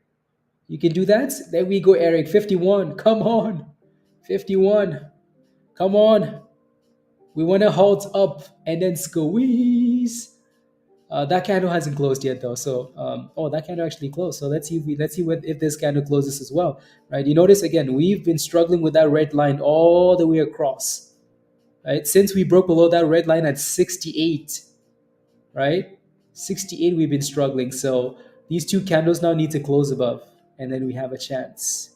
You can do that. There we go, Eric. 51. Come on. 51. Come on. We want to halt up and then squeeze. That candle hasn't closed yet, though. So, that candle actually closed. So let's see if this candle closes as well, right? You notice again, we've been struggling with that red line all the way across, right? Since we broke below that red line at 68, right? 68, we've been struggling. So these two candles now need to close above, and then we have a chance.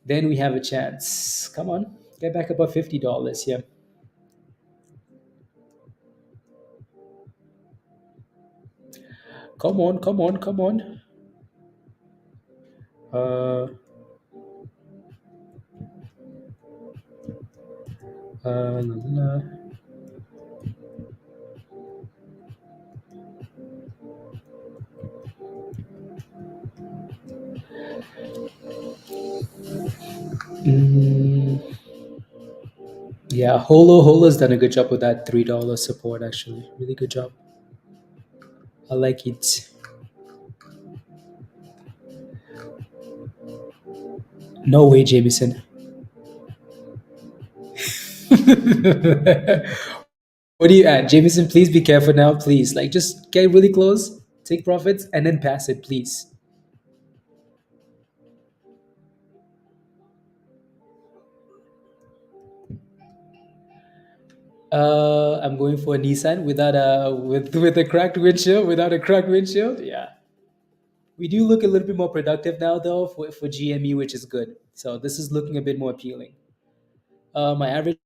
Then we have a chance. Come on, get back above $50. Yeah. Come on, come on, come on. Uh, la, la. Mm, yeah, Holo's done a good job with that $3 support. Actually, really good job. I like it. No way, Jameson. What do you add, Jameson? Please be careful now, please. Like, just get really close, take profits, and then pass it, please. I'm going for a Nissan without a with a cracked windshield. Without a cracked windshield, yeah. We do look a little bit more productive now, though, for GME, which is good. So this is looking a bit more appealing. My average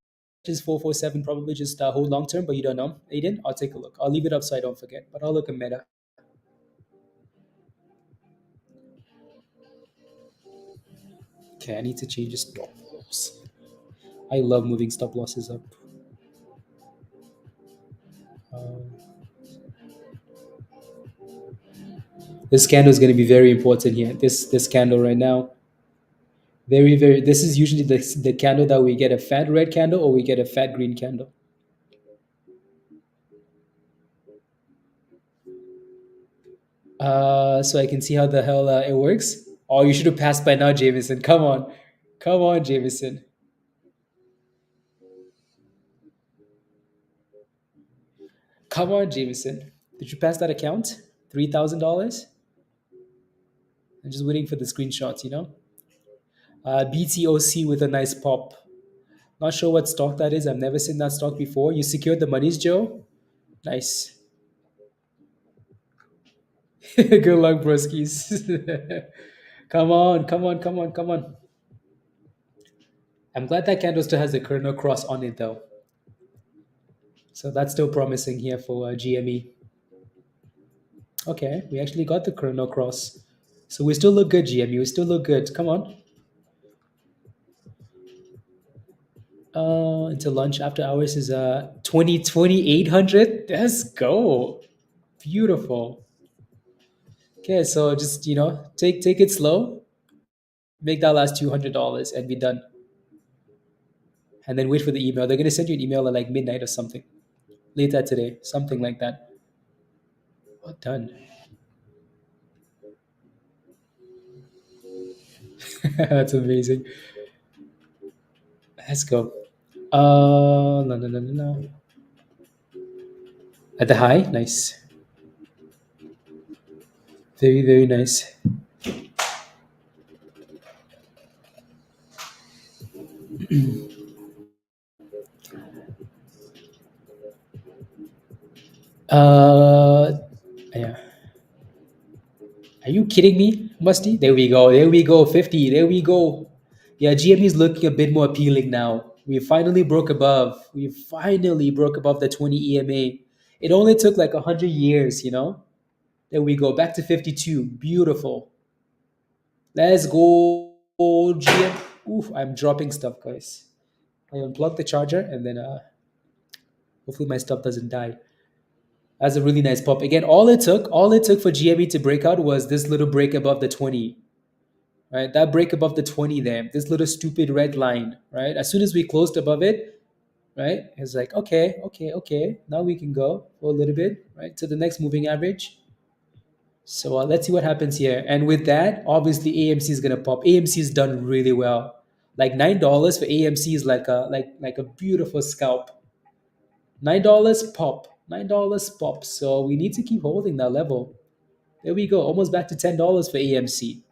is 447, probably just hold long term, but you don't know. Aiden, I'll take a look. I'll leave it up so I don't forget, but I'll look at meta. Okay, I need to change the stop loss. I love moving stop losses up. Um, this candle is going to be very important here. This candle right now, very very. This is usually the candle that we get a fat red candle or we get a fat green candle. So I can see how the hell it works. Oh, you should have passed by now, Jameson. Come on, Jameson. Come on, Jameson. Did you pass that account? $3,000. I'm just waiting for the screenshots. BTOC with a nice pop. Not sure what stock that is. I've never seen that stock before. You secured the monies, Joe. Nice. Good luck, broskies. Come on, come on, come on, come on. I'm glad that candle still has the kernel cross on it though. So that's still promising here for GME. Okay, we actually got the kernel cross. So we still look good, GME. We still look good. Come on. Until lunch after hours is 2800. Let's go. Beautiful. Okay, so just take it slow, make that last $200 and be done. And then wait for the email. They're gonna send you an email at like midnight or something. Later today. Something like that. Oh, done. That's amazing. Let's go. No, no, no, no, no. At the high, nice. Very, very nice. Uh, yeah. Are you kidding me, Musty? There we go. There we go. 50. There we go. Yeah, GME is looking a bit more appealing now. We finally broke above. We finally broke above the 20 EMA. It only took like 100 years, you know? There we go. Back to 52. Beautiful. Let's go, GM. Oof, I'm dropping stuff, guys. I unplug the charger and then hopefully my stuff doesn't die. That's a really nice pop. Again, all it took for GME to break out was this little break above the 20. Right? That break above the 20 there, this little stupid red line, right? As soon as we closed above it, right? It's like, okay, okay, okay. Now we can go for a little bit, right? To the next moving average. So let's see what happens here. And with that, obviously AMC is gonna pop. AMC is done really well. Like $9 for AMC is like a beautiful scalp. $9 pop. $9 pop. So we need to keep holding that level. There we go. Almost back to $10 for AMC.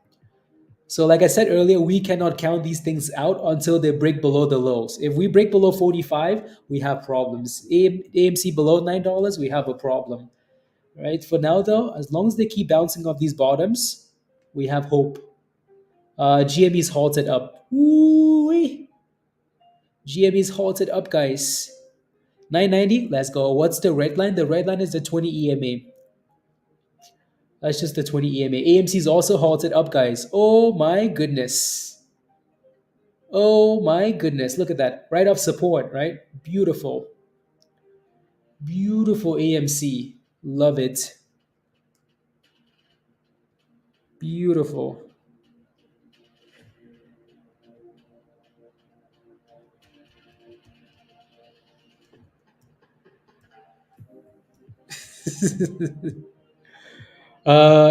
So, like I said earlier, we cannot count these things out until they break below the lows. If we break below 45, we have problems. AMC below $9, we have a problem. Right? For now, though, as long as they keep bouncing off these bottoms, we have hope. GME's halted up. Ooh, GME's halted up, guys. 990, let's go. What's the red line? The red line is the 20 EMA. That's just the 20 EMA. AMC's also halted up, guys. Oh my goodness. Oh my goodness. Look at that. Right off support, right? Beautiful. Beautiful AMC. Love it. Beautiful.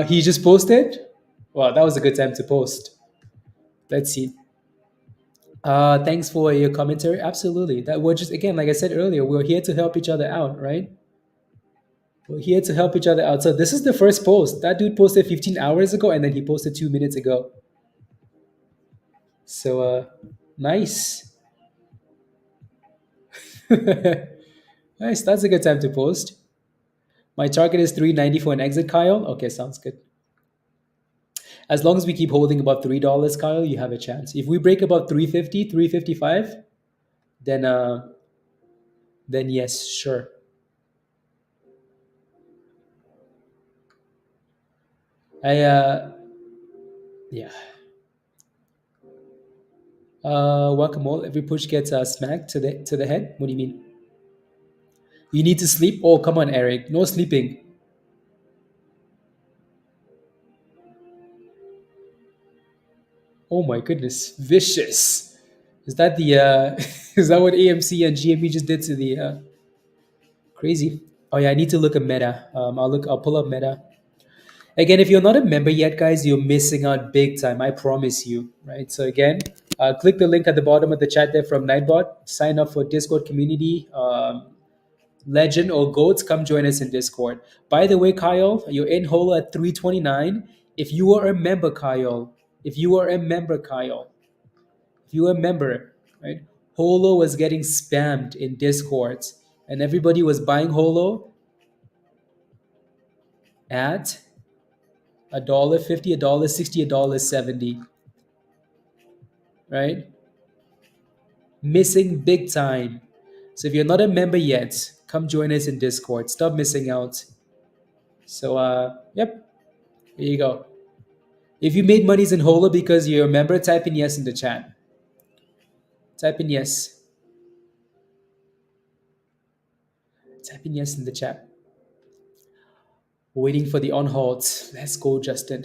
He just posted? Wow, that was a good time to post. Let's see. Thanks for your commentary. Absolutely. That we're just again, like I said earlier, we're here to help each other out, right? We're here to help each other out. So this is the first post. That dude posted 15 hours ago and then he posted 2 minutes ago. So nice. Nice. That's a good time to post. My target is 390 for an exit, Kyle. Okay, sounds good. As long as we keep holding above $3, Kyle, you have a chance. If we break above 350, 355, then yes, sure. I yeah. Guacamole. Every push gets smacked to the head. What do you mean? You need to sleep? Oh, come on, Eric. No sleeping. Oh my goodness, vicious. Is that the is that what AMC and GME just did to the crazy? Oh yeah, I need to look at Meta. I'll pull up Meta. Again, if you're not a member yet, guys, you're missing out big time. I promise you, right? So again, click the link at the bottom of the chat there from Nightbot. Sign up for Discord community. Legend or goats, come join us in Discord. By the way, Kyle, you're in HOLO at 329. If you are a member, Kyle, if you are a member, Kyle, if you are a member, right? HOLO was getting spammed in Discords, and everybody was buying HOLO at $1.50, $1.60, $1.70, right? Missing big time. So if you're not a member yet, come join us in Discord. Stop missing out. So yep, there you go. If you made monies in HOLO because you're a member, type in yes in the chat. Type in yes. Type in yes in the chat. Waiting for the on halt. Let's go, Justin.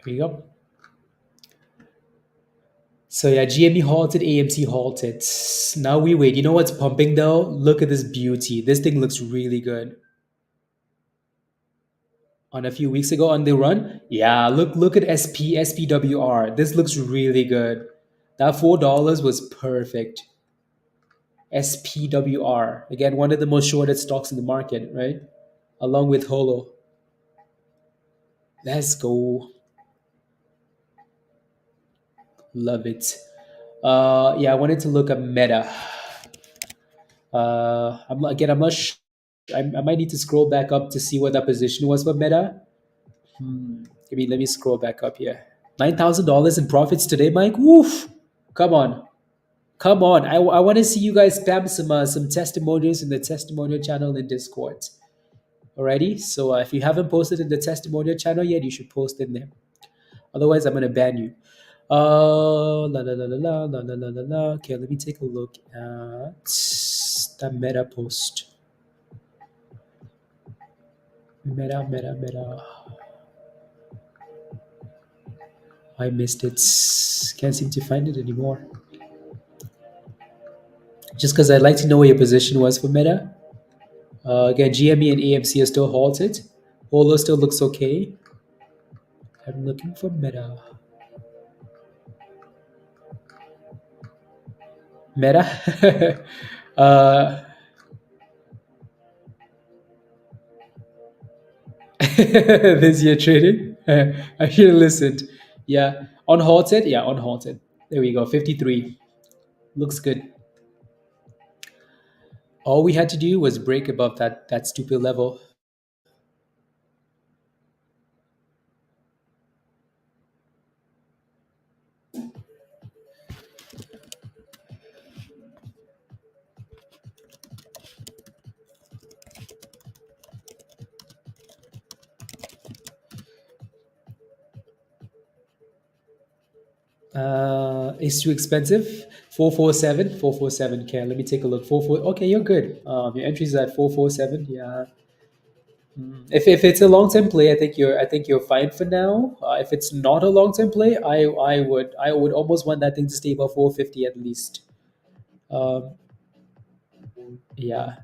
There we go. So yeah, GME halted, AMC halted. Now we wait. You know what's pumping though? Look at this beauty. This thing looks really good. On a few weeks ago on the run, yeah, look at SPWR. This looks really good. That $4 was perfect. SPWR, again, one of the most shorted stocks in the market, right? Along with HOLO. Let's go. Love it. Yeah, I wanted to look at Meta. I'm not. I might need to scroll back up to see what that position was for Meta. Let me scroll back up here. $9,000 in profits today, Mike. Woof! Come on, come on. I want to see you guys spam some testimonials in the testimonial channel in Discord. Alrighty. So if you haven't posted in the testimonial channel yet, you should post in there. Otherwise, I'm gonna ban you. La la la la la la la la la la. Okay, let me take a look at the Meta post. Meta. I missed it. Can't seem to find it anymore. Just because I'd like to know what your position was for Meta. Again, GME and AMC are still halted. HOLO still looks okay. I'm looking for Meta. Meta? This year trading? I should have listened. Yeah. On halted? Yeah, on halted. There we go. 53. Looks good. All we had to do was break above that stupid level. It's too expensive. 447. 447. Okay, let me take a look. 44. Okay, you're good. Your entries are at 447. Yeah. If it's a long term play, I think you're fine for now. If it's not a long term play, I would almost want that thing to stay above 450 at least. Um, yeah.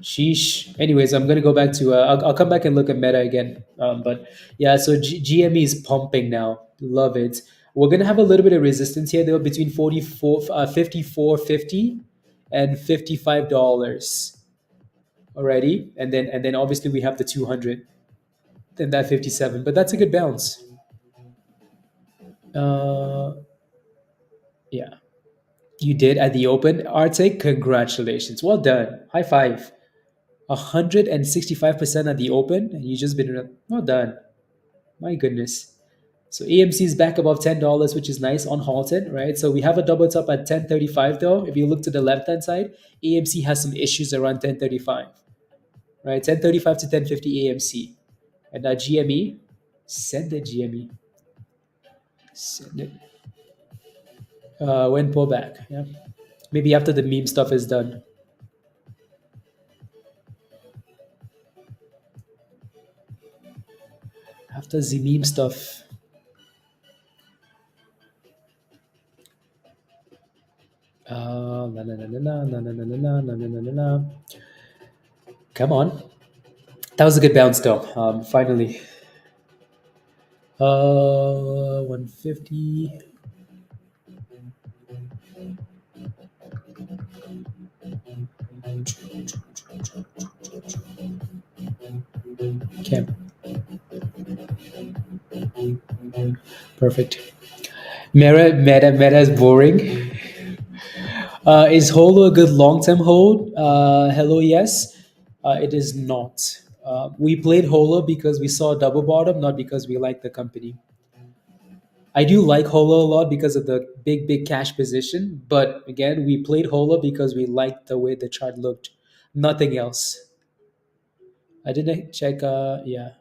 Sheesh. Anyways, I'm gonna go back to. I'll come back and look at Meta again. But yeah, so GME is pumping now. Love it. We're gonna have a little bit of resistance here though between 54.50 and $55 already, and then obviously we have the 200, then that 57. But that's a good bounce. Yeah, you did at the open, Arctic. Congratulations, well done. High five. 165% at the open, and you just been well done. My goodness. So AMC is back above $10, which is nice on halted, right? So we have a double top at 1035 though. If you look to the left hand side, AMC has some issues around 1035, right? 1035 to 1050 AMC, and that GME, send the GME, send it. When pullback, yeah, maybe after the meme stuff is done. After the meme stuff. Come on. That was a good bounce though. Finally. 150. Okay, perfect. Meta is boring. Is HOLO a good long-term hold? Hello, yes. It is not. We played HOLO because we saw a double bottom, not because we like the company. I do like HOLO a lot because of the big cash position, but again, we played HOLO because we liked the way the chart looked. Nothing else. I didn't check. Yeah.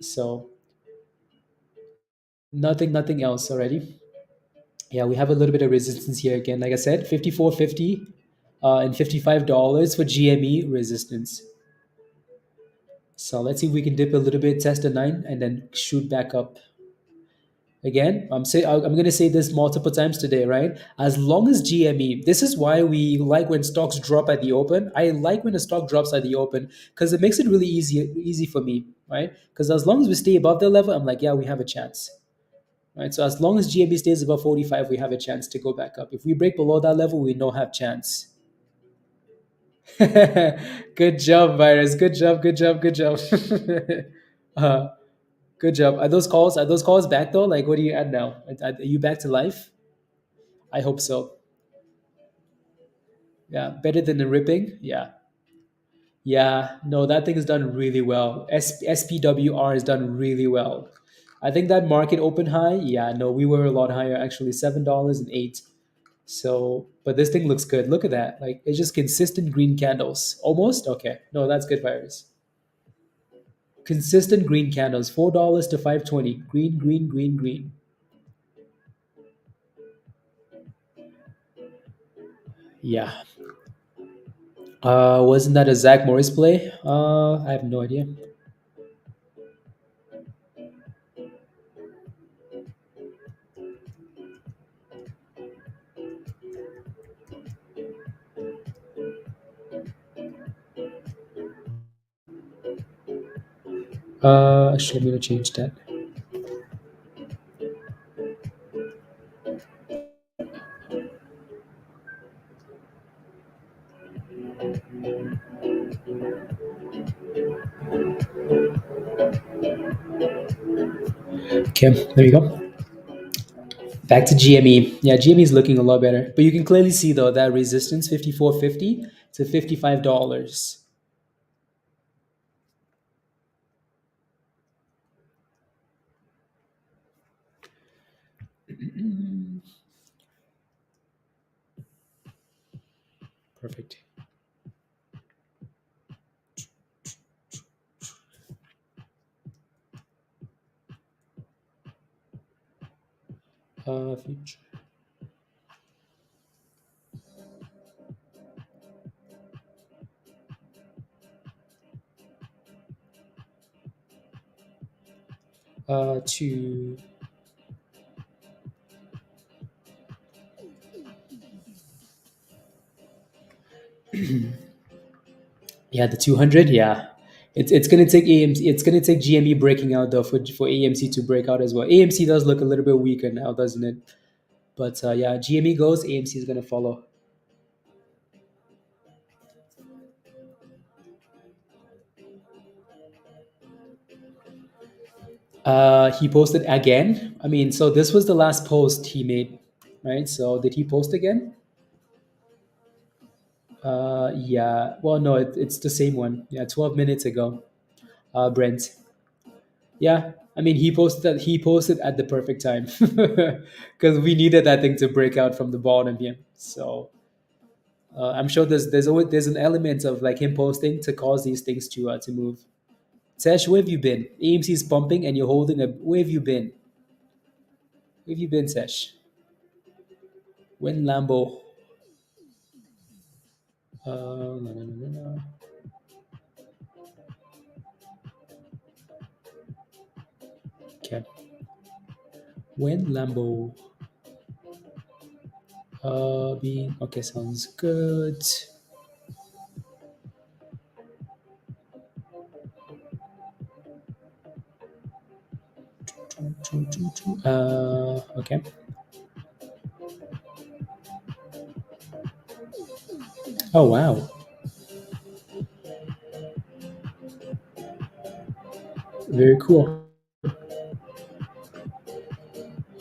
So nothing else already. Yeah, we have a little bit of resistance here again. Like I said, 54.50 and $55 for GME resistance. So let's see if we can dip a little bit, test a 9, and then shoot back up. Again, I'm going to say this multiple times today, right? As long as GME, this is why we like when stocks drop at the open. I like when a stock drops at the open because it makes it really easy for me, right? Because as long as we stay above the level, I'm like, yeah, we have a chance. Right? So as long as GME stays above 45, we have a chance to go back up. If we break below that level, we don't have chance. Good job, Virus. Good job. uh, Good job. Are those calls back though? Like, what are you at now? Are you back to life? I hope so. Yeah, better than the ripping. Yeah, yeah. No, that thing has done really well. SPWR has done really well. I think that market open high. Yeah, no, we were a lot higher actually, $7.08. So, but this thing looks good. Look at that. Like, it's just consistent green candles. Almost okay. No, that's good, Virus. Consistent green candles. $4 to 520. Green. Yeah. Wasn't that a Zach Morris play? I have no idea. Actually, I'm gonna change that. Okay, there you go. Back to GME. Yeah, GME is looking a lot better, but you can clearly see though that resistance 54.50 to $55. Perfect. Future. 2. Yeah, the 200. Yeah, it's gonna take AMC. It's gonna take GME breaking out though for AMC to break out as well. AMC does look a little bit weaker now, doesn't it? But yeah, GME goes, AMC is gonna follow. He posted again. I mean, so this was the last post he made, right? So did he post again? Yeah. Well, no, it's the same one. Yeah, 12 minutes ago. Brent. Yeah. I mean, he posted at the perfect time because we needed that thing to break out from the bottom here. So I'm sure there's an element of like him posting to cause these things to move. Sesh, where have you been? AMC is pumping and you're holding a. Where have you been? Where have you been, Sesh? When Lambo. No. Okay. When Lambo. Being okay, sounds good. Okay. Oh wow. Very cool.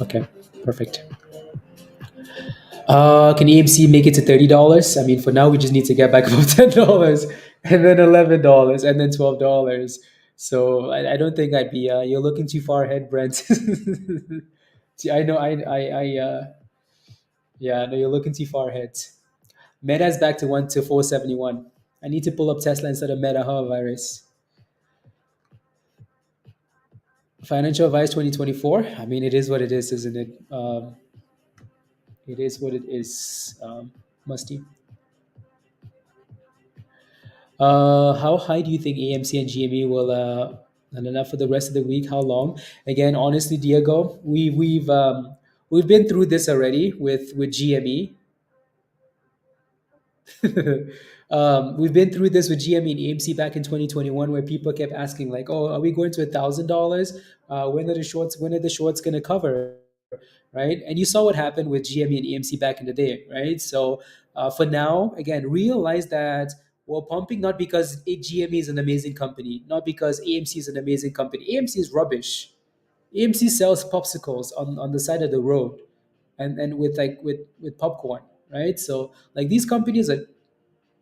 Okay. Perfect. Can AMC make it to $30? I mean, for now, we just need to get back above $10, and then $11, and then $12. So I don't think I'd be. You're looking too far ahead, Brent. See, I know. Yeah, no, you're looking too far ahead. Meta's back to 471. I need to pull up Tesla instead of Meta, huh, virus? Financial advice 2024. I mean, it is what it is, isn't it? It is what it is. Musty. How high do you think AMC and GME will and enough for the rest of the week? How long? Again, honestly, Diego, we've been through this already with GME. We've been through this with GME and AMC back in 2021, where people kept asking like, "Oh, are we going to $1,000? When are the shorts? When are the shorts going to cover?" Right? And you saw what happened with GME and AMC back in the day, right? So for now, again, realize that we're pumping not because GME is an amazing company, not because AMC is an amazing company. AMC is rubbish. AMC sells popsicles on the side of the road, and with popcorn, right? So like these companies are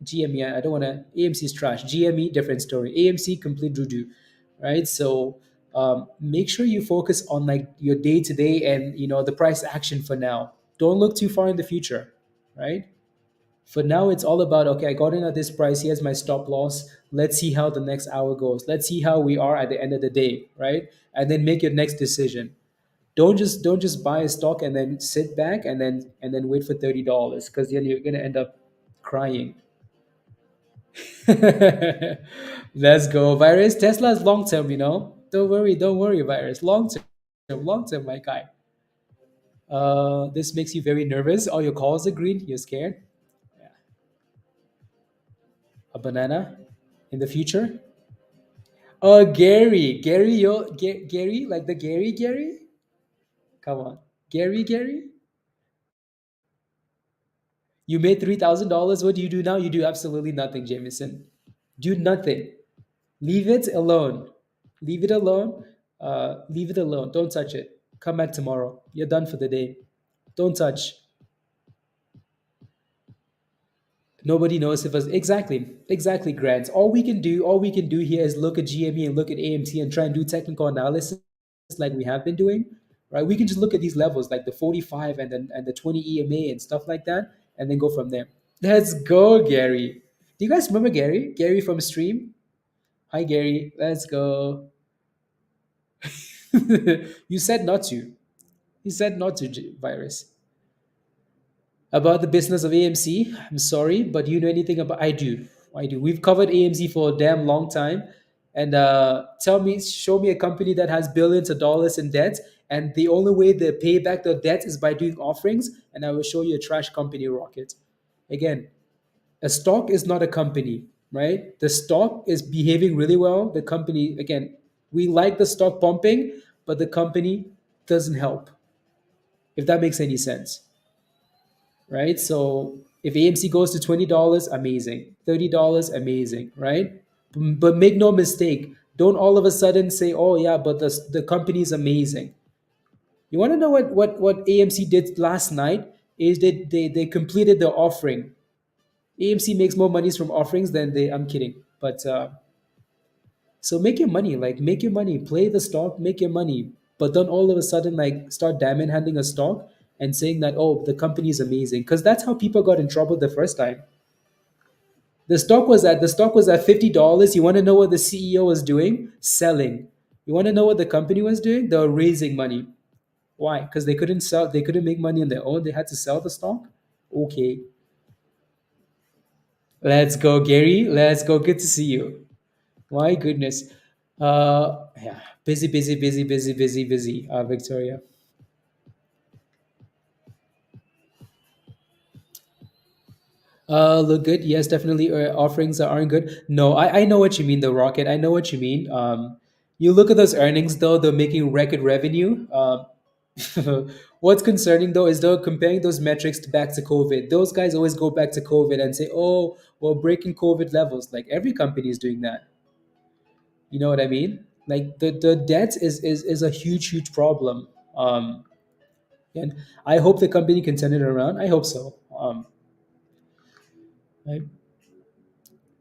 GME. I don't want to. AMC is trash. GME different story. AMC complete doo doo, right? So make sure you focus on like your day to day and the price action for now. Don't look too far in the future, right? For now, it's all about okay. I got in at this price. Here's my stop loss. Let's see how the next hour goes. Let's see how we are at the end of the day, right? And then make your next decision. Don't just buy a stock and then sit back and then wait for $30 because then you're gonna end up crying. Let's go, virus. Tesla's long term, Don't worry, virus. Long term, my guy. This makes you very nervous. All your calls are green. You're scared. Yeah. A banana in the future. Oh, Gary, Gary, like the Gary. Come on, Gary. You made $3,000. What do you do now? You do absolutely nothing, Jameson. Do nothing. Leave it alone. Leave it alone. Leave it alone. Don't touch it. Come back tomorrow. You're done for the day. Don't touch. Nobody knows if us exactly, Grant. All we can do here is look at GME and look at AMT and try and do technical analysis like we have been doing. Right? We can just look at these levels like the 45 and the 20 EMA and stuff like that, and then go from there. Let's go, Gary. Do you guys remember Gary? Gary from Stream? Hi, Gary. Let's go. You said not to. You said not to, virus. About the business of AMC, I'm sorry, but do you know anything about? I do. I do. We've covered AMC for a damn long time, and show me a company that has billions of dollars in debt, and the only way they pay back their debt is by doing offerings, and I will show you a trash company rocket. Again, a stock is not a company, right? The stock is behaving really well. The company, again, we like the stock pumping, but the company doesn't help, if that makes any sense, right? So if AMC goes to $20, amazing. $30, amazing, right? But make no mistake, don't all of a sudden say, oh, yeah, but the company is amazing. You want to know what AMC did last night? Is that they completed the offering. AMC makes more monies from offerings than they. I'm kidding, but so make your money. Like make your money. Play the stock. Make your money. But don't all of a sudden like start diamond handling a stock and saying that the company is amazing because that's how people got in trouble the first time. The stock was at $50. You want to know what the CEO was doing? Selling. You want to know what the company was doing? They were raising money. Why? Because they couldn't sell. They couldn't make money on their own. They had to sell the stock. Okay. Let's go, Gary. Let's go. Good to see you. My goodness. Yeah. Busy, busy, busy, busy, busy, busy. Victoria. Look good. Yes, definitely. Offerings aren't good. No, I know what you mean. The rocket. I know what you mean. You look at those earnings though; they're making record revenue. What's concerning though is they're comparing those metrics back to COVID. Those guys always go back to COVID and say, "Oh, we're breaking COVID levels." Like every company is doing that. You know what I mean? Like the debt is a huge problem. And I hope the company can turn it around. I hope so. Right?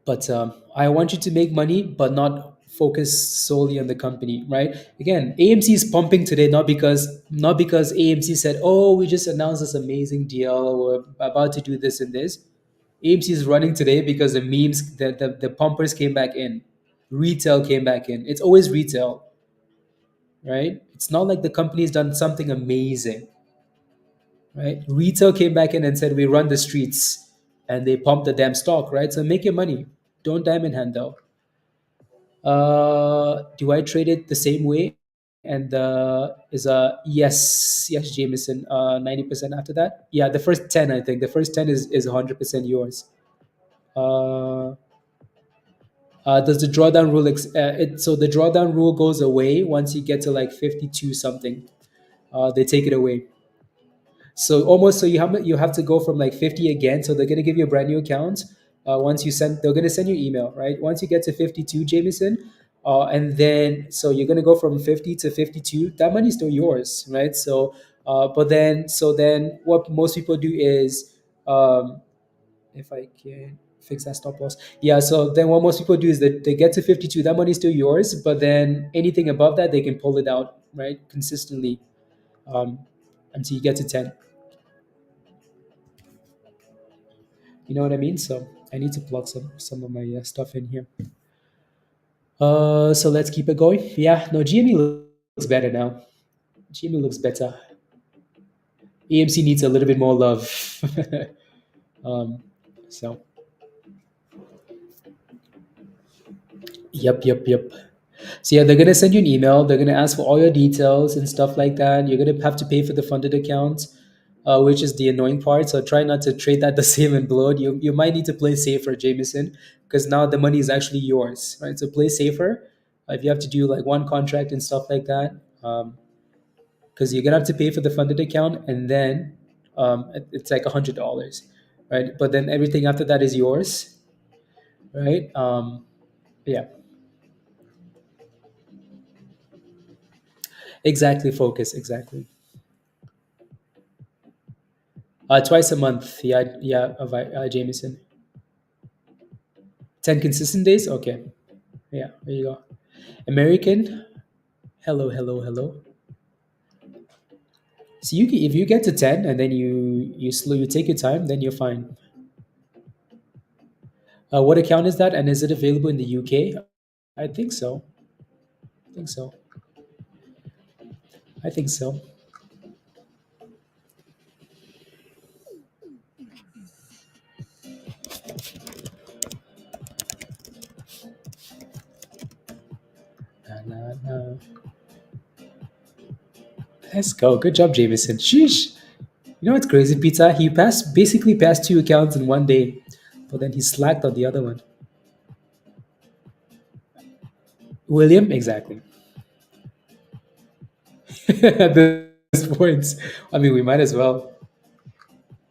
But I want you to make money, but not focus solely on the company, right? Again, AMC is pumping today not because AMC said, "Oh, we just announced this amazing deal. We're about to do this and this." AMC is running today because the memes, the pumpers came back in, retail came back in. It's always retail, right? It's not like the company's done something amazing, right? Retail came back in and said, "We run the streets," and they pumped the damn stock, right? So make your money. Don't diamond hand though. Do I trade it the same way? And is a yes, Jameson. 90% after that. Yeah, the first 10, I think. The first 10 is 100% yours. Uh, does the drawdown rule? So the drawdown rule goes away once you get to like 52 something. They take it away. So almost, so you have to go from like 50 again. So they're gonna give you a brand new account. Once you send, they're gonna send you email, right? Once you get to 52, Jameson, and then so you're gonna go from 50 to 52. That money's still yours, right? So, but then what most people do is, if I can fix that stop loss, yeah. So then what most people do is that they get to 52. That money's still yours, but then anything above that they can pull it out, right? Consistently, um, until you get to 10. You know what I mean? So I need to plug some of my stuff in here. So let's keep it going. Yeah, no, GME looks better now. GME looks better. AMC needs a little bit more love. um, so yep. So yeah, they're gonna send you an email. They're gonna ask for all your details and stuff like that. You're gonna have to pay for the funded account, which is the annoying part. So try not to trade that the same and bloat. You might need to play safer, Jameson, because now the money is actually yours, right? So play safer. If you have to do like one contract and stuff like that, because you're gonna have to pay for the funded account, and then it's like $100, right? But then everything after that is yours, right? Yeah, exactly. Focus exactly. Twice a month. Yeah, Jameson. 10 consistent days. Okay. Yeah, there you go. American. Hello. So if you get to 10 and then you take your time, then you're fine. What account is that, and is it available in the UK? I think so. I think so. I think so. Na, na. Let's go. Good job, Jameson. Sheesh. You know what's crazy, Pizza? He basically passed two accounts in one day, but then he slacked on the other one. William, exactly. At this point, I mean, we might as well.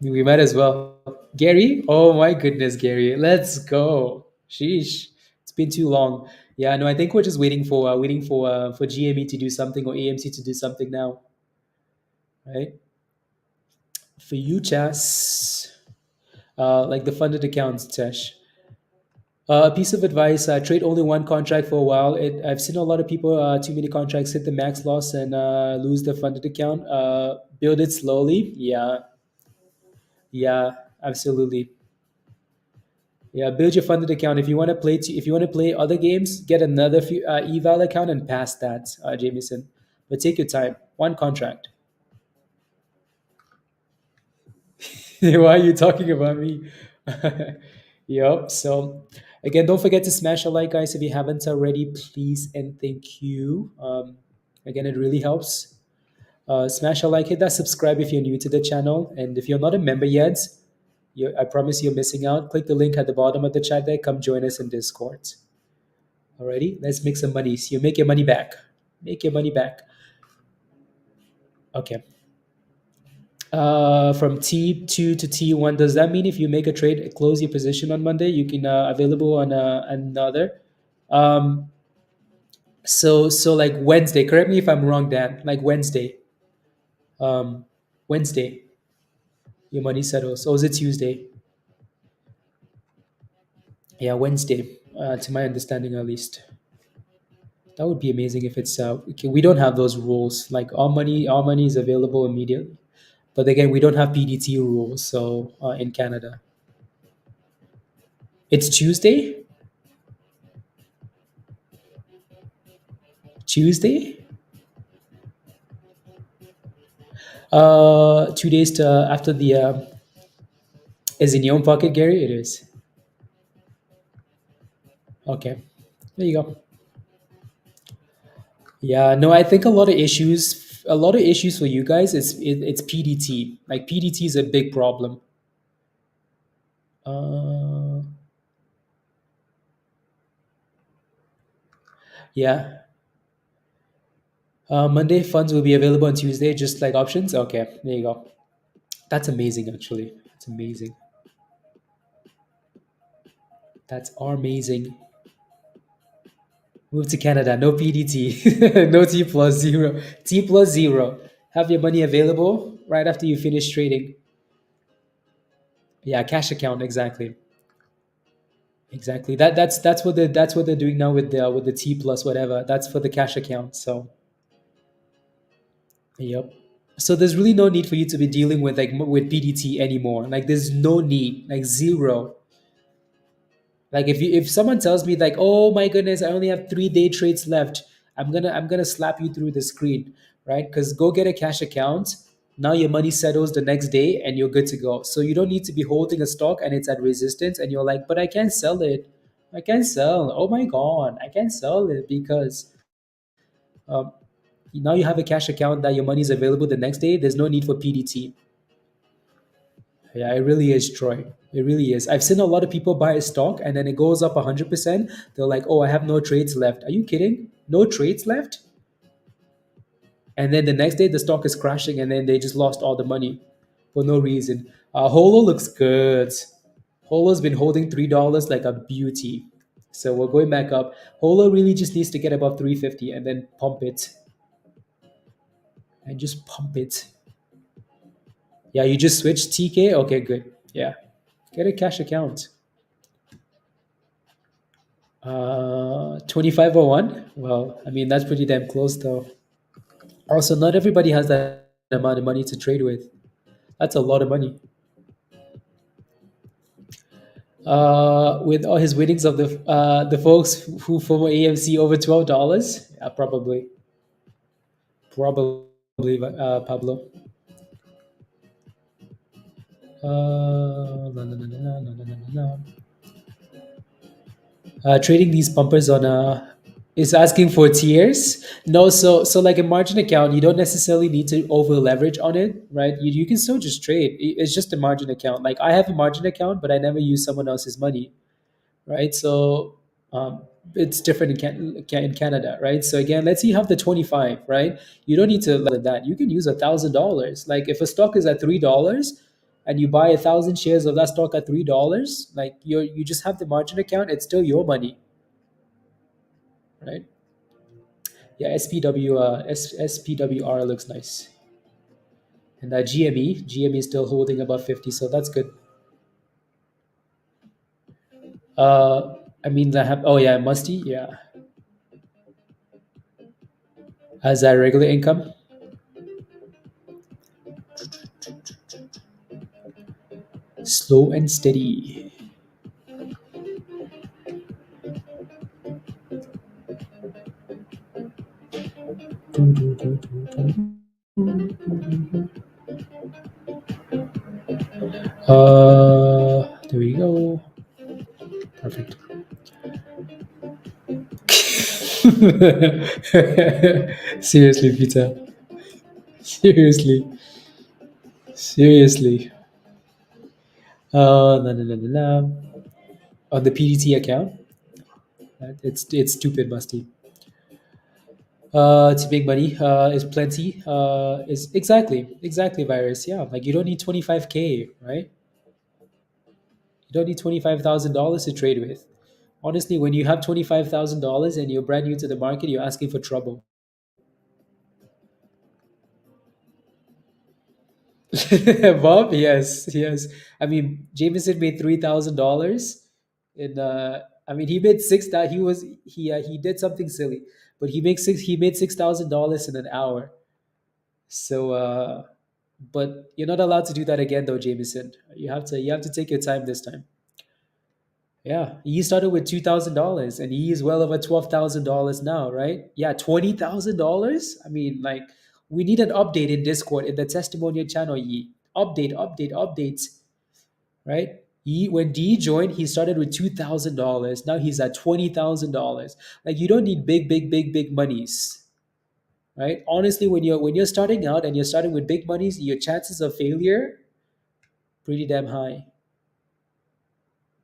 We might as well. Gary? Oh my goodness, Gary. Let's go. Sheesh. It's been too long. Yeah, no, I think we're just waiting for GME to do something or AMC to do something now, right? For you, Chas, like the funded accounts, Tesh. A piece of advice: trade only one contract for a while. I've seen a lot of people too many contracts hit the max loss and lose their funded account. Build it slowly. Yeah, absolutely. Yeah, build your funded account. If you want to play other games, get another eval account and pass that, Jameson. But take your time. One contract. Why are you talking about me? Yep. So again, don't forget to smash a like, guys. If you haven't already, please and thank you. Again, it really helps. Smash a like, hit that subscribe if you're new to the channel, and if you're not a member yet, I promise you're missing out. Click the link at the bottom of the chat there. Come join us in Discord. Alrighty, let's make some money. So you make your money back. Make your money back. Okay. From T2 to T1, does that mean if you make a trade, close your position on Monday, you can available on another? Um, so like Wednesday. Correct me if I'm wrong, Dan. Like Wednesday. Um, Wednesday, your money settles. Or is it Tuesday? Yeah, Wednesday. To my understanding, at least. That would be amazing if it's. Okay, we don't have those rules. Like our money is available immediately. But again, we don't have PDT rules. So in Canada, it's Tuesday. Tuesday. 2 days to after the. Is in your own pocket, Gary? It is. Okay. There you go. Yeah. No, I think a lot of issues for you guys. It's PDT. Like PDT is a big problem. Uh, yeah. Monday funds will be available on Tuesday, just like options. Okay, there you go. That's amazing, actually. That's amazing. That's amazing. Move to Canada. No PDT. No T plus zero. T plus zero. Have your money available right after you finish trading. Yeah, cash account. Exactly. Exactly. That's what they're doing now with the T plus whatever. That's for the cash account. So yep. So there's really no need for you to be dealing with with PDT anymore. Like there's no need. Like zero. Like if someone tells me like, oh my goodness, I only have 3 day trades left, I'm gonna slap you through the screen, right? Because go get a cash account. Now your money settles the next day and you're good to go. So you don't need to be holding a stock and it's at resistance and you're like, but I can't sell it. I can't sell. Oh my god, I can't sell it because um, now you have a cash account that your money is available the next day. There's no need for PDT. Yeah, it really is, Troy. It really is. I've seen a lot of people buy a stock and then it goes up 100%. They're like, oh, I have no trades left. Are you kidding? No trades left? And then the next day, the stock is crashing and then they just lost all the money for no reason. HOLO looks good. HOLO's been holding $3 like a beauty. So we're going back up. HOLO really just needs to get above 350 and then pump it. And just pump it. Yeah, you just switched TK? Okay, good. Yeah. Get a cash account. 2501. Well, I mean, that's pretty damn close, though. Also, not everybody has that amount of money to trade with. That's a lot of money. With all his winnings of the folks who follow AMC over $12, yeah, probably Pablo. No, no, no, no, no, no, no, no, no. Trading these pumpers on is asking for tiers. No, so like a margin account, you don't necessarily need to over leverage on it, right? You can still just trade. It's just a margin account. Like I have a margin account, but I never use someone else's money, right? So um, it's different in Canada, right? So again, let's say you have the 25, right? You don't need to let that. You can use $1,000. Like if a stock is at $3 and you buy 1,000 shares of that stock at $3, like you just have the margin account. It's still your money, right? Yeah, SPWR looks nice, and that GME is still holding above 50, so that's good. I mean, that oh yeah, Musty, yeah, has that regular income. Slow and steady. There we go. Perfect. Seriously, Peter. Seriously. Seriously. No, no, no, no, no. On the PDT account. It's stupid, Musty. To make money is plenty. Is exactly virus. Yeah, like you don't need 25K, right? You don't need $25,000 to trade with. Honestly, when you have $25,000 and you're brand new to the market, you're asking for trouble. Bob, yes, yes. I mean, Jameson made $3,000 in. I mean, he made six. That he did something silly, but he made $6,000 in an hour. So, but you're not allowed to do that again, though, Jameson. You have to take your time this time. Yeah, he started with $2,000, and he is well over $12,000 now, right? Yeah, $20,000. I mean, like, we need an update in Discord in the testimonial channel. Ye updates, right? When D joined, he started with $2,000. Now he's at $20,000. Like, you don't need big monies, right? Honestly, when you're starting out and you're starting with big monies, your chances of failure pretty damn high.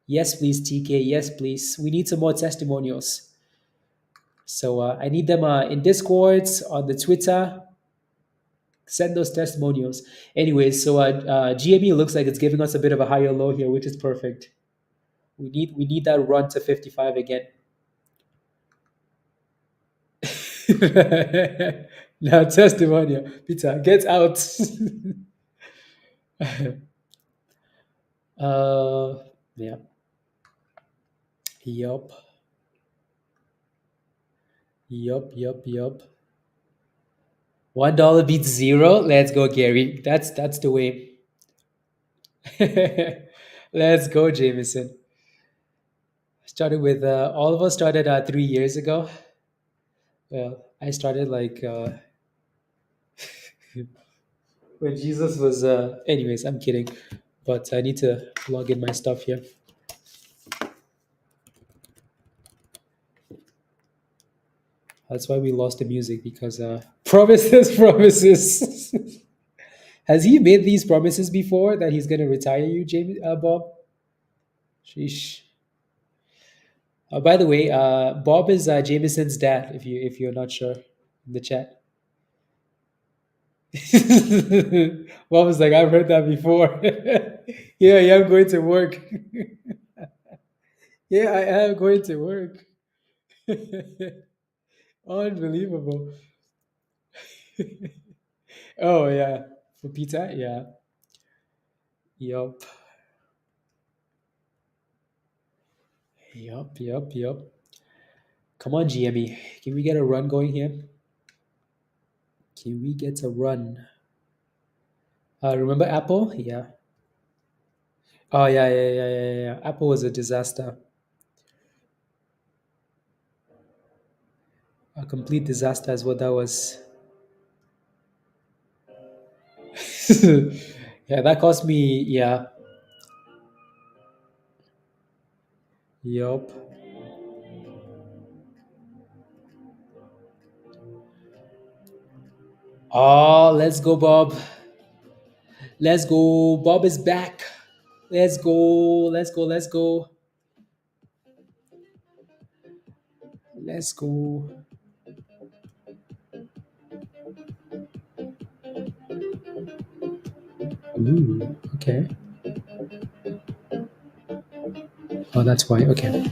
Yes, please, TK. Yes, please. We need some more testimonials. So I need them in Discords, on the Twitter. Send those testimonials. Anyways, so GME looks like it's giving us a bit of a higher low here, which is perfect. We need that run to 55 again. Now testimonial. Peter, get out. uh, yeah. Yup. Yup. $1 beats zero. Let's go, Gary. That's the way. Let's go, Jameson. Started with all of us started 3 years ago. Well, I started like when Jesus was. Anyways, I'm kidding, but I need to plug in my stuff here. That's why we lost the music because promises. Has he made these promises before that he's going to retire you, James Bob? Sheesh. By the way, Bob is Jameson's dad. If you're not sure, in the chat. Bob was like, I've heard that before. Yeah, I'm going to work. Yeah, I am going to work. Unbelievable. Oh yeah, for pizza. Yeah. Yup. Yup. Come on, GME. Can we get a run going here? Can we get a run? Remember Apple? Yeah. Oh yeah. Apple was a disaster. A complete disaster is what that was. Yeah, that cost me. Yeah. Yup. Oh, let's go, Bob. Let's go. Bob is back. Let's go. Let's go. Let's go. Ooh, okay. Oh, that's why. Okay.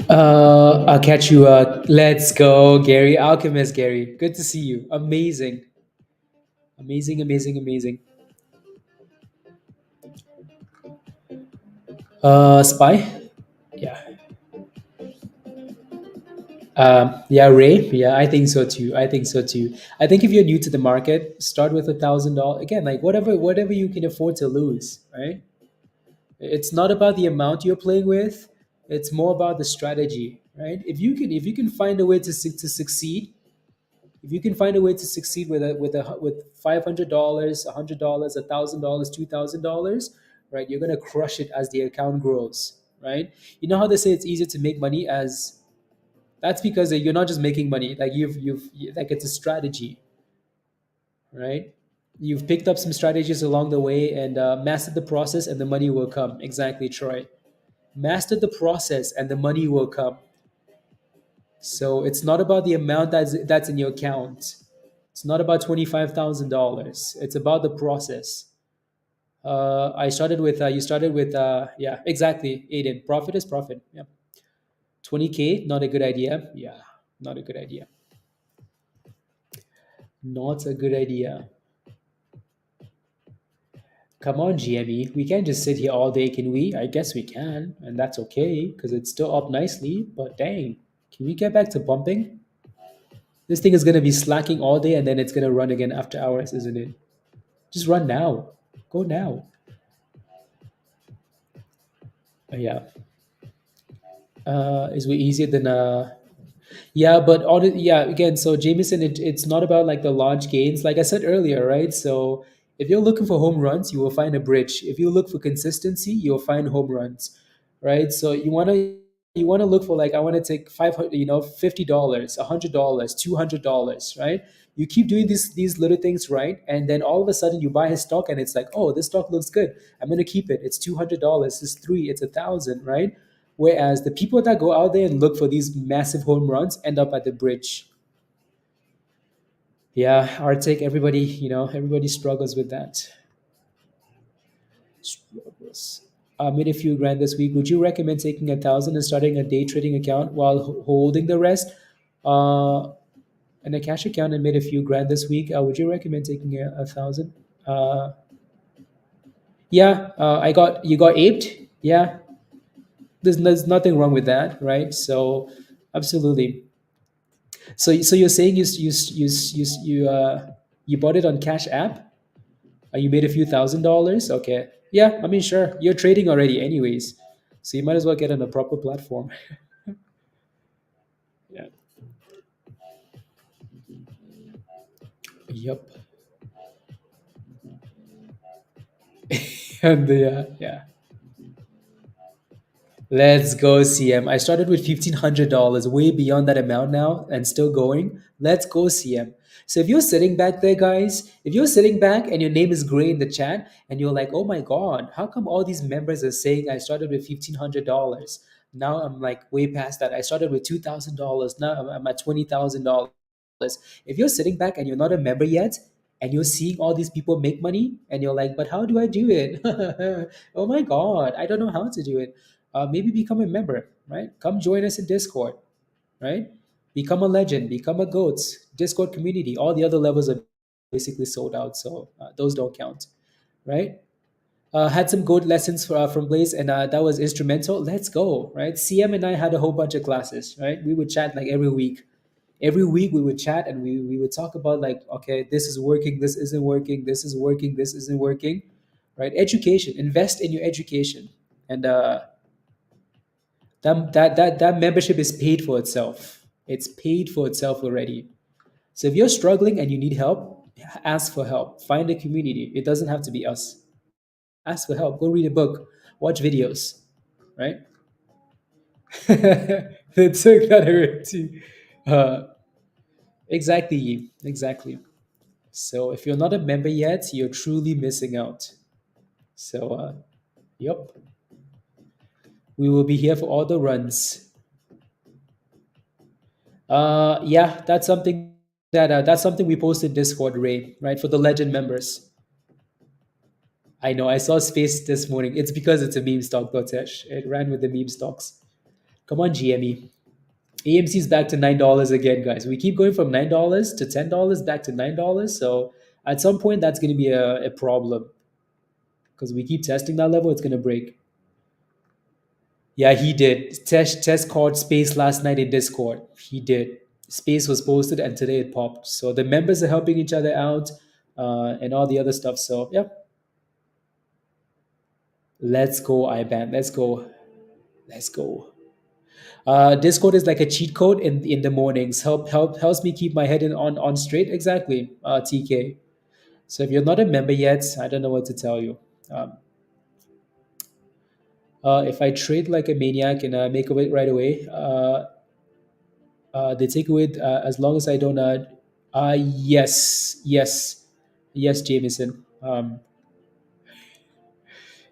I'll catch you. Let's go, Gary. Alchemist, Gary. Good to see you. Amazing. Spy. Yeah. Yeah, Ray. Yeah, I think so too. I think if you're new to the market, start with $1,000. Again, like whatever you can afford to lose, right? It's not about the amount you're playing with. It's more about the strategy, right? If you can find a way to succeed, if you can find a way to succeed with $500, $100, $1,000, $2,000, right? You're gonna crush it as the account grows, right? You know how they say it's easier to make money as that's because you're not just making money. Like you've like it's a strategy, right? You've picked up some strategies along the way and mastered the process, and the money will come. Exactly, Troy. Master the process, and the money will come. So it's not about the amount that's in your account. It's not about $25,000. It's about the process. I started with you started with yeah, exactly, Aiden. Profit is profit. Yeah, 20K, not a good idea. Yeah, not a good idea. Not a good idea. Come on, GME. We can't just sit here all day, can we? I guess we can, and that's okay because it's still up nicely. But dang, can we get back to pumping? This thing is gonna be slacking all day, and then it's gonna run again after hours, isn't it? Just run now. Go now. Yeah. Is way easier than yeah, but yeah, again, so Jameson, it's not about like the large gains, like I said earlier, right? So if you're looking for home runs, you will find a bridge. If you look for consistency, you'll find home runs, right? So you wanna look for like I want to take 500, $50, $100, $200, right? You keep doing these little things right, and then all of a sudden you buy his stock, and it's like, oh, this stock looks good. I'm gonna keep it. It's $200. It's three. It's 1,000, right? Whereas the people that go out there and look for these massive home runs end up at the bridge. Yeah, Arctic, everybody struggles with that. Struggles. Made a few grand this week. Would you recommend taking 1,000 and starting a day trading account while holding the rest? Uh, and a cash account and made a few grand this week. Would you recommend taking 1,000? Uh, yeah, you got aped. Yeah, there's nothing wrong with that, right? So, absolutely. So you're saying you bought it on Cash App? You made a few $1,000s? Okay. Yeah, I mean, sure. You're trading already, anyways. So you might as well get on a proper platform. Yeah. Yep. And yeah. Let's go, CM. I started with $1,500, way beyond that amount now, and still going. Let's go, CM. So if you're sitting back there, guys, if you're sitting back and your name is gray in the chat, and you're like, "Oh my God, how come all these members are saying I started with $1,500? Now I'm like way past that. I started with $2,000. Now I'm at $20,000." If you're sitting back and you're not a member yet, and you're seeing all these people make money, and you're like, "But how do I do it? Oh my God, I don't know how to do it." Maybe become a member, right? Come join us in Discord, right? Become a legend, become a goat. Discord community. All the other levels are basically sold out, so those don't count, right? Had some good lessons from Blaze, and that was instrumental. Let's go, right? CM and I had a whole bunch of classes, right? We would chat like every week. Every week we would chat, and we would talk about like, okay, this is working, this isn't working, this is working, this isn't working, right? Education. Invest in your education, and that membership is paid for itself. It's paid for itself already. So if you're struggling and you need help, ask for help. Find a community. It doesn't have to be us. Ask for help. Go read a book. Watch videos. Right? They took that away too. Uh, exactly. Exactly. So if you're not a member yet, you're truly missing out. So yep. We will be here for all the runs. Yeah, that's something we posted Discord, Ray, right? For the legend members. I know I saw space this morning. It's because it's a meme stock, Gotesh. It ran with the meme stocks. Come on, GME. AMC is back to $9 again, guys. We keep going from $9 to $10 back to $9. So at some point, that's going to be a problem because we keep testing that level. It's going to break. Yeah, he did. Test called space last night in Discord. He did. Space was posted and today it popped. So the members are helping each other out and all the other stuff. So yeah, let's go, IBAN. Let's go. Let's go. Discord is like a cheat code in the mornings. Helps me keep my head on straight. Exactly, TK. So if you're not a member yet, I don't know what to tell you. Um, if I trade like a maniac and make it right away, they take away as long as I don't. Yes, yes. Yes, Jameson.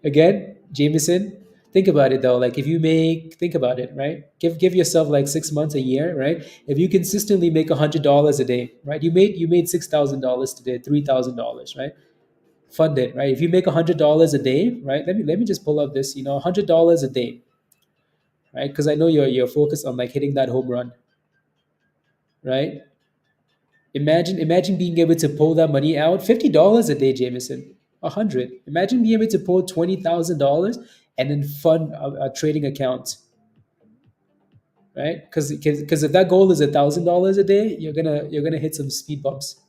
Again, Jameson. Think about it though. Like if you make, think about it, right? Give yourself like 6 months, a year, right? If you consistently make $100 a day, right? You made $6,000 today, $3,000, right? Fund it, right? If you make $100 a day, right? Let me just pull up this, $100 a day, right? Because I know you're focused on like hitting that home run, right? Imagine being able to pull that money out. $50 a day, Jameson. 100. Imagine being able to pull $20,000 and then fund a trading account, right? Because if that goal is $1,000 a day, you're gonna hit some speed bumps.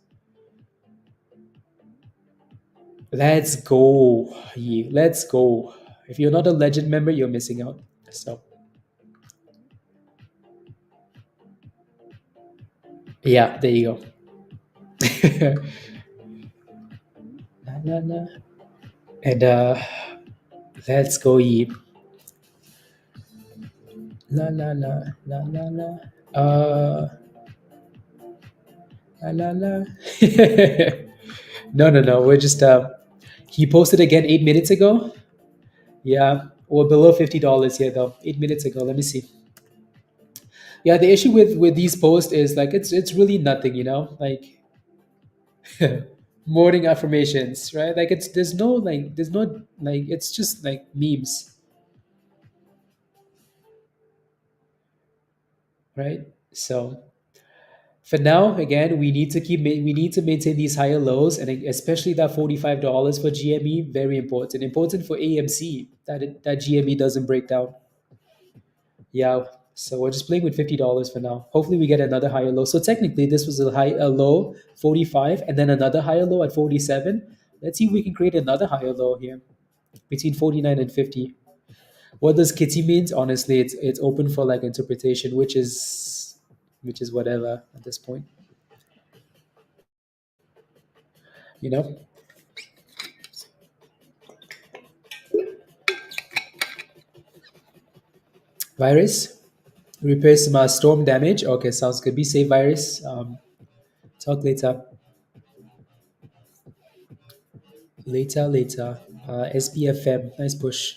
Let's go, Yi. Let's go. If you're not a legend member, you're missing out. So yeah, there you go. La, la, la. And let's go, Yi. La la la la la la. La la la. No, no, no. We're just he posted again 8 minutes ago. Yeah, we're below $50 here though. 8 minutes ago. Let me see. Yeah, the issue with these posts is like it's really nothing, like morning affirmations, right? Like it's there's no it's just like memes, right? So for now, again, we need to maintain these higher lows, and especially that $45 for GME, very important. Important for AMC that GME doesn't break down. Yeah, so we're just playing with $50 for now. Hopefully, we get another higher low. So technically, this was a low 45, and then another higher low at 47. Let's see if we can create another higher low here between 49 and 50. What does kitty means? Honestly, it's open for like interpretation, which is whatever at this point. You know. Virus repair some storm damage. Okay, sounds good. Be safe, virus. Talk later. Later. SPFM. Nice push.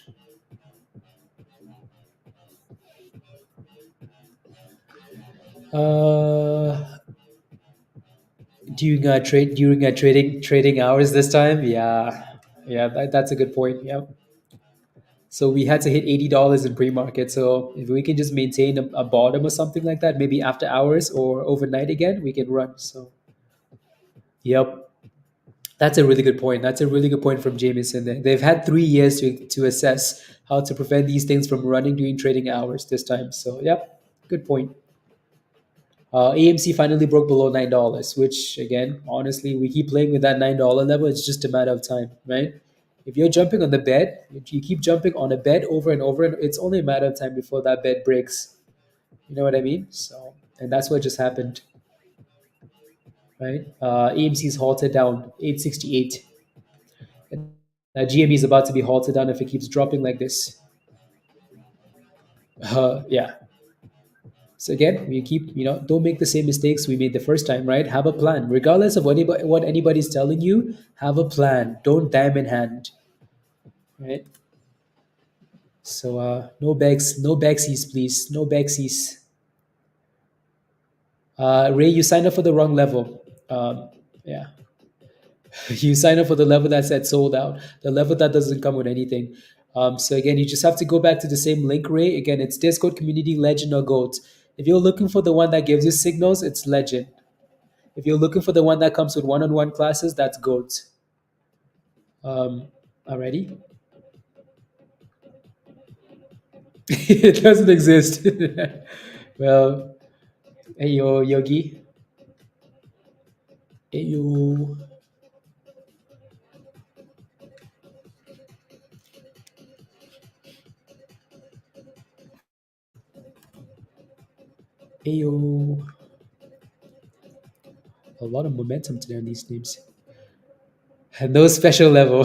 Uh, during trading hours this time. Yeah. That's a good point. Yeah. So we had to hit $80 in pre-market. So if we can just maintain a bottom or something like that, maybe after hours or overnight again, we can run. So yep. That's a really good point. That's a really good point from Jameson. They've had 3 years to assess how to prevent these things from running during trading hours this time. So, yep, good point. AMC finally broke below $9, which again, honestly, we keep playing with that $9 level. It's just a matter of time, right? If you're jumping on the bet, if you keep jumping on a bet over and over, and it's only a matter of time before that bet breaks. You know what I mean? So, and that's what just happened, right? AMC is halted down 868. GME is about to be halted down if it keeps dropping like this. Yeah. So again, we keep, don't make the same mistakes we made the first time, right? Have a plan, regardless of what anybody's telling you. Have a plan. Don't diamond hand, right? So no backsies, please. No backsies. Ray, you signed up for the wrong level. Yeah. You sign up for the level that said sold out, the level that doesn't come with anything. So again, you just have to go back to the same link, Ray. Again, it's Discord community legend or goat. If you're looking for the one that gives you signals, it's legend. If you're looking for the one that comes with one-on-one classes, that's goat. Already, it doesn't exist. Well, hey yo, Yogi. Hey yo, hey yo. A lot of momentum today on these names. No special level.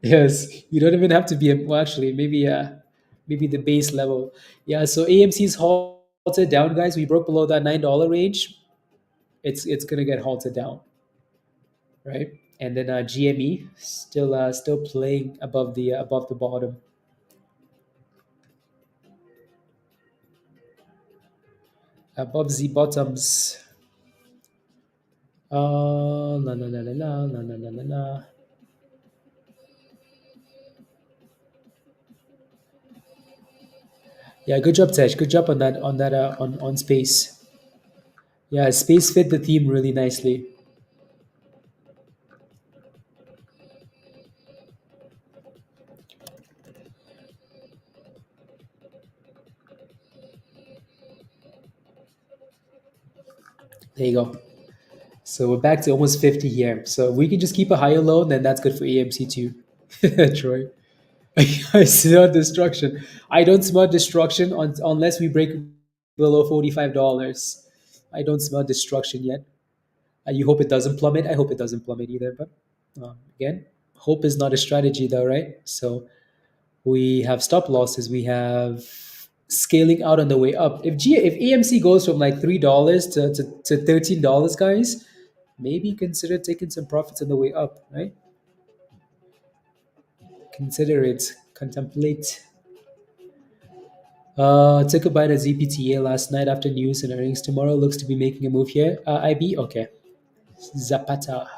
Yes, you don't even have to be well. Actually, maybe the base level. Yeah. So AMC's halted down, guys. We broke below that $9 range. It's gonna get halted down. right? And then GME still playing above the bottom, above the bottoms. La la la la la la la la la la. Yeah, good job, Tej. Good job on space. Yeah, space fit the theme really nicely. There you go. So we're back to almost 50 here. So we can just keep a higher low, then that's good for AMC too. Troy. I smell destruction. I don't smell destruction unless we break below $45. I don't smell destruction yet. You hope it doesn't plummet. I hope it doesn't plummet either. But again, hope is not a strategy, though, right? So we have stop losses. We have scaling out on the way up. If AMC goes from like $3 to $13, guys, maybe consider taking some profits on the way up, right? Consider it. Contemplate. Took a bite at ZPTA last night after news and earnings. Tomorrow looks to be making a move here. IB, okay. Zapata.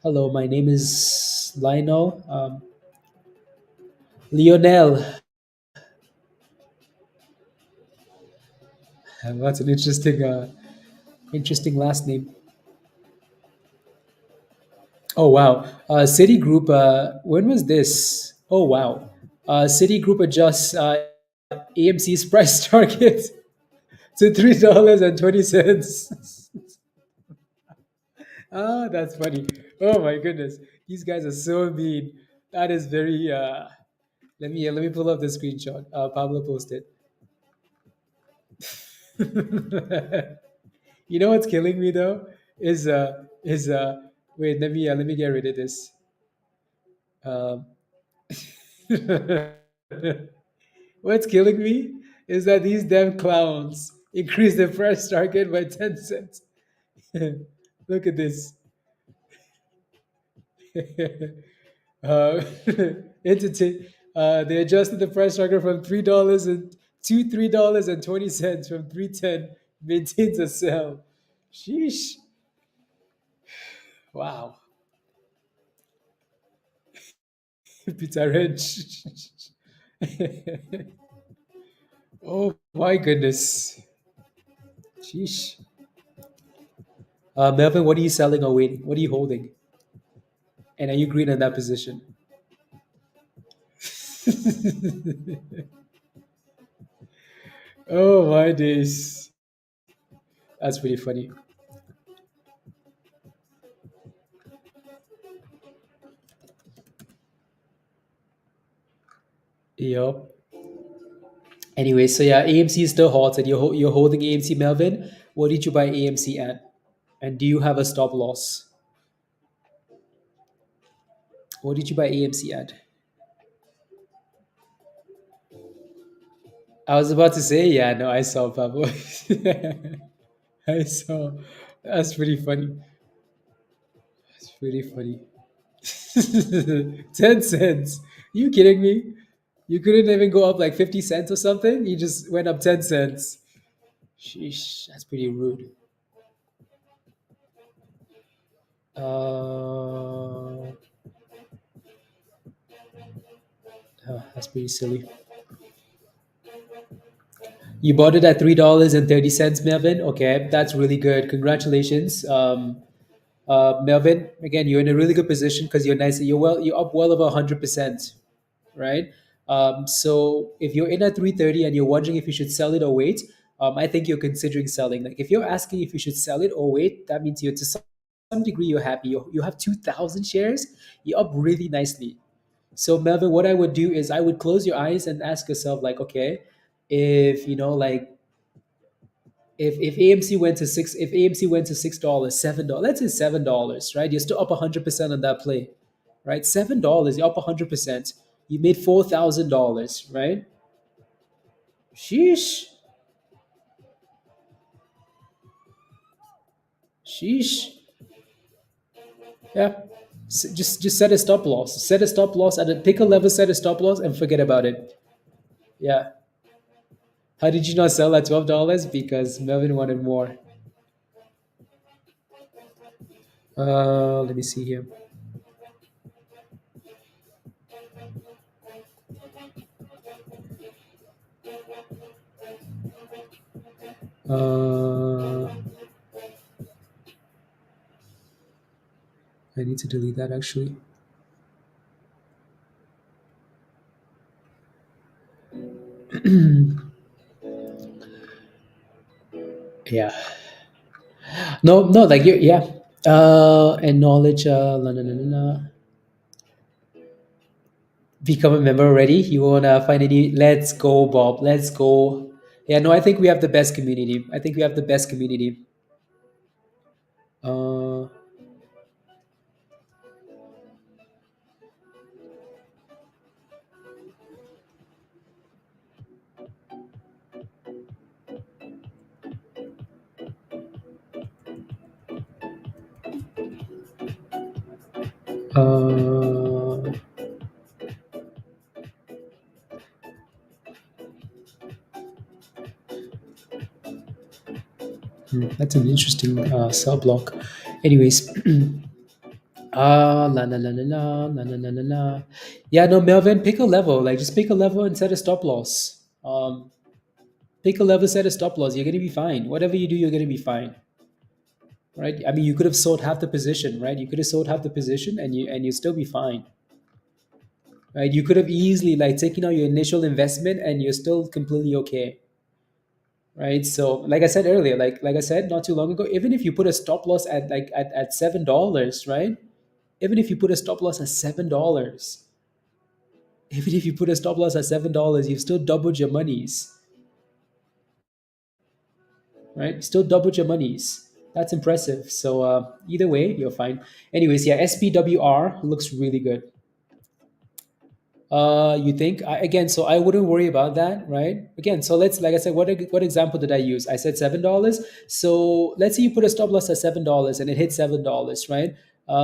Hello, my name is Lionel. Lionel. That's an interesting last name. Oh wow. Citigroup. When was this? Oh wow. Citigroup adjusts AMC's price target to $3.20. Ah, that's funny. Oh my goodness, these guys are so mean. That is very. Let me pull up the screenshot. Pablo posted. You know what's killing me though is wait, let me get rid of this. Um, what's killing me is that these damn clowns increase the price target by 10 cents. Look at this. uh, entity. They adjusted the price target from $3 and to $3.20 from 310. Maintains a sell. Sheesh. Wow. Peter Wrench. Oh my goodness. Sheesh. Melvin, what are you selling or waiting? What are you holding? And are you green on that position? Oh my days. That's pretty funny. Yup. Anyway, so yeah, AMC is still halted. You're holding AMC, Melvin. What did you buy AMC at? And do you have a stop loss? What did you buy AMC at? I was about to say, yeah, no, I saw Pablo. I saw. That's pretty funny. That's pretty funny. 10 cents. You kidding me? You couldn't even go up like 50 cents or something? You just went up 10 cents. Sheesh, that's pretty rude. That's pretty silly. You bought it at $3.30, Melvin. Okay, that's really good. Congratulations, Melvin. Again, you're in a really good position because you're nice. You're up well over 100%, right? So if you're in at 330 and you're wondering if you should sell it or wait, I think you're considering selling. Like if you're asking if you should sell it or wait, that means you're to some degree you're happy. You have 2,000 shares. You're up really nicely. So Melvin, what I would do is I would close your eyes and ask yourself, like, okay, if you know, like if AMC went to $6, $7, let's say $7, right? You're still up 100% on that play, right? $7, you're up 100%. You made $4,000, right? Sheesh, sheesh. Yeah. Just set a stop loss. Set a stop loss at a pick a level, set a stop loss, and forget about it. Yeah. How did you not sell at $12? Because Melvin wanted more. Let me see here. Uh, I need to delete that actually. Yeah. No, no, like you, yeah. And knowledge. La, la, la, la, la. Become a member already. You wanna find any? Let's go, Bob. Let's go. Yeah. No, I think we have the best community. I think we have the best community. Uh, uh, that's an interesting cell block. Anyways, la la la la la la la la la la. Yeah, no, Melvin, pick a level. Like, just pick a level and set a stop loss. Pick a level, set a stop loss. You're gonna be fine. Whatever you do, you're gonna be fine, right? I mean, you could have sold half the position, right? You could have sold half the position, and you still be fine, right? You could have easily like taken out your initial investment, and you're still completely okay, right? So, like I said earlier, like I said not too long ago, even if you put a stop loss at at $7, right? Even if you put a stop loss at $7, even if you put a stop loss at $7, you've still doubled your monies, right? Still doubled your monies. That's impressive. So either way, you're fine. Anyways, yeah, SPWR looks really good. You think again? So I wouldn't worry about that, right? Again, so let's like I said, what example did I use? I said $7. So let's say you put a stop loss at $7 and it hit $7, right?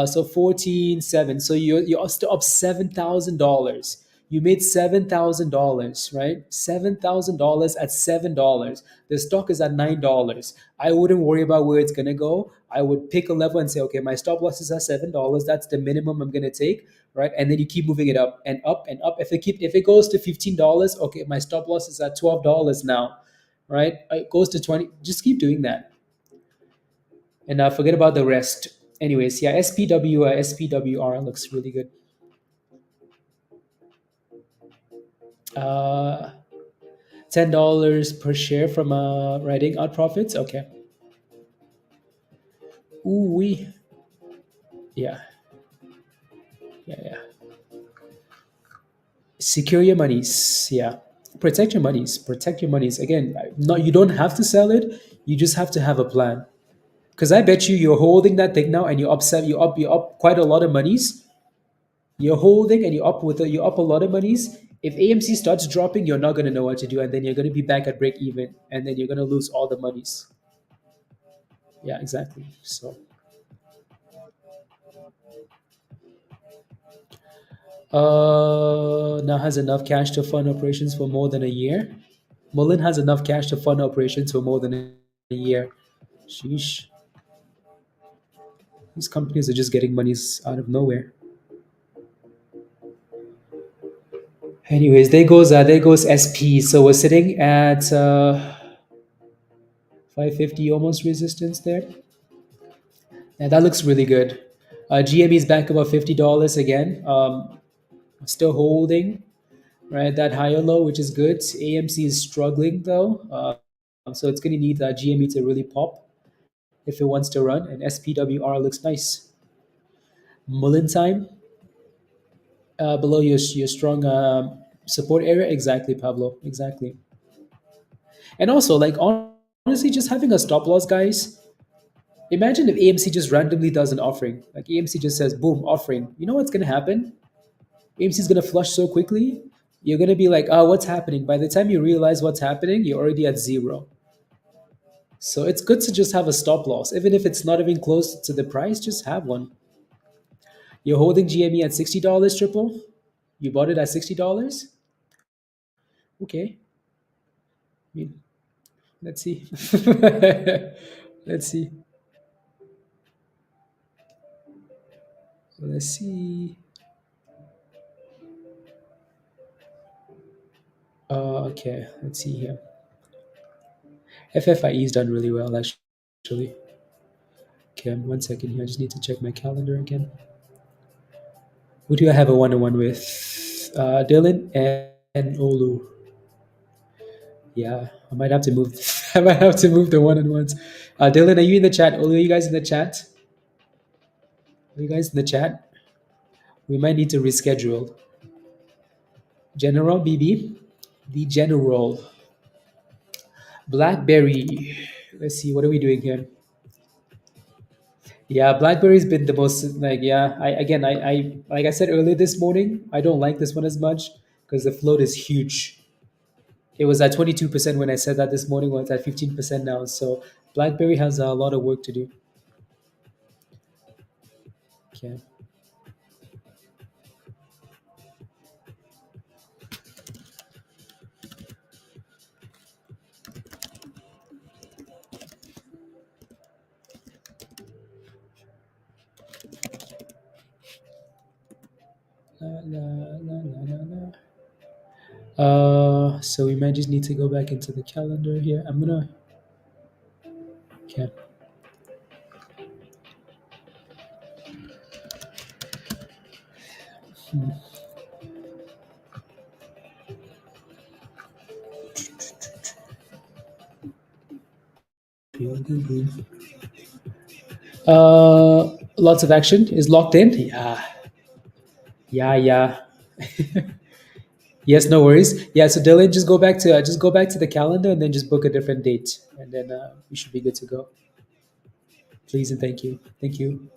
So 14.7. So you're still up $7,000. You made $7,000, right? $7,000 at $7. The stock is at $9. I wouldn't worry about where it's gonna go. I would pick a level and say, okay, my stop loss is at $7. That's the minimum I'm gonna take, right? And then you keep moving it up and up and up. If it goes to $15, okay, my stop loss is at $12 now, right? It goes to 20. Just keep doing that, and forget about the rest. Anyways, yeah, SPWR looks really good. Uh, $10 per share from writing out profits. Okay. Ooh wee. Yeah, yeah, yeah. Secure your monies. Yeah, protect your monies. Protect your monies. Again, not you don't have to sell it. You just have to have a plan. Because I bet you're holding that thing now and you're up quite a lot of monies. You're holding and you're up a lot of monies. If AMC starts dropping, you're not gonna know what to do, and then you're gonna be back at break even, and then you're gonna lose all the monies. Yeah, exactly. So now has enough cash to fund operations for more than a year. Mullen has enough cash to fund operations for more than a year. Sheesh. These companies are just getting monies out of nowhere. Anyways, there goes SP. So we're sitting at 550 almost resistance there. And that looks really good. GME is back above $50 again. Still holding, right? That higher low, which is good. AMC is struggling though. So it's going to need GME to really pop if it wants to run. And SPWR looks nice. Mullen time below your strong support area. Exactly, Pablo. Exactly. And also, like, honestly, just having a stop loss, guys. Imagine if AMC just randomly does an offering. Like AMC just says, boom, offering. You know what's going to happen? AMC is going to flush so quickly. You're going to be like, oh, what's happening? By the time you realize what's happening, you're already at zero. So it's good to just have a stop loss. Even if it's not even close to the price, just have one. You're holding GME at $60, triple? You bought it at $60? Okay. I mean, let's see. Let's see. Let's see. Okay, let's see here. FFIE is done really well, actually. Okay, 1 second here. I just need to check my calendar again. Who do I have a one-on-one with? Dylan and Olu. Yeah, I might have to move. I might have to move the one-on-ones. Dylan, are you in the chat? Olu, are you guys in the chat? Are you guys in the chat? We might need to reschedule. General BB, the general. Blackberry. Let's see, what are we doing here? Yeah, BlackBerry's been the most like yeah. I like I said earlier this morning, I don't like this one as much because the float is huge. It was at 22% when I said that this morning. Well, it's at 15% now. So BlackBerry has a lot of work to do. Okay. La, la, la, la, la, la. So we might just need to go back into the calendar here. I'm gonna. Okay. Lots of action is locked in. Yeah, yeah. Yes, no worries. Yeah, so Dylan, just go back to the calendar and then just book a different date, and then we should be good to go. Please and thank you. Thank you.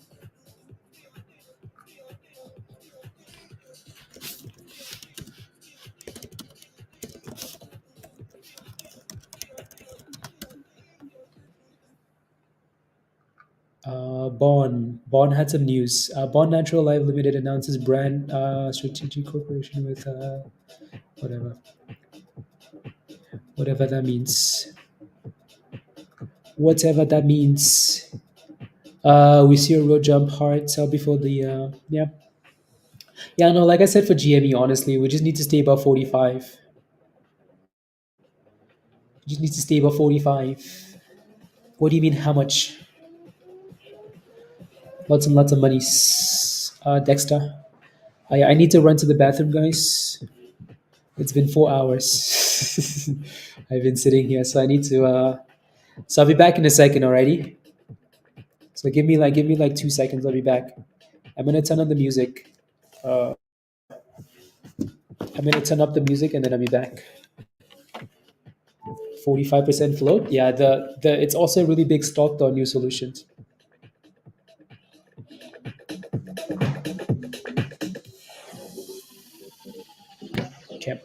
Bond had some news. Bond Natural Life Limited announces brand strategic cooperation with whatever, whatever that means. Whatever that means. We see a road jump hard sell before the yeah. Yeah, no, like I said for GME, honestly, we just need to stay above 45. We just need to stay above 45. What do you mean how much? Lots and lots of monies. Dexter. I need to run to the bathroom, guys. It's been 4 hours. I've been sitting here, so I need to. So I'll be back in a second, alrighty. So give me like 2 seconds. I'll be back. I'm gonna turn on the music. I'm gonna turn up the music and then I'll be back. 45% float. Yeah, the it's also a really big stock though. New Solutions. Okay.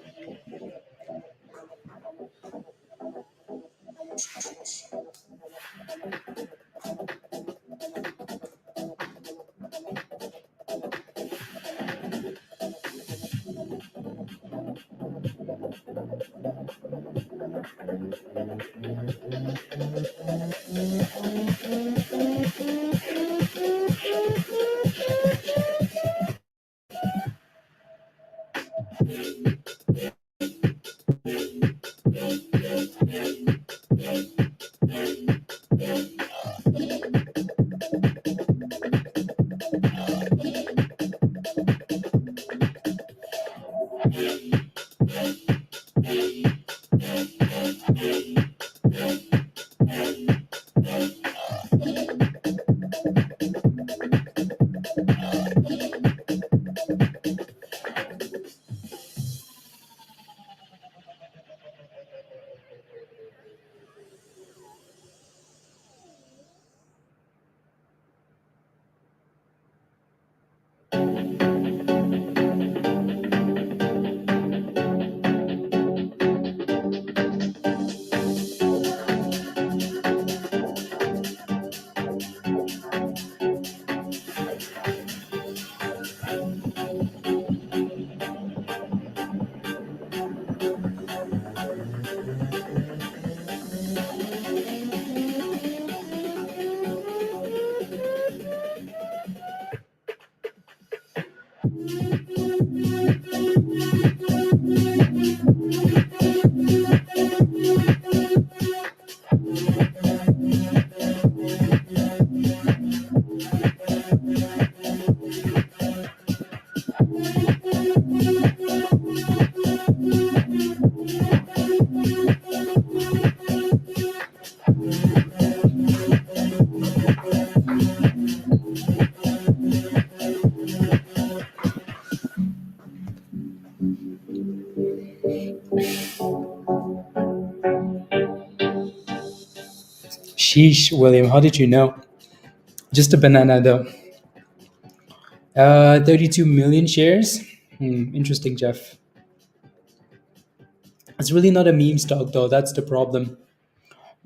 Sheesh, William, how did you know? Just a banana, though. 32 million shares. Interesting, Jeff. It's really not a meme stock, though. That's the problem.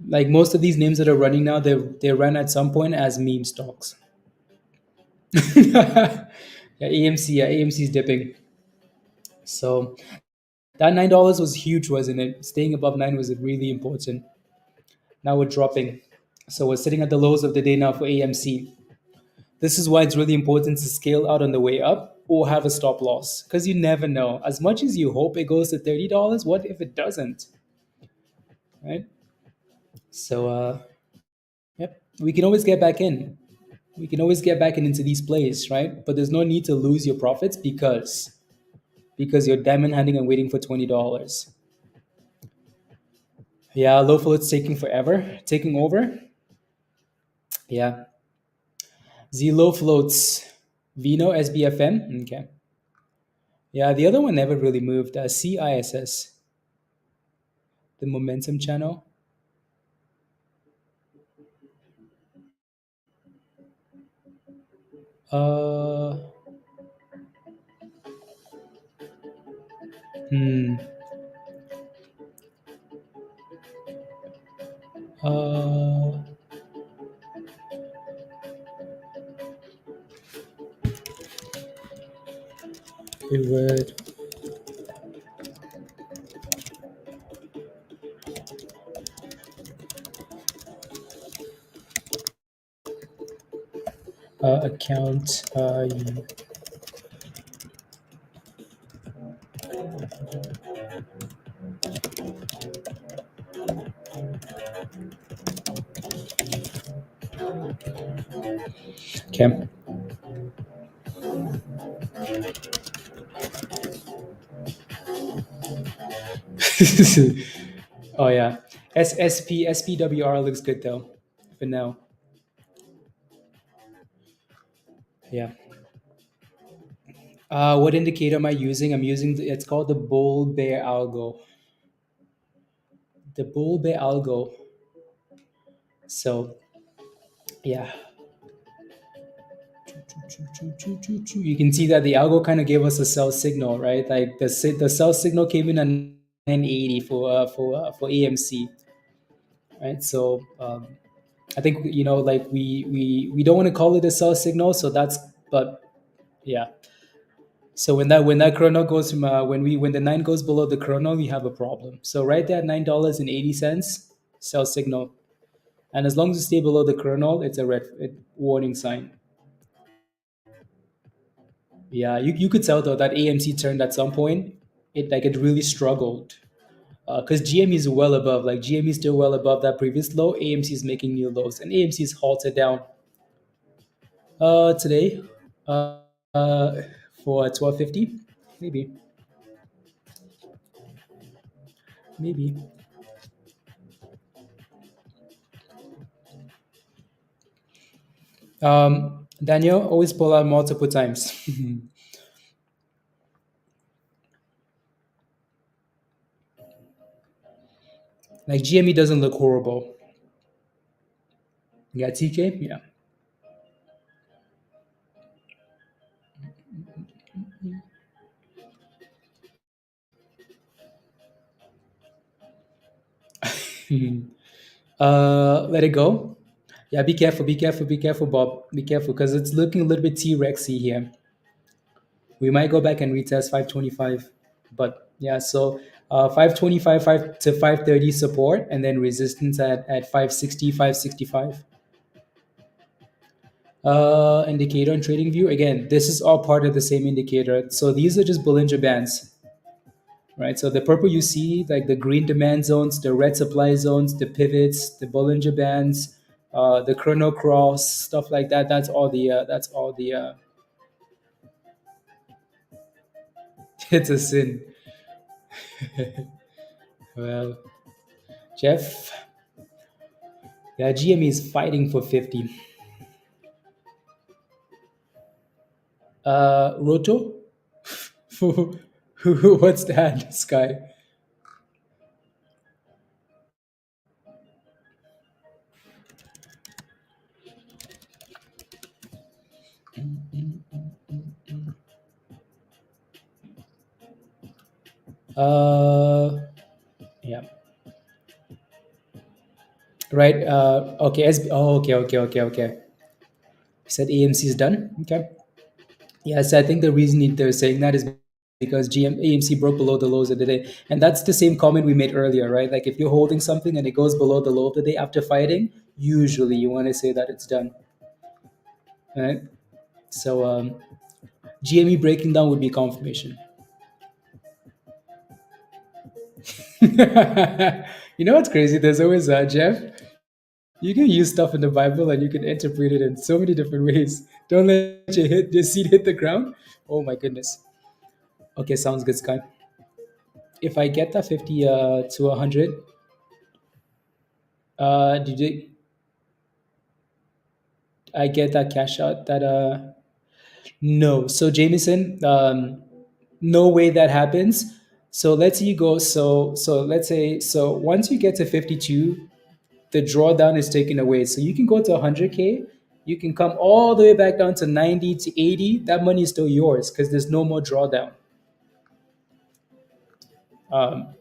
Like most of these names that are running now, they ran at some point as meme stocks. Yeah, AMC. Yeah, AMC is dipping. So that $9 was huge, wasn't it? Staying above nine was really important. Now we're dropping. So we're sitting at the lows of the day now for AMC. This is why it's really important to scale out on the way up or have a stop loss because you never know. As much as you hope it goes to $30, what if it doesn't? Right? So, yep, we can always get back in. We can always get back in into these plays, right? But there's no need to lose your profits because you're diamond hunting and waiting for $20. Yeah, low float's taking forever, taking over. Yeah, Z low floats, Vino SBFM. Okay. Yeah, the other one never really moved. CISS, the momentum channel. Uh, hmm. Uh, Favorite account. Okay. Oh yeah. SPWR looks good though. For now. Yeah. What indicator am I using? I'm using it's called the bull bear algo. The bull bear algo. So yeah. You can see that the algo kind of gave us a sell signal, right? Like the sell signal came in at 980 for AMC, right? So I think like we don't want to call it a sell signal, so that's but yeah. So when that chrono goes from when the nine goes below the chrono, we have a problem. So right there at $9.80, sell signal, and as long as you stay below the chrono, it's a warning sign. Yeah, you could tell though that AMC turned at some point. It really struggled because GME is well above. Like GME is still well above that previous low. AMC is making new lows, and AMC is halted down today uh, uh, for 1250, maybe, maybe. Daniel always pull out multiple times. Like GME doesn't look horrible. Yeah, TK. Yeah. Let it go. Yeah, be careful, be careful, be careful, Bob. Be careful because it's looking a little bit T-Rexy here. We might go back and retest 525, but yeah, so 525 5 to 530 support and then resistance at 560, 565. Indicator on TradingView. Again, this is all part of the same indicator. So these are just Bollinger Bands, right? So the purple you see, like the green demand zones, the red supply zones, the pivots, the Bollinger Bands, the chrono cross, stuff like that. That's all the It's a sin. Well, Jeff, yeah, GME is fighting for 50. Roto? What's that, Sky? Uh, yeah. Right. Okay. Okay. You said AMC is done. Okay. Yes, I think the reason they're saying that is because AMC broke below the lows of the day, and that's the same comment we made earlier, right? Like if you're holding something and it goes below the low of the day after fighting, usually you want to say that it's done, right? So GME breaking down would be confirmation. You know what's crazy? There's always Jeff. You can use stuff in the Bible and you can interpret it in so many different ways. Don't let your seed hit the ground. Oh my goodness. Okay, sounds good, Sky. If I get that 50 to 100, did you, I get that cash out? That no. So Jameson, no way that happens. So let's say you go. So let's say once you get to 52, the drawdown is taken away. So you can go to 100K. You can come all the way back down to 90 to 80. That money is still yours because there's no more drawdown. Um,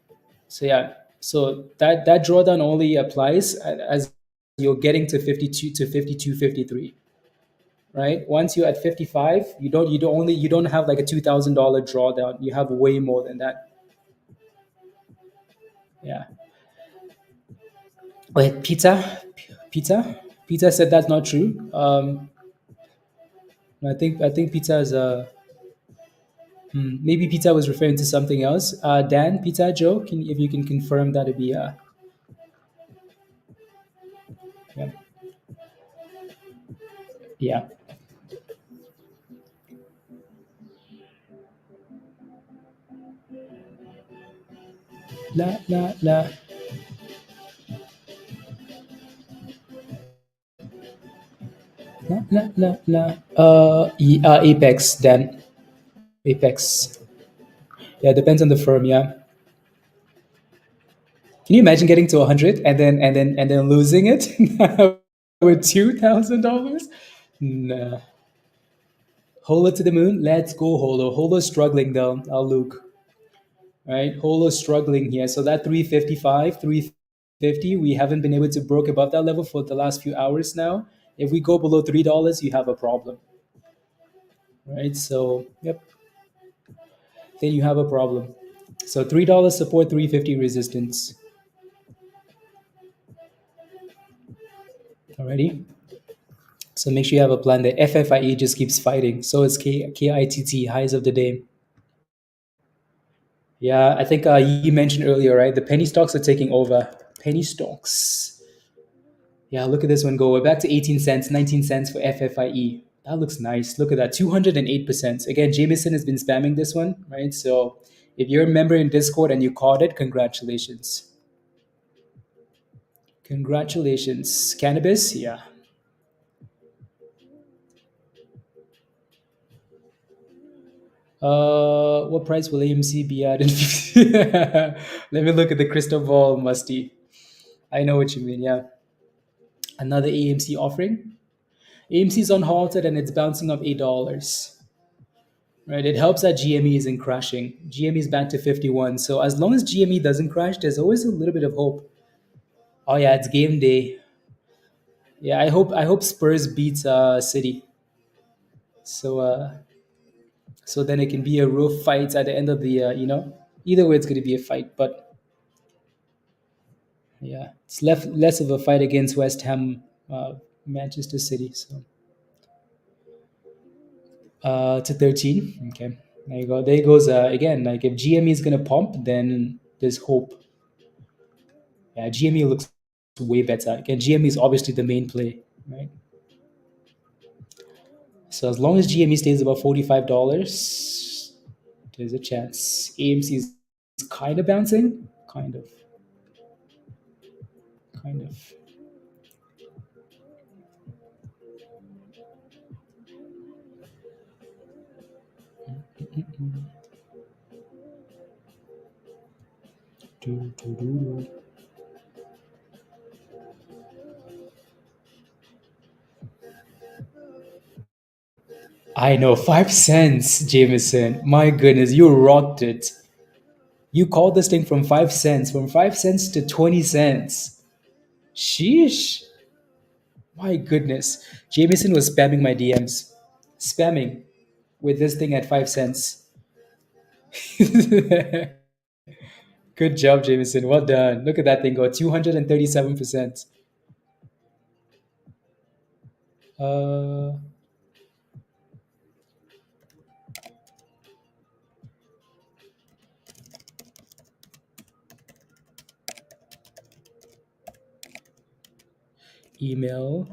so yeah, so that drawdown only applies as you're getting to 52 to 52, 53. Right? Once you're at 55, you don't have like a $2,000 drawdown. You have way more than that. Yeah. Wait, pizza said that's not true. I think pizza is maybe pizza was referring to something else. Dan, pizza Joe, if you can confirm that it'd be yeah. Yeah. La la la la la la la. Apex Dan. Apex. Yeah, depends on the firm. Yeah. Can you imagine getting to 100 and then losing it with $2,000? Nah. Holo to the moon. Let's go, Holo. Holo's struggling though. Luke. Right? Holo's struggling here. So that 355, 350, we haven't been able to broke above that level for the last few hours now. If we go below $3, you have a problem. Right? So yep. Then you have a problem. So $3 support, 350 resistance. Alrighty. So make sure you have a plan. The FFIE just keeps fighting. So is KITT, highs of the day. Yeah, I think you mentioned earlier, right? The penny stocks are taking over. Penny stocks. Yeah, look at this one go. We're back to 18 cents, 19 cents for FFIE. That looks nice. Look at that, 208%. Again, Jameson has been spamming this one, right? So if you're a member in Discord and you caught it, congratulations. Congratulations. Cannabis? Yeah. What price will AMC be at in 50? Let me look at the crystal ball, Musty. I know what you mean, yeah. Another AMC offering. AMC is unhalted and it's bouncing up $8. Right? It helps that GME isn't crashing. GME is back to 51. So as long as GME doesn't crash, there's always a little bit of hope. Oh yeah, it's game day. Yeah, I hope Spurs beats City. So so then it can be a real fight at the end of the either way it's going to be a fight, but yeah, it's less of a fight against West Ham, Manchester City. So to 13. Okay, there you go. There goes again. Like if GME is gonna pump, then there's hope. Yeah, GME looks way better. Again, GME is obviously the main play, right? So as long as GME stays above $45, There's a chance. AMC is kind of bouncing. Kind of. Kind of. Do, do, do, do. I know, 5 cents, Jameson. My goodness, you rocked it. You called this thing from 5 cents to 20 cents. Sheesh. My goodness. Jameson was spamming my DMs. Spamming with this thing at 5 cents. Good job, Jameson. Well done. Look at that thing go 237%. Uh, email.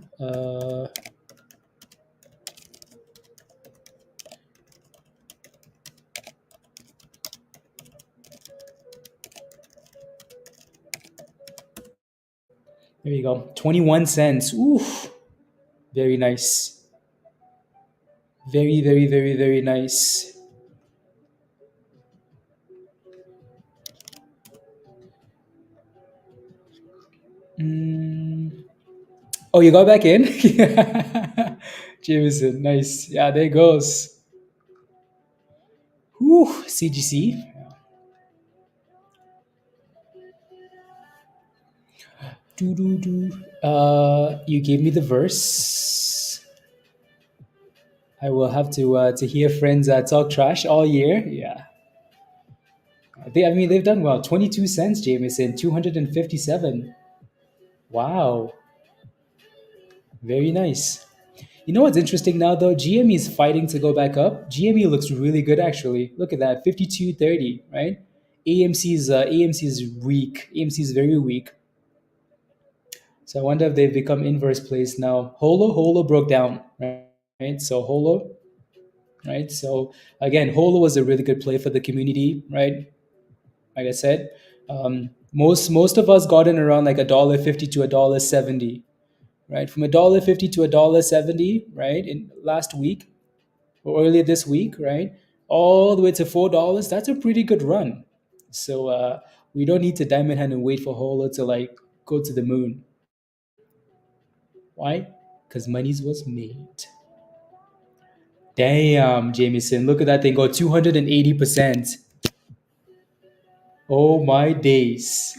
There you go. 21 cents. Oof. Very nice. Very, very, very, very nice. Mm. Oh, you got back in? Jameson, nice. Yeah, there goes. Whew, CGC. Do, do, do. You gave me the verse. I will have to hear friends talk trash all year. Yeah. They've done well. 22 cents, Jameson. 257. Wow. Very nice. You know what's interesting now though? GME is fighting to go back up. GME looks really good actually. Look at that, 52.30, right? AMC is weak. AMC is very weak. So I wonder if they've become inverse plays now. HOLO broke down, right? So HOLO, right? So again, HOLO was a really good play for the community, right? Like I said, most of us got in around like $1.50 to $1.70, right? From $1.50 to $1.70, right? In last week or earlier this week, right? All the way to $4. That's a pretty good run. So we don't need to diamond hand and wait for HOLO to like go to the moon. Why? Because money's was made. Damn, Jameson, look at that thing go 280%. Oh my days.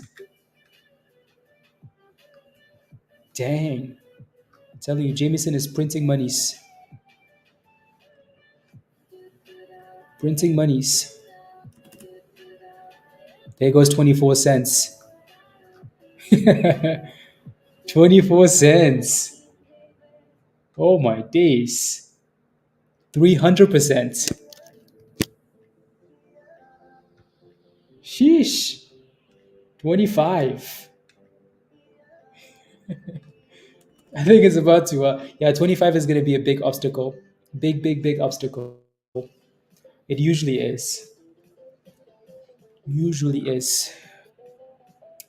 Dang. I'm telling you, Jameson is printing monies. Printing monies. There goes 24 cents. 24 cents. Oh my days. 300%. Sheesh. 25. I think it's about to, yeah, 25 is going to be a big obstacle. Big, big, big obstacle. It usually is. Usually is.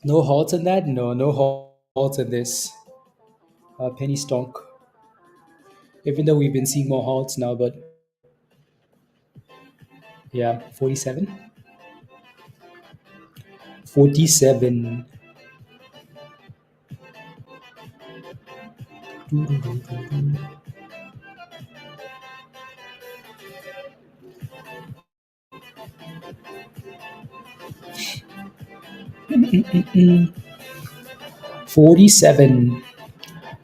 No halt in that? No, no halt in this. Penny stock. Even though we've been seeing more halts now, but yeah, 47. 47. Doo-doo-doo-doo-doo. 47.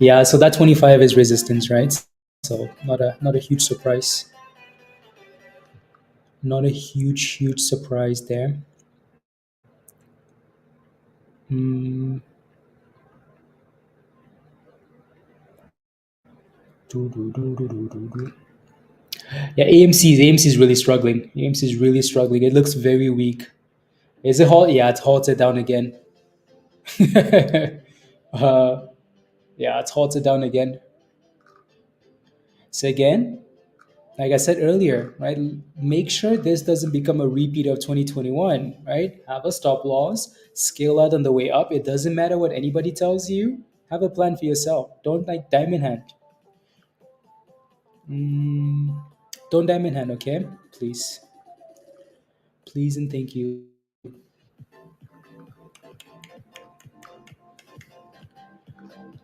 Yeah, so that 25 is resistance, right? So not a huge surprise. Not a huge surprise there. Mm. Doo-doo-doo-doo-doo-doo. Yeah, AMC is really struggling. AMC is really struggling. It looks very weak. Is it halt? Yeah, it's halted down again. uh, yeah, it's halted down again. Say again. Like I said earlier, right? Make sure this doesn't become a repeat of 2021, right? Have a stop loss, scale out on the way up. It doesn't matter what anybody tells you. Have a plan for yourself. Don't like diamond hand. Mm, don't diamond hand, okay? Please. Please and thank you.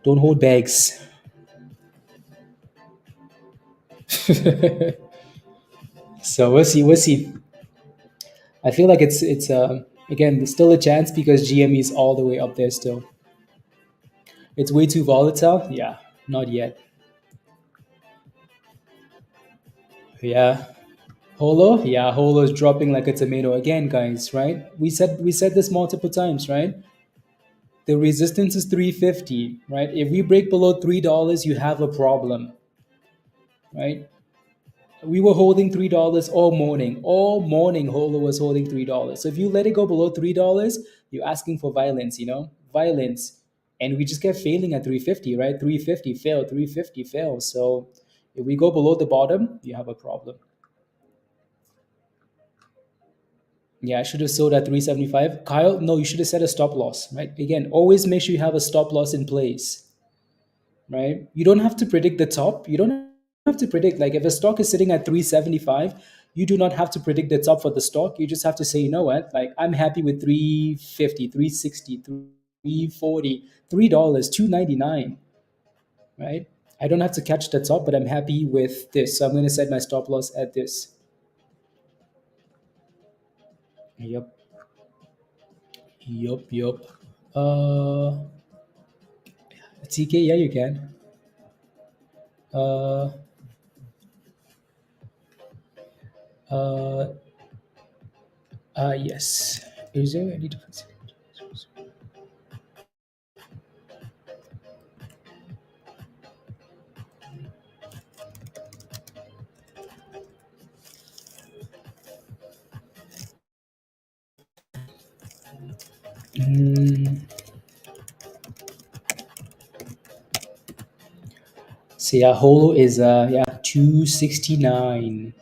Don't hold bags. So we'll see. We'll see. I feel like it's again there's still a chance because GME is all the way up there still. It's way too volatile. Yeah, not yet. Yeah, Holo. Yeah, Holo is dropping like a tomato again, guys. Right? We said this multiple times. Right? The resistance is 350. Right? If we break below $3, you have a problem. Right? We were holding $3 all morning. All morning, Holo was holding $3. So if you let it go below $3, you're asking for violence. Violence, and we just kept failing at 350. Right, 350 fail, 350 fail. So if we go below the bottom, you have a problem. Yeah, I should have sold at 375. Kyle, no, you should have set a stop loss. Right, again, always make sure you have a stop loss in place. Right? You don't have to predict the top. You don't have to predict, like if a stock is sitting at 375, you do not have to predict the top for the stock. You just have to say, you know what, like I'm happy with 350, 360, 340, $3, 299, right? I don't have to catch the top, but I'm happy with this. So I'm going to set my stop loss at this. Yep. Yup, yup. Uh, TK, yeah, you can. Uh, uh, yes. Is there any difference? Mm, so yeah, Holo is 269,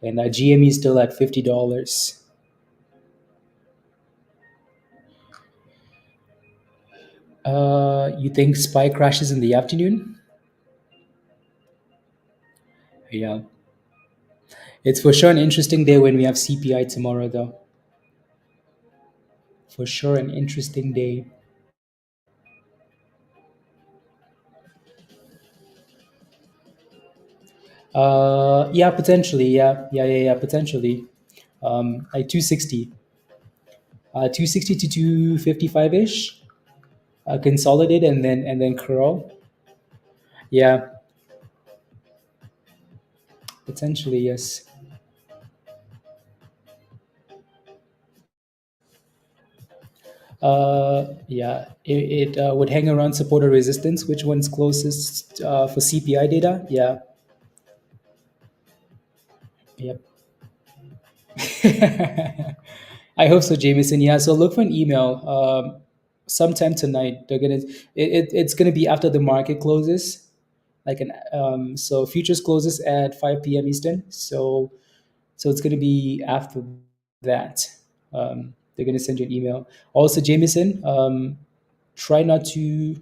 and GME is still at $50. You think SPY crashes in the afternoon? Yeah, it's for sure an interesting day when we have CPI tomorrow, though. For sure, an interesting day. Yeah, potentially. Yeah, yeah, yeah, yeah, potentially. Like 260, 260 to 255 ish. Consolidate and then curl. Yeah, potentially yes. Yeah, it would hang around support or resistance. Which one's closest for CPI data? Yeah, yep. I hope so, Jameson. Yeah, so look for an email sometime tonight. It's gonna be after the market closes, like an so futures closes at 5 p.m. Eastern. So it's gonna be after that. They're gonna send you an email. Also, Jameson, try not to.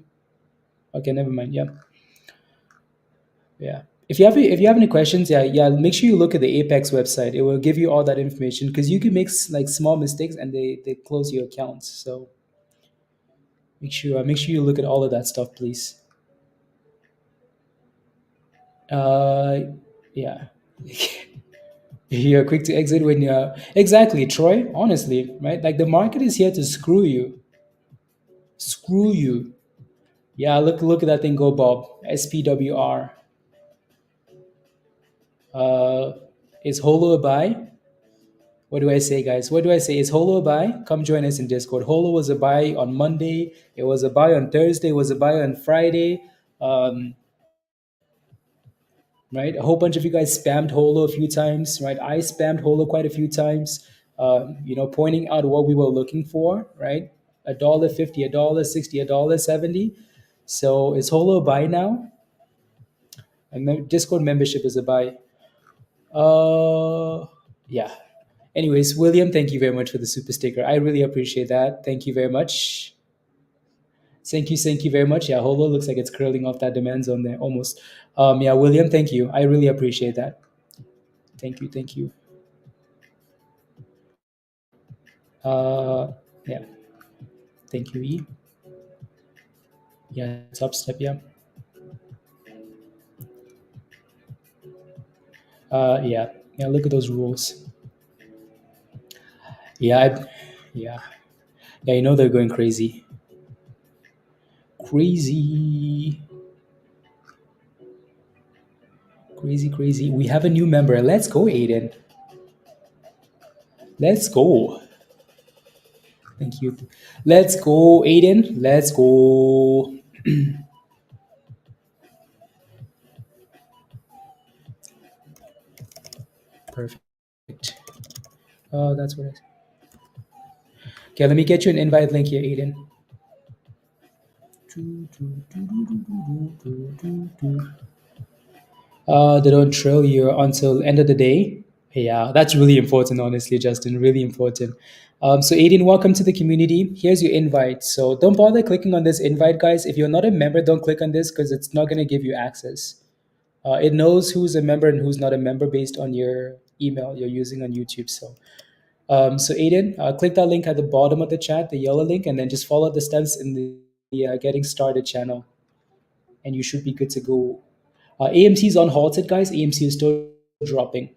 Okay, never mind. Yeah. Yeah. If you have any questions, yeah, make sure you look at the Apex website. It will give you all that information because you can make like small mistakes and they close your accounts. So make sure you look at all of that stuff, please. Uh, yeah. You're quick to exit when you're exactly, Troy. Honestly, right? Like the market is here to screw you, screw you. Yeah, look at that thing go, Bob. SPWR. Uh, is Holo a buy? What do I say, guys? What do I say? Is Holo a buy? Come join us in Discord. Holo was a buy on Monday. It was a buy on Thursday. It was a buy on Friday. Um, right? A whole bunch of you guys spammed Holo a few times, right? I spammed Holo quite a few times, pointing out what we were looking for, right? $1.50, $1.60, $1.70. So is Holo a buy now? And Discord membership is a buy. Yeah. Anyways, William, thank you very much for the super sticker. I really appreciate that. Thank you very much. Thank you very much. Yeah, Holo looks like it's curling off that demand zone there almost. Yeah, William, thank you. I really appreciate that. Thank you, thank you. Yeah, thank you, E. Yeah, top step, yeah. Yeah, yeah. Look at those rules. Yeah, yeah, yeah. You know they're going crazy, crazy, crazy, crazy. We have a new member. Let's go, Aiden. Let's go. Thank you. Let's go, Aiden. Let's go. Perfect. Oh, that's what it. Okay, let me get you an invite link here, Aiden. They don't trail you until end of the day. Yeah, that's really important, honestly, Justin. Really important. So, Aiden, welcome to the community. Here's your invite. So, don't bother clicking on this invite, guys. If you're not a member, don't click on this because it's not going to give you access. It knows who's a member and who's not a member based on your email you're using on YouTube. So Aiden, click that link at the bottom of the chat, the yellow link, and then just follow the steps in the Getting Started channel, and you should be good to go. AMC is on halted, guys. AMC is still dropping.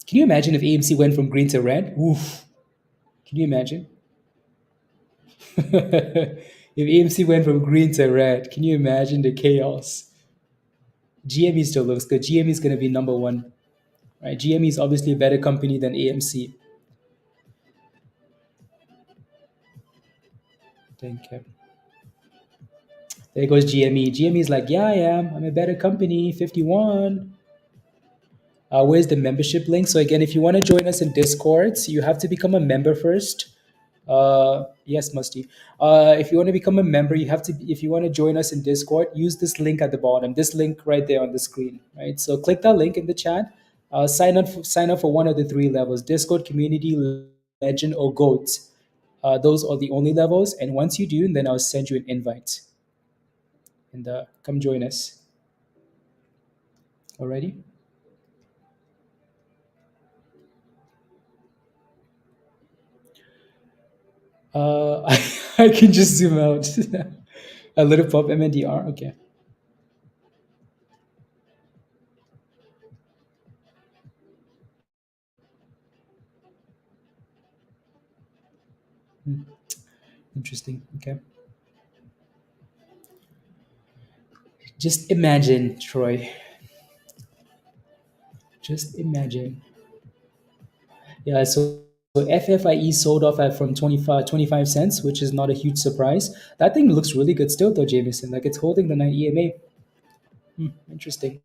Can you imagine if AMC went from green to red? Oof. Can you imagine? If AMC went from green to red, can you imagine the chaos? GME still looks good. GME is going to be number one. Right? GME is obviously a better company than AMC. Thank you. There goes GME. GME is like, yeah, I am. I'm a better company. 51. Where's the membership link? So again, if you want to join us in Discord, so you have to become a member first. Yes, Musty. If you want to become a member, you have to. If you want to join us in Discord, use this link at the bottom. This link right there on the screen. Right. So click that link in the chat. Sign up for one of the three levels: Discord, Community, Legend, or Goat. Those are the only levels. And once you do, then I'll send you an invite. And come join us. Alrighty. I can just zoom out. A little pop MNDR. Okay. Hmm. Interesting. Okay. Just imagine, Troy. Just imagine. Yeah. So FFIE sold off at from 25 cents, which is not a huge surprise. That thing looks really good still, though, Jameson. Like it's holding the 9 EMA. Interesting.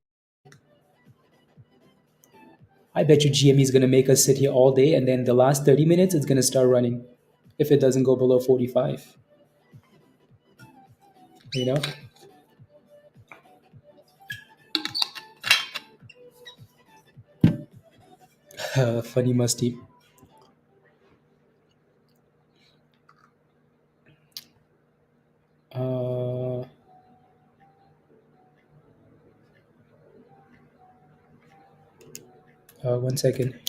I bet you GME is going to make us sit here all day, and then the last 30 minutes, it's going to start running if it doesn't go below 45. You know? Funny musty. Uh, 1 second.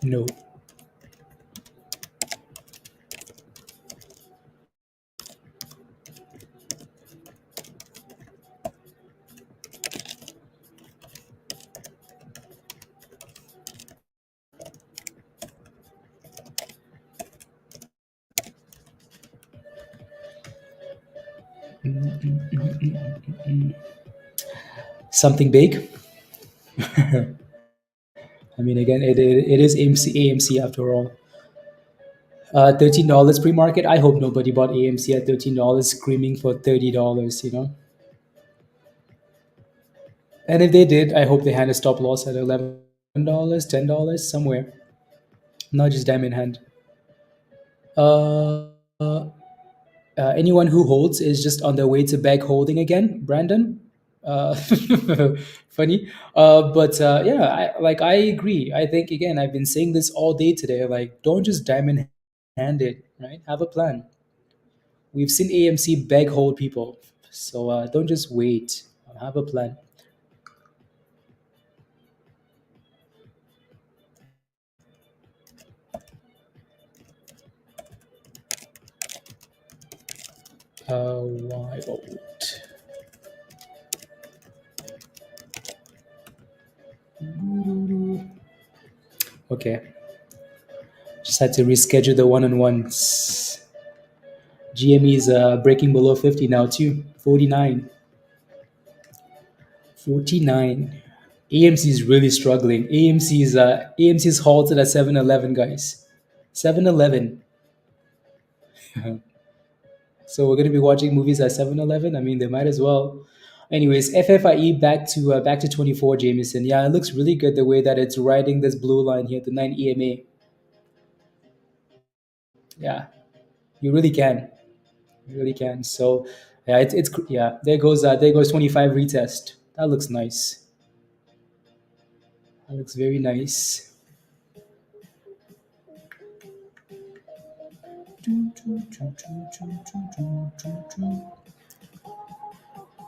No. Something big. I mean, again, it is AMC after all. $13 pre-market. I hope nobody bought AMC at $13, screaming for $30. You know, and if they did, I hope they had a stop loss at $11, $10 somewhere, not just dime in hand. Uh, uh, Anyone who holds is just on their way to beg holding again. Brandon, Uh, funny. But yeah, I agree. I think again, I've been saying this all day today. Like, don't just diamond hand it, right? Have a plan. We've seen AMC beg hold people, so don't just wait. Have a plan. Why won't? Okay, just had to reschedule the one-on-ones. GME is breaking below 50 now too. 49. 49. AMC is really struggling. AMC is halted at 7-Eleven, guys. 7-Eleven. So we're gonna be watching movies at 7-Eleven. I mean, they might as well. Anyways, FFIE back to 24, Jameson. Yeah, it looks really good the way that it's riding this blue line here, the 9 EMA. Yeah, you really can. You really can. So yeah, it's yeah. There goes 25 retest. That looks nice. That looks very nice.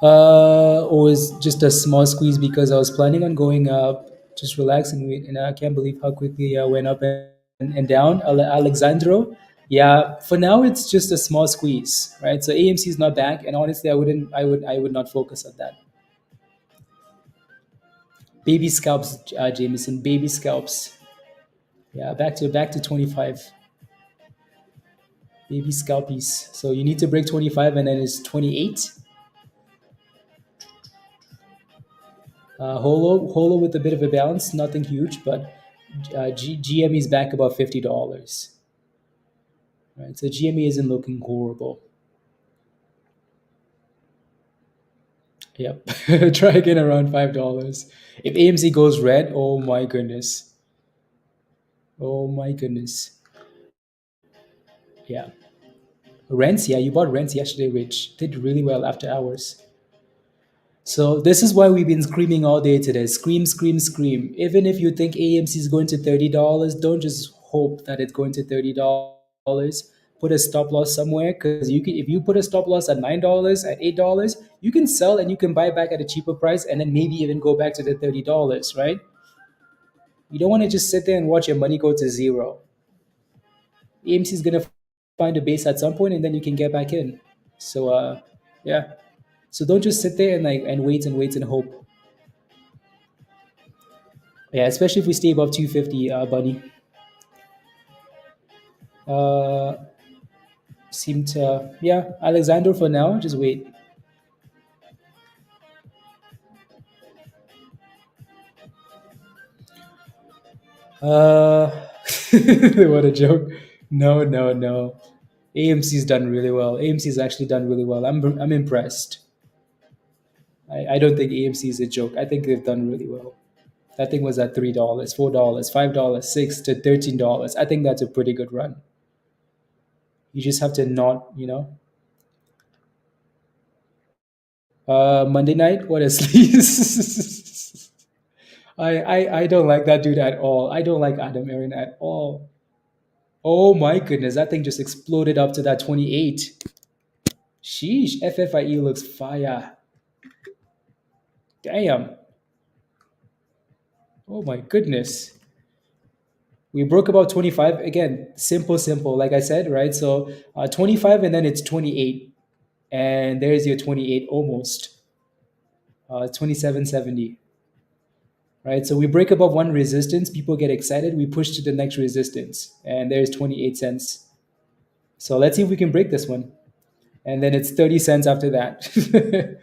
Or was just a small squeeze because I was planning on going up, just relaxing, and I can't believe how quickly I went up and down. Alexandro, yeah. For now, it's just a small squeeze, right? So AMC is not back, and honestly, I would not focus on that. Baby scalps, Jameson. Baby scalps. Yeah, back to 25. Baby scalpies. So you need to break 25, and then it's 28. Holo with a bit of a bounce, nothing huge, but GME is back about $50. Right, so GME isn't looking horrible. Yep, try again around $5. If AMC goes red, oh my goodness, oh my goodness, yeah. Rents, yeah, you bought rents yesterday, Rich. Did really well after hours. So this is why we've been screaming all day today. Scream, scream, scream. Even if you think AMC is going to $30, don't just hope that it's going to $30. Put a stop loss somewhere because if you put a stop loss at $9, at $8, you can sell and you can buy back at a cheaper price and then maybe even go back to the $30, right? You don't want to just sit there and watch your money go to zero. AMC is gonna find a base at some point and then you can get back in. So yeah. So don't just sit there and wait and wait and hope. Yeah, especially if we stay above 250, Bunny. Uh, seem to, yeah, Alexander for now. Just wait. Uh, what a joke. No, no, no. AMC's done really well. AMC's actually done really well. I'm impressed. I don't think AMC is a joke. I think they've done really well. That thing was at $3, $4, $5, $6 to $13. I think that's a pretty good run. You just have to not, Monday night. What is sleaze? I don't like that dude at all. I don't like Adam Aaron at all. Oh my goodness, that thing just exploded up to that 28. Sheesh, FFIE looks fire. Damn. Oh my goodness. We broke about 25 again. Simple, simple. Like I said, right? So 25 and then it's 28. And there's your 28 almost. 2770. Right? So we break above one resistance, people get excited, we push to the next resistance, and there's 28 cents. So let's see if we can break this one. And then it's 30 cents after that.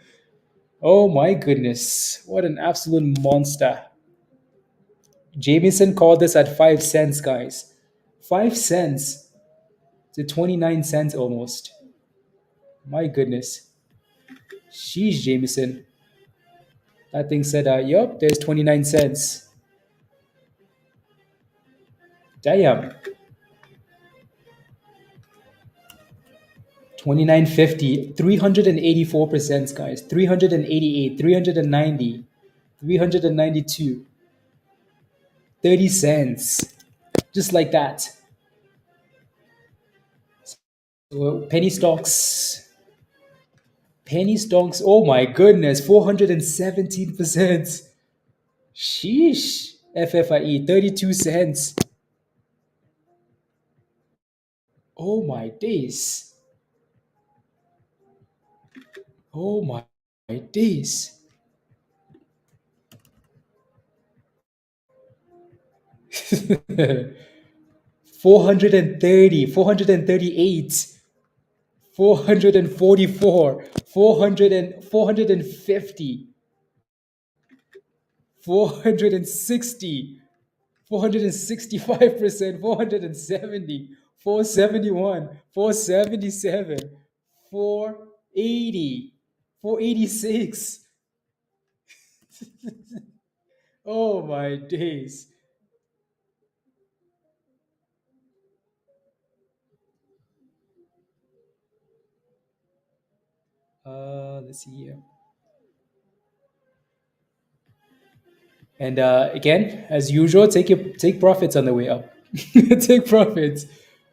Oh my goodness. What an absolute monster. Jameson called this at 5 cents, guys. 5 cents to 29 cents almost. My goodness. Sheesh, Jameson. That thing said, yup, there's 29 cents. Damn. 29.50, 384%, guys. 388, 390, 392, 30 cents. Just like that. So penny stocks. Penny stocks. Oh my goodness. 417%. Sheesh. FFIE. 32 cents. Oh my days. Oh my days. 430, 438, 444, 450, 460, 465%, 470, 471, 477, 480, 486. Oh my days. Let's see here. And again, as usual, take profits on the way up. Take profits.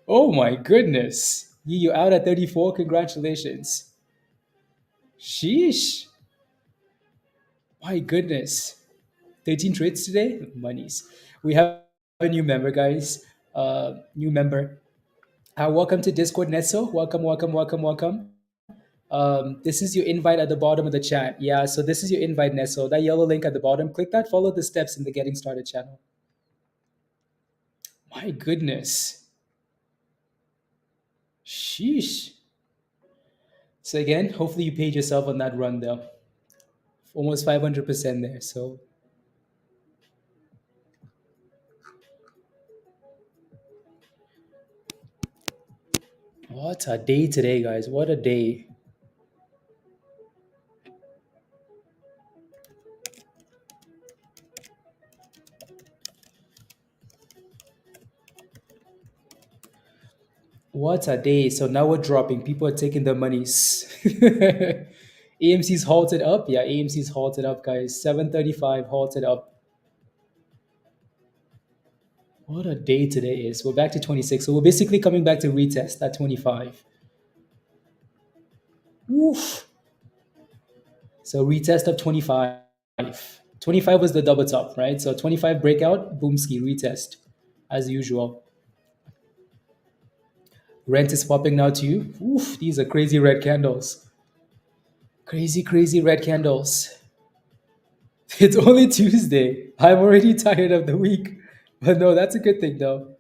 Oh my goodness. You out at 34. Congratulations. Sheesh. My goodness. 13 trades today? Monies. We have a new member, guys. New member. Welcome to Discord, Nesso. Welcome, welcome, welcome, welcome. This is your invite at the bottom of the chat. Yeah, so this is your invite, Nesso. That yellow link at the bottom. Click that. Follow the steps in the Getting Started channel. My goodness. Sheesh. So again, hopefully you paid yourself on that run though. Almost 500% there. So what a day today, guys. What a day. What a day. So now we're dropping. People are taking their monies. AMC's halted up. Yeah, AMC's halted up, guys. 735 halted up. What a day today is. We're back to 26. So we're basically coming back to retest at 25. Oof. So retest of 25. 25 was the double top, right? So 25 breakout, boomski, retest as usual. Rent is popping now to you. Oof, these are crazy red candles. Crazy, crazy red candles. It's only Tuesday. I'm already tired of the week. But no, that's a good thing though.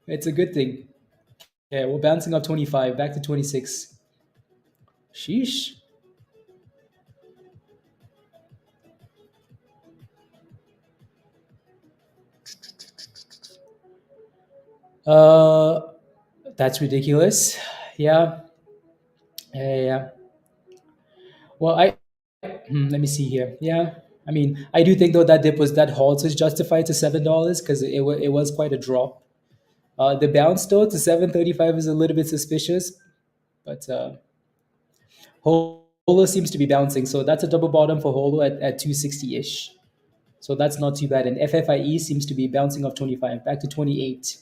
It's a good thing. Yeah, we're bouncing up 25, back to 26. Sheesh. Uh, that's ridiculous. Yeah. Yeah, yeah. Well, let me see here. Yeah. I mean, I do think though that dip was that halt is justified to $7 because it was quite a drop. The bounce though to 735 is a little bit suspicious, but Holo seems to be bouncing, so that's a double bottom for Holo at 260 ish. So that's not too bad. And FFIE seems to be bouncing off 25 back to 28.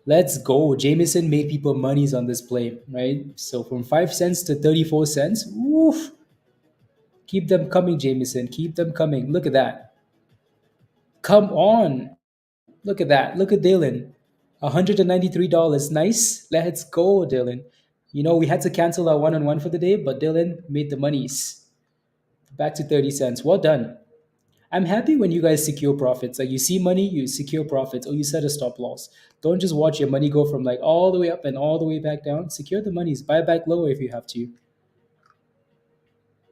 Let's go. Jameson made people monies on this play, right? So from 5 cents to 34 cents. Woof. Keep them coming, Jameson. Keep them coming. Look at that. Come on. Look at that. Look at Dylan. $193. Nice. Let's go, Dylan. You know, we had to cancel our one-on-one for the day, but Dylan made the monies. Back to 30 cents. Well done. I'm happy when you guys secure profits. Like you see money, you secure profits, or you set a stop loss. Don't just watch your money go from like all the way up and all the way back down. Secure the monies. Buy back lower if you have to.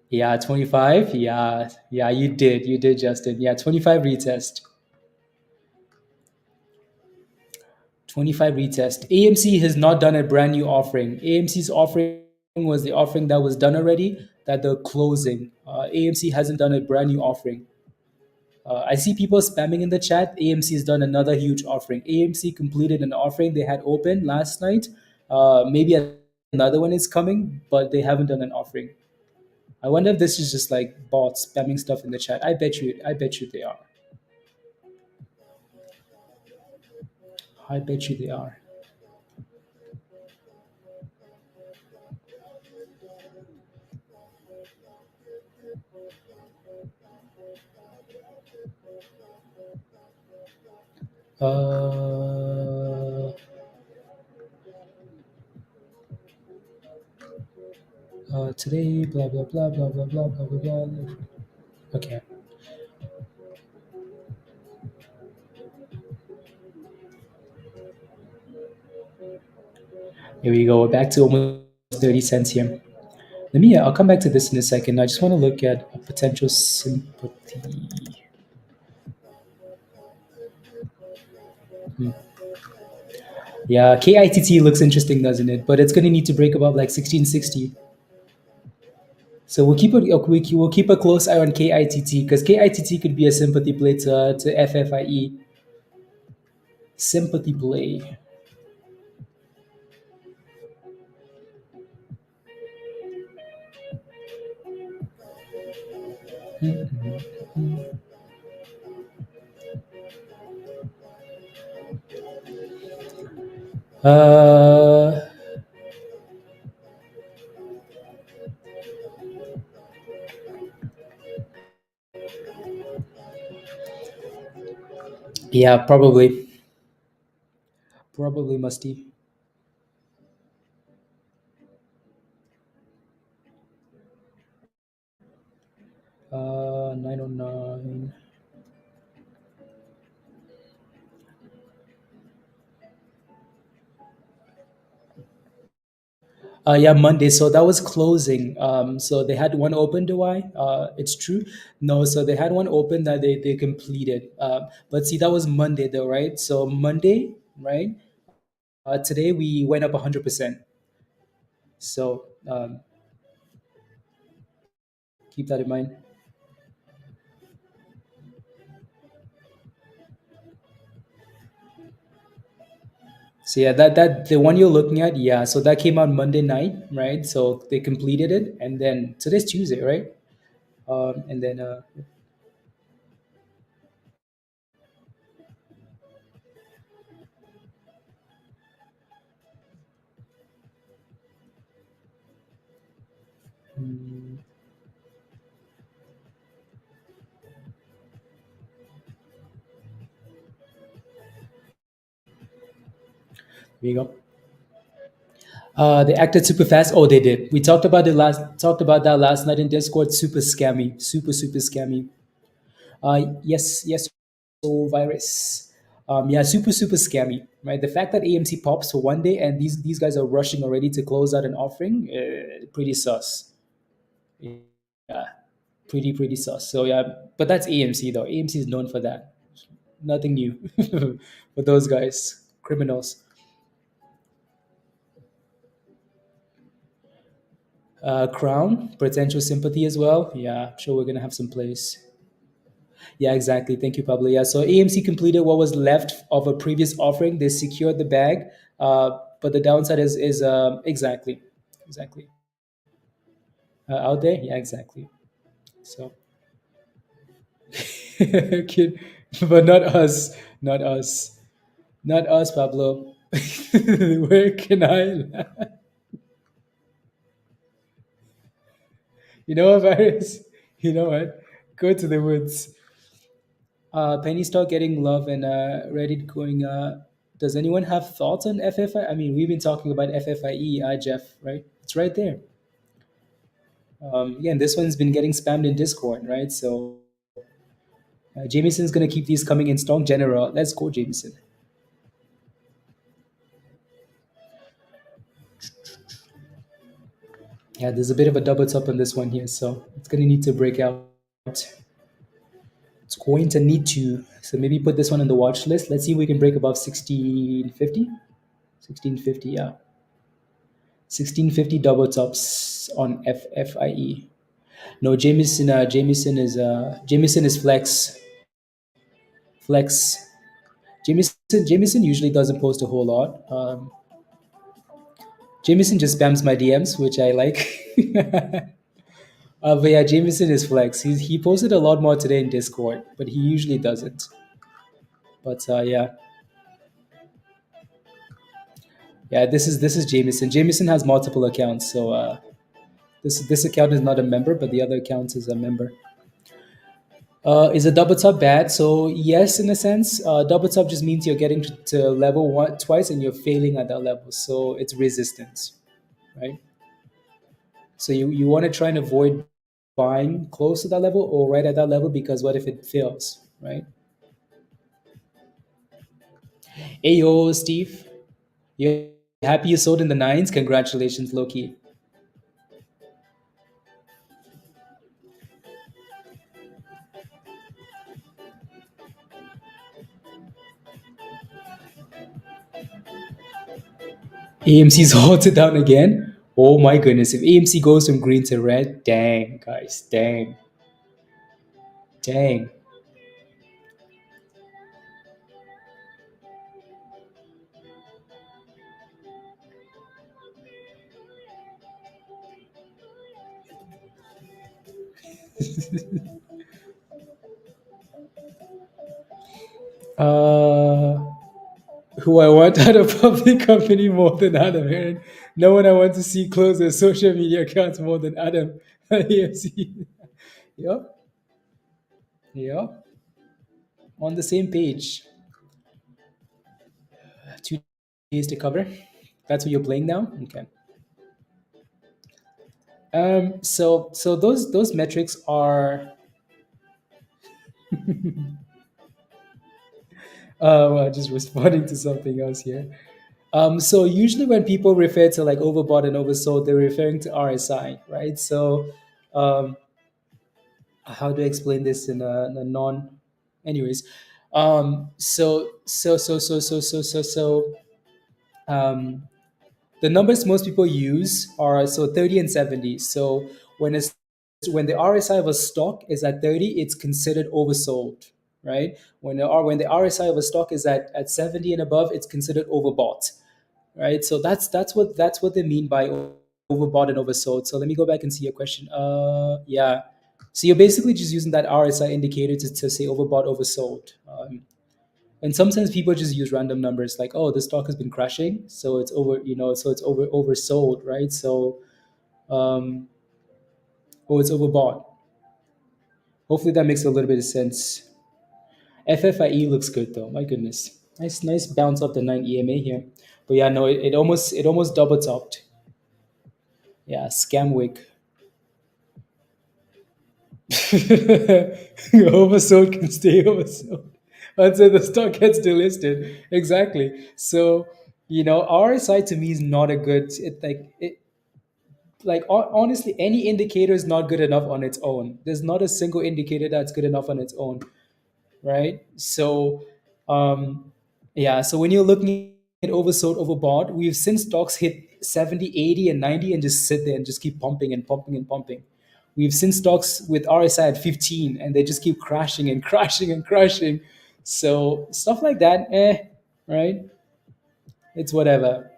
Yeah, 25. Yeah, yeah, you did. You did, Justin. Yeah, 25 retest. 25 retest. AMC has not done a brand new offering. AMC's offering was the offering that was done already, that they're closing. AMC hasn't done a brand new offering. I see people spamming in the chat. AMC has done another huge offering. AMC completed an offering they had open last night. Maybe another one is coming, but they haven't done an offering. I wonder if this is just like bots spamming stuff in the chat. I bet you they are. I bet you they are. Uh, Today, blah blah blah blah blah blah blah blah blah. Okay, here we go. We're back to almost 30 cents here. Let me. I'll come back to this in a second. I just want to look at a potential sympathy. Yeah, KITT looks interesting, doesn't it? But it's going to need to break above like 1660. So we'll keep a close eye on KITT because KITT could be a sympathy play to FFIE. Sympathy play. Uh, yeah, probably musty. 909. Yeah, Monday. So that was closing. So they had one open. Do I? It's true. No. So they had one open that they completed. But see, that was Monday though, right? So Monday, right? Today we went up 100%. So keep that in mind. So yeah, that the one you're looking at, yeah. So that came out Monday night, right? So they completed it, and then today's Tuesday, right? And then mm, there you go. They acted super fast. Oh, they did. We talked about that last night in Discord. Super scammy. Super scammy. Yes. So virus. Yeah, super scammy. Right. The fact that AMC pops for one day and these guys are rushing already to close out an offering, pretty sus. Yeah, pretty sus. So yeah, but that's AMC though. AMC is known for that. Nothing new for those guys. Criminals. Crown, potential sympathy as well. Yeah, I'm sure we're gonna have some plays. Yeah, exactly. Thank you, Pablo. Yeah, so AMC completed what was left of a previous offering. They secured the bag, but the downside is exactly out there. Yeah, exactly. So, kid, but not us, not us, not us, Pablo. Where can I? You know what, Virus? You know what? Go to the woods. Penny stock getting love and Reddit going. Does anyone have thoughts on FFI? I mean, we've been talking about FFIE, Jeff, right? It's right there. Yeah, and this one's been getting spammed in Discord, right? So Jameson's gonna keep these coming in stock general. Let's go, Jameson. Yeah, there's a bit of a double top on this one here, so it's gonna need to break out. It's going to need to. So maybe put this one on the watch list. Let's see if we can break above 1650. 1650, yeah. 1650 double tops on FFIE. No, Jameson is flex. Flex. Jameson usually doesn't post a whole lot. Jameson just spams my DMs, which I like. But yeah, Jameson is flex. He posted a lot more today in Discord, but he usually doesn't. But yeah, yeah. This is Jameson. Jameson has multiple accounts, so this account is not a member, but the other account is a member. Is a double top bad? So yes, in a sense, double top just means you're getting to level one twice and you're failing at that level. So it's resistance, right? So you want to try and avoid buying close to that level or right at that level because what if it fails, right? Hey yo, Steve, you happy you sold in the nines? Congratulations, Loki. AMC's halted down again. Oh my goodness! If AMC goes from green to red, dang guys, dang, dang. Uh, who I want at a public company more than Adam, and no one I want to see close their social media accounts more than Adam. AMC. Yep, yep, on the same page. 2 days to cover. That's what you're playing now. Okay. So those metrics are well, just responding to something else here. So usually when people refer to like overbought and oversold, they're referring to RSI, right? So um, how do I explain this in a non? Anyways, so um, the numbers most people use are so 30 and 70. So when it's when the RSI of a stock is at 30, it's considered oversold, right? When the RSI of a stock is at 70 and above, it's considered overbought, right? So that's what they mean by overbought and oversold. So let me go back and see your question. Yeah. So you're basically just using that RSI indicator to say overbought, oversold. And sometimes people just use random numbers like, oh, the stock has been crashing, so it's over, so it's oversold, right? So, oh, it's overbought. Hopefully that makes a little bit of sense. FFIE looks good though. My goodness, nice bounce off the 9 EMA here. But yeah, no, it almost double topped. Yeah, scam wick. Oversold can stay oversold until the stock gets delisted. Exactly. So RSI to me is not a good. Honestly, any indicator is not good enough on its own. There's not a single indicator that's good enough on its own, right? So, um, yeah. So when you're looking at oversold, overbought, we've seen stocks hit 70, 80, and 90 and just sit there and just keep pumping and pumping and pumping. We've seen stocks with RSI at 15 and they just keep crashing and crashing and crashing. So stuff like that, right? It's whatever.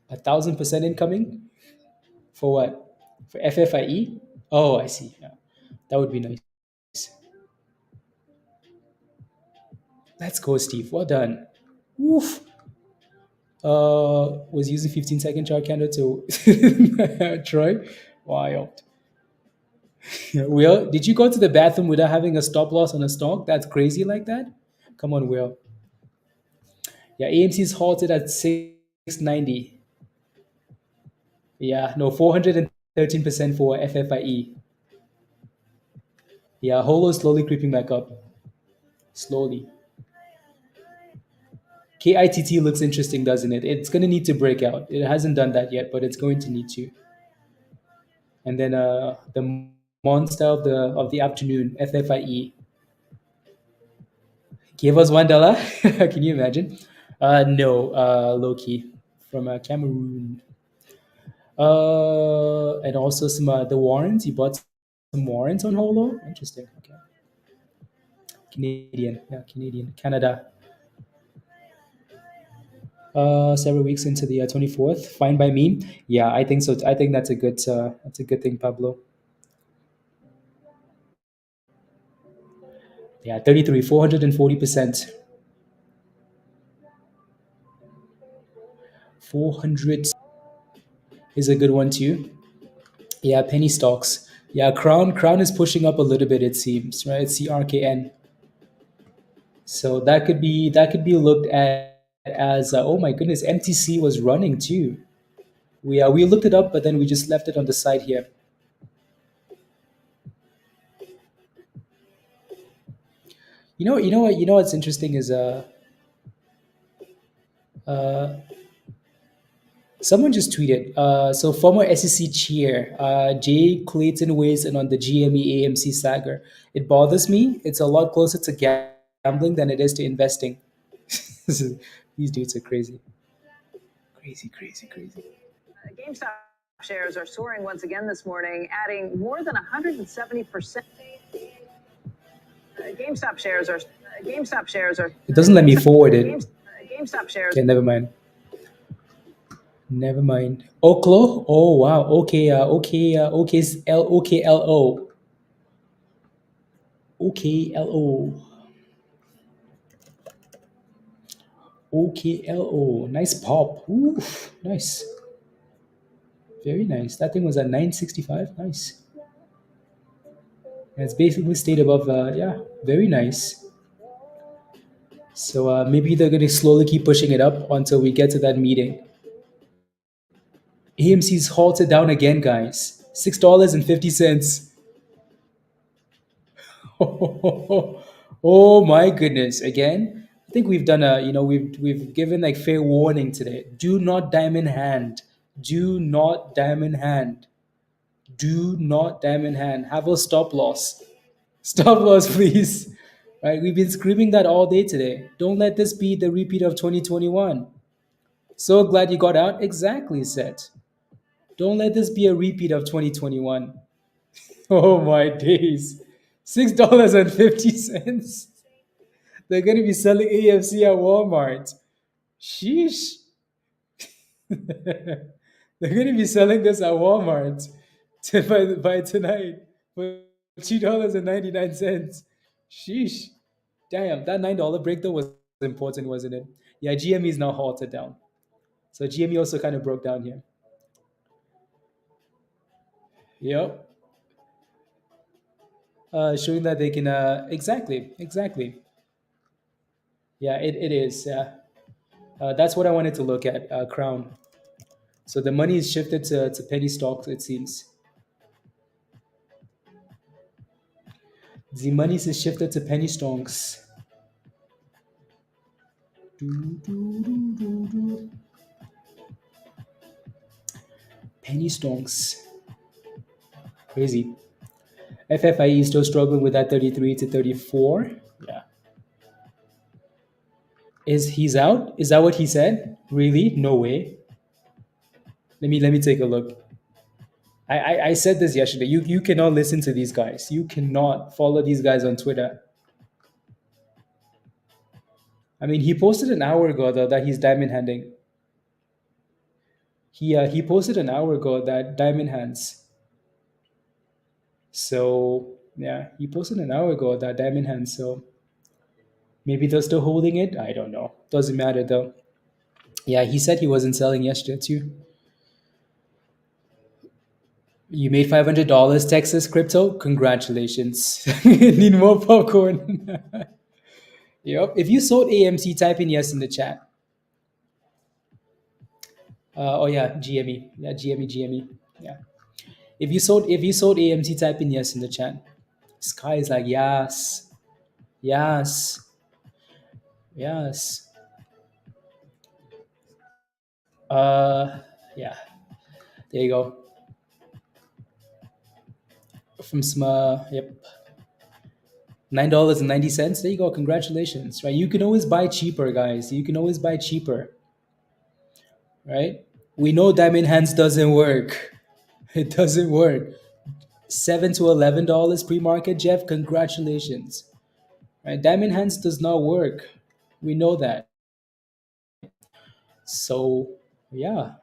1,000% incoming for what? For FFIE? Oh, I see. Yeah, that would be nice. Let's go, Steve. Well done. Woof. Was using 15-second chart candle to Troy. Wild. Will, did you go to the bathroom without having a stop loss on a stock? That's crazy like that? Come on, Will. Yeah, AMC is halted at 690. Yeah, no, 413% for FFIE. Yeah, HOLO is slowly creeping back up. Slowly. KITT looks interesting, doesn't it? It's going to need to break out. It hasn't done that yet, but it's going to need to. And then the monster of the afternoon, FFIE, gave us $1. Can you imagine? No, low key from Cameroon. And also some the warrants. You bought some warrants on Holo. Interesting. Okay. Canadian. Yeah, Canadian. Canada. Several weeks into the 24th. Fine by me. Yeah, I think so. I think that's a good thing, Pablo. Yeah, 33, 440%. 400 is a good one too. Yeah, penny stocks. Yeah, Crown is pushing up a little bit, it seems, right? CRKN. So that could be looked at as oh my goodness, MTC was running too. We looked it up, but then we just left it on the side here. You know what's interesting is uh someone just tweeted. So former SEC chair Jay Clayton weighs in on the GME AMC saga. It bothers me. It's a lot closer to gambling than it is to investing. These dudes are crazy, crazy, crazy, crazy. GameStop shares are soaring once again this morning, adding more than 170%. GameStop shares are. It doesn't let me forward it. GameStop shares. Okay, never mind. Never mind. Oklo? Oh wow. Okay. Okay. OKLO. OKLO. OKLO. Nice pop. Oof. Nice. Very nice. That thing was at 965. Nice. And it's basically stayed above. Yeah. Very nice. So maybe they're going to slowly keep pushing it up until we get to that meeting. AMC's halted down again, guys. $6.50. Oh my goodness! Again, I think we've done we've given like fair warning today. Do not diamond hand. Do not diamond hand. Do not diamond hand. Have a stop loss. Stop loss, please. Right? We've been screaming that all day today. Don't let this be the repeat of 2021. So glad you got out. Exactly, Set. Don't let this be a repeat of 2021. Oh my days. $6.50. They're going to be selling AFC at Walmart. Sheesh. They're going to be selling this at Walmart by tonight for $2.99. Sheesh. Damn, that $9 break though was important, wasn't it? Yeah, GME is now halted down. So GME also kind of broke down here. Yep. Showing that they can, exactly. Yeah, it is. Yeah. That's what I wanted to look at, Crown. So the money is shifted to penny stocks, it seems. The money is shifted to penny stocks. Penny stocks. Crazy. FFIE is still struggling with that 33 to 34. Yeah. He's out? Is that what he said? Really? No way. Let me take a look. I said this yesterday. You cannot listen to these guys. You cannot follow these guys on Twitter. I mean, he posted an hour ago though that he's diamond handing. He posted an hour ago that diamond hands. So yeah, he posted an hour ago that diamond hands. So maybe they're still holding it. I don't know. Doesn't matter though. Yeah, he said he wasn't selling yesterday too. You made $500 Texas crypto. Congratulations. Need more popcorn. Yep. If you sold AMC, type in yes in the chat. Oh yeah, GME. Yeah, GME. Yeah. If you sold AMC, type in yes in the chat. Sky is like yes, yes, yes. Yeah. There you go. From SMA. Yep. $9.90. There you go. Congratulations. Right. You can always buy cheaper, guys. You can always buy cheaper. Right. We know diamond hands doesn't work. It doesn't work. $7 to $11 pre-market, Jeff. Congratulations. Right? Diamond hands does not work. We know that. So yeah,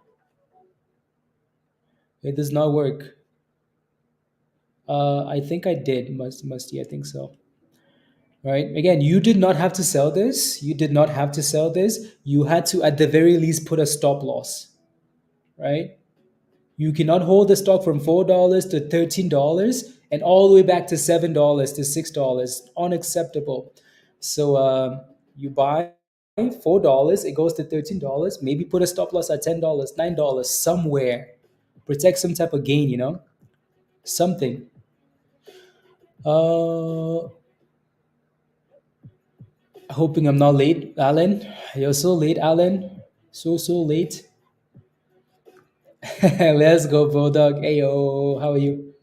it does not work. I think I did. Musty. I think so. Right. Again, you did not have to sell this. You did not have to sell this. You had to, at the very least, put a stop loss. Right. You cannot hold the stock from $4 to $13 and all the way back to $7 to $6. Unacceptable. So you buy $4, it goes to $13. Maybe put a stop loss at $10, $9 somewhere. Protect some type of gain. Something. Uh, Hoping I'm not late, Alan. You're so late, Alan. So late. Let's go, Bulldog. Hey yo, how are you?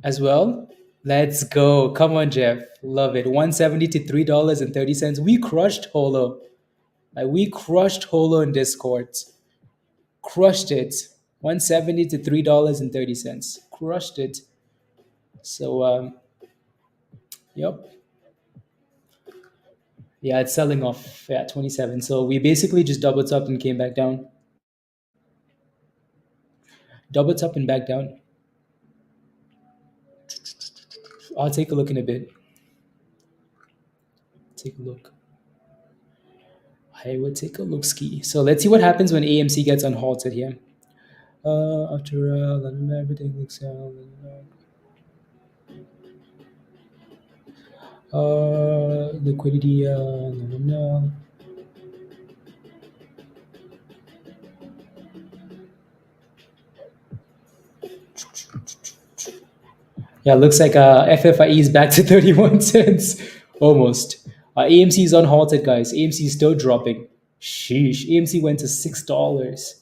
As well. Let's go. Come on, Jeff. Love it. 170 to $3.30. We crushed Holo. Like we crushed Holo in Discord. Crushed it. 170 to $3.30. Crushed it. So yep. Yeah, it's selling off at 27. So we basically just doubled up and came back down. Doubled up and back down. I'll take a look in a bit. Take a look. I will take a look ski. So let's see what happens when AMC gets unhalted here. After everything looks liquidity no. Yeah, looks like FFIE is back to 31 cents almost. AMC is unhalted, guys. AMC is still dropping. Sheesh. AMC went to $6.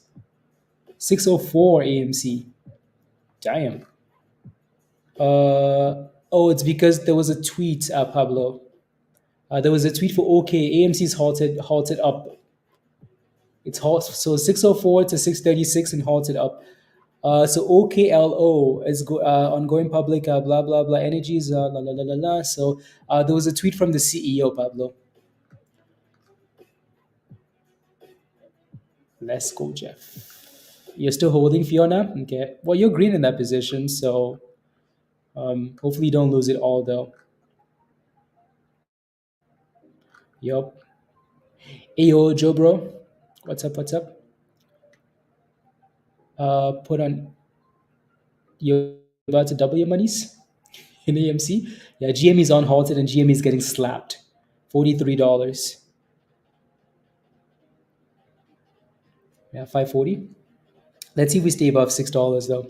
604 AMC. Damn. Oh, it's because there was a tweet, Pablo. There was a tweet for OK. AMC's halted up. It's halt, so 604 to 636 and halted up. So OKLO is ongoing public blah blah blah energies la la la la la. So there was a tweet from the CEO, Pablo. Let's go, Jeff. You're still holding, Fiona? Okay. Well, you're green in that position, so hopefully you don't lose it all, though. Yup. Ayo, Joe, bro. What's up? What's up? Put on. You're about to double your monies in AMC? Yeah, GME is on halted and GME is getting slapped. $43. Yeah, 540. Let's see if we stay above $6 though.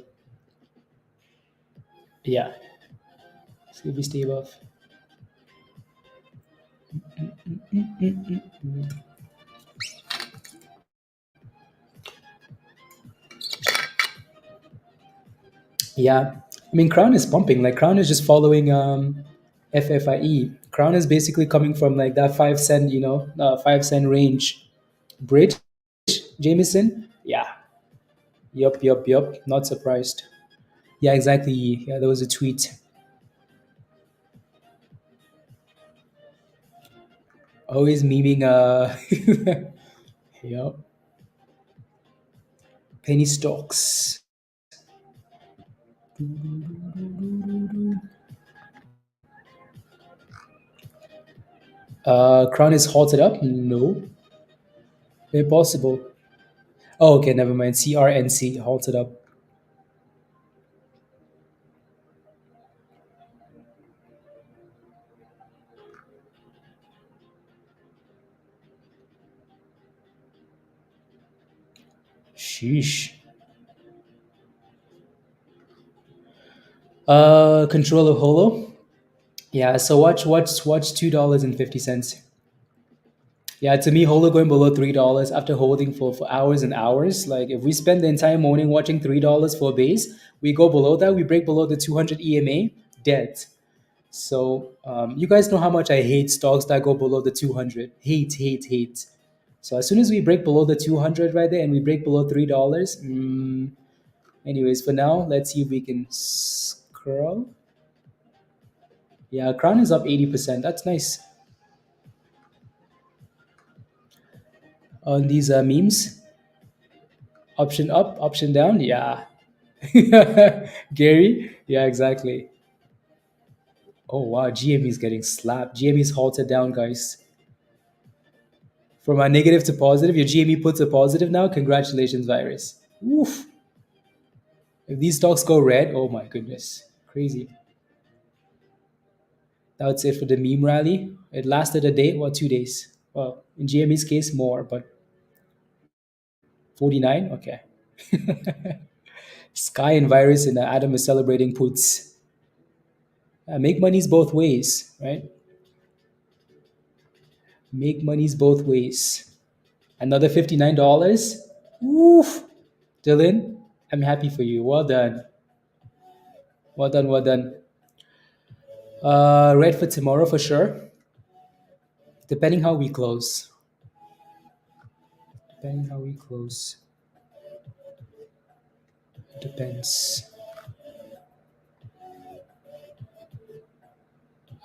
Yeah. See if we stay above. Yeah. I mean, Crown is pumping. Like Crown is just following FFIE. Crown is basically coming from like that 5 cent, 5 cent range. Bridge, Jameson. Yeah. Yup. Not surprised. Yeah, exactly. Yeah, there was a tweet. Always memeing yup. Penny stocks. Crown is halted up? No. Impossible. Oh, okay, never mind. CRNC halted up. Sheesh. Control of Holo. Yeah, so watch $2.50. Yeah, to me, Holo going below $3 after holding for hours and hours. Like if we spend the entire morning watching $3 for a base, we go below that, we break below the 200 EMA, dead. So you guys know how much I hate stocks that go below the 200. Hate. So as soon as we break below the 200 right there and we break below $3, anyways, for now, let's see if we can scroll. Yeah, Crown is up 80%. That's nice. On these memes, option up, option down. Yeah. Gary. Yeah, exactly. Oh wow, GME is getting slapped. GME is halted down, guys. From a negative to positive, your GME puts a positive now. Congratulations, virus. Oof. If these stocks go red, oh my goodness, crazy. That's it for the meme rally. It lasted a day or 2 days. Well, in GME's case, more, but 49. Okay. Sky and virus and Adam is celebrating puts. Make monies both ways, right? Make monies both ways. Another $59. Oof. Dylan, I'm happy for you. Well done. Well done. Well done. Red for tomorrow for sure. Depending how we close. Depending how we close. Depends.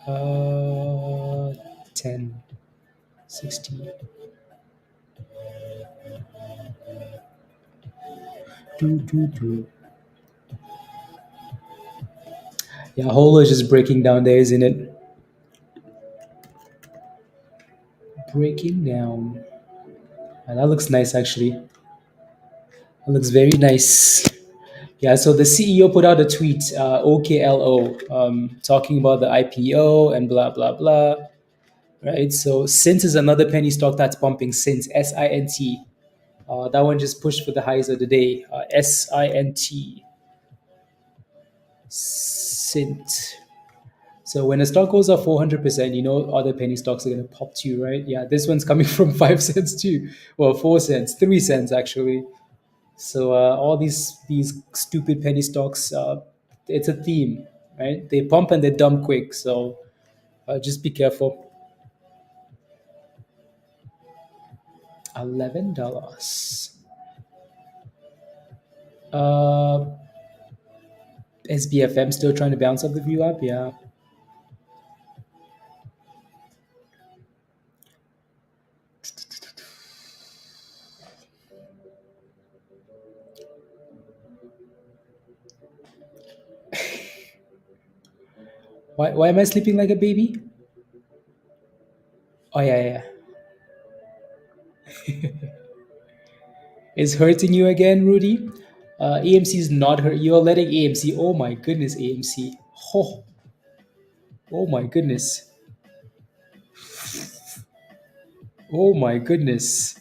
10, 60. Do. Yeah, HOLO is just breaking down there, isn't it? Breaking down. That looks nice, actually. That looks very nice. Yeah, so the CEO put out a tweet, OKLO, talking about the IPO and blah, blah, blah. Right? So Sint is another penny stock that's pumping. Sint, SINT. That one just pushed for the highs of the day. SINT. Sint. So when a stock goes up 400%, you know other penny stocks are going to pop too, right? Yeah, this one's coming from 5 cents too. Well, 4 cents, 3 cents actually. So all these stupid penny stocks, it's a theme, right? They pump and they dump quick. So just be careful. $11. Uh, SBFM still trying to bounce up the view up. Yeah. Why am I sleeping like a baby? Oh yeah, yeah. Is hurting you again, Rudy? AMC is not hurt. You're letting AMC. Oh my goodness, AMC. Oh, oh my goodness. Oh my goodness.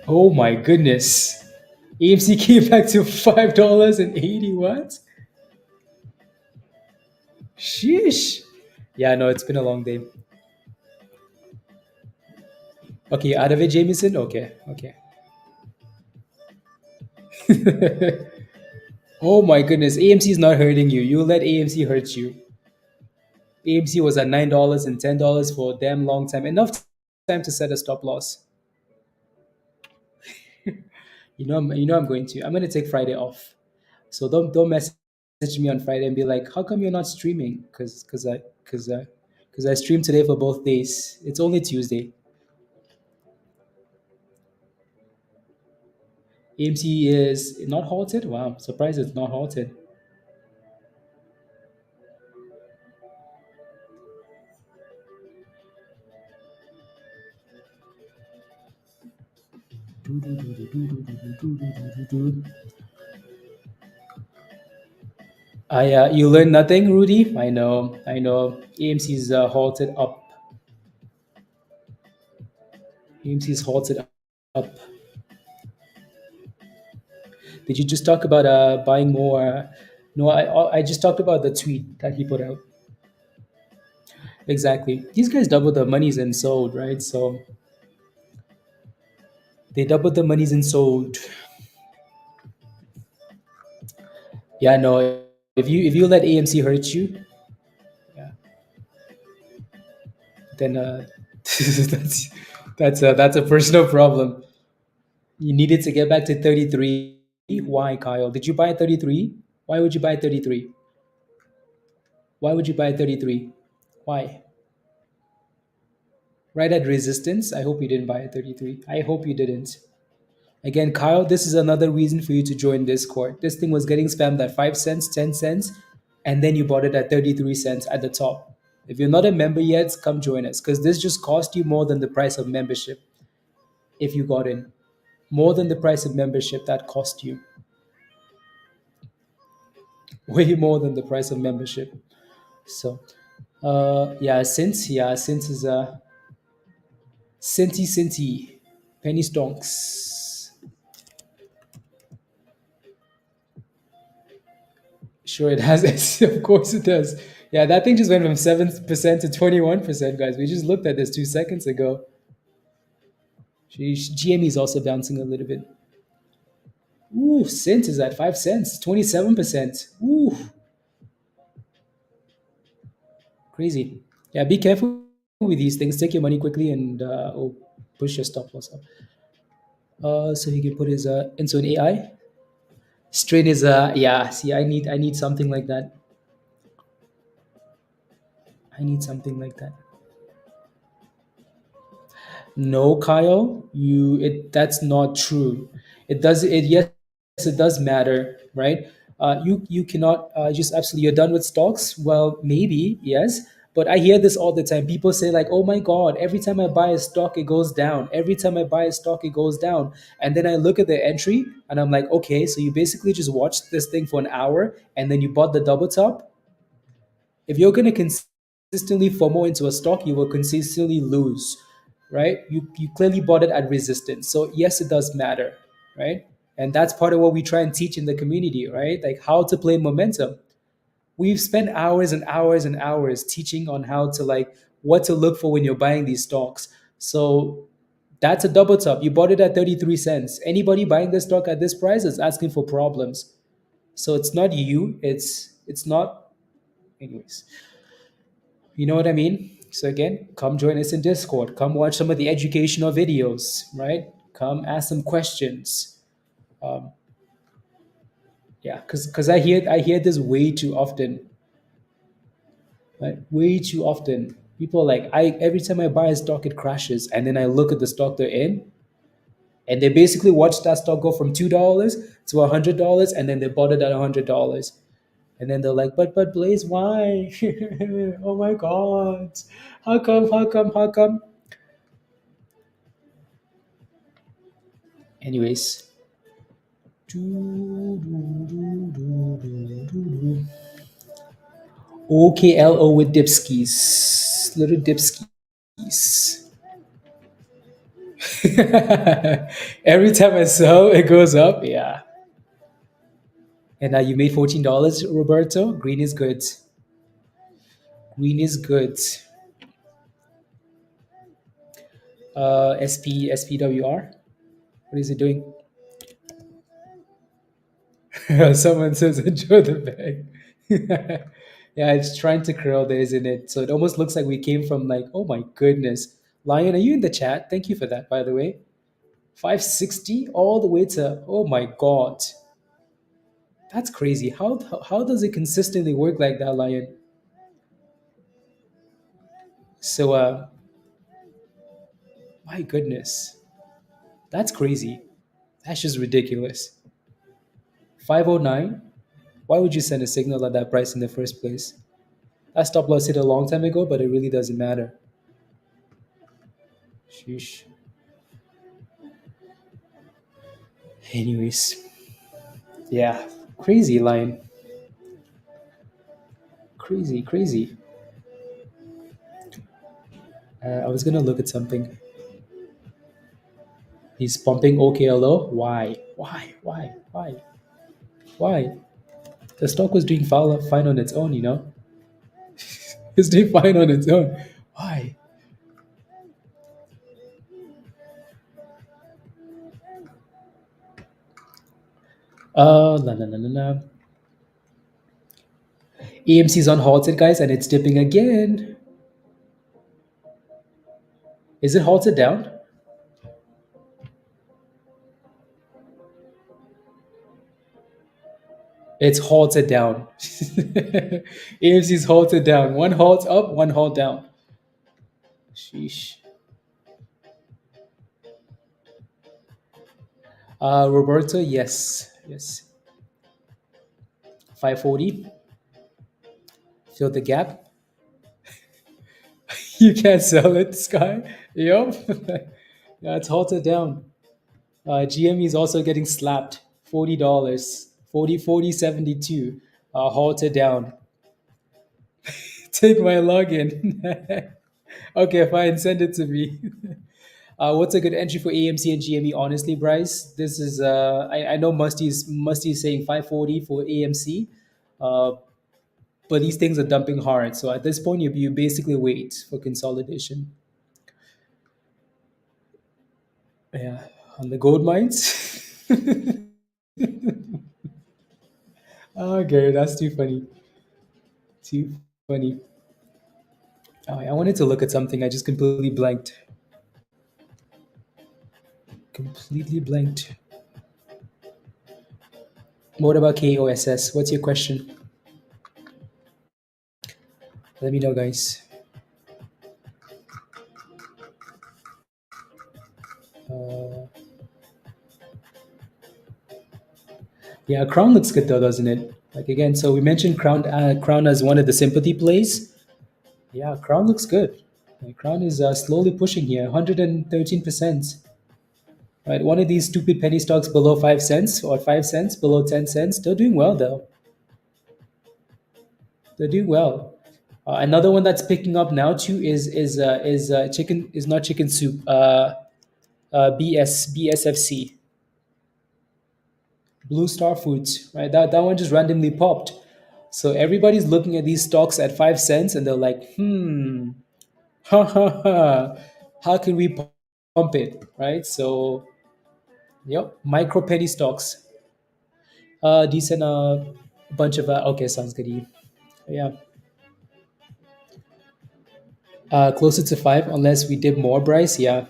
Oh my goodness. AMC came back to $5.80. What? Sheesh. Yeah, no, it's been a long day. Okay, out of it, Jameson? Okay, okay. Oh my goodness. AMC is not hurting you. You let AMC hurt you. AMC was at $9 and $10 for a damn long time. Enough time to set a stop loss. I'm going to. I'm going to take Friday off. So don't message me on Friday and be like, "How come you're not streaming?" Because I streamed today for both days. It's only Tuesday. AMC is not halted. Wow, surprised it's not halted. I You learned nothing, Rudy. I know. I know. AMC is halted up. AMC is halted up. Did you just talk about buying more? No, I just talked about the tweet that he put out. Exactly. These guys doubled the monies and sold, right? So they doubled the monies and sold. Yeah, no. If you let AMC hurt you, yeah, then that's That's a personal problem. You needed to get back to 33. Why, Kyle? Did you buy 33? Why would you buy 33? Why would you buy 33? Why? Right at resistance. I hope you didn't buy at 33. I hope you didn't. Again, Kyle, this is another reason for you to join Discord. This thing was getting spammed at 5 cents, 10 cents, and then you bought it at 33 cents at the top. If you're not a member yet, come join us because this just cost you more than the price of membership if you got in. More than the price of membership that cost you. Way more than the price of membership. So, since is Cinti, penny stonks. Sure, it has. Of course, it does. Yeah, that thing just went from 7% to 21%, guys. We just looked at this 2 seconds ago. GME is also bouncing a little bit. Ooh, Cent is at 5 cents, 27%. Ooh, crazy. Yeah, be careful with these things. Take your money quickly and push your stop loss up. So he can put his into an AI. Strain is yeah. See, I need something like that. I need something like that. No, Kyle, that's not true. It does it yes, it does matter, right? You cannot just absolutely you're done with stocks. Well, maybe yes, but I hear this all the time. People say like, "Oh my God, every time I buy a stock, it goes down. Every time I buy a stock, it goes down." And then I look at the entry, and I'm like, "Okay, so you basically just watched this thing for an hour, and then you bought the double top. If you're going to consistently FOMO into a stock, you will consistently lose, right? You clearly bought it at resistance. So yes, it does matter, right? And that's part of what we try and teach in the community, right? Like how to play momentum. We've spent hours and hours and hours teaching on how to like what to look for when you're buying these stocks. So that's a double top. You bought it at 33 cents. Anybody buying this stock at this price is asking for problems. So it's not you. It's not anyways. You know what I mean? So again, come join us in Discord. Come watch some of the educational videos, right? Come ask some questions. Um, yeah, because I hear this way too often, right? Way too often. People are like I every time I buy a stock it crashes, and then I look at the stock they're in, and they basically watch that stock go from $2 to $100, and then they bought it at $100. And then they're like, but Blaze, why? Oh my God. How come? How come? How come? Anyways. OKLO with dipskis. Little dipskis. Every time I sell, it goes up. Yeah. And now you made $14, Roberto. Green is good. Green is good. SPWR. What is it doing? Someone says enjoy the bag. Yeah, it's trying to curl there, isn't it? So it almost looks like we came from like, oh my goodness. Lion, are you in the chat? Thank you for that, by the way. 560 all the way to, oh my God. That's crazy. How does it consistently work like that, Lion? So my goodness. That's crazy. That's just ridiculous. 509? Why would you send a signal at that price in the first place? That stop loss hit a long time ago, but it really doesn't matter. Sheesh. Anyways, yeah, crazy line. Crazy, crazy. I was gonna look at something. He's pumping OKLO. Why? Why? Why? Why? Why? The stock was doing fine on its own, you know? It's doing fine on its own. Why? La la la la la. AMC's on halted, guys, and it's dipping again. Is it halted down? It's halted down. AMC's halted down. One halt up, one halt down. Sheesh. Roberto, yes. Yes. 540. Fill the gap. You can't sell it, Sky. Yep. Yeah, it's halted down. GME is also getting slapped. $40. 40.72. Halted down. Take my login. Okay, fine. Send it to me. What's a good entry for AMC and GME? Honestly, Bryce, this is I know Musty is saying 540 for AMC, uh, but these things are dumping hard. So at this point, you basically wait for consolidation. Yeah, on the gold mines. Oh, Gary, that's too funny. Too funny. Oh, I wanted to look at something. I just completely blanked. Completely blanked. What about KOSS? What's your question? Let me know, guys. Uh, yeah, Crown looks good though, doesn't it? Like again, so we mentioned Crown as one of the sympathy plays. Yeah, Crown looks good. Like, Crown is slowly pushing here, 113%. Right, one of these stupid penny stocks below 5 cents or 5 cents below 10 cents. They're doing well though. They're doing well. Another one that's picking up now too is chicken is not chicken soup. BSFC, Blue Star Foods. Right, that one just randomly popped. So everybody's looking at these stocks at 5 cents and they're like, ha ha ha, how can we pump it? Right. So yep, micro penny stocks. Decent. Bunch of okay, sounds good. Yeah. Closer to five, unless we did more, Bryce. Yeah.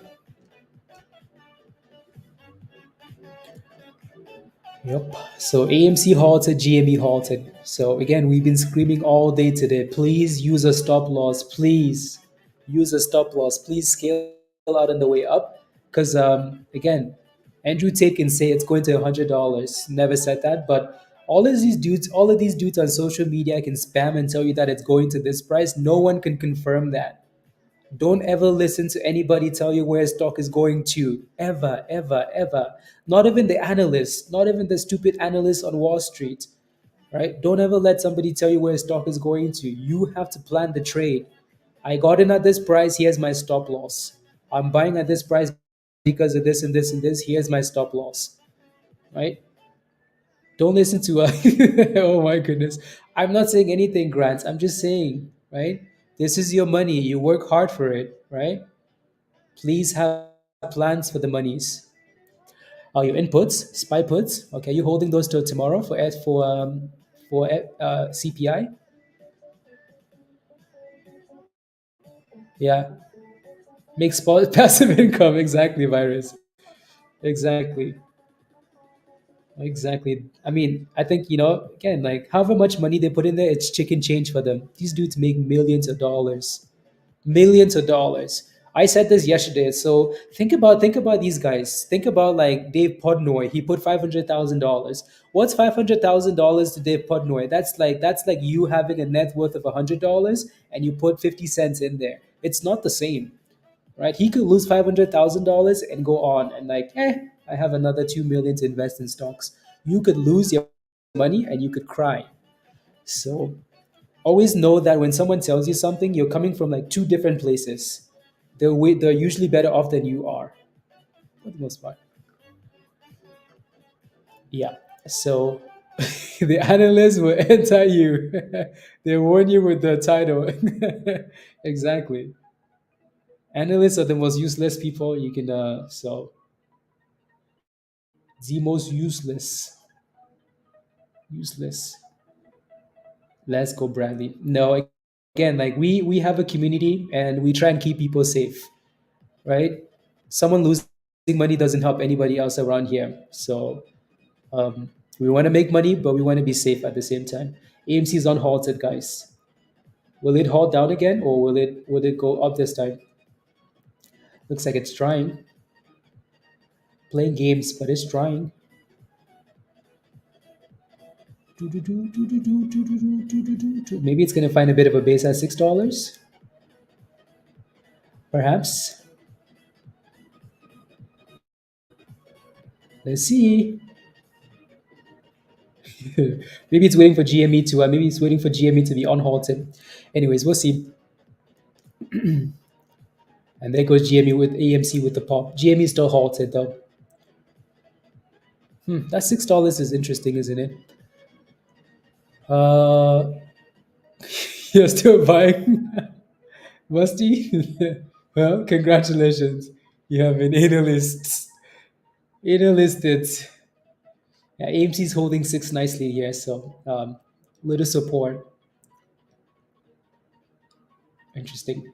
Yep. So AMC halted, GME halted. So again, we've been screaming all day today. Please use a stop loss. Please use a stop loss. Please scale out on the way up. Because again, Andrew Tate can say it's going to $100. Never said that, but all of these dudes on social media can spam and tell you that it's going to this price. No one can confirm that. Don't ever listen to anybody tell you where stock is going to. Ever, ever, ever. Not even the analysts, not even the stupid analysts on Wall Street, right? Don't ever let somebody tell you where stock is going to. You have to plan the trade. I got in at this price, here's my stop loss. I'm buying at this price because of this and this and this, here's my stop loss, right? Don't listen to oh my goodness. I'm not saying anything, Grant. I'm just saying, right? This is your money. You work hard for it, right? Please have plans for the monies. Your inputs, SPY puts. Okay, you holding those till tomorrow for CPI? Yeah, makes passive income. Exactly, virus. Exactly. Exactly. I mean, I think, again, like however much money they put in there, it's chicken change for them. These dudes make millions of dollars. Millions of dollars. I said this yesterday. So think about these guys. Think about like Dave Podnoy. He put $500,000. What's $500,000 to Dave Podnoy? That's like you having a net worth of $100 and you put 50 cents in there. It's not the same, right? He could lose $500,000 and go on and like, I have another 2 million to invest in stocks. You could lose your money and you could cry. So always know that when someone tells you something, you're coming from like two different places. They're usually better off than you are, for the most part. Yeah. So the analysts will enter you. They warn you with the title. Exactly. Analysts are the most useless people you can. So the most useless. Useless. Let's go, Bradley. No, again, like we have a community and we try and keep people safe, right? Someone losing money doesn't help anybody else around here. So We want to make money, but we want to be safe at the same time. AMC is unhalted, guys. Will it halt down again, or will it go up this time? Looks like it's trying. Playing games, but it's trying. Maybe it's gonna find a bit of a base at $6, perhaps. Let's see. Maybe it's waiting for GME to. Maybe it's waiting for GME to be unhalted. Anyways, we'll see. And there goes GME with AMC with the pop. GME is still halted though. That $6 is interesting, isn't it? Uh, you're still buying, Musty. Well, congratulations. You have been analyst. Analysted. Yeah, AMC is holding six nicely here, so little support. Interesting.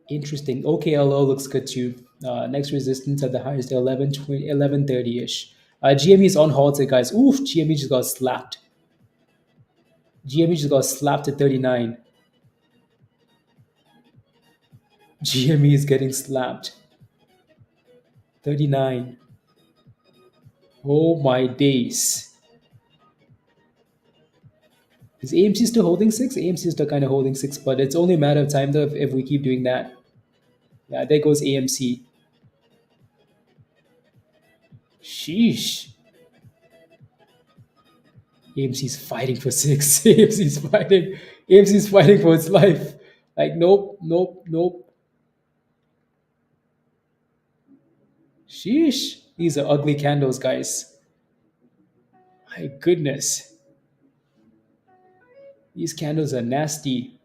Interesting. OKLO looks good too. Next resistance at the highest 11:30 ish. GME is on halted, guys. Oof, GME just got slapped. GME just got slapped at 39. GME is getting slapped. 39. Oh my days. Is AMC still holding six? AMC is still kind of holding six, but it's only a matter of time though if we keep doing that. Yeah, there goes AMC. Sheesh. AMC's fighting for six. AMC's fighting. AMC's fighting for its life. Like, nope, nope, nope. Sheesh. These are ugly candles, guys. My goodness. These candles are nasty.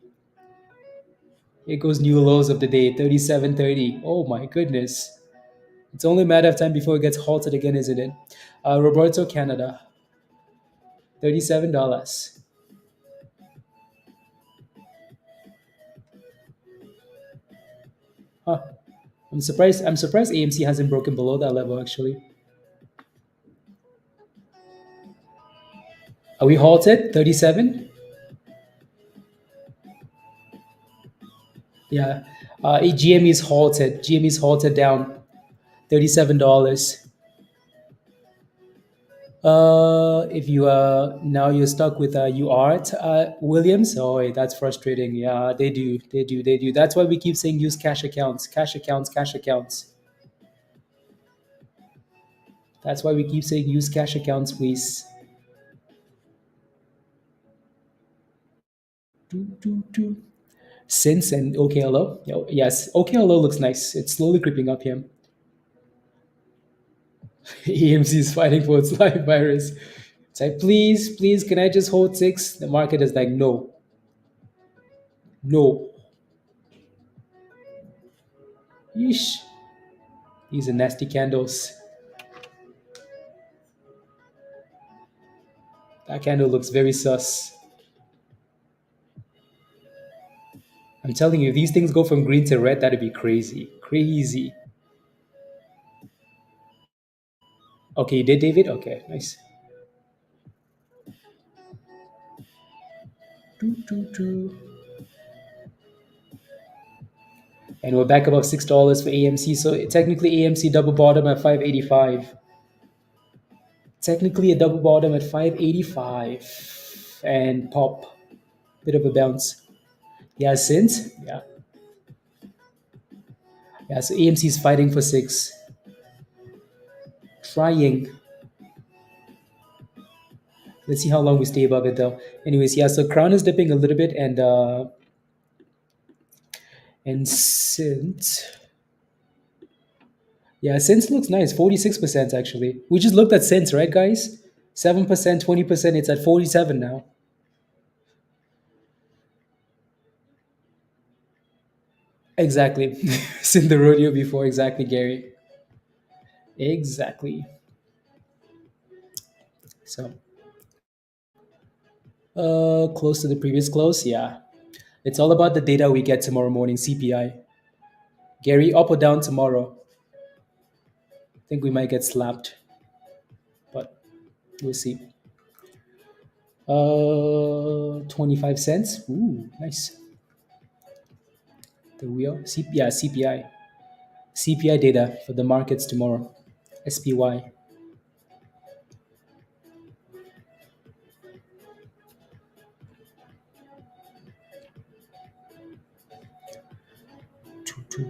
Here goes new lows of the day, 37.30. Oh my goodness. It's only a matter of time before it gets halted again, isn't it? Roberto, Canada. $37. Huh. I'm surprised. I'm surprised AMC hasn't broken below that level. Actually, are we halted? 37. Yeah. GME is halted. GME is halted down. $37. If you now you're stuck with you art Williams. Oh, wait, that's frustrating. Yeah, they do. They do. They do. That's why we keep saying use cash accounts. Cash accounts. Cash accounts. That's why we keep saying use cash accounts, please. Since and OKLO. Yes, OKLO looks nice. It's slowly creeping up here. AMC is fighting for its life, virus. It's like, please, please, can I just hold six? The market is like, no, no. Yeesh. These are nasty candles. That candle looks very sus. I'm telling you, if these things go from green to red, that'd be crazy. Crazy. Okay, you did, David? Okay, nice. And we're back above $6 for AMC. So technically, AMC double bottom at 585. Technically, a double bottom at 585 and pop. Bit of a bounce. Yeah, since yeah. So AMC is fighting for six. Trying. Let's see how long we stay above it though. Anyways, yeah. So Crown is dipping a little bit, and Sint. Yeah, Sint looks nice. 46% actually. We just looked at Sint, right, guys? 7%, 20%. It's at 47 now. Exactly. Seen the rodeo before. Exactly, Gary. Exactly. So, close to the previous close. Yeah. It's all about the data we get tomorrow morning, CPI. Gary, up or down tomorrow? I think we might get slapped. We'll see. 25 cents. Ooh, nice. The real yeah, CPI. CPI data for the markets tomorrow. SPY.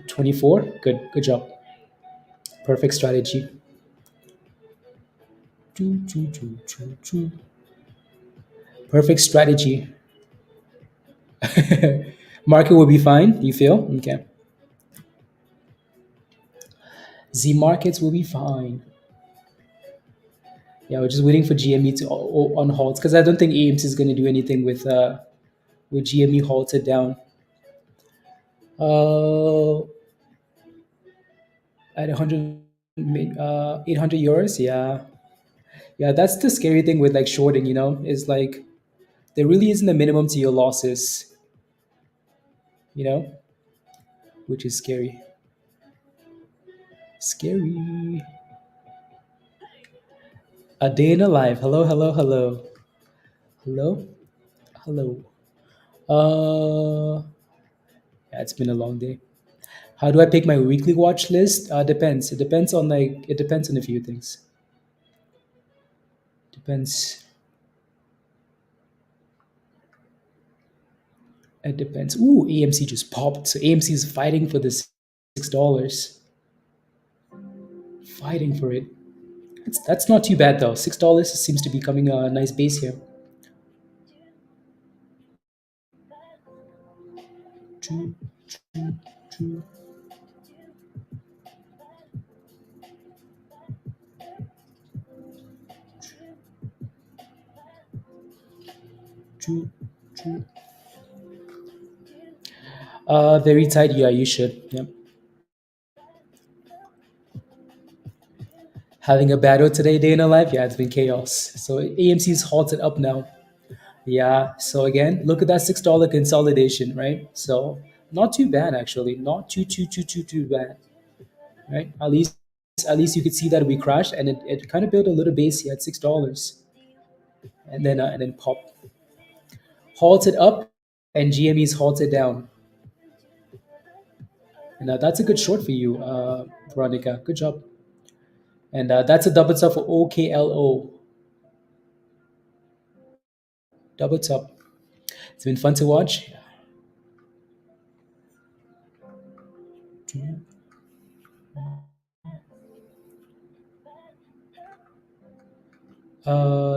24. Good job. Perfect strategy. Perfect strategy. Market will be fine, you feel? Okay. Z markets will be fine. Yeah, we're just waiting for GME to on halt because I don't think AMC is going to do anything with GME halted down. Uh, at 100, 800 euros. Yeah, yeah. That's the scary thing with like shorting. Is like there really isn't a minimum to your losses. You know, which is scary. Scary. A day in a life. Hello, hello, hello, hello, hello. Yeah, it's been a long day. How do I pick my weekly watch list? Depends. It depends on a few things. Depends. It depends. Ooh, AMC just popped. So AMC is fighting for this $6. Fighting for it. That's not too bad though. $6 seems to be coming a nice base here. Choo, choo, choo, choo, choo. Very tight. Yeah, you should. Yep. Having a battle today, day in a life. Yeah, it's been chaos. So AMC is halted up now. Yeah. So again, look at that $6 consolidation, right? So not too bad actually. Not too bad, right? At least you could see that we crashed and it kind of built a little base here at $6, and then pop halted up, and GME's halted down. And that's a good short for you, Veronica. Good job. And that's a double top for OKLO. Double top. It's been fun to watch.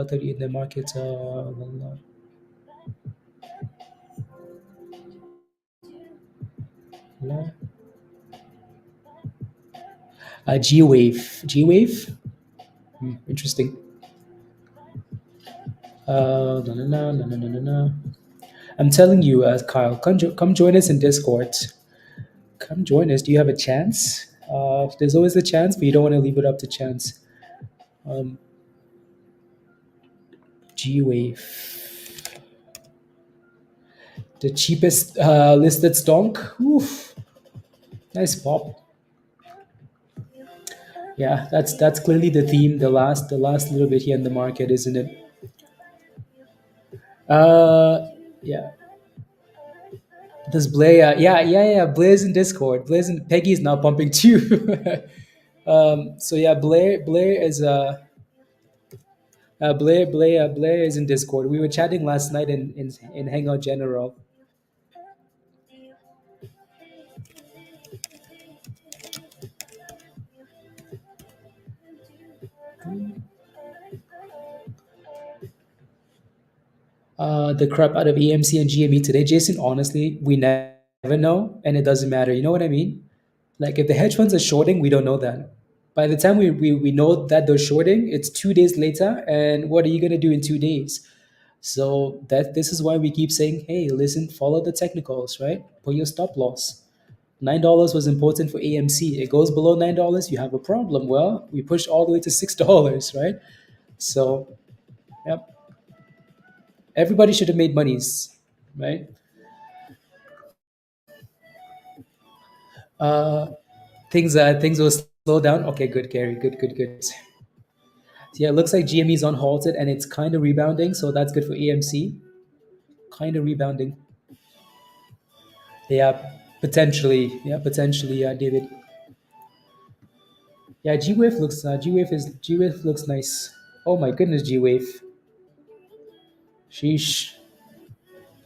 30 in the market. G wave. G wave. Interesting. No, no, no, no, no, no, no, no. I'm telling you, Kyle, come join us in Discord. Come join us. Do you have a chance? There's always a chance, but you don't want to leave it up to chance. Um, G wave. The cheapest listed stock. Oof. Nice pop. Yeah, that's clearly the theme. The last little bit here in the market, isn't it? Yeah. Does Blair? Yeah. Blair's in Discord. Blair's in Peggy's now pumping too. So yeah, Blair is Blair is in Discord. We were chatting last night in Hangout General. The crap out of AMC and GME today, Jason. Honestly, we never know, and it doesn't matter. You know what I mean? Like if the hedge funds are shorting, we don't know that. By the time we know that they're shorting, it's 2 days later, and what are you gonna do in 2 days? So that this is why we keep saying, hey, listen, follow the technicals, right? Put your stop loss. $9 was important for AMC. It goes below $9, you have a problem. Well, we pushed all the way to $6, right? So, yep. Everybody should have made monies, right? Things will slow down. Okay, good, Gary. Good. Yeah, it looks like GME is on halted and it's kind of rebounding, so that's good for AMC. Kind of rebounding. Yeah, potentially. Yeah, potentially. Yeah, David. Yeah, G Wave looks. G Wave looks nice. Oh my goodness, G Wave. Sheesh.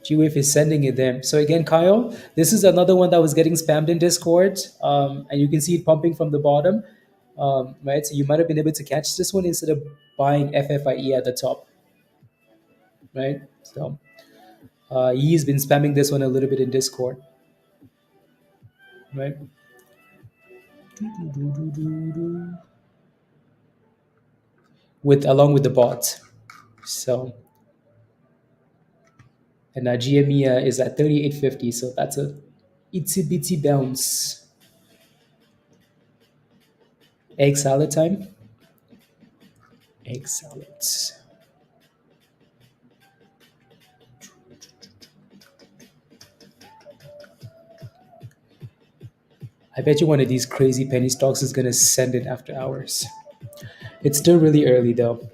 G Wave is sending it there. So again, Kyle, this is another one that was getting spammed in Discord, and you can see it pumping from the bottom. Right, so you might have been able to catch this one instead of buying FFIE at the top. Right, so he's been spamming this one a little bit in Discord. Right. With along with the bot. So and GME is at 38.50, so that's a itsy bitsy bounce. Egg salad time. Egg salads. I bet you one of these crazy penny stocks is gonna send it after hours. It's still really early though.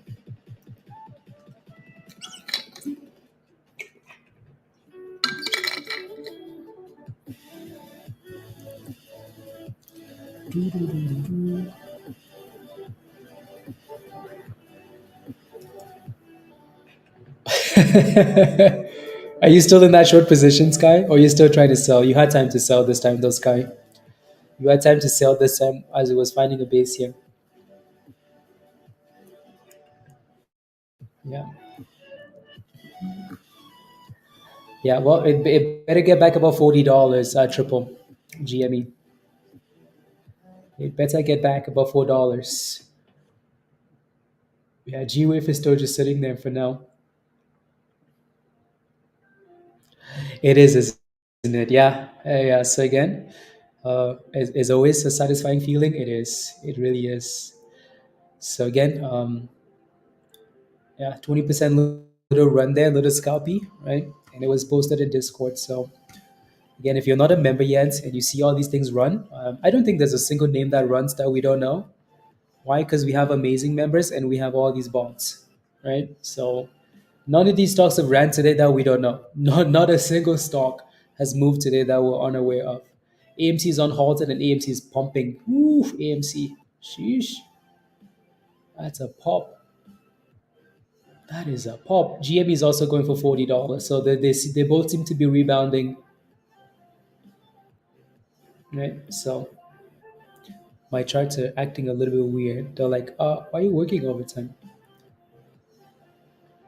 Are you still in that short position, Sky? Or are you still trying to sell? You had time to sell this time, though, Sky. You had time to sell this time as it was finding a base here. Yeah. Yeah, well, it better get back above $40, triple GME. It better get back above $4. Yeah, G Wave is still just sitting there for now. It is, isn't it? Yeah. Yeah. So again, is always a satisfying feeling. It is. It really is. So again, yeah, 20% little run there, little scalpy, right? And it was posted in Discord. So again, if you're not a member yet and you see all these things run, I don't think there's a single name that runs that we don't know. Why? Because we have amazing members and we have all these bonds, right? So none of these stocks have ran today that we don't know. Not a single stock has moved today that we're unaware of. AMC is on halted and AMC is pumping. Ooh, AMC. Sheesh. That's a pop. That is a pop. GME is also going for $40. So they both seem to be rebounding. Right? So my charts are acting a little bit weird. They're like, why are you working overtime?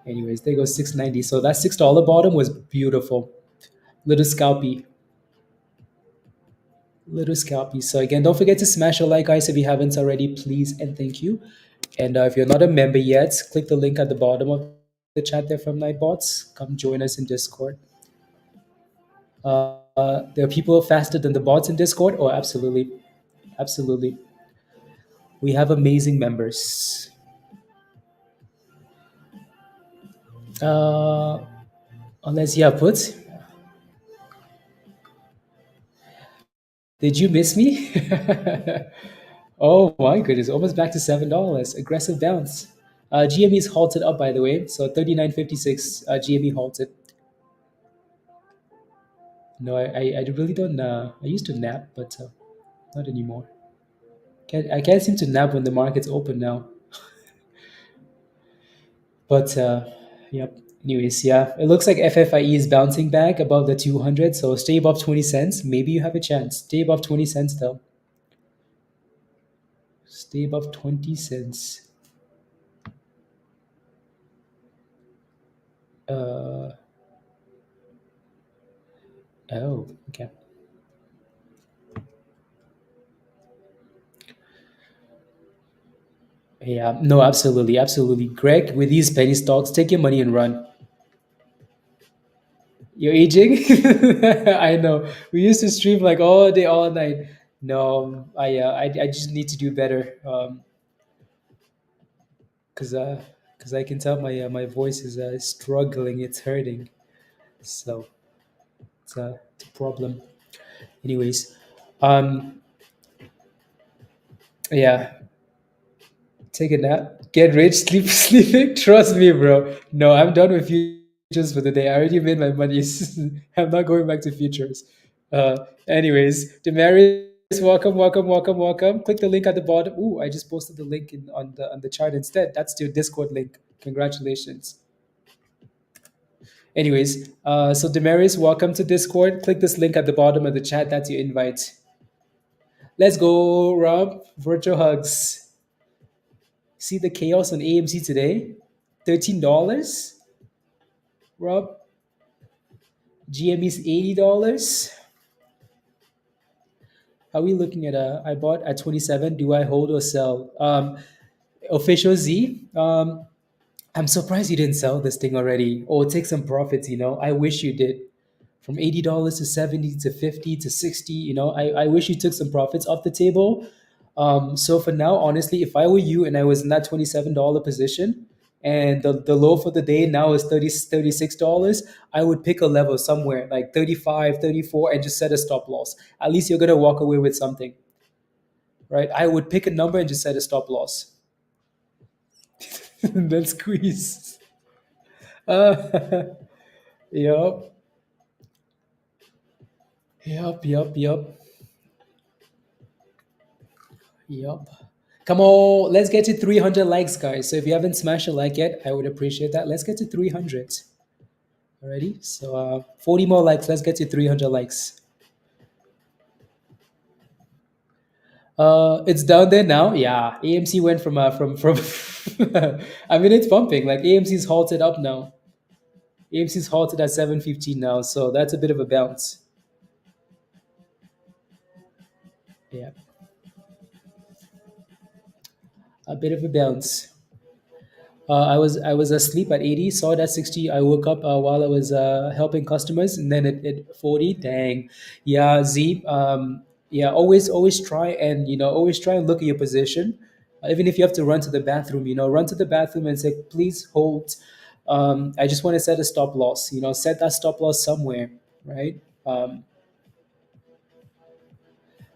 Anyways, there goes 690. So that $6 bottom was beautiful. Little scalpy. Little scalpy. So again, don't forget to smash a like, guys, if you haven't already, please and thank you. And if you're not a member yet, click the link at the bottom of the chat there from Nightbots. Come join us in Discord. There are people faster than the bots in Discord. Oh, absolutely, absolutely. We have amazing members. Uh, unless you have puts. Did you miss me? Oh my goodness, almost back to $7. Aggressive bounce. GME is halted up, by the way. So 39.56. GME halted. No, I really don't. I used to nap, but not anymore. I can't seem to nap when the market's open now. But yep. Anyways, yeah, it looks like FFIE is bouncing back above the 200. So stay above 20 cents. Maybe you have a chance. Stay above 20 cents though. Stay above 20 cents. Uh, oh, okay. Yeah, no, absolutely, absolutely. Greg, with these penny stocks, take your money and run. You're aging? I know. We used to stream like all day, all night. No, I just need to do better. Cause I can tell my voice is struggling. It's hurting. So it's a problem. Anyways, um, yeah. Take a nap, get rich, sleep, sleeping. Trust me, bro. No, I'm done with futures for the day. I already made my money. I'm not going back to futures. Anyways, Damaris, welcome, welcome, welcome, welcome. Click the link at the bottom. Ooh, I just posted the link on the chart instead. That's your Discord link. Congratulations. Anyways, so Damaris, welcome to Discord. Click this link at the bottom of the chat. That's your invite. Let's go, Rob. Virtual hugs. See the chaos on AMC today? $13, Rob. GME's $80. Are we looking at I bought at 27. Do I hold or sell? Official Z. I'm surprised you didn't sell this thing already or take some profits, I wish you did. From $80 to 70 to 50 to 60, I wish you took some profits off the table. So for now, honestly, if I were you and I was in that $27 position and the low for the day now is $36, I would pick a level somewhere like 35, 34, and just set a stop loss. At least you're going to walk away with something, right? I would pick a number and just set a stop loss. Then squeeze. Yup. Yup, yup, yup. Yup. Come on, let's get to 300 likes, guys. So if you haven't smashed a like yet, I would appreciate that. Let's get to 300. Alrighty. So 40 more likes. Let's get to 300 likes. It's down there now. Yeah, AMC went from. I mean, it's pumping. Like AMC's halted up now. AMC's halted at 715 now, so that's a bit of a bounce. Yeah, a bit of a bounce. I was asleep at 80, saw it at 60. I woke up while I was helping customers, and then it 40. Dang, yeah, Z. Yeah, always try and always try and look at your position, even if you have to run to the bathroom. Run to the bathroom and say, please hold. I just want to set a stop loss. Set that stop loss somewhere, right?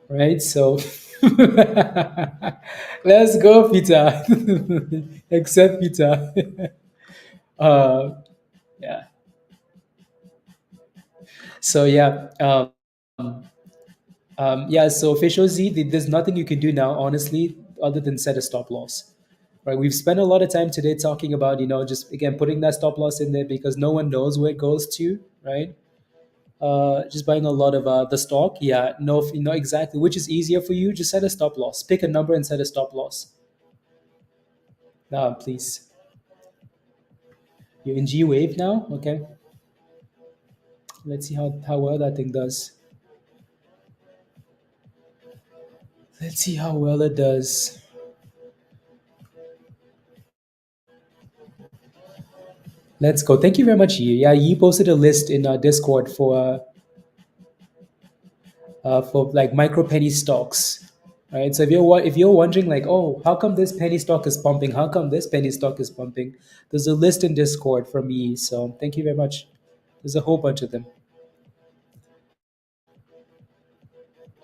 Right. So let's go, Peter. Except Peter. uh, yeah. So yeah, yeah. So official Z, there's nothing you can do now, honestly, other than set a stop loss. Right. We've spent a lot of time today talking about just again putting that stop loss in there because no one knows where it goes to. Right. Just buying a lot of the stock. Yeah. No, you know exactly which is easier for you. Just set a stop loss. Pick a number and set a stop loss. Please. You're in G wave now. Okay. Let's see how well that thing does. Let's see how well it does. Let's go. Thank you very much, Yi. Yeah, Yi posted a list in Discord for like micro penny stocks. Right. So if you're wondering like, oh, how come this penny stock is pumping? How come this penny stock is pumping? There's a list in Discord from Yi. So thank you very much. There's a whole bunch of them.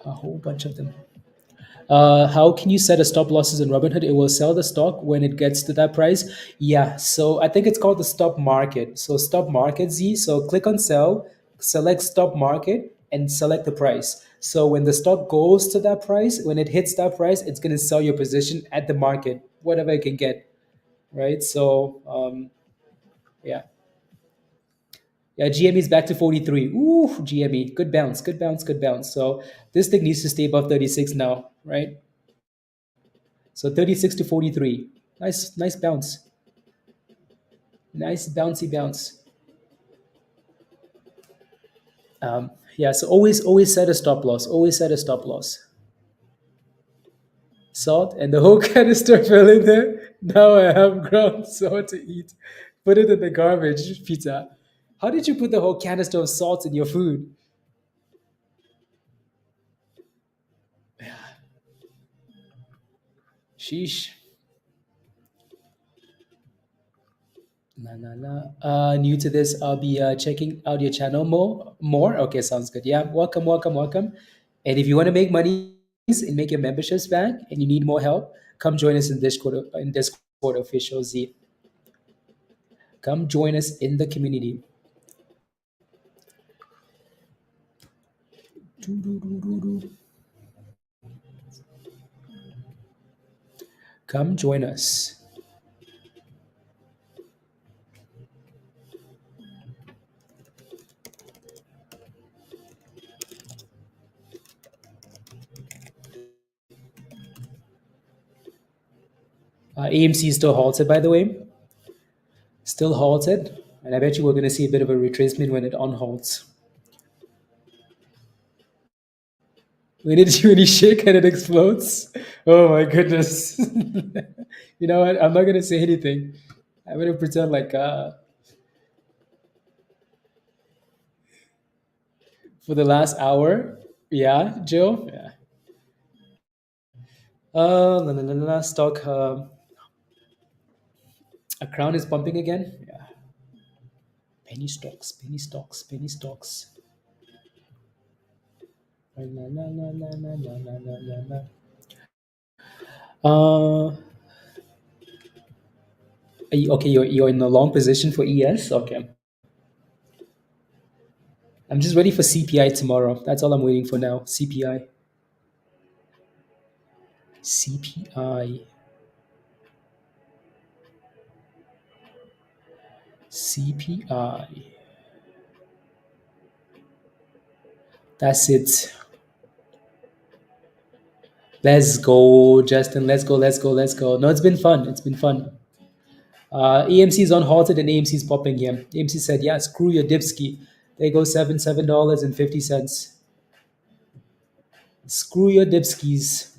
A whole bunch of them. How can you set a stop losses in Robinhood? It will sell the stock when it gets to that price. Yeah, so I think it's called the stop market. So stop market Z. So click on sell, select stop market, and select the price. So when the stock goes to that price, when it hits that price, it's going to sell your position at the market, whatever it can get, right? So yeah. Yeah, GME is back to 43. Ooh, GME. Good bounce, good bounce, good bounce. So this thing needs to stay above 36 now, right? So 36 to 43. Nice bounce. Nice bouncy bounce. Yeah, so always set a stop loss. Always set a stop loss. Salt and the whole canister fell in there. Now I have ground salt to eat. Put it in the garbage, pizza. How did you put the whole canister of salt in your food? Sheesh. La la la. New to this, I'll be checking out your channel more. More? Okay, sounds good. Yeah, welcome, welcome, welcome. And if you want to make money and make your memberships back and you need more help, come join us in Discord official Z. Come join us in the community. Come join us. AMC is still halted, by the way. Still halted. And I bet you we're going to see a bit of a retracement when it unhalts. When it shake and it explodes. Oh my goodness. You know what? I'm not going to say anything. I'm going to pretend like for the last hour. Yeah, Joe? Yeah. Stock. A crown is pumping again. Yeah. Penny stocks, penny stocks, penny stocks. La, la, la, la, la, la, la, la, la. Okay, you're in a long position for ES. Okay, I'm just ready for CPI tomorrow. That's all I'm waiting for now. CPI. CPI. CPI. That's it. Let's go, Justin. Let's go. Let's go. Let's go. No, it's been fun. It's been fun. AMC is unhalted and AMC is popping here. AMC said, "Yeah, screw your dipski." There goes $7.50. Screw your dipskis.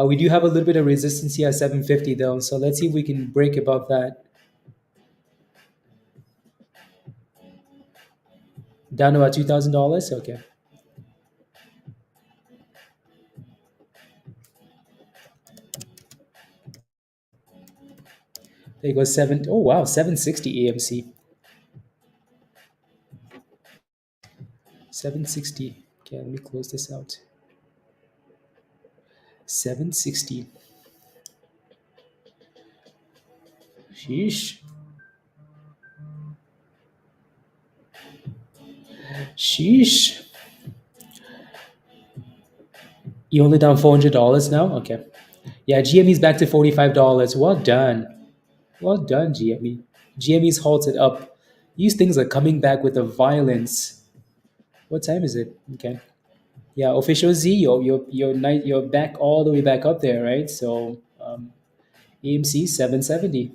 We do have a little bit of resistance here at 750 though, so let's see if we can break above that. Down to about $2,000. Okay. There goes seven. Oh wow, 760 AMC. 760. Okay, let me close this out. 760. Sheesh. Sheesh. You only down $400 now? Okay. Yeah, GME's back to $45. Well done. Well done, GME. GME's halted up. These things are coming back with a violence. What time is it? Okay. Yeah, official Z, you're back all the way back up there, right? So AMC 770.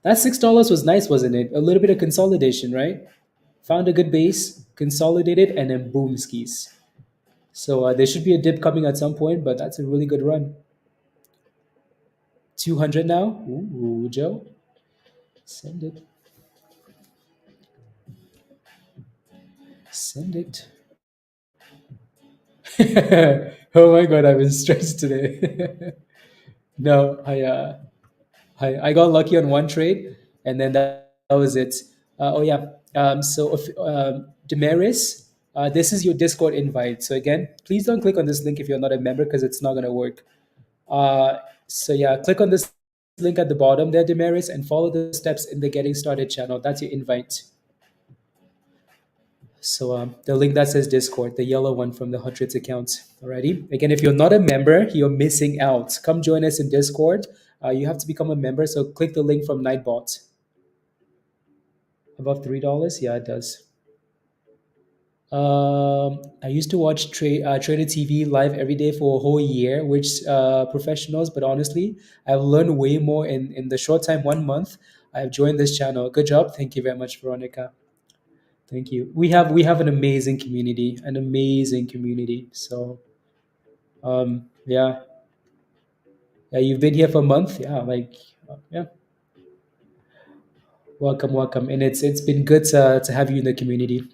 That $6 was nice, wasn't it? A little bit of consolidation, right? Found a good base, consolidated, and then boom skis. So there should be a dip coming at some point, but that's a really good run. 200 now. Ooh, Joe. Send it. Send it. Oh my god, I've been stressed today. No, I got lucky on one trade, and then that was it. Oh yeah. Damaris, this is your Discord invite. So again, please don't click on this link if you're not a member because it's not gonna work. So yeah, click on this link at the bottom there, Damaris, and follow the steps in the Getting Started channel. That's your invite. So the link that says Discord, the yellow one from the Hundreds account. Alrighty. Again, if you're not a member, you're missing out. Come join us in Discord. You have to become a member. So click the link from Nightbot. Above $3? Yeah, it does. I used to watch Trader TV live every day for a whole year, which professionals, but honestly, I've learned way more in the short time, 1 month. I've joined this channel. Good job. Thank you very much, Veronica. Thank you. We have an amazing community, an amazing community. So, yeah, yeah, you've been here for a month. Yeah, yeah, welcome, welcome, and it's been good to have you in the community.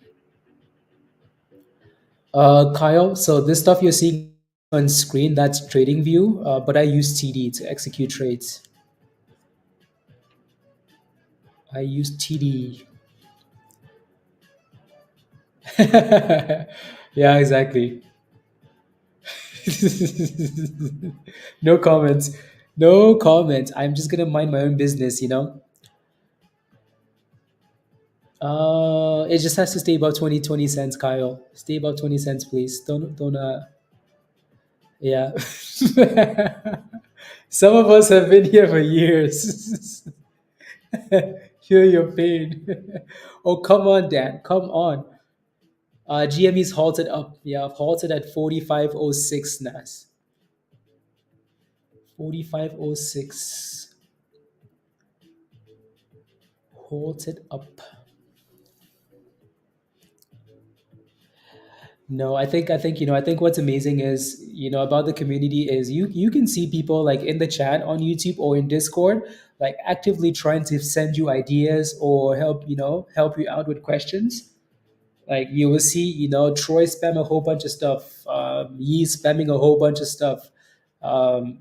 Kyle, so this stuff you're seeing on screen, that's TradingView, but I use TD to execute trades. I use TD. Yeah, exactly. No comments. No comments. I'm just gonna mind my own business, you know. It just has to stay about 20 cents, Kyle. Stay about 20 cents, please. Don't yeah. Some of us have been here for years. Feel your pain. Oh, come on, Dan. Come on. GME's halted up. Yeah, I've halted at 45.06 NAS. 45.06. Halted up. No, I think I think what's amazing is about the community is you can see people like in the chat on YouTube or in Discord like actively trying to send you ideas or help you out with questions. Like you will see, Troy spam a whole bunch of stuff. Yi spamming a whole bunch of stuff.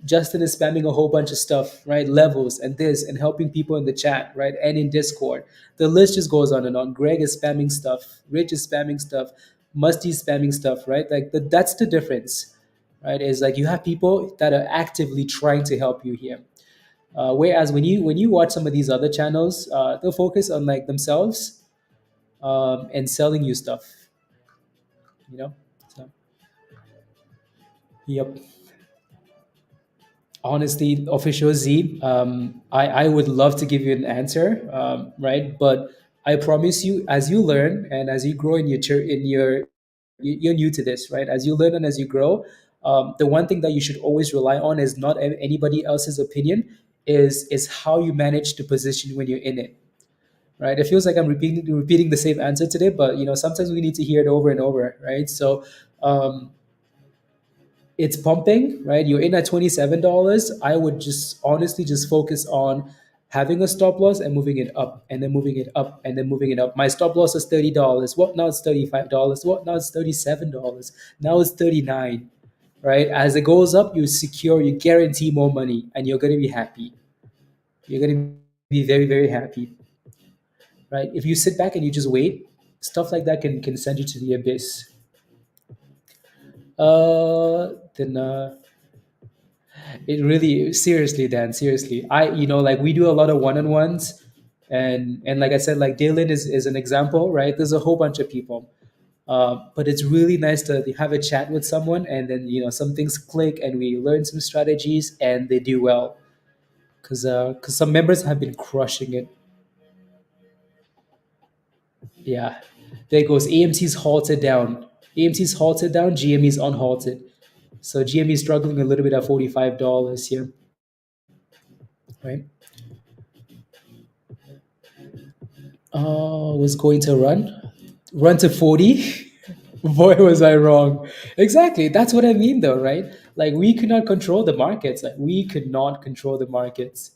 Justin is spamming a whole bunch of stuff, right? Levels and this and helping people in the chat, right? And in Discord. The list just goes on and on. Greg is spamming stuff. Rich is spamming stuff. Musty's spamming stuff, right? Like that's the difference, right? Is like you have people that are actively trying to help you here. Whereas when you watch some of these other channels, they'll focus on like themselves and selling you stuff, you know. So, yep. Honestly, official Z, I would love to give you an answer, right? But I promise you, as you learn and as you grow in you're new to this, right? As you learn and as you grow, the one thing that you should always rely on is not anybody else's opinion, is how you manage to position when you're in it, right? It feels like I'm repeating the same answer today, but sometimes we need to hear it over and over, right? So um, it's pumping, right? You're in at $27. I would just honestly just focus on having a stop loss and moving it up and then moving it up and then moving it up. My stop loss is $30. What now it's $35. What now it's $37. Now it's 39, right? As it goes up, you secure, you guarantee more money and you're going to be happy. You're going to be very, very happy, right? If you sit back and you just wait, stuff like that can send you to the abyss. Then It really, seriously, Dan, seriously. Like we do a lot of one-on-ones, and like I said, like Dylan is an example, right? There's a whole bunch of people, but it's really nice to have a chat with someone, and then some things click, and we learn some strategies, and they do well, because some members have been crushing it. Yeah, there goes AMC's halted down. AMC's halted down. GME's unhalted. So GME is struggling a little bit at $45 here, right? Was going to run to 40. Boy, was I wrong. Exactly. That's what I mean, though, right? Like, we could not control the markets. Like, we could not control the markets.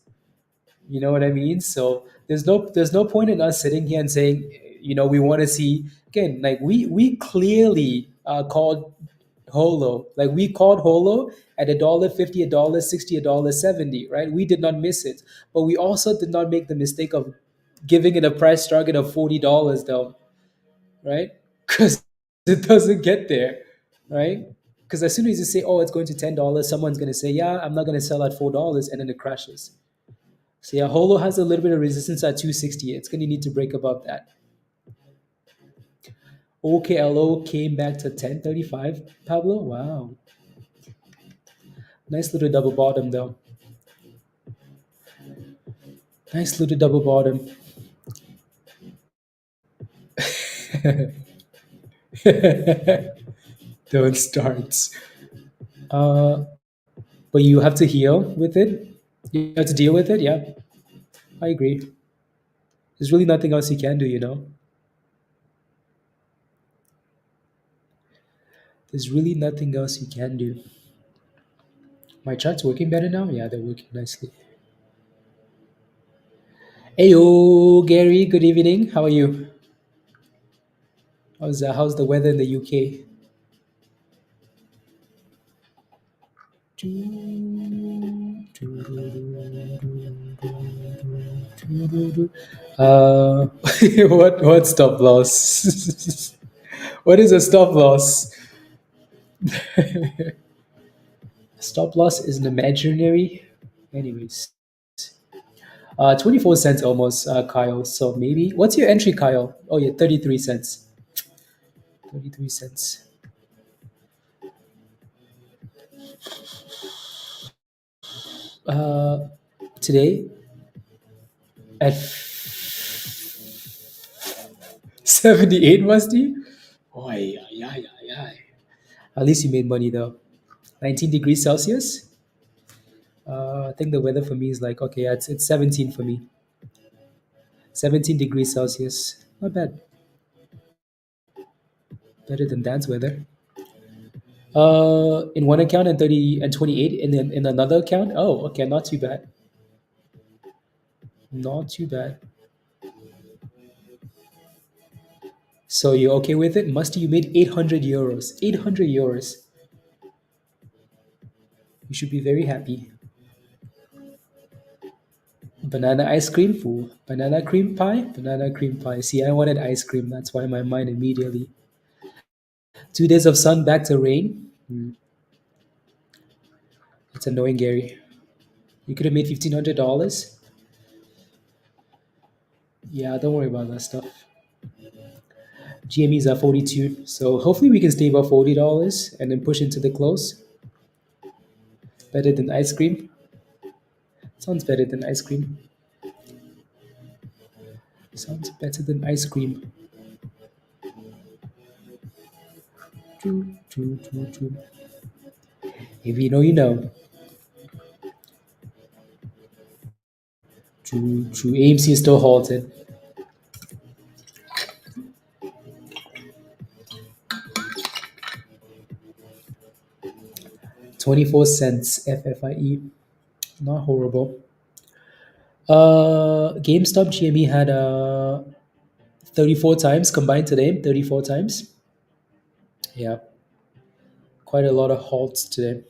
You know what I mean? So there's no point in us sitting here and saying, we want to see again. Like, we clearly called HOLO. Like, we called HOLO at $1.50, $1.60, $1.70, right? We did not miss it, but we also did not make the mistake of giving it a price target of $40, though, right? Because it doesn't get there, right? Because as soon as you say, "Oh, it's going to $10," someone's going to say, "Yeah, I'm not going to sell at $4," and then it crashes. So yeah, HOLO has a little bit of resistance at 260. It's going to need to break above that. OKLO came back to 1035. Pablo, wow, nice little double bottom though. Nice little double bottom. Don't start. Uh, but you have to heal with it. You have to deal with it. Yeah, I agree. There's really nothing else you can do. There's really nothing else you can do. My chart's working better now? Yeah, they're working nicely. Heyo, Gary, good evening. How are you? How's the weather in the UK? Uh, what stop loss? What is a stop loss? Stop loss is an imaginary. Anyways, 24 cents almost, Kyle. So maybe what's your entry, Kyle? Oh yeah, 33 cents. 33 cents. Uh, Today at 78, Musty. Oh yeah, yeah, yeah, yeah. At least you made money though. 19 degrees Celsius. I think the weather for me is like okay, it's 17 for me. 17 degrees Celsius. Not bad. Better than Dan's weather. In one account and 30 and 28 in another account. Oh, okay, not too bad. Not too bad. So you're okay with it? Musty, you made 800 euros. 800 euros. You should be very happy. Banana ice cream, fool. Banana cream pie? Banana cream pie. See, I wanted ice cream. That's why my mind immediately. 2 days of sun, back to rain. It's annoying, Gary. You could have made $1,500. Yeah, don't worry about that stuff. GMEs are 42. So hopefully we can stay above $40 and then push into the close. Better than ice cream. Sounds better than ice cream. Sounds better than ice cream. Choo, choo, choo, choo. If you know, you know. Choo, choo. AMC is still halted. 24 cents FFIE. Not horrible. GameStop GME had 34 times combined today. 34 times. Yeah. Quite a lot of halts today.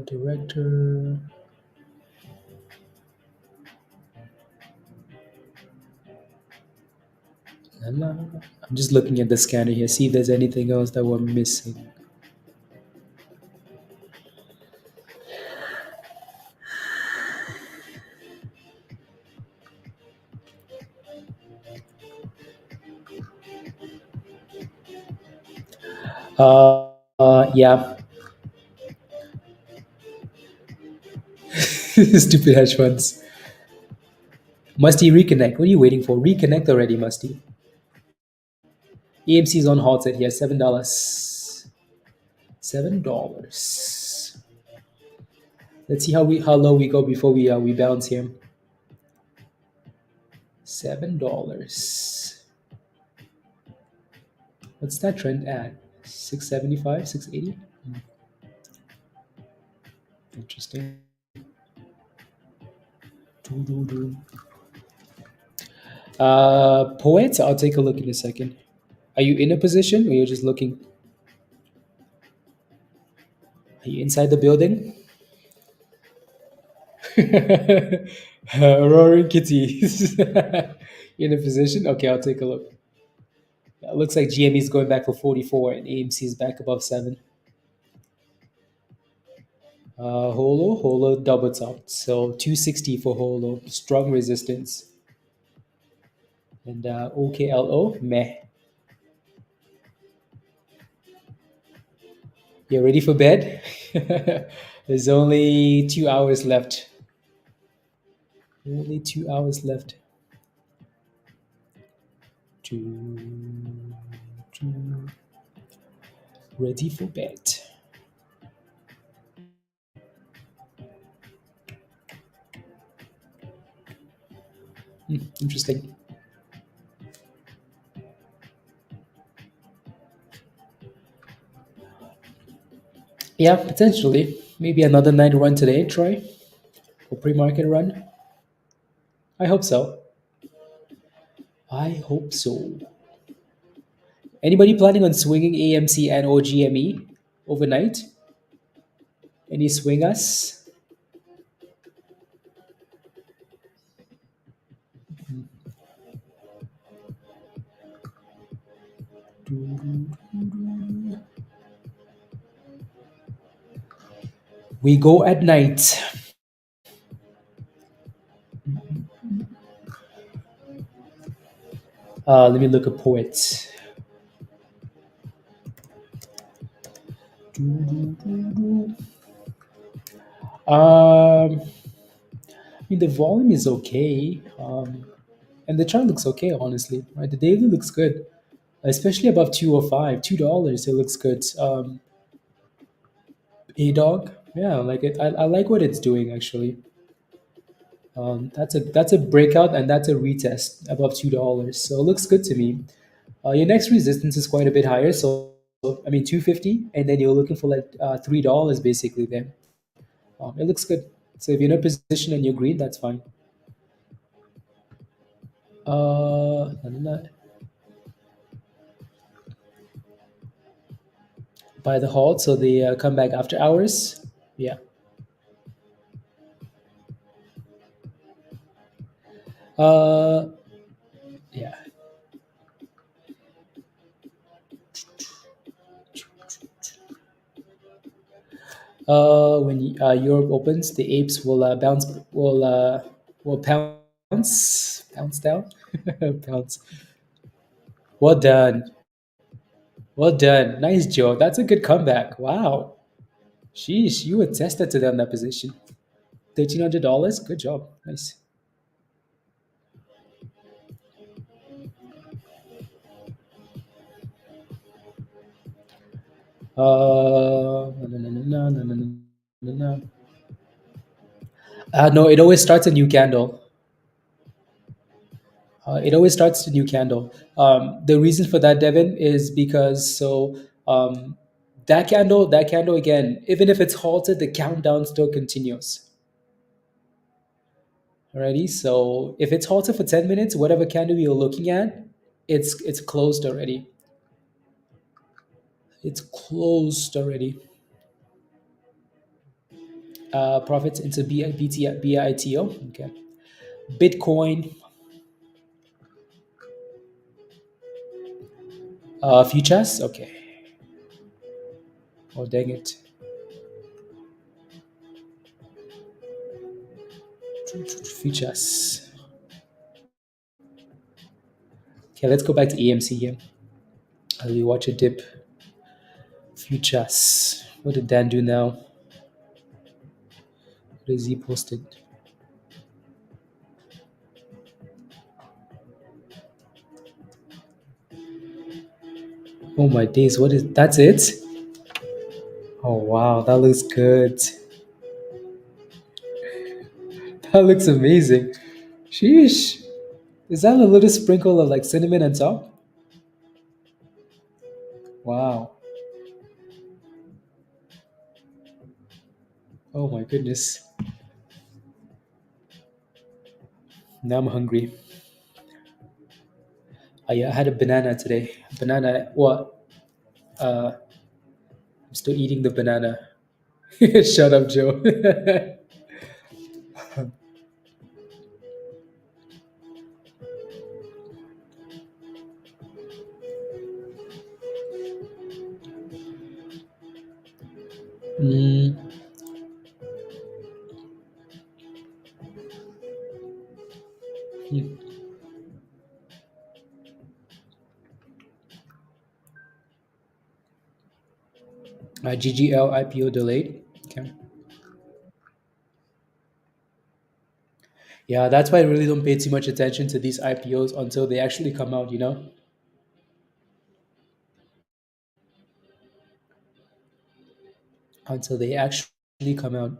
Director. I'm just looking at the scanner here, see if there's anything else that we're missing. Yeah. Stupid hedge funds. Musty reconnect. What are you waiting for? Reconnect already, Musty. EMC is on halted here. $7. $7. Let's see how low we go before we bounce here. $7. What's that trend at? 675, 680. Interesting. Doo-doo-doo. Poet, I'll take a look in a second. Are you in a position or you're just looking? Are you inside the building? Roaring kitties. In a position? Okay, I'll take a look. It looks like GME is going back for 44 and AMC is back above 7. Holo double top. So 260 for Holo. Strong resistance. And OKLO, meh. You ready for bed? There's only 2 hours left. Only 2 hours left. Ready for bed. Interesting. Yeah, potentially. Maybe another night run today, Troy? Or pre-market run? I hope so. I hope so. Anybody planning on swinging AMC and OGME overnight? Any swingers? We go at night. Let me look at poets. I mean, the volume is okay, and the chart looks okay, honestly. Right, the daily looks good, especially above 205, $2. It looks good. A dog, yeah, I like it. I like what it's doing actually. That's a breakout and that's a retest above $2, so it looks good to me. Your next resistance is quite a bit higher, so I mean 250, and then you're looking for like $3 basically there. It looks good. So if you're in a position and you're green, that's fine. No, no, no. By the halt, so they come back after hours. Yeah. Uh, yeah. When Europe opens, the apes will will pounce down, pounce. Well done, well done, nice Joe. That's a good comeback. Wow, sheesh, you attested to them that position. $1,300. Good job, nice. No, no, no, no, no, no, no, no, no. No, it always starts a new candle. It always starts a new candle. The reason for that, Devin, is because that candle again, even if it's halted, the countdown still continues. Alrighty, so if it's halted for 10 minutes, whatever candle you're looking at, it's closed already. It's closed already. Profits into BITO. Okay. Bitcoin futures. Okay. Oh dang it. Futures. Okay, let's go back to AMC here. We watch a dip. Futures. What did Dan do now? What is he posted? Oh my days, what is that's it? Oh wow, that looks good. That looks amazing. Sheesh. Is that a little sprinkle of like cinnamon on top? Wow. Oh my goodness. Now I'm hungry. Yeah, I had a banana today. Banana what? I'm still eating the banana. Shut up, Joe. mm, hmm. GGL IPO delayed. Okay. Yeah, that's why I really don't pay too much attention to these IPOs until they actually come out, you know? Until they actually come out.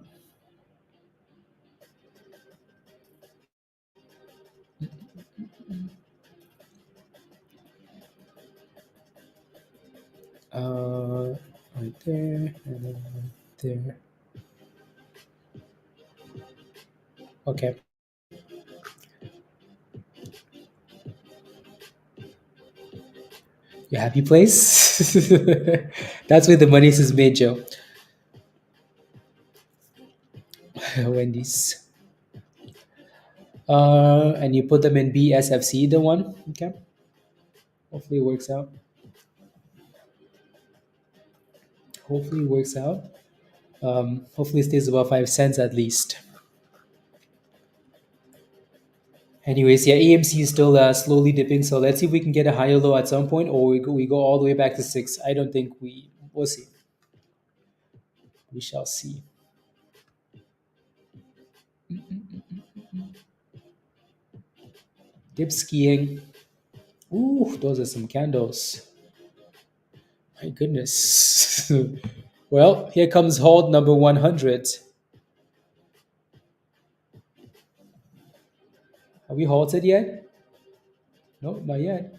Right there, and then right there. Okay. Your happy place? That's where the money is made, Joe. Wendy's. And you put them in BSFC, the one. Okay. Hopefully it works out. Hopefully it works out. Hopefully it stays above 5 cents at least. Anyways, yeah, AMC is still slowly dipping. So let's see if we can get a higher low at some point, or we go all the way back to 6. I don't think we'll see. We shall see. Dip skiing. Ooh, those are some candles. My goodness. Well, here comes hold number 100. Have we halted yet? No, not yet.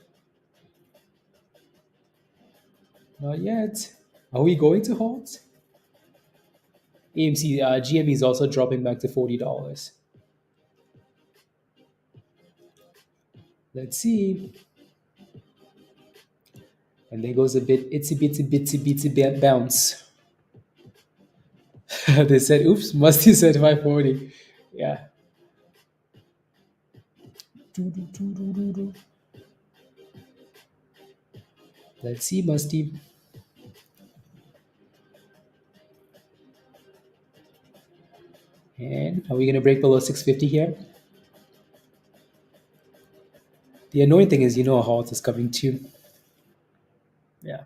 Not yet. Are we going to halt? AMC, GME is also dropping back to $40. Let's see. And there goes a bit itsy bitsy bounce. They said, oops, Musty said 540. Yeah. Let's see, Musty. And are we going to break below 650 here? The annoying thing is, a halt is coming too. Yeah.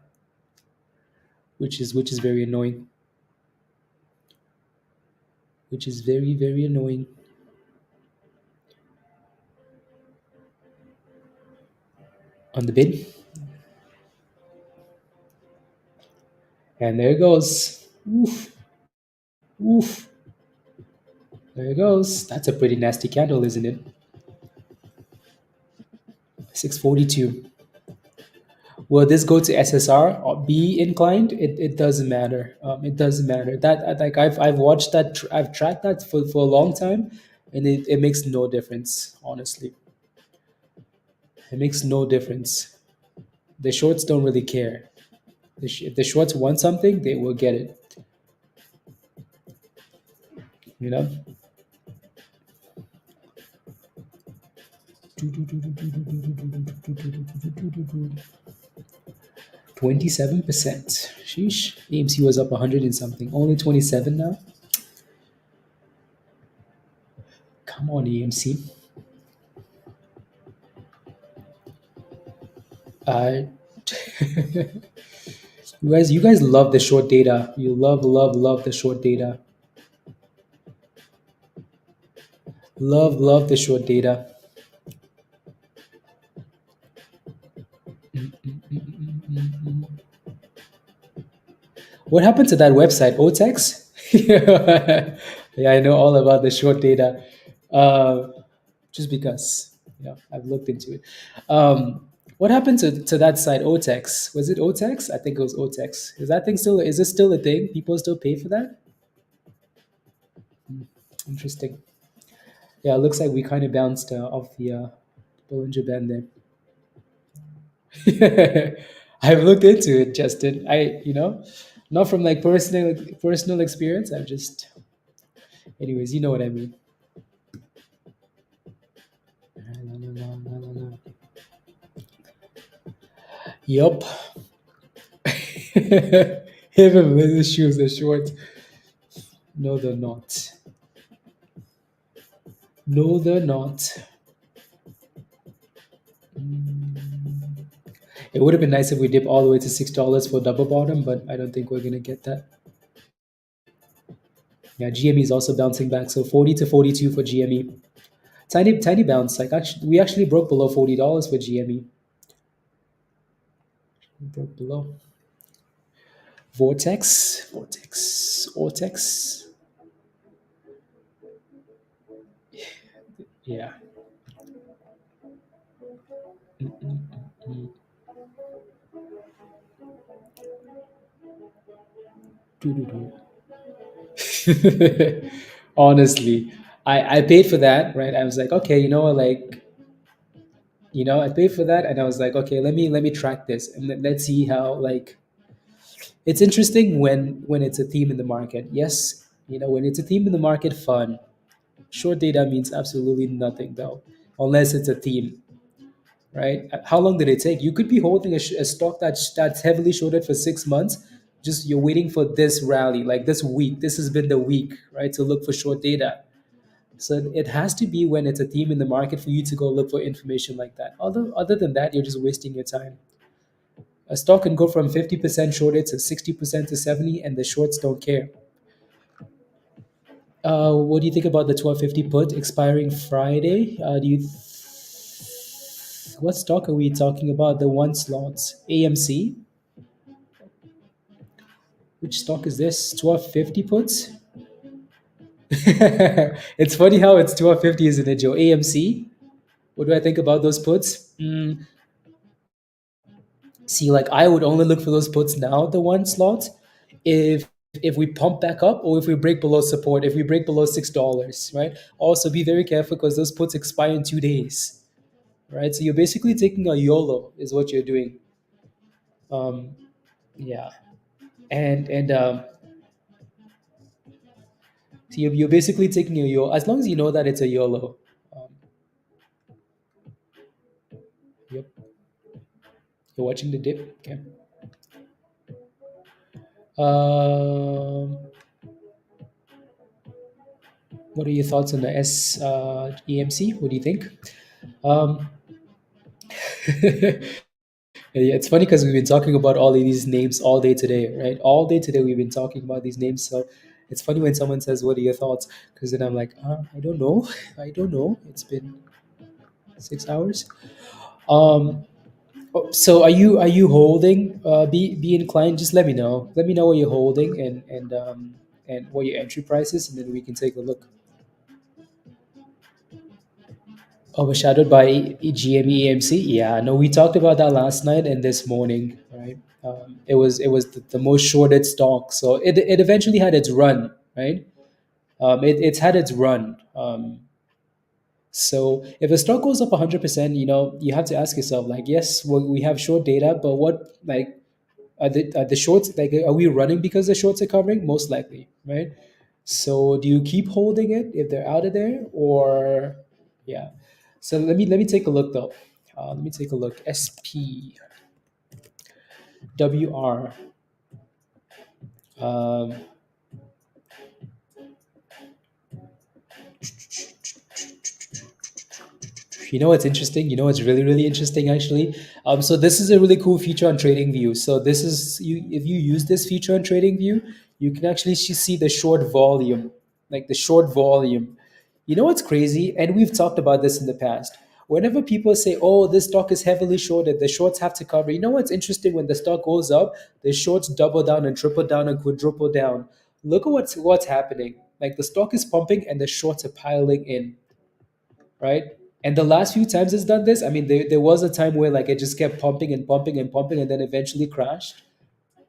Which is very annoying. Which is very, very annoying. On the bid. And there it goes. Oof. Oof. There it goes. That's a pretty nasty candle, isn't it? 642. Will this go to SSR or be inclined? It doesn't matter. It doesn't matter. That like I've watched that. I've tracked that for a long time, and it makes no difference. Honestly, it makes no difference. The shorts don't really care. If the shorts want something, they will get it. You know. 27%. Sheesh. AMC was up 100 and something. Only 27 now. Come on, AMC. You guys love the short data. You love the short data. Love the short data. What happened to that website, OTEX? Yeah, I know all about the short data. Just because I've looked into it. What happened to that site, OTEX? Was it OTEX? I think it was OTEX. Is this still a thing? People still pay for that? Interesting. Yeah, it looks like we kind of bounced off the Bollinger Band there. I've looked into it, Justin. Not from like personal experience. I've just, anyways, you know what I mean. Yup. Even his shoes are short. No, they're not. No, they're not. It would have been nice if we dip all the way to $6 for double bottom, but I don't think we're gonna get that. Yeah, GME is also bouncing back, so 40 to 42 for GME. Tiny bounce. We actually broke below $40 for GME. We broke below. Vortex. Yeah. Honestly, I paid for that, right? I was like, okay, I paid for that, and I was like, okay, let me track this, and let's see how it's interesting when it's a theme in the market. Yes, when it's a theme in the market, fun. Short data means absolutely nothing though, unless it's a theme, right? How long did it take? You could be holding a stock that's heavily shorted for 6 months, Just you're waiting for this rally, like this week. This has been the week, right, to look for short data. So it has to be when it's a theme in the market for you to go look for information like that. Other than that, you're just wasting your time. A stock can go from 50% shorted to 60% to 70, and the shorts don't care. What do you think about the 1250 put expiring Friday? What stock are we talking about? The one slots, AMC. Which stock is this? 1250 puts. It's funny how it's 1250, isn't it, Joe? AMC. What do I think about those puts? See, like I would only look for those puts now, the one slot, if if we pump back up or if we break below support, if we break below $6, right? Also be very careful because those puts expire in 2 days, right? So you're basically taking a YOLO, is what you're doing. Um, yeah, and so you're basically taking a YOLO as long as you know that it's a YOLO. Um, yep, you're watching the dip. Okay. Um, what are your thoughts on the EMC? What do you think? Um, yeah, it's funny because we've been talking about all of these names all day today, right? All day today we've been talking about these names. So it's funny when someone says, "What are your thoughts?" Because then I'm like, I don't know. I don't know. It's been 6 hours. Um, so are you holding? Be inclined. Just let me know. Let me know what you're holding and what your entry price is, and then we can take a look. Overshadowed by GME AMC. Yeah, no, we talked about that last night and this morning, right? It was the most shorted stock, so it eventually had its run, right? It's had its run. So if a stock goes up 100%, you have to ask yourself, like, yes, we have short data, but what, like, are the shorts, like, are we running because the shorts are covering? Most likely, right? So do you keep holding it if they're out of there, or yeah? So let me take a look though. Let me take a look. SPWR. Um, You know what's interesting? You know what's really really interesting actually. So this is a really cool feature on TradingView. So this is you if you use this feature on TradingView, you can actually see the short volume, like the short volume. You know what's crazy? And we've talked about this in the past. Whenever people say, "Oh, this stock is heavily shorted," the shorts have to cover. You know what's interesting? When the stock goes up, the shorts double down and triple down and quadruple down. Look at what's happening. Like the stock is pumping and the shorts are piling in, right? And the last few times it's done this, I mean, there was a time where like it just kept pumping and pumping and pumping and then eventually crashed,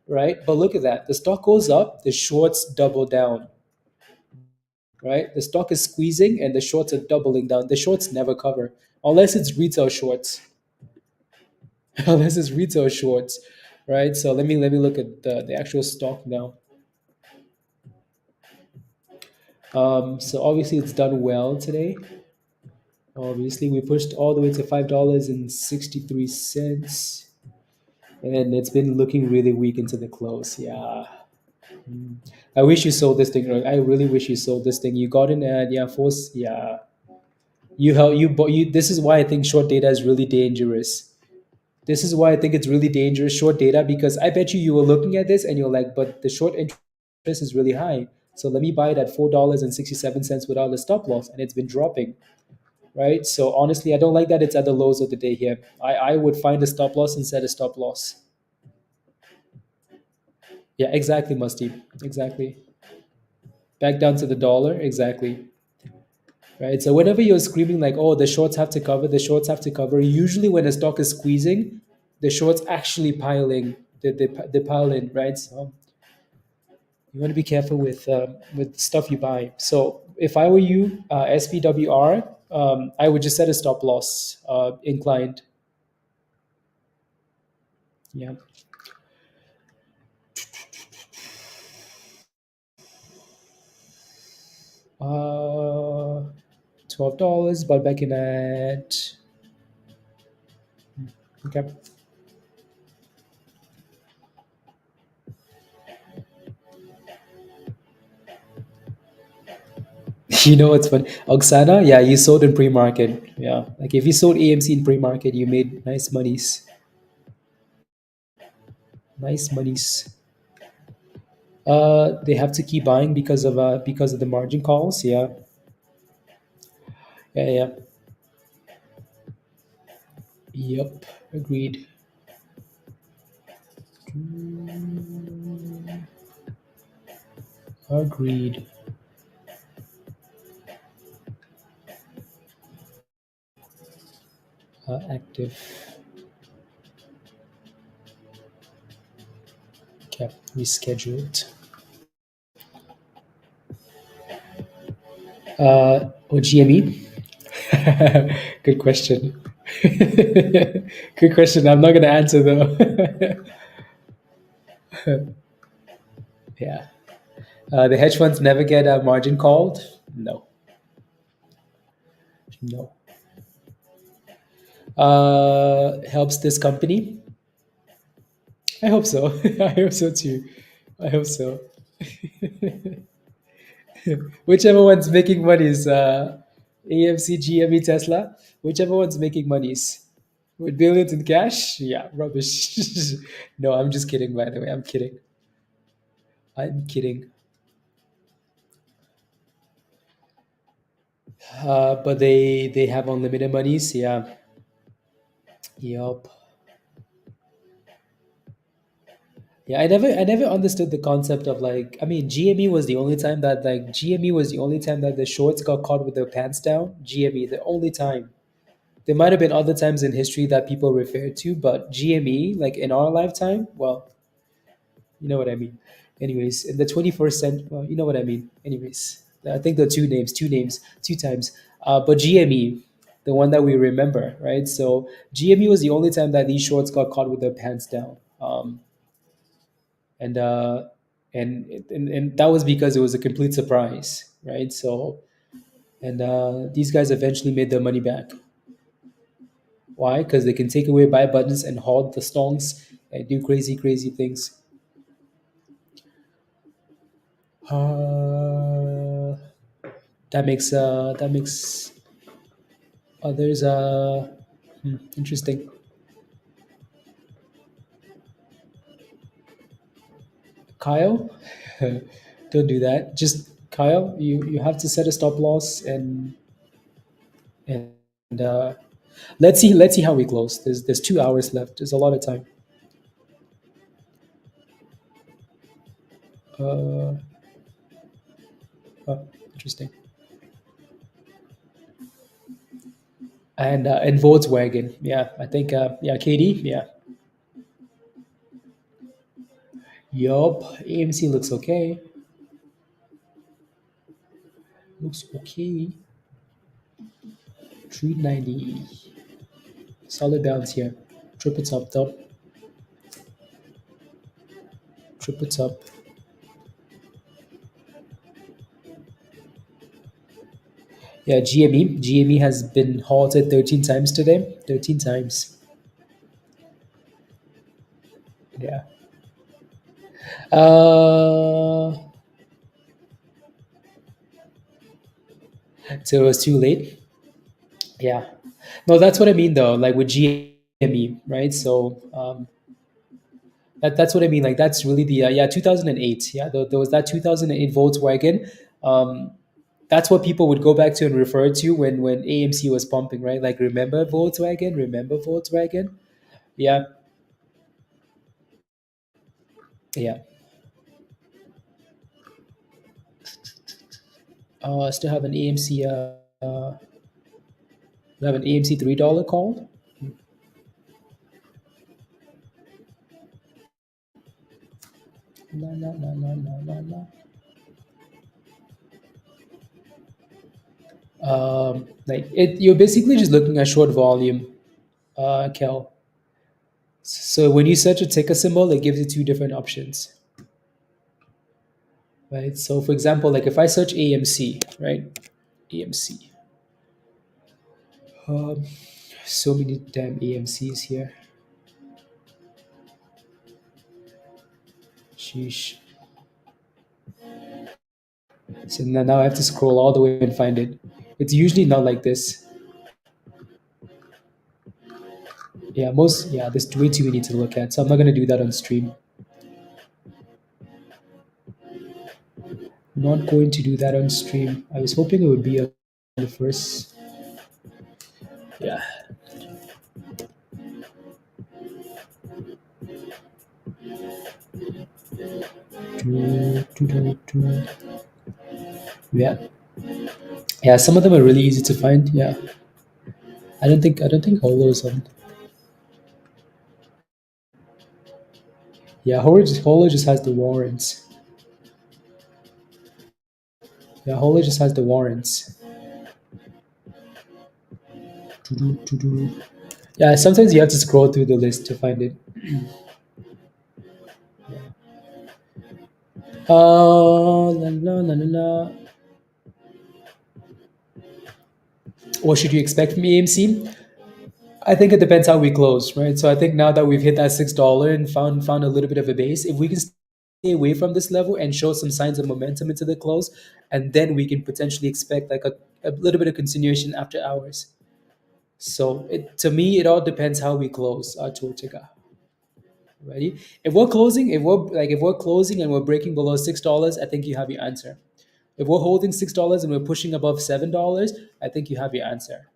right? But look at that. The stock goes up, the shorts double down, right? The stock is squeezing and the shorts are doubling down. The shorts never cover unless it's retail shorts, unless it's retail shorts, right? So let me look at the actual stock now. So obviously it's done well today. Obviously, we pushed all the way to $5.63, and it's been looking really weak into the close. Yeah, I wish you sold this thing. I really wish you sold this thing. You got in at, yeah, force. Yeah, you held you, but you. This is why I think short data is really dangerous. This is why I think it's really dangerous, short data, because I bet you were looking at this and you're like, but the short interest is really high. So let me buy it at $4.67 without a stop loss, and it's been dropping, right? So honestly, I don't like that it's at the lows of the day here. I would find a stop loss and set a stop loss. Yeah, exactly, Musty. Exactly. Back down to the dollar. Exactly. Right. So whenever you're screaming like, "Oh, the shorts have to cover," the shorts have to cover. Usually, when a stock is squeezing, the shorts actually piling. They pile in, right? So you want to be careful with stuff you buy. So if I were you, SPWR, I would just set a stop loss inclined. Yeah. Uh, $12, but back in at, okay. You know what's funny? Oksana, yeah, you sold in pre-market. Yeah, like if you sold AMC in pre-market, you made nice monies. Nice monies. They have to keep buying because of the margin calls. Yeah, yeah, yeah. Yep, agreed. Agreed. Active cap rescheduled. Oh, GME. Good question. Good question. I'm not gonna answer though. Yeah. The hedge funds never get a margin called. No, no. Helps this company. I hope so. I hope so too. I hope so. Whichever one's making money is AMC, GME, Tesla. Whichever one's making monies. With billions in cash? Yeah, rubbish. No, I'm just kidding, by the way. I'm kidding. I'm kidding. But they have unlimited monies. Yeah. Yup. Yeah, I never understood the concept of like I mean GME was the only time that the shorts got caught with their pants down. GME, the only time. There might have been other times in history that people refer to, but GME, like in our lifetime, well, you know what I mean. Anyways, in the 21st century, well, you know what I mean. Anyways, I think the two names, two times. But GME, the one that we remember, right? So GME was the only time that these shorts got caught with their pants down. And and that was because it was a complete surprise, right? So and these guys eventually made their money back. Why? Because they can take away buy buttons and hold the stongs and do crazy, crazy things. Uh, that makes others interesting. Kyle, don't do that. Just Kyle, you have to set a stop loss and let's see how we close. There's 2 hours left. There's a lot of time. Uh, Interesting. And Volkswagen, yeah, I think yeah, KD, yeah, yup. AMC looks okay. Looks okay. 390. Solid bounce here. Triple top, top, triple top. Yeah, GME has been halted 13 times today. 13 times. Yeah. Uh, so it was too late. Yeah. No, that's what I mean though. Like with GME, right? So that's what I mean. Like that's really the yeah 2008. Yeah, there was that 2008 Volkswagen. Um, that's what people would go back to and refer to when AMC was pumping, right? Like remember Volkswagen? Remember Volkswagen? Yeah, yeah. I still have an AMC. I have an AMC $3 call. La, la, la, la, la, la, la. Like you're basically just looking at short volume, Kel. So when you search a ticker symbol, it gives you two different options, right? So for example, like if I search AMC, right? AMC. Um, so many damn AMCs here. Sheesh. So now I have to scroll all the way and find it. It's usually not like this. There's way too many to look at, so I'm not gonna do that on stream. Not going to do that on stream. I was hoping it would be on the first. Yeah. Yeah. Yeah, some of them are really easy to find. Yeah. I don't think HOLO is on. Yeah, HOLO just has the warrants. Yeah, HOLO just has the warrants. Yeah, sometimes you have to scroll through the list to find it. La, la, la, la, la. What should you expect from AMC? I think it depends how we close, right? So I think now that we've hit that $6 and found a little bit of a base, if we can stay away from this level and show some signs of momentum into the close, and then we can potentially expect like a little bit of continuation after hours. So to me, it all depends how we close Tortiga. Ready? If we're closing and we're breaking below $6, I think you have your answer. If we're holding $6 and we're pushing above $7, I think you have your answer,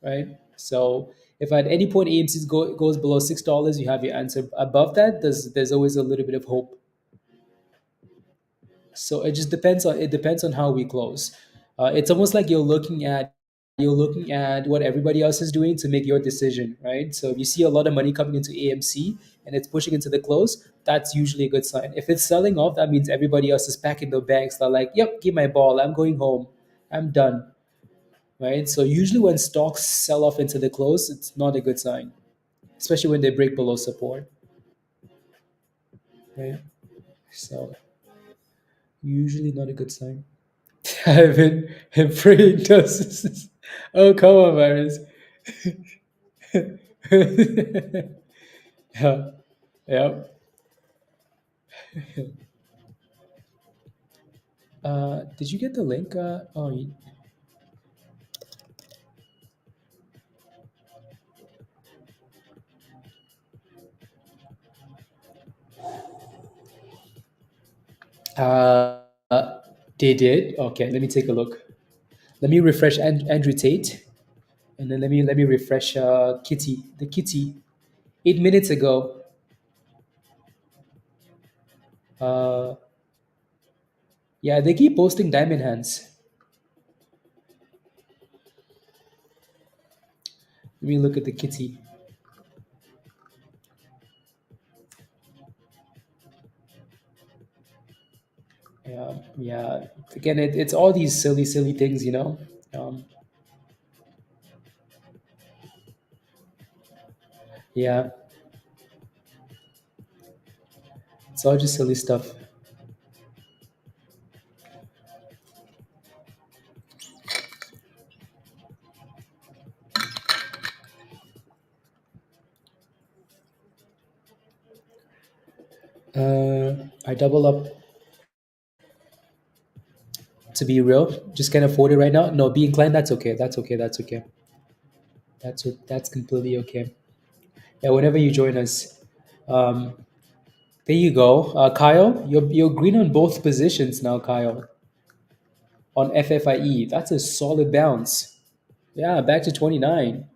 right? So if at any point AMC goes below $6, you have your answer. Above that, there's always a little bit of hope. So it depends on how we close. It's almost like you're looking at what everybody else is doing to make your decision, right? So if you see a lot of money coming into AMC and it's pushing into the close, that's usually a good sign. If it's selling off, that means everybody else is packing their bags. They're like, "Yep, give my ball. I'm going home. I'm done." Right? So usually when stocks sell off into the close, it's not a good sign, especially when they break below support. Right? So usually not a good sign. I've been praying to. Oh, come on, virus. Yeah, yeah. Did you get the link? Uh, they did. Okay, let me take a look. Let me refresh Andrew Tate, and then let me refresh Kitty. The Kitty 8 minutes ago. Uh, yeah, they keep posting diamond hands. Let me look at the Kitty. Yeah, yeah. Again, it's all these silly things, you know. Um, yeah, it's all just silly stuff. I double up to be real. Just can't afford it right now. No, be inclined. That's okay. That's okay. That's okay. That's completely okay. Yeah, whenever you join us, um, there you go, Kyle. You're green on both positions now, Kyle. On FFIE, that's a solid bounce. Yeah, back to 29.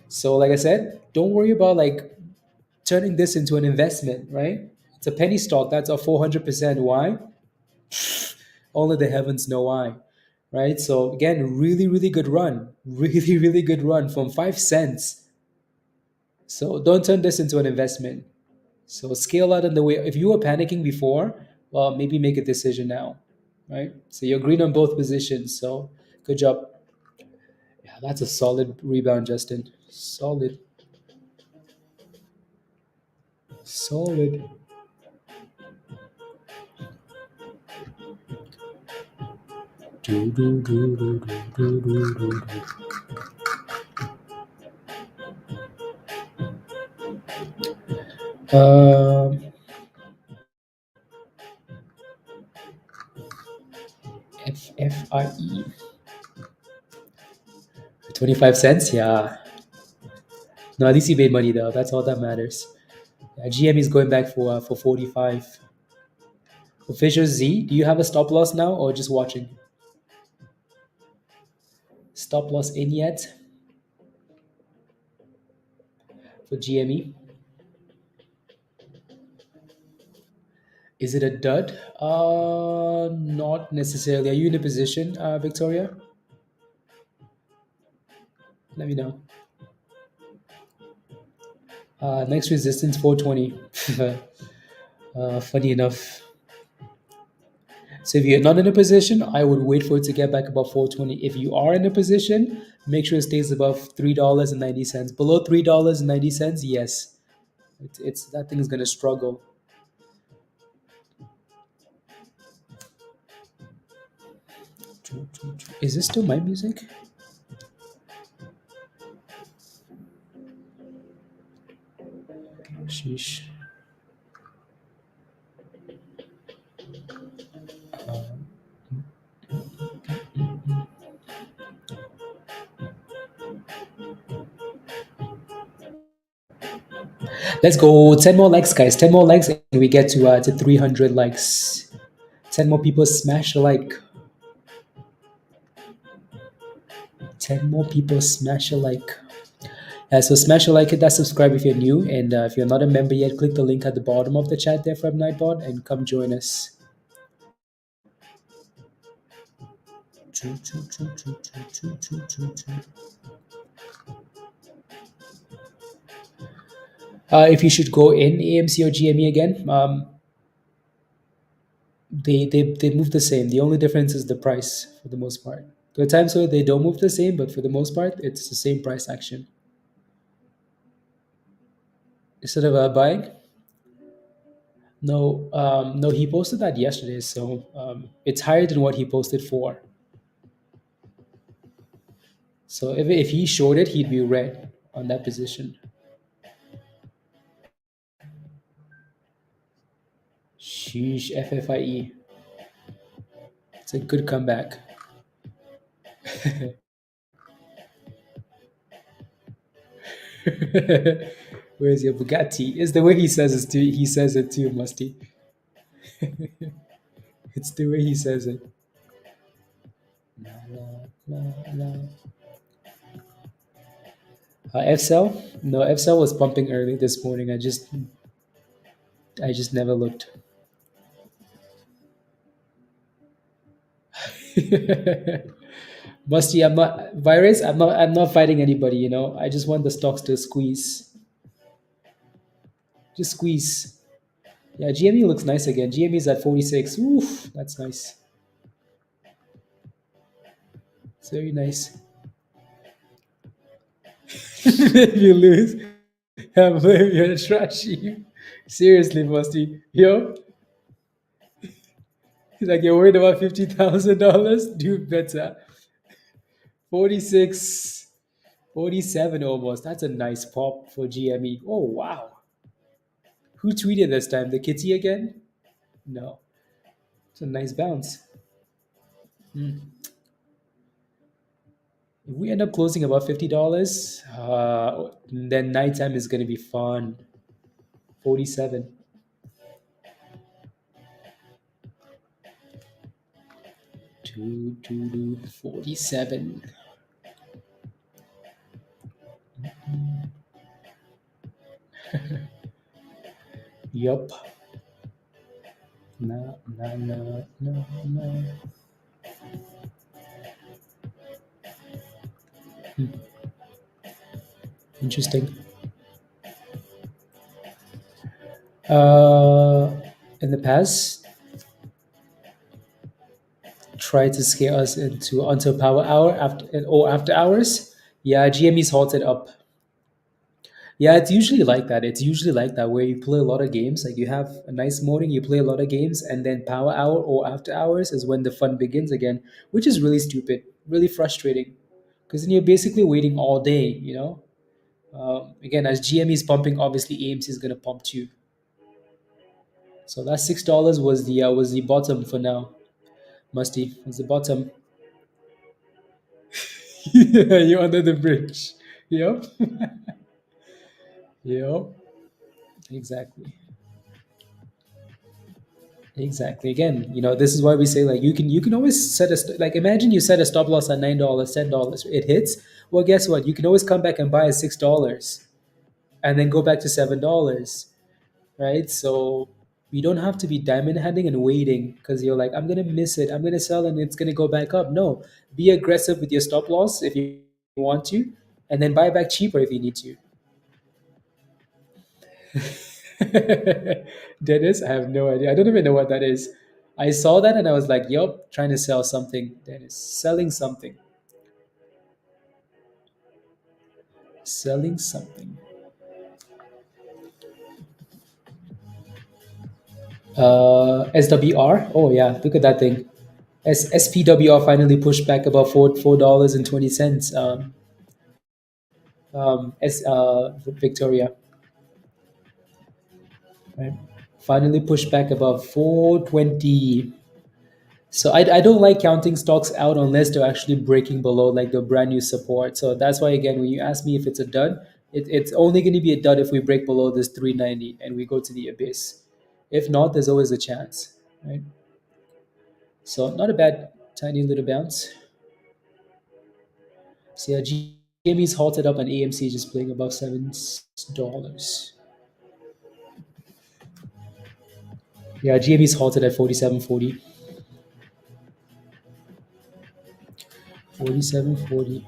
So, like I said, don't worry about like turning this into an investment, right? It's a penny stock. That's a 400%. Why? Only the heavens know why, right? So again, really good run, really good run from 5 cents. So don't turn this into an investment. So scale out in the way. If you were panicking before, well, maybe make a decision now, right? So you're green on both positions. So good job. Yeah, that's a solid rebound, Justin. Solid. Do, do, do, do, do, do, do, do. FFIE. 25 cents? Yeah. No, at least you made money though. That's all that matters. Yeah, GME is going back for 45. For Fisher Z, do you have a stop loss now or just watching? Stop loss in yet for GME? Is it a dud? Not necessarily. Are you in a position, Victoria? Let me know. Next resistance 420. Funny enough. So if you're not in a position, I would wait for it to get back above 420. If you are in a position, make sure it stays above $3.90. Below $3.90, yes, it's that thing is gonna struggle. Is this still my music? Sheesh. Let's go 10 more likes, guys. 10 more likes, and we get to 300 likes. 10 more people smash a like. 10 more people smash a like. So smash a like, hit that subscribe if you're new, and if you're not a member yet, click the link at the bottom of the chat there from Nightbot and come join us. If you should go in AMC or GME again, they move the same. The only difference is the price for the most part. There are times where they don't move the same, but for the most part, it's the same price action. Instead of buying, no, he posted that yesterday, so it's higher than what he posted for. So if he showed it, he'd be red on that position. Sheesh, FFIE. It's a good comeback. Where's your Bugatti? It's the way he says it too. He says it too, Musty. It's the way he says it. La, la, la, la. FCell? No, FCell was pumping early this morning. I just never looked. Musty, I'm not virus. I'm not fighting anybody. I just want the stocks to squeeze. Just squeeze. Yeah, GME looks nice again. GME is at 46. Oof, that's nice. It's very nice. If you lose, I'm blaming you on a trash heap. Seriously, Musty. Yo, he's like, you're worried about $50,000? Do better. 46, 47 almost. That's a nice pop for GME. Oh, wow. Who tweeted this time? The kitty again? No. It's a nice bounce. If we end up closing about $50, then nighttime is going to be fun. 47. Two, 47. Yup. No. Interesting. In the past, try to scare us into onto power hour after hours. Yeah, GME's halted up. Yeah, it's usually like that. It's usually like that where you play a lot of games. Like you have a nice morning, you play a lot of games, and then power hour or after hours is when the fun begins again, which is really stupid, really frustrating, because then you're basically waiting all day. Again, as GME is pumping, obviously AMC is gonna pump too. So that $6 was the bottom for now. Musty was the bottom. You're under the bridge. Yep. Yep. Exactly. Exactly. Again, this is why we say like you can always set like imagine you set a stop loss at $9, $10, it hits. Well, guess what? You can always come back and buy at $6 and then go back to $7, right? So you don't have to be diamond handing and waiting because you're like, I'm gonna miss it. I'm gonna sell and it's gonna go back up. No, be aggressive with your stop loss if you want to, and then buy back cheaper if you need to. Dennis, I have no idea. I don't even know what that is. I saw that and I was like, yup, trying to sell something. Dennis, selling something. Selling something. SWR. Oh yeah, look at that thing. SPWR finally pushed back above $4.20. Victoria, right? Finally pushed back above 420. So I don't like counting stocks out unless they're actually breaking below like the brand new support. So that's why again, when you ask me if it's a dud, it's only going to be a dud if we break below this 390 and we go to the abyss. If not, there's always a chance, right? So not a bad tiny little bounce. So yeah, GME's halted up and AMC just playing above $7. Yeah, GME's halted at 47.40. 47.40.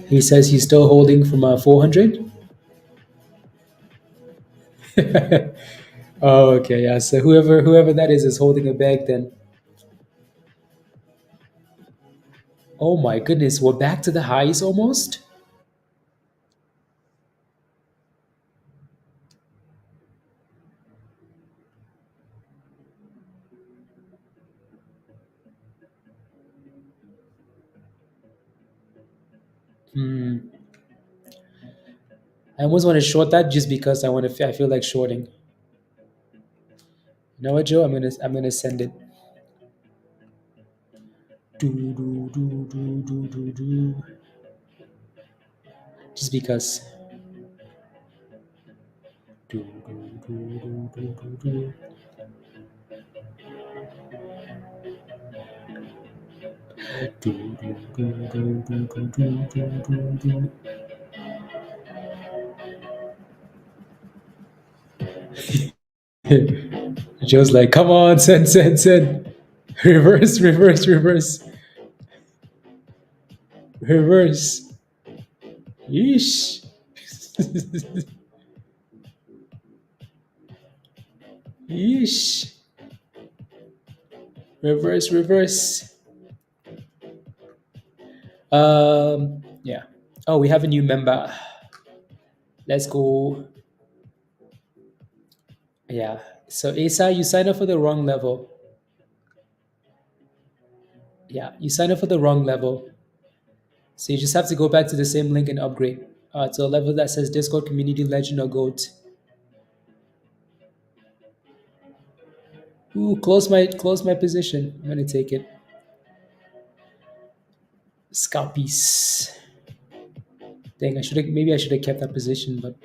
He says he's still holding from 400. Oh, okay, yeah. So whoever that is holding a bag then. Oh my goodness, we're back to the highs almost. Hmm. I almost want to short that just because I feel like shorting. You know what, Joe? I'm gonna send it. Do do do do do do do. Just because. Do do do do do do do. Do do do do do do do do do. Joe's like, come on, send, send, send. Reverse, reverse, reverse, reverse. Yeesh. Yeesh. Reverse, reverse. Yeah. Oh, we have a new member. Let's go. Yeah. So Asa, you signed up for the wrong level. Yeah, you signed up for the wrong level. So you just have to go back to the same link and upgrade to a level that says Discord Community Legend or Goat. Ooh, close my position. I'm gonna take it. Scalpies. Dang, I should have kept that position, but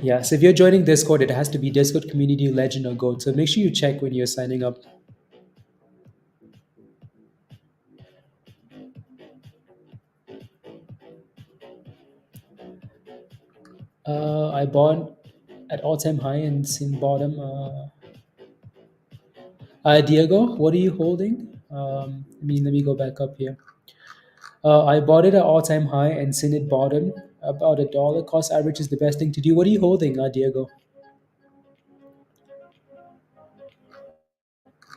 yeah. So if you're joining Discord, it has to be Discord Community Legend or Goat. So make sure you check when you're signing up. I bought at all-time high and seen bottom. Diego, what are you holding? Let me go back up here. I bought it at all-time high and seen it bottom about $1. Cost average is the best thing to do. What are you holding, Diego?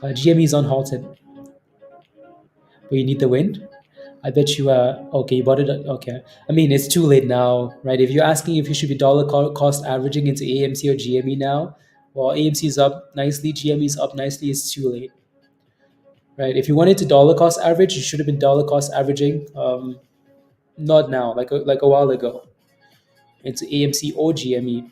GME is unhalted, but you need the win. I bet you. Okay, you bought it. Okay, I mean it's too late now, right? If you're asking if you should be cost averaging into AMC or GME now, well, AMC is up nicely, GME is up nicely. It's too late, right? If you wanted to dollar cost average, you should have been dollar cost averaging. Not now, like a while ago, into AMC or GME.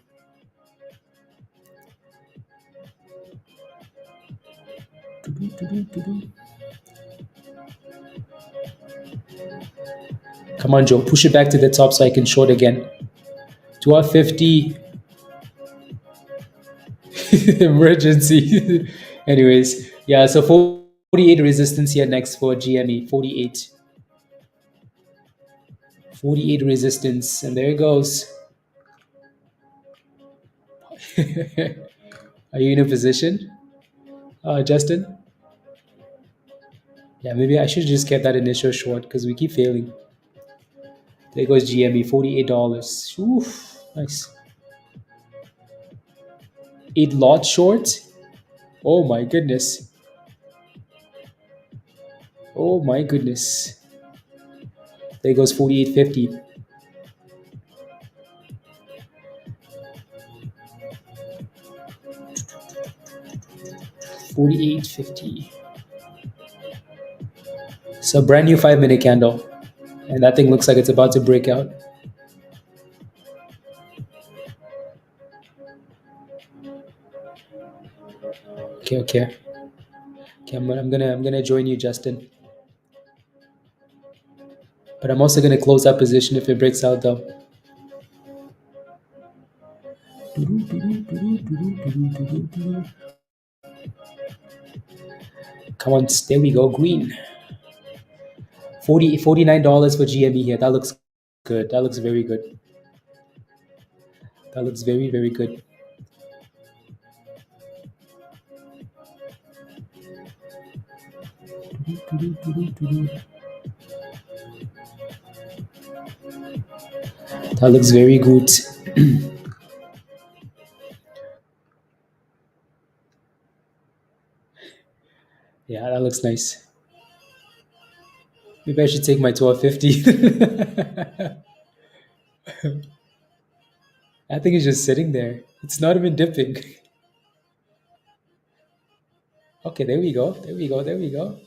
Come on, Joe. Push it back to the top so I can short again. 1250. Emergency. Anyways, yeah, so 48 resistance here next for GME. 48. 48 resistance. And there it goes. Are you in a position, Justin? Yeah, maybe I should just get that initial short because we keep failing. There goes GME, $48. Oof, nice. 8 lot short. Oh my goodness. Oh my goodness. There goes 48.50. 48.50. So brand new 5 minute candle. And that thing looks like it's about to break out. Okay, okay. Okay, I'm gonna join you, Justin. But I'm also gonna close that position if it breaks out though. Come on, there we go, green. $49 for GME here. That looks good. That looks very good. That looks very, very good. That looks very good. Yeah, that looks nice. Maybe I should take my 1250. I think it's just sitting there. It's not even dipping. Okay, there we go. There we go. There we go.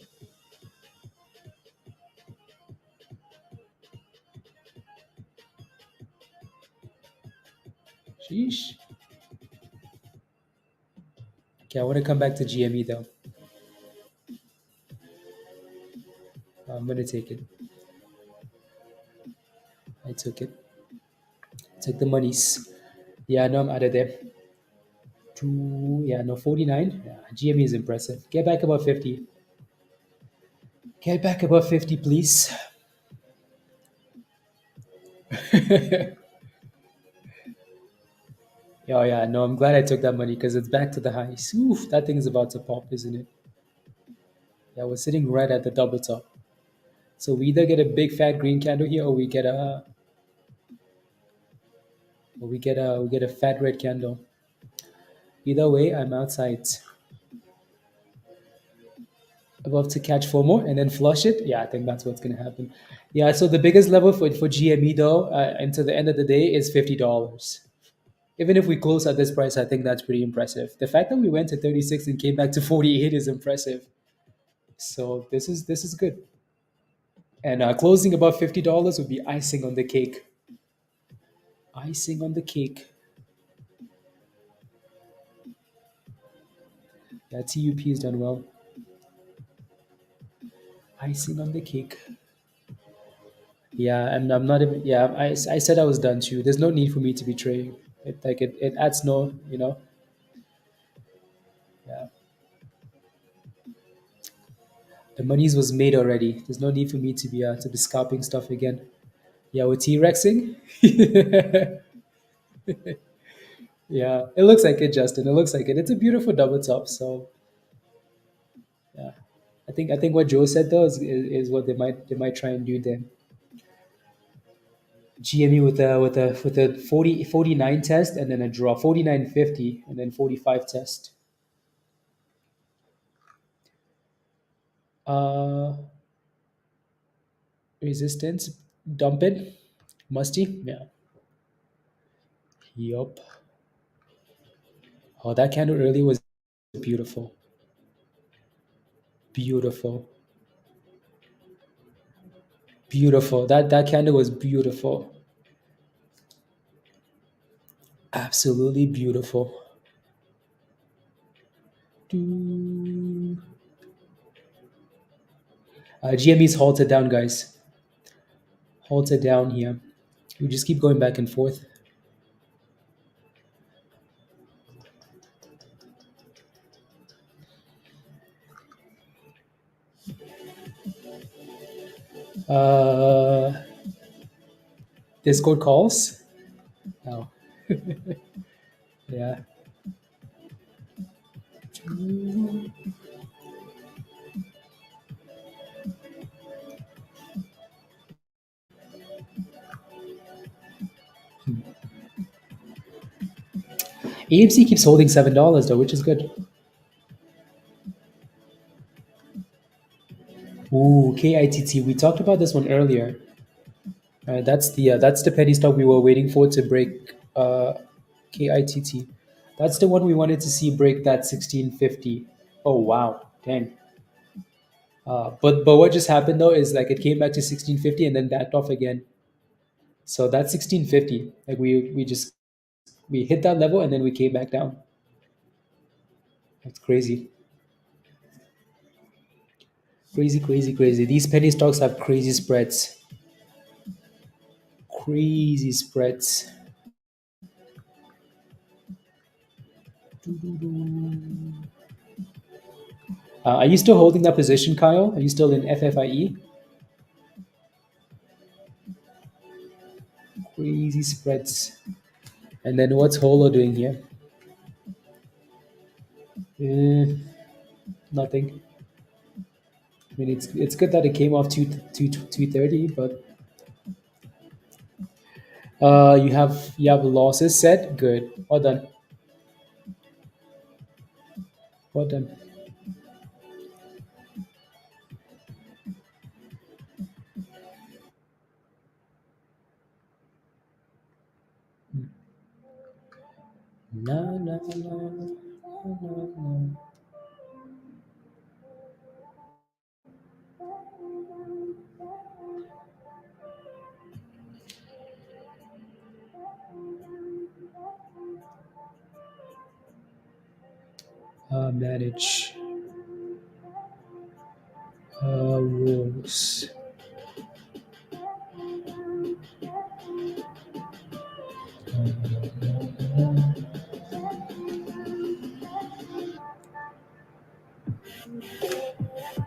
Sheesh. Okay, I want to come back to GME though. I'm gonna take it. I took it. Took the monies. Yeah, no, I'm out of there. Yeah, no, 49. Yeah, GME is impressive. Get back above 50. Get back above 50, please. Yeah, yeah, no, I'm glad I took that money because it's back to the highs. Oof, that thing is about to pop, isn't it? Yeah, we're sitting right at the double top. So we either get a big fat green candle here, or we get a fat red candle. Either way, I'm outside. Above to catch FOMO and then flush it. Yeah, I think that's what's gonna happen. Yeah, so the biggest level for GME though, until the end of the day, is $50. Even if we close at this price, I think that's pretty impressive. The fact that we went to 36 and came back to 48 is impressive. So this is good. And closing above $50 would be icing on the cake. Icing on the cake. Yeah, TUP has done well. Icing on the cake. Yeah, and I'm not even. Yeah, I said I was done too. There's no need for me to be trading. It adds no. Yeah, the monies was made already. There's no need for me to be scalping stuff again. Yeah, we're T-Rexing. Yeah, it looks like it, Justin. It looks like it. It's a beautiful double top. So yeah, I think what Joe said though is what they might try and do then. GME with a 49 test and then a draw 49.50 and then 45 test. Uh, resistance, dump it, musty. Yeah. Yup. Oh, that candle early was beautiful. Beautiful. Beautiful. That candle was beautiful. Absolutely beautiful. Doo. GME's halted down, guys. Halted down here. We just keep going back and forth. Uh, Discord calls. Oh, yeah. AMC keeps holding $7 though, which is good. Ooh, KITT. We talked about this one earlier. That's the penny stock we were waiting for to break. KITT. That's the one we wanted to see break that 1650. Oh wow, dang. But what just happened though is like it came back to 1650 and then backed off again. So that's 1650. Like we hit that level and then we came back down. That's crazy. Crazy, crazy, crazy. These penny stocks have crazy spreads. Crazy spreads. Are you still holding that position, Kyle? Are you still in FFIE? Crazy spreads. And then what's HOLO doing here? Nothing. I mean, it's good that it came off 230, but you have losses set. Good. Well done. Well done. La, la, la, la, la. Manage rules.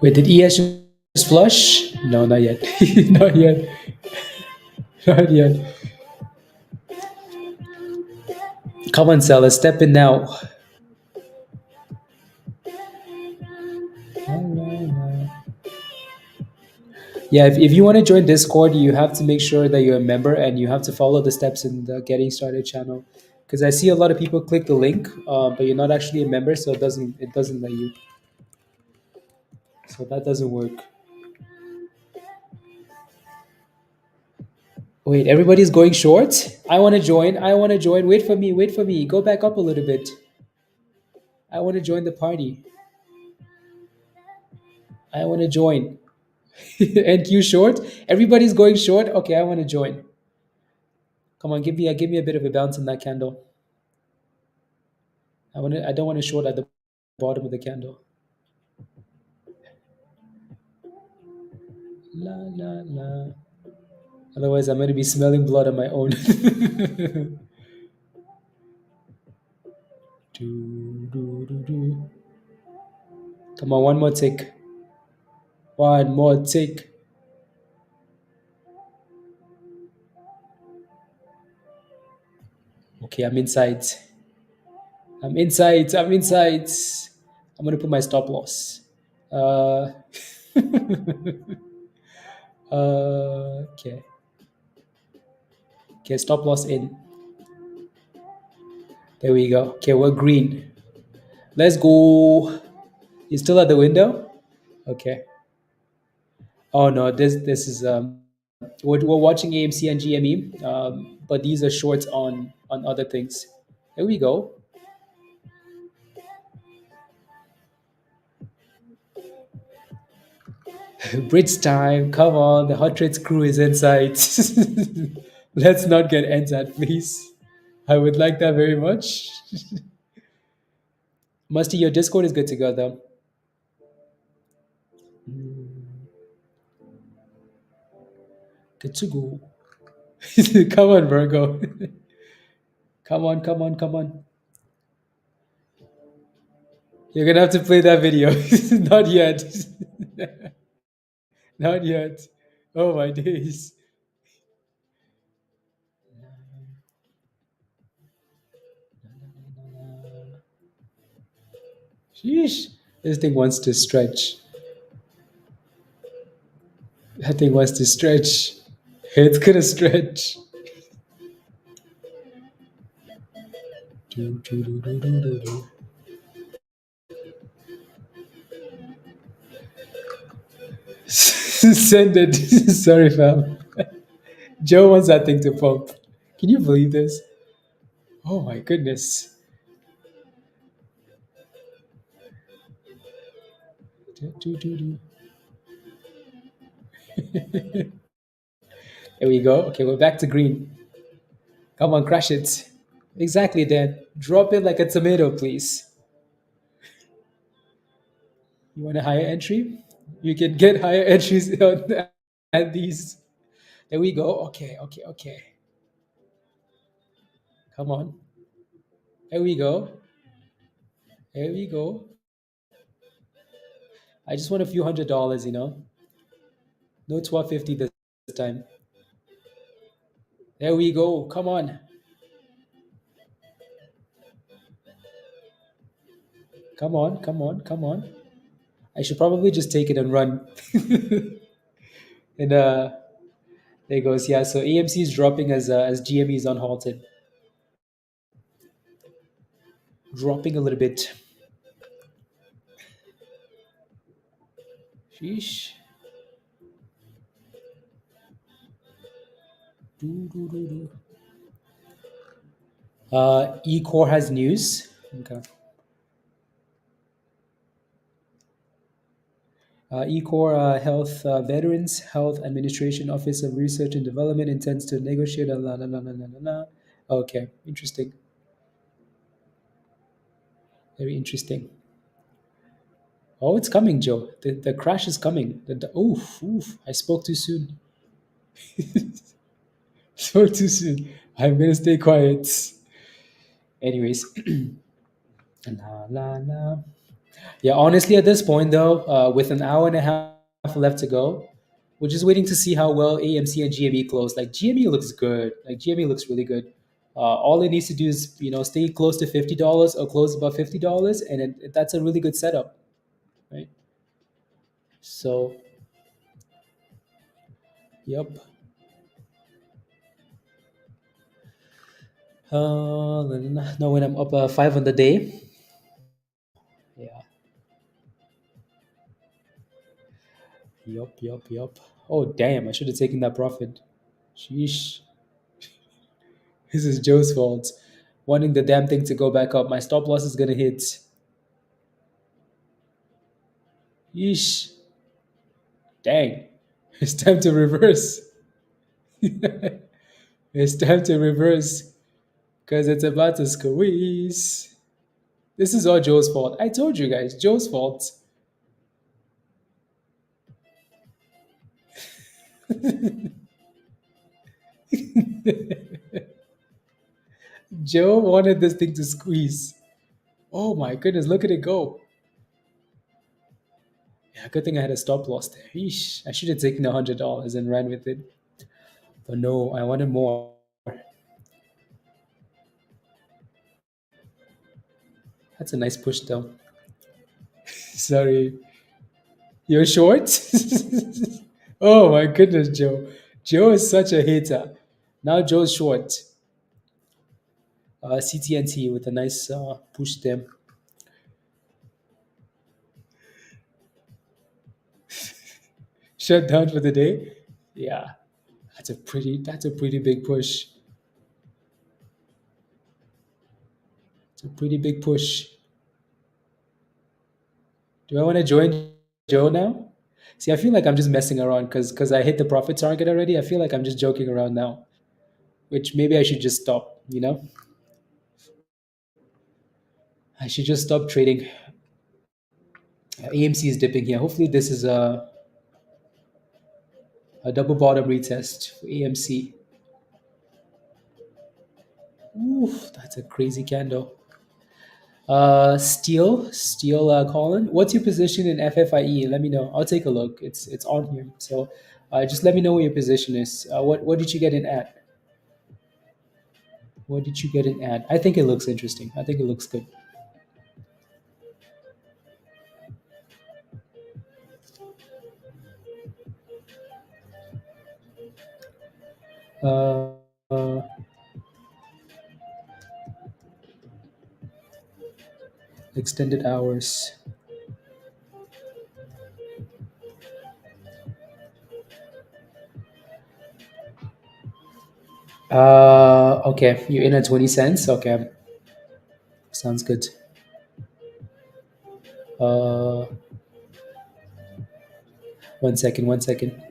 Wait, did ES just flush? No, not yet. Not yet. Not yet. Come on, seller, step in now. Yeah, if you want to join Discord, you have to make sure that you're a member and you have to follow the steps in the Getting Started channel. Because I see a lot of people click the link, but you're not actually a member, so it doesn't let you. So that doesn't work. Wait, everybody's going short? I want to join. I want to join. Wait for me. Wait for me. Go back up a little bit. I want to join the party. I want to join. NQ short? Everybody's going short? Okay, I want to join. Come on, give me a bit of a bounce in that candle. I don't want to short at the bottom of the candle. La la la. Otherwise, I'm going to be smelling blood on my own. Do, do, do, do. Come on, one more tick. One more tick. Okay, I'm inside. I'm inside. I'm inside. I'm going to put my stop loss. Okay. Okay, stop loss in. There we go. Okay, we're green. Let's go. You still at the window? Okay. Oh no, this is we're watching AMC and GME, but these are shorts on other things. There we go. Bridge time. Come on, the hot trades crew is inside. Let's not get NZAT, please. I would like that very much. Musty, your Discord is good to go though. Good to go. Come on, Virgo. Come on, come on, come on. You're gonna have to play that video. Not yet. Not yet. Oh my days. Sheesh. This thing wants to stretch. That thing wants to stretch. It's gonna stretch. Do, do, do, do, do, do, do. Send it. Sorry, fam. Joe wants that thing to pump. Can you believe this? Oh my goodness. Do, do, do, do. There we go. Okay, we're back to green. Come on, crash it. Exactly, Dan. Drop it like a tomato, please. You want a higher entry? You can get higher entries on at these. There we go. Okay, okay, okay. Come on. There we go. There we go. I just want a few $100, you know. No 1250 this time. There we go. Come on. Come on, come on, come on. I should probably just take it and run. And there goes. Yeah, so AMC is dropping as GME is unhalted. Dropping a little bit. Sheesh. Do, do, do, do. eCore has news. Okay. eCore Health Veterans Health Administration Office of Research and Development intends to negotiate a la la la la la la la. Okay, interesting. Very interesting. Oh, it's coming, Joe. The crash is coming. Oof, oof. I spoke too soon. Spoke too soon. I'm gonna stay quiet. Anyways, la la la. Yeah, honestly, at this point though, with an hour and a half left to go, we're just waiting to see how well AMC and GME close. Like GME looks good. Like GME looks really good. All it needs to do is stay close to $50 or close above $50, and that's a really good setup, right? So, yep. No, when I'm up five on the day. Yeah. Yup, yup, yup. Oh damn! I should have taken that profit. Sheesh. This is Joe's fault. Wanting the damn thing to go back up. My stop loss is gonna hit. Yeesh. Dang. It's time to reverse. It's time to reverse. Because it's about to squeeze. This is all Joe's fault. I told you guys, Joe's fault. Joe wanted this thing to squeeze. Oh my goodness, look at it go. Yeah, good thing I had a stop loss there. Yeesh. I should have taken $100 and ran with it. But no, I wanted more. That's a nice push though. Sorry. You're short? Oh my goodness, Joe. Joe is such a hater. Now Joe's short. CTNT with a nice push there. Shut down for the day. Yeah, that's a pretty big push. It's a pretty big push. Do I want to join Joe now? See, I feel like I'm just messing around because I hit the profit target already. I feel like I'm just joking around now, which maybe I should just stop. I should just stop trading. AMC is dipping here. Hopefully, this is a. A double bottom retest for AMC. Oof, that's a crazy candle. Steel, Colin. What's your position in FFIE? Let me know. I'll take a look. It's on here. So, just let me know what your position is. What did you get in at? What did you get in at? I think it looks interesting. I think it looks good. Uh, uh, Extended hours. Okay, you're in at 20 cents. Okay, sounds good. Uh, 1 second, 1 second.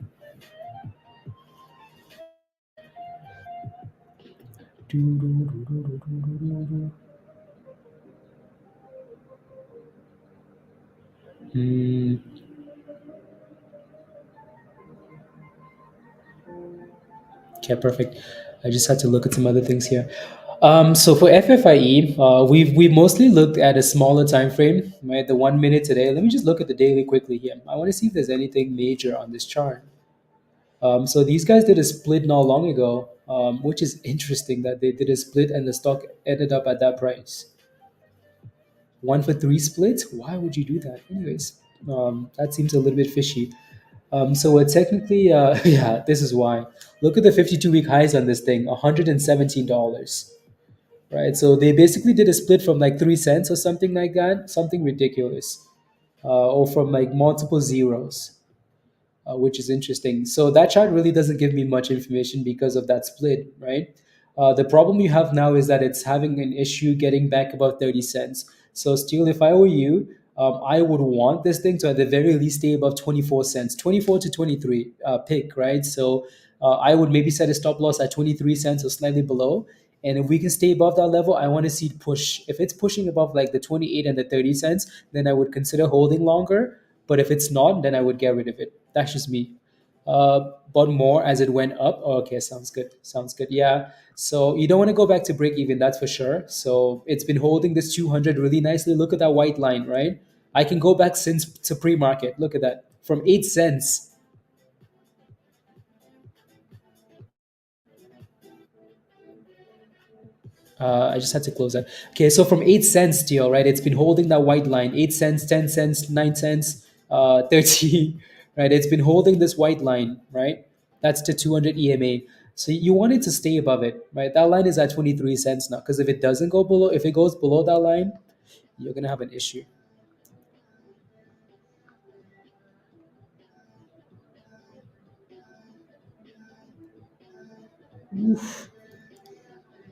Hmm. Okay, perfect. I just had to look at some other things here. So for FFIE, we've mostly looked at a smaller time frame, right? The 1 minute today. Let me just look at the daily quickly here. I want to see if there's anything major on this chart. So these guys did a split not long ago, which is interesting that they did a split and the stock ended up at that price. 1 for 3 split. Why would you do that? Anyways, that seems a little bit fishy. So we're technically, yeah, this is why. Look at the 52-week highs on this thing, $117, right? So they basically did a split from like 3 cents or something like that, something ridiculous, or from like multiple zeros, which is interesting. So that chart really doesn't give me much information because of that split, right? The problem you have now is that it's having an issue getting back above 30 cents. So still, if I were you, I would want this thing to at the very least stay above 24 cents, 24 to 23 pick, right? So I would maybe set a stop loss at 23 cents or slightly below. And if we can stay above that level, I want to see it push. If it's pushing above like the 28 and the 30 cents, then I would consider holding longer. But if it's not, then I would get rid of it. That's just me. But more as it went up. Oh, okay, sounds good. Sounds good. Yeah. So you don't want to go back to break even, that's for sure. So it's been holding this 200 really nicely. Look at that white line, right? I can go back since to pre-market. Look at that. From 8 cents. I just had to close that. Okay, so from 8 cents deal, right? It's been holding that white line, 8 cents, 10 cents, 9 cents, 30, right? It's been holding this white line, right? That's the 200 EMA. So you want it to stay above it, right? That line is at 23 cents now. Because if it doesn't go below, if it goes below that line, you're gonna have an issue.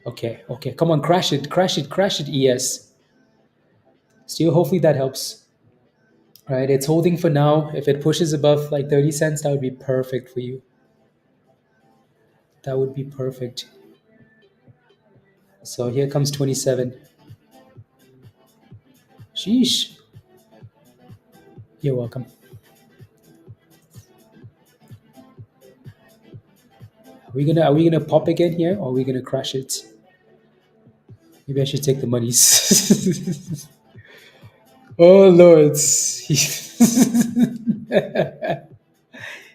Okay, okay, come on, crash it, crash it, crash it. ES. Still, hopefully that helps. Right, it's holding for now. If it pushes above like 30 cents, that would be perfect for you. That would be perfect. So here comes 27. Sheesh. You're welcome. Are we gonna pop again here or are we gonna crash it? Maybe I should take the monies. Oh Lord.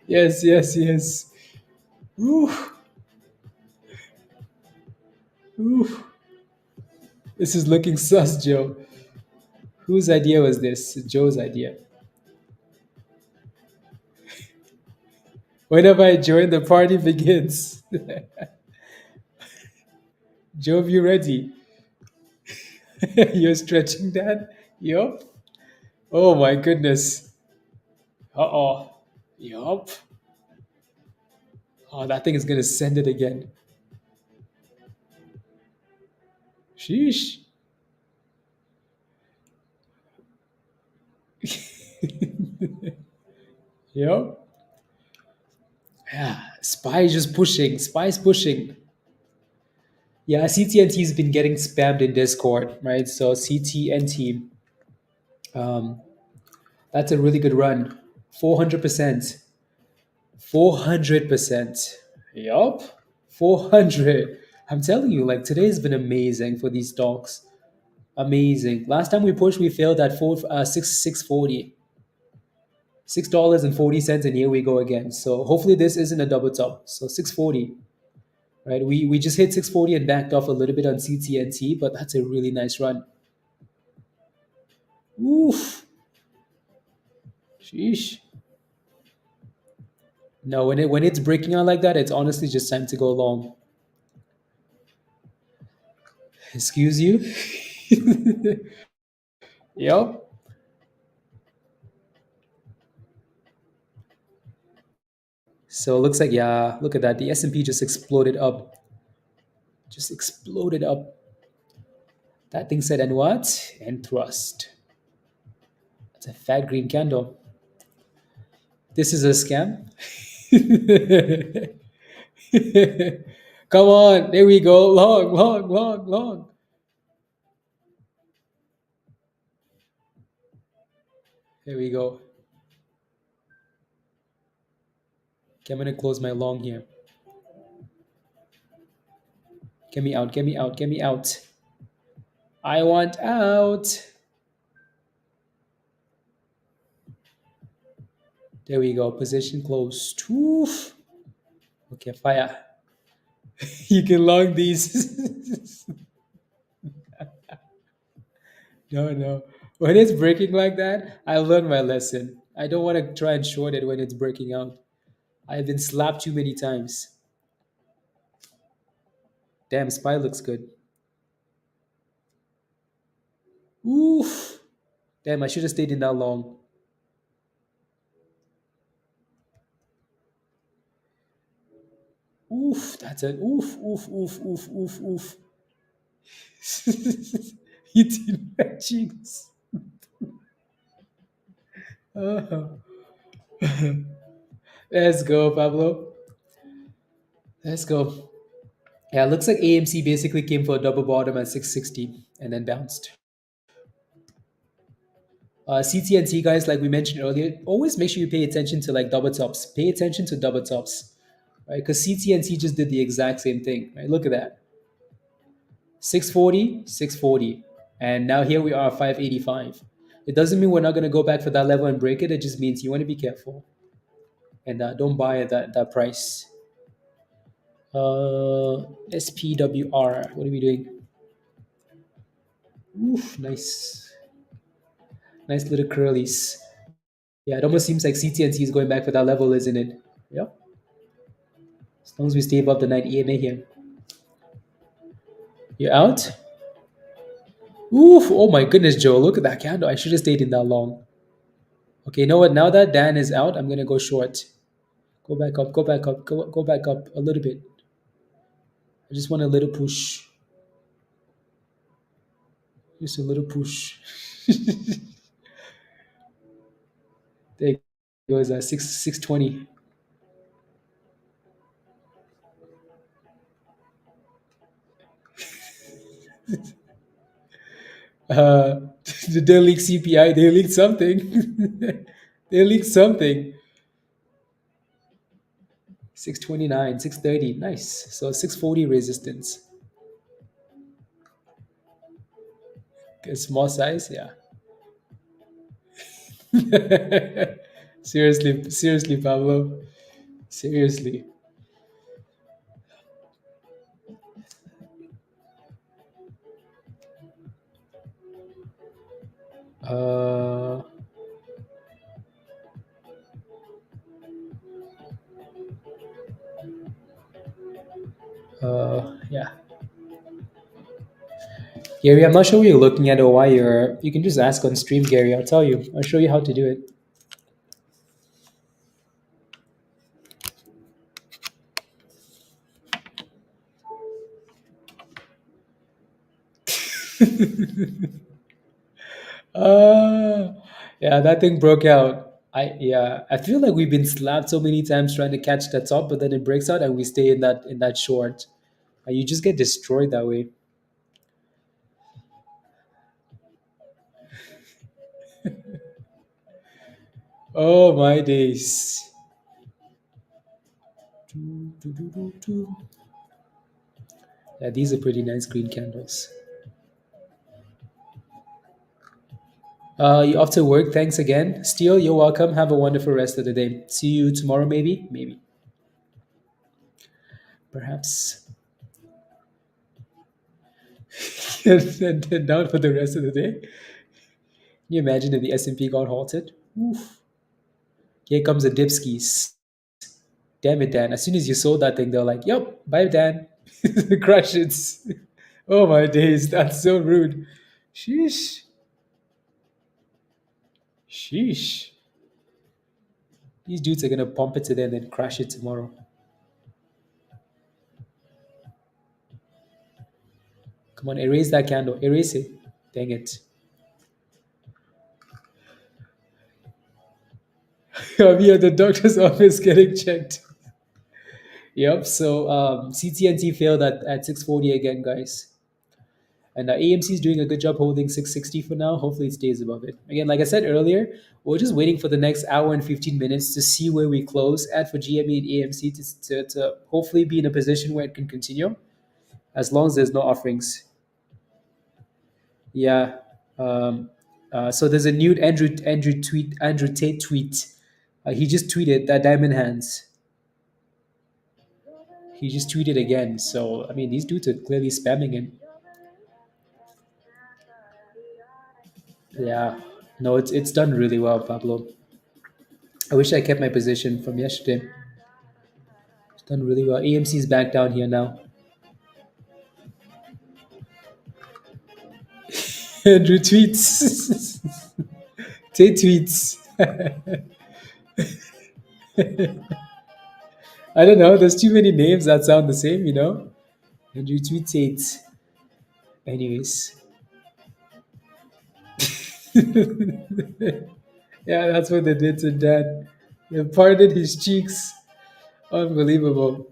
Yes, yes, yes. Ooh, ooh. This is looking sus, Joe. Whose idea was this? Joe's idea. Whenever I join, the party begins. Joe, you ready? You're stretching that? Yup. Oh my goodness. Uh-oh. Yup. Oh, that thing is gonna send it again. Sheesh. Yup. Yeah. Spy is just pushing. Spy's pushing. Yeah, CTNT's been getting spammed in Discord, right? So CTNT, um, that's a really good run. 400%. 400%. Yup. 400. I'm telling you, like today's been amazing for these stocks. Amazing. Last time we pushed, we failed at 640. $6.40, and here we go again. So hopefully this isn't a double top. So 640, right? We just hit 640 and backed off a little bit on CTNT, but that's a really nice run. Oof. Sheesh. No, when it's breaking out like that, it's honestly just time to go long. Excuse you? Yep. So it looks like, yeah, look at that. The S&P just exploded up. Just exploded up. That thing said, and what? And thrust. It's a fat green candle. This is a scam. Come on, there we go. Long, long, long, long. There we go. Okay, I'm gonna close my long here. Get me out, get me out, get me out. I want out. There we go. Position closed. Oof. Okay, fire. You can long these. No, no. When it's breaking like that, I learned my lesson. I don't want to try and short it when it's breaking out. I've been slapped too many times. Damn, SPY looks good. Oof. Damn, I should have stayed in that long. Oof, that's it. Oof, oof, oof, oof, oof, oof. Eating my cheeks. Oh. Let's go, Pablo. Let's go. Yeah, it looks like AMC basically came for a double bottom at 660 and then bounced. CTNT guys, like we mentioned earlier, always make sure you pay attention to like double tops. Pay attention to double tops, right? Because CTNT just did the exact same thing, right? Look at that. 640, 640. And now here we are, 585. It doesn't mean we're not going to go back for that level and break it. It just means you want to be careful and don't buy at that price. SPWR. What are we doing? Oof, nice. Nice little curlies. Yeah, it almost seems like CTNT is going back for that level, isn't it? Yep. As long as we stay above the 9 EMA here. You're out? Oof. Oh my goodness, Joe. Look at that candle. I should have stayed in that long. Okay, you know what? Now that Dan is out, I'm going to go short. Go back up, go back up, go back up a little bit. I just want a little push. Just a little push. There goes 620. Uh, they leaked CPI. They leaked something. They leaked something. 629, 630. Nice. So 640 resistance. A small size, yeah. Seriously, seriously, Pablo. Seriously. Uh, yeah. Gary, I'm not sure what you're looking at or why you can just ask on stream, Gary. I'll tell you. I'll show you how to do it. Yeah, that thing broke out. I feel like we've been slapped so many times trying to catch the top, but then it breaks out and we stay in that short. You just get destroyed that way. Oh my days. Yeah, these are pretty nice green candles. You off to work? Thanks again. Steele, you're welcome. Have a wonderful rest of the day. See you tomorrow, maybe? Maybe. Perhaps. And then down for the rest of the day. Can you imagine if the S&P got halted? Oof. Here comes the dipskis. Damn it, Dan. As soon as you sold that thing, they're like, yep, bye, Dan. Crush it. Oh, my days. That's so rude. Sheesh. Sheesh. These dudes are going to pump it today and then crash it tomorrow. Come on, erase that candle. Erase it. Dang it. I'll be at the doctor's office getting checked. Yep. So CTNT failed at 640 again, guys. And AMC is doing a good job holding 660 for now. Hopefully, it stays above it. Again, like I said earlier, we're just waiting for the next hour and 15 minutes to see where we close at for GME and AMC to hopefully be in a position where it can continue as long as there's no offerings. Yeah. So there's a new Andrew Tate tweet. He just tweeted that Diamond Hands. He just tweeted again. So I mean, these dudes are clearly spamming him. Yeah. No, it's done really well, Pablo. I wish I kept my position from yesterday. It's done really well. AMC's back down here now. Andrew tweets. Tate tweets. I don't know. There's too many names that sound the same, you know? Andrew tweets Tate. Anyways. Yeah, that's what they did to Dan. They parted his cheeks. Unbelievable.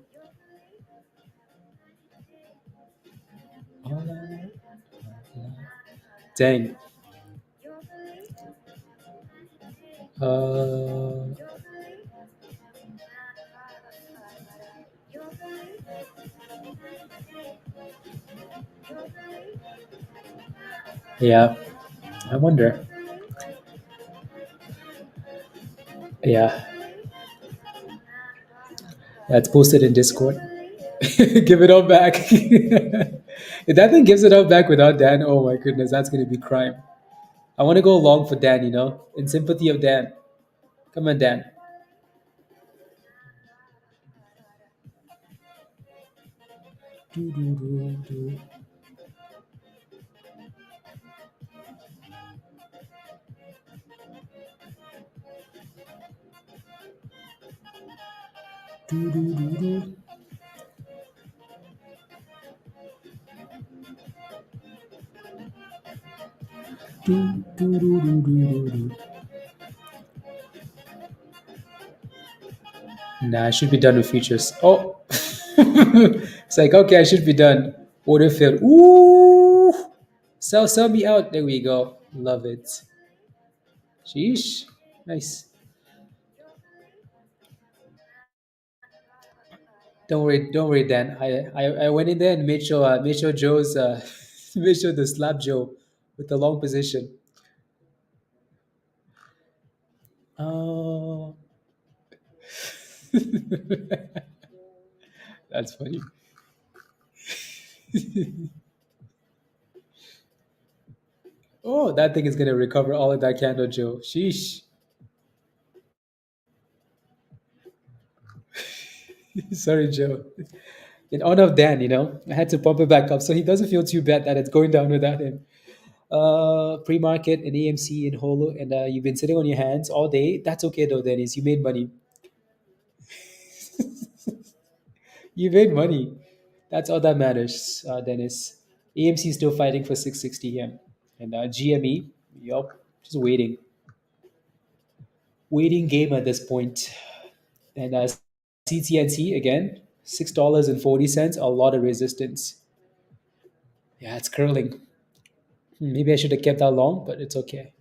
Dang. Uh, yeah, I wonder. Yeah, that's posted in Discord. Give it all back. If that thing gives it all back without Dan, oh my goodness, that's going to be crime. I want to go along for Dan, in sympathy of Dan. Come on, Dan. Do, do, do, do. Do, do, do, do. Do, do, do, do, do, do. Nah, I should be done with futures. Oh, it's like okay, I should be done. Order filled. Ooh, sell me out. There we go. Love it. Sheesh, nice. Don't worry, Dan. I went in there and made sure Joe's made sure the slap Joe with the long position. Oh, that's funny. Oh, that thing is gonna recover all of that candle, Joe. Sheesh. Sorry, Joe. In honor of Dan, I had to pump it back up so he doesn't feel too bad that it's going down without him. Pre-market and AMC and HOLO, and you've been sitting on your hands all day. That's okay though, Dennis. You made money. You made money. That's all that matters, Dennis. AMC is still fighting for 660 M, and GME, yup, just waiting game at this point. And CTNT again, $6.40, a lot of resistance. Yeah, it's curling. Maybe I should have kept that long, but it's okay.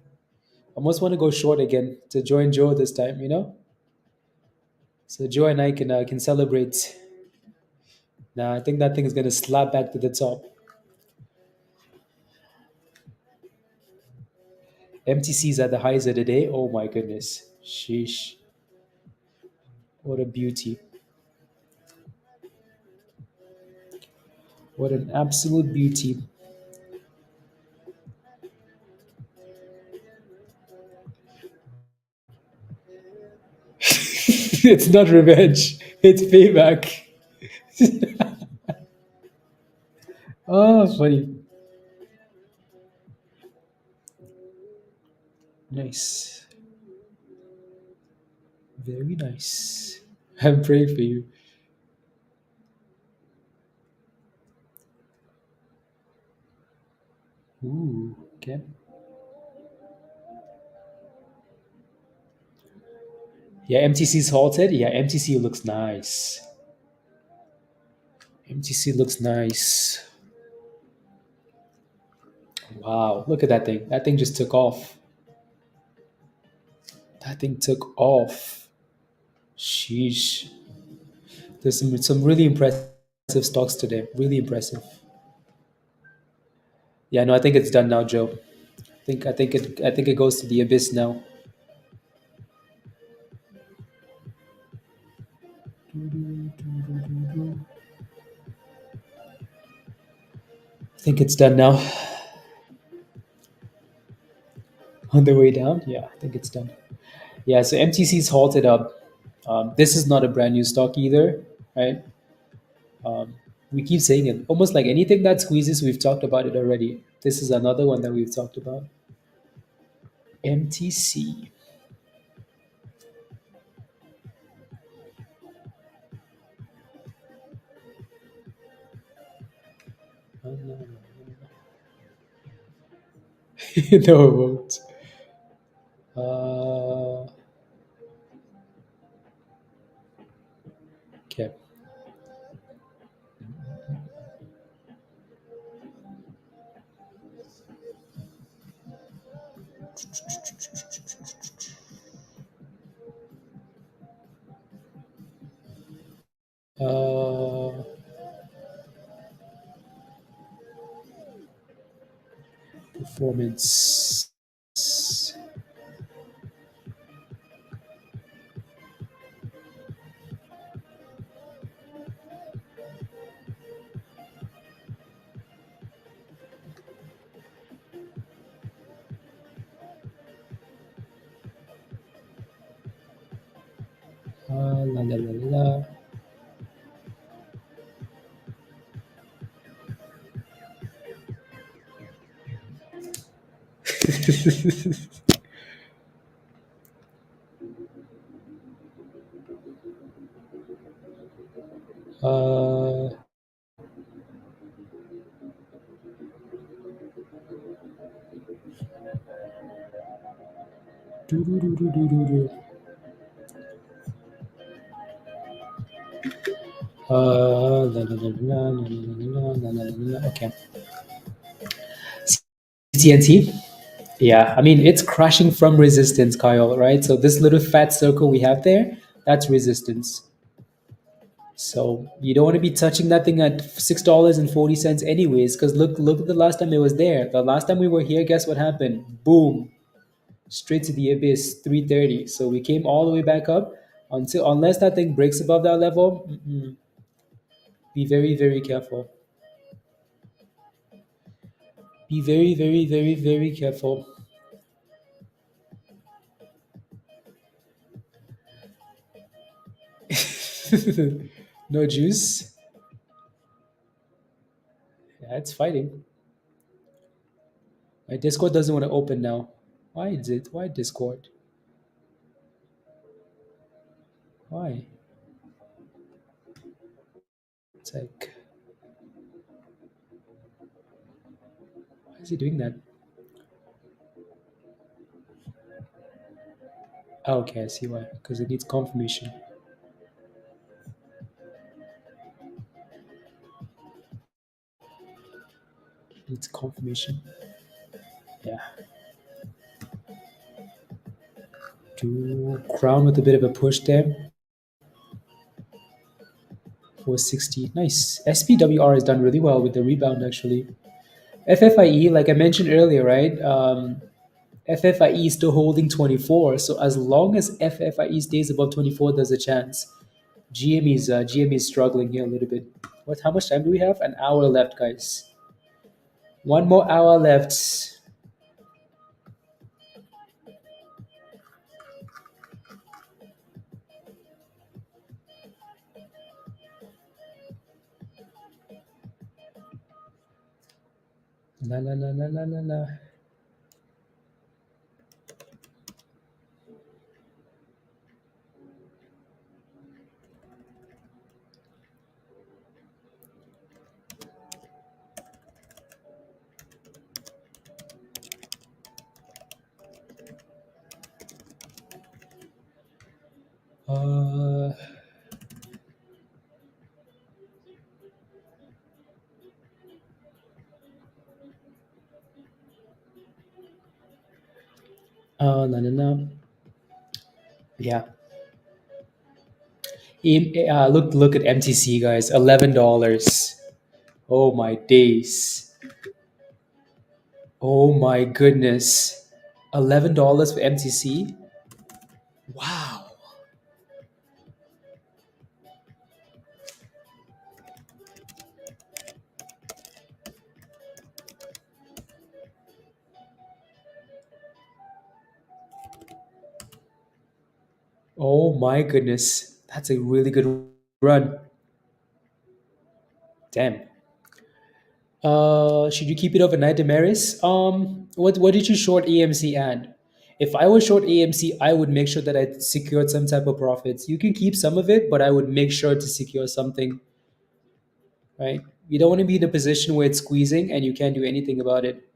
I almost want to go short again to join Joe this time. So Joe and I can celebrate. Nah, I think that thing is gonna slap back to the top. MTC's at the highs of the day. Oh my goodness. Sheesh. What a beauty. What an absolute beauty. It's not revenge. It's payback. Oh, funny. Nice. Very nice. I'm praying for you. Ooh, okay. Yeah, MTC's halted. Yeah, MTC looks nice. MTC looks nice. Wow, look at that thing. That thing just took off. That thing took off. Sheesh. There's some really impressive stocks today. Really impressive. Yeah, no, I think it's done now, Joe. I think it goes to the abyss now. I think it's done now. On the way down, yeah, I think it's done. Yeah, so MTC's halted up. This is not a brand new stock either, right? Um, we keep saying it. Almost like anything that squeezes, we've talked about it already. This is another one that we've talked about. MTC. No, it won't. Okay. Uh, performance. La la la la. uh, do, do, do, do, do, do, do. La, la, la, la, la, la, la, la, la, la. Okay. TNT. Yeah, I mean it's crashing from resistance, Kyle. Right. So this little fat circle we have there, that's resistance. So you don't want to be touching that thing at $6.40 anyways, because look at the last time it was there. The last time we were here, guess what happened? Boom, straight to the abyss, 330. So we came all the way back up until unless that thing breaks above that level. Be very very careful. Be very very very very careful. No juice. Yeah, it's fighting. My Discord doesn't want to open now. Why is it? Why Discord? Why? It's like, why is he doing that? Oh, okay, I see why. Because it needs confirmation. It needs confirmation. Yeah. To crown with a bit of a push there. 460. Nice. SPWR has done really well with the rebound actually. FFIE, like I mentioned earlier, right? FFIE is still holding 24. So as long as FFIE stays above 24, there's a chance. GME is struggling here a little bit. What? How much time do we have? An hour left, guys. One more hour left. La la la la la la la. Uh, no, no, no. Yeah. Look at MTC, guys. $11. Oh my days. Oh my goodness. $11 for MTC. Wow. Oh my goodness. That's a really good run. Damn. Should you keep it overnight, Damaris? What did you short AMC at? If I was short AMC, I would make sure that I secured some type of profits. You can keep some of it, but I would make sure to secure something, right? You don't want to be in a position where it's squeezing and you can't do anything about it.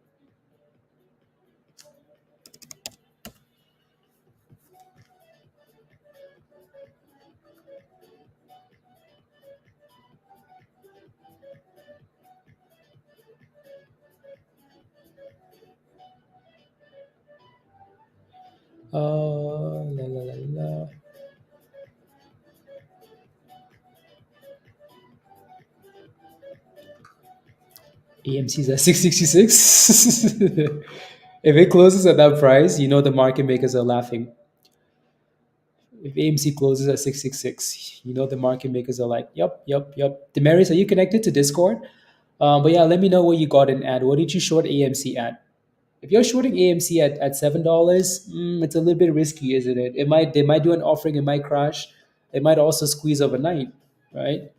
La la la la. AMC's at 666. If it closes at that price, you know the market makers are laughing. If AMC closes at 666, you know the market makers are like, yep, yep, yep. Damaris, are you connected to Discord? But yeah, let me know what you got in at. What did you short AMC at? If you're shorting AMC at $7, it's a little bit risky, isn't it? They might do an offering, it might crash, it might also squeeze overnight, right?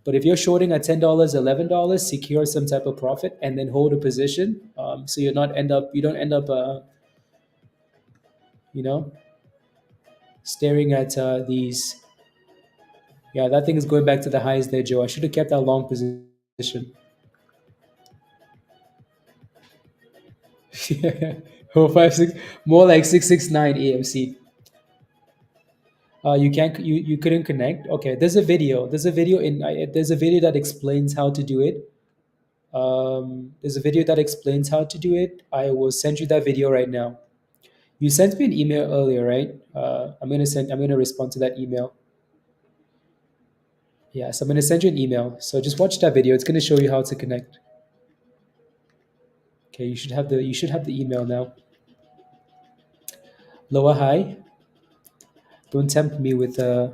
But if you're shorting at $10, $11, secure some type of profit and then hold a position, so you don't end up, you know, staring at these. Yeah, that thing is going back to the highs there, Joe. I should have kept that long position. Oh, 5 6, more like 669 AMC. You can't you couldn't connect. Okay, there's a video. There's a video that explains how to do it. There's a video that explains how to do it. I will send you that video right now. You sent me an email earlier, right? I'm gonna respond to that email. Yeah, so I'm gonna send you an email. So just watch that video. It's gonna show you how to connect. Okay, you should have the email now. Lower high. Don't tempt me with la,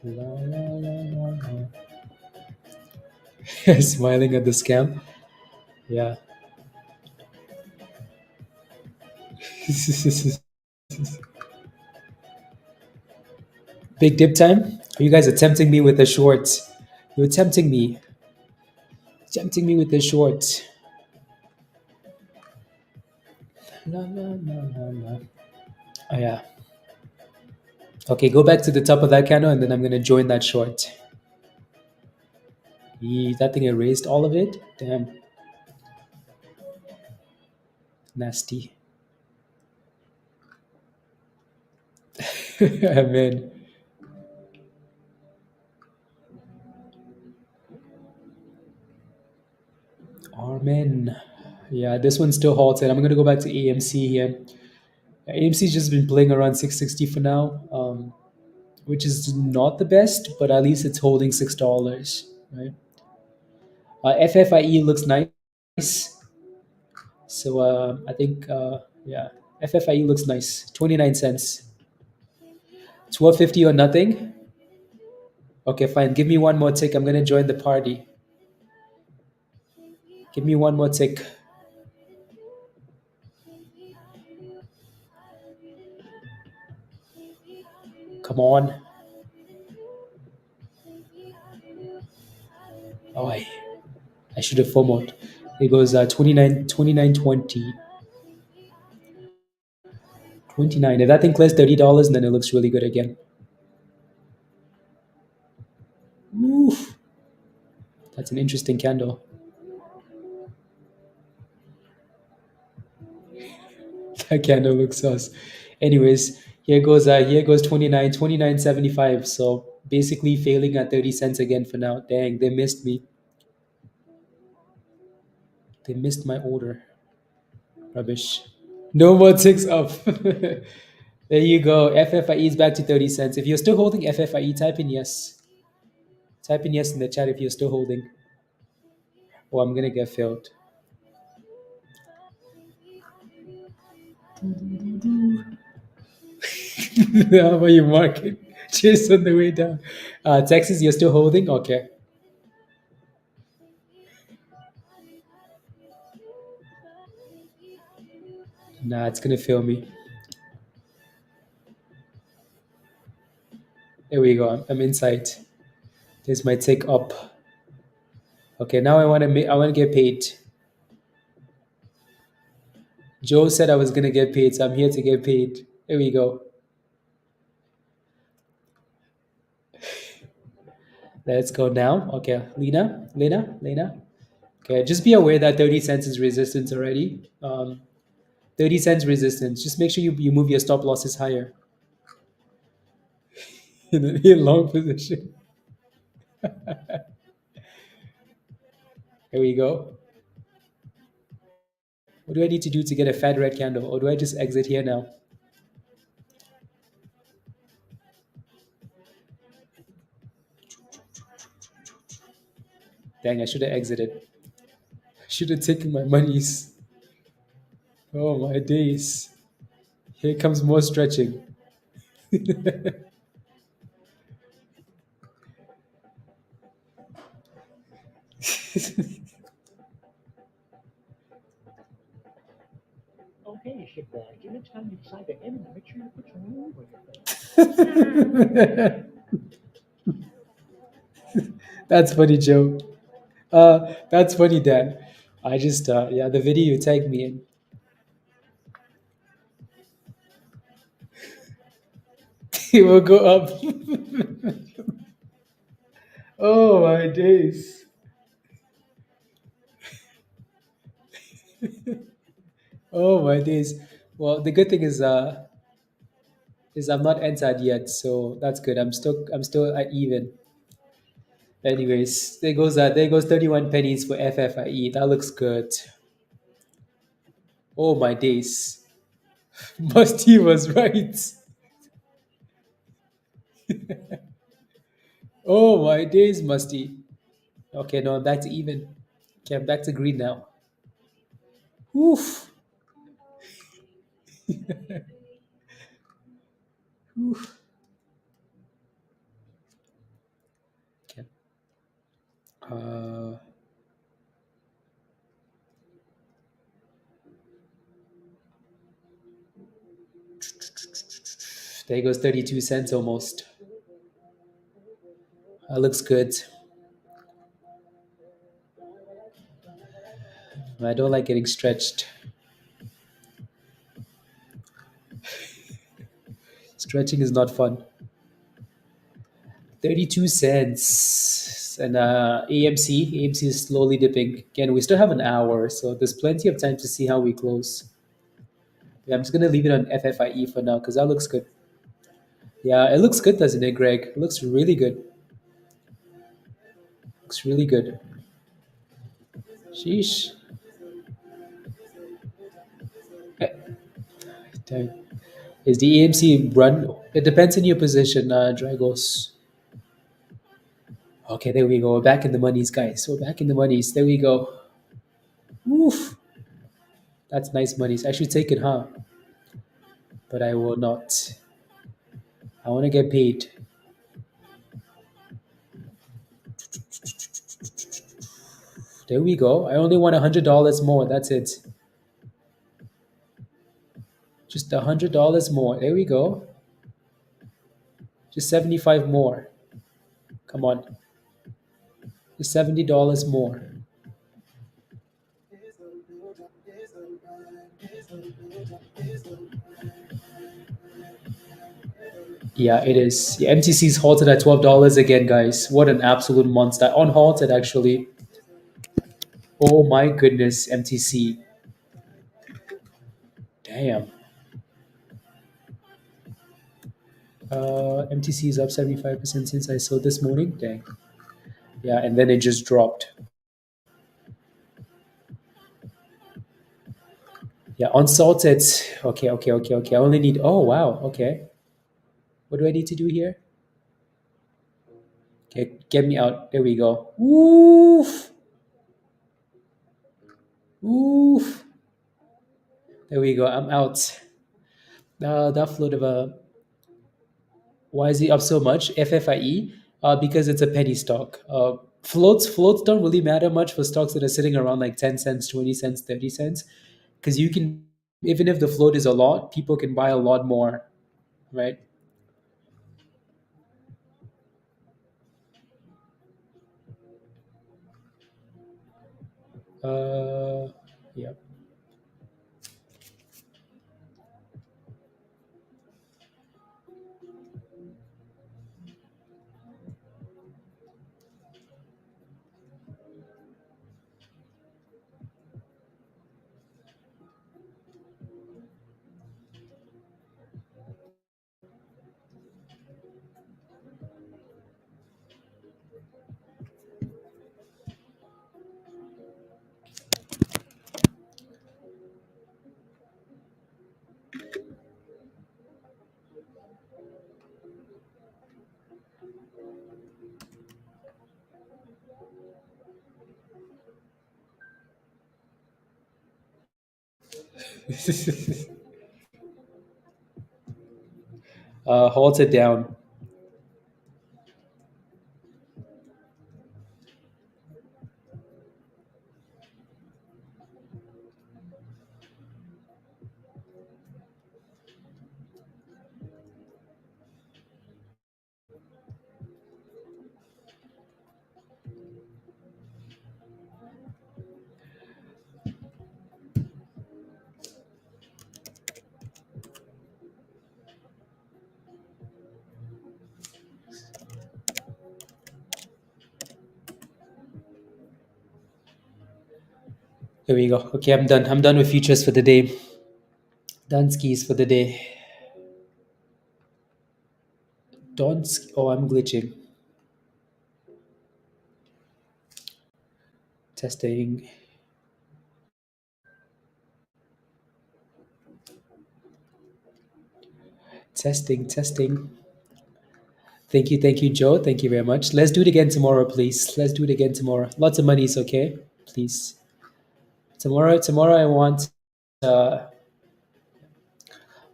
la, la, la. Smiling at the scam. Yeah. Big dip time. You guys are tempting me with the shorts. You're tempting me with the shorts. La, la, la, la, la. Oh yeah. Okay, go back to the top of that candle, and then I'm gonna join that short. That thing erased all of it. Damn. Nasty. Man. Armin. Yeah, this one's still halted. I'm gonna go back to AMC here. AMC's just been playing around 660 for now, which is not the best, but at least it's holding $6, right? FFIE looks nice. So I think yeah, FFIE looks nice. 29 cents. 12.50 or nothing. Okay, fine. Give me one more tick. I'm gonna join the party. Give me one more tick. Come on. Oh, I should have FOMOed. It goes 29, 29, 20. 29. If that thing clears $30, then it looks really good again. Oof. That's an interesting candle. That candle looks sus. Anyways, here goes 29, 29.75. So basically failing at 30 cents again for now. Dang, they missed me. They missed my order. Rubbish. No more ticks up. There you go. FFIE is back to 30 cents. If you're still holding FFIE, type in yes. Type in yes in the chat if you're still holding. Oh, I'm gonna get failed. How about you market? Just on the way down. Texas, you're still holding? Okay. Nah, it's gonna fail me. There we go. I'm inside. There's my take up. Okay, now I wanna get paid. Joe said I was gonna get paid, so I'm here to get paid. There we go. Let's go now. Okay, Lena. Okay, just be aware that 30 cents is resistance already. 30 cents resistance. Just make sure you move your stop losses higher in a long position. There we go. What do I need to do to get a fat red candle? Or do I just exit here now? Dang, I should have exited. Should have taken my monies. Oh my days. Here comes more stretching. Okay, shipbag. Next time you decide to end, make sure you put some room on your face. That's funny, Joe. That's funny, Dan. I just yeah, the video you tagged me in. It will go up. Oh my days. Oh my days. Well, the good thing is I'm not entered yet, so that's good. I'm still at even. Anyways, there goes 31 pennies for FFIE. That looks good. Oh my days. Musty was right. Oh my days, Musty. Okay, no, I'm back to even. Okay, I'm back to green now. Oof. Oof. Okay. Uh, there goes 32 cents almost. That looks good. I don't like getting stretched. Stretching is not fun. 32 cents. And AMC is slowly dipping. Again, we still have an hour, so there's plenty of time to see how we close. Yeah, I'm just going to leave it on FFIE for now because that looks good. Yeah, it looks good, doesn't it, Greg? It looks really good. Looks really good. Sheesh. Eh, Dang. Is the AMC run? It depends on your position, Dragos. Okay, there we go. We're back in the monies, guys. We're back in the monies. There we go. Woof. That's nice monies. I should take it, huh? But I will not. I want to get paid. There we go. I only want $100 more. That's it. Just $100 more. There we go. Just 75 more. Come on. Just $70 more. Yeah, it is. Yeah, MTC's halted at $12 again, guys. What an absolute monster. On halted, actually. Oh my goodness, MTC. Damn. MTC is up 75% since I sold this morning. Dang. Yeah, and then it just dropped. Yeah, unsalted. Okay, okay, okay, okay. I only need. Oh, wow. Okay. What do I need to do here? Okay, get me out. There we go. Woof. Woof. There we go. I'm out. That float of a. Why is he up so much? FFIE, because it's a penny stock. Floats don't really matter much for stocks that are sitting around like 10 cents, 20 cents, 30 cents, because you can, even if the float is a lot, people can buy a lot more, right? Yeah. Holds it down. There we go. Okay, I'm done. I'm done with futures for the day. Done skis for the day. Don't. Oh, I'm glitching. Testing. Testing. Testing. Thank you, Joe. Thank you very much. Let's do it again tomorrow, please. Let's do it again tomorrow. Lots of monies, okay? Please. Tomorrow I want uh,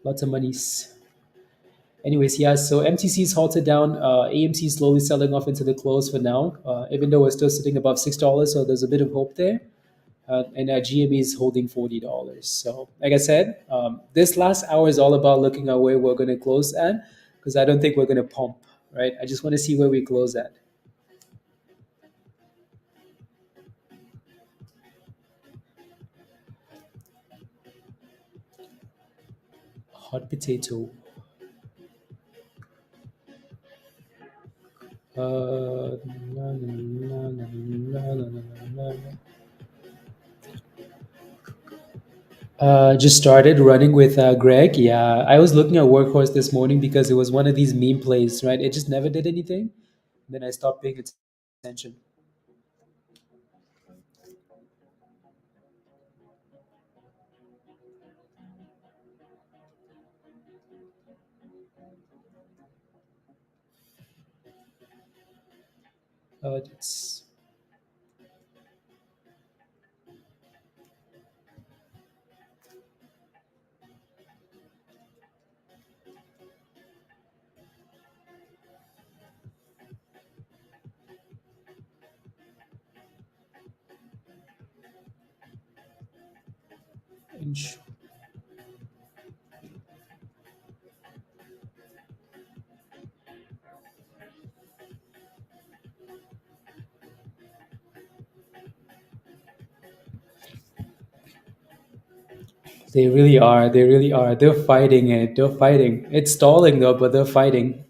lots of monies. Anyways, yeah. So MTC is halted down. AMC is slowly selling off into the close for now. Even though we're still sitting above $6, so there's a bit of hope there. And GME is holding $40. So, like I said, this last hour is all about looking at where we're going to close at, because I don't think we're going to pump. Right? I just want to see where we close at. Hot potato. Na, na, na, na, na, na, na, na. Just started running with Greg. Yeah, I was looking at Workhorse this morning because it was one of these meme plays, right? It just never did anything. Then I stopped paying attention. That's ins- they really are. They really are. They're fighting it. They're fighting. It's stalling though, but they're fighting.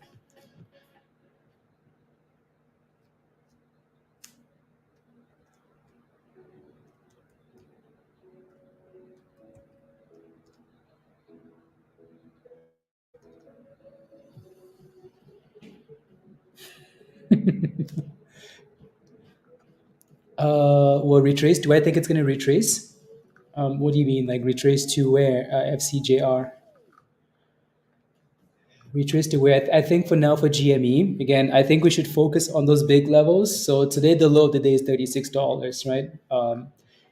Well, retrace. Do I think it's going to retrace? What do you mean, like retrace to where? FCJR. Retrace to where? I think for now for GME, again, I think we should focus on those big levels. So today the low of the day is $36, right?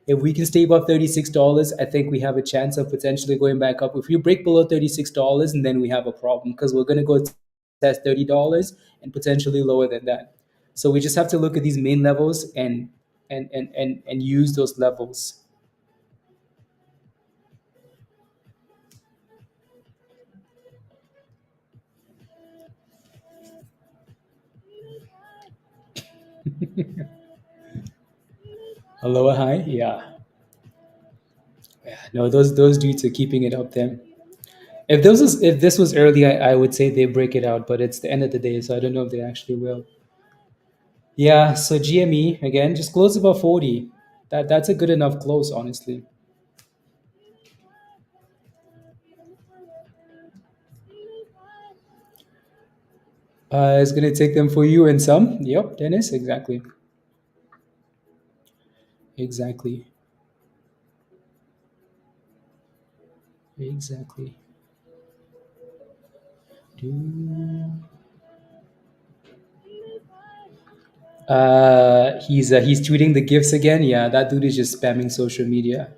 If we can stay above $36, I think we have a chance of potentially going back up. If you break below $36, and then we have a problem because we're going to go test $30 and potentially lower than that. So we just have to look at these main levels and use those levels. A lower high, yeah. Yeah, no, those dudes are keeping it up there. If this was early, I would say they break it out, but it's the end of the day, so I don't know if they actually will. Yeah, so GME again, just close above 40. That's a good enough close, honestly. It's gonna take them for you and some. Yep, Dennis, exactly, exactly, exactly. Do- he's tweeting the gifts again. Yeah, that dude is just spamming social media.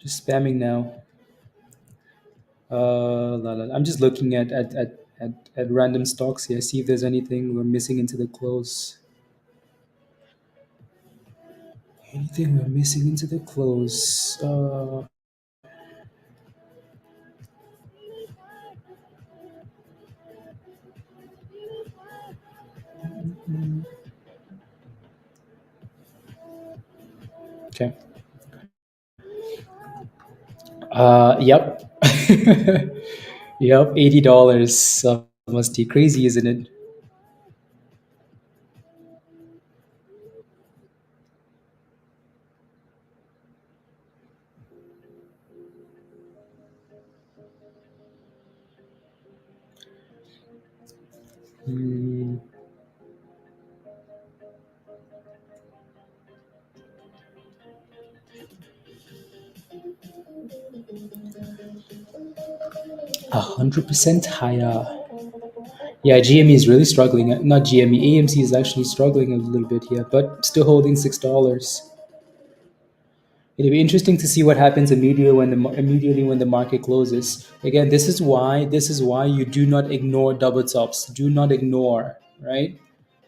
Just spamming now. I'm just looking at random stocks here, see if there's anything we're missing into the close. Anything we're missing into the close? Okay. Yep. Yep. $80. Must be crazy, isn't it? Hmm, 100% higher. Yeah, GME is really struggling. Not GME, AMC is actually struggling a little bit here, but still holding $6. It'll be interesting to see what happens immediately when the market closes. Again, this is why you do not ignore double tops. Do not ignore, right?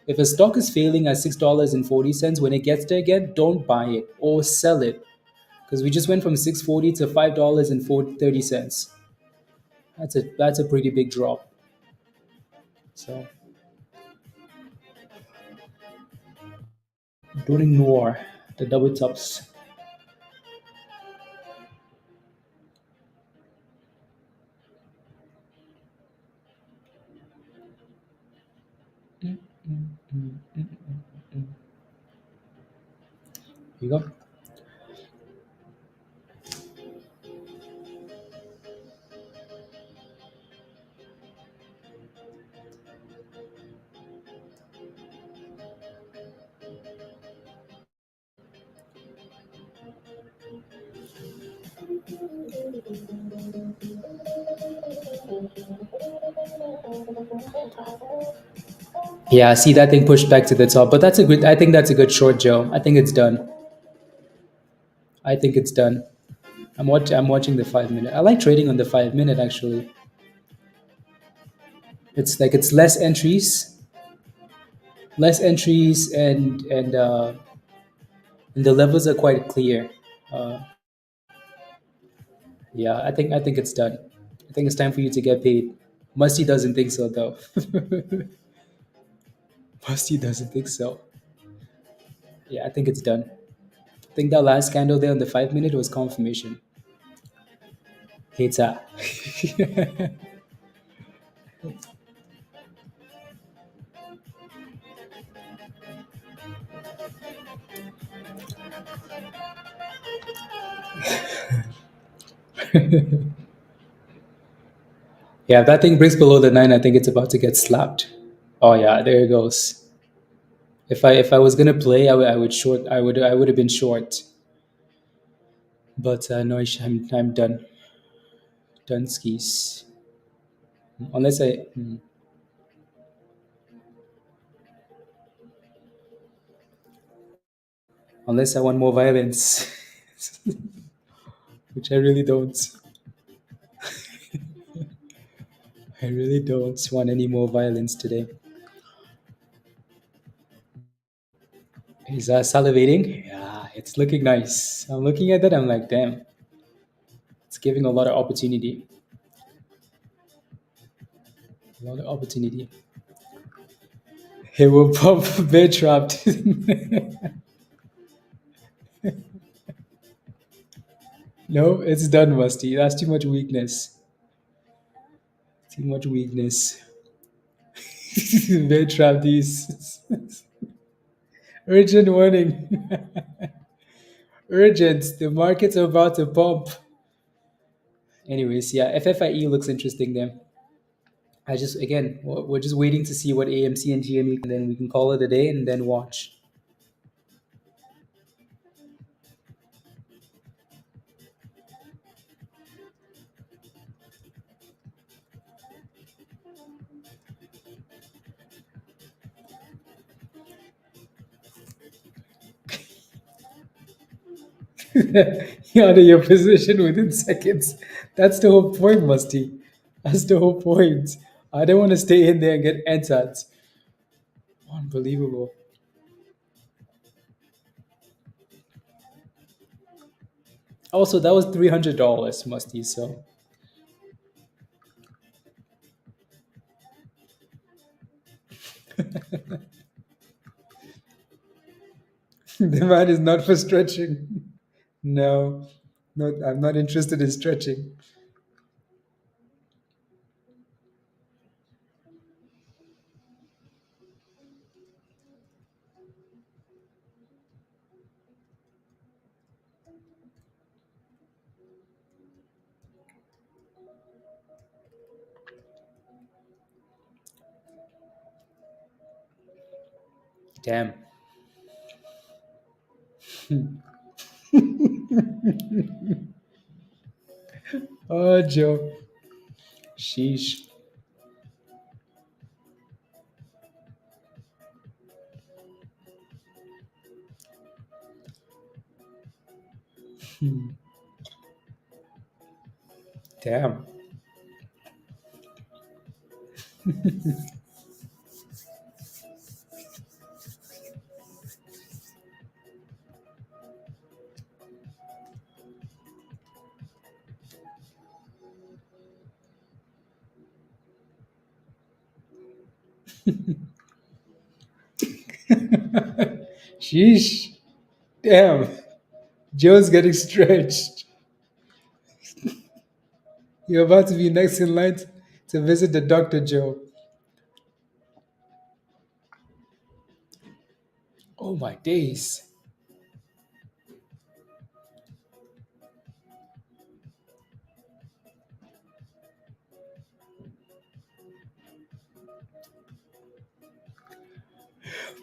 If a stock is failing at $6.40, when it gets there again, don't buy it or sell it because we just went from 6.40 to $5.30. That's a pretty big drop. So don't ignore the double tops. Here you go. Yeah, see that thing pushed back to the top, but that's a good. I think that's a good short, Joe. I think it's done. I think it's done. I'm watching the 5 minute. I like trading on the 5 minute actually. It's like it's less entries, and the levels are quite clear. Uh, yeah, I think it's done. I think it's time for you to get paid. Musty doesn't think so though. Musty doesn't think so. Yeah, I think it's done. I think that last candle there on the 5 minute was confirmation. Hater. Yeah, if that thing breaks below the 9, I think it's about to get slapped. Oh yeah, there it goes. If I was gonna play, I would short. I would have been short. But no, I'm done. Done skis. Unless unless I want more violence, which I really don't. I really don't want any more violence today. Is salivating? Yeah, it's looking nice. I'm looking at that. I'm like, damn, it's giving a lot of opportunity. A lot of opportunity. He will pop bear trapped. No, it's done, Musty. That's too much weakness. Too much weakness. Bear trap these. Urgent warning. Urgent. The markets are about to pump. Anyways, yeah, FFIE looks interesting there. I just again, we're just waiting to see what AMC and GME, and then we can call it a day and then watch. You're out of your position within seconds. That's the whole point, Musty. That's the whole point. I don't want to stay in there and get entered. Unbelievable. Also, that was $300, Musty. So the man is not for stretching. No, I'm not interested in stretching. Damn. Oh, Joe. Sheesh. Damn. Sheesh. Damn. Joe's getting stretched. You're about to be next in line to visit the doctor, Joe. Oh my days.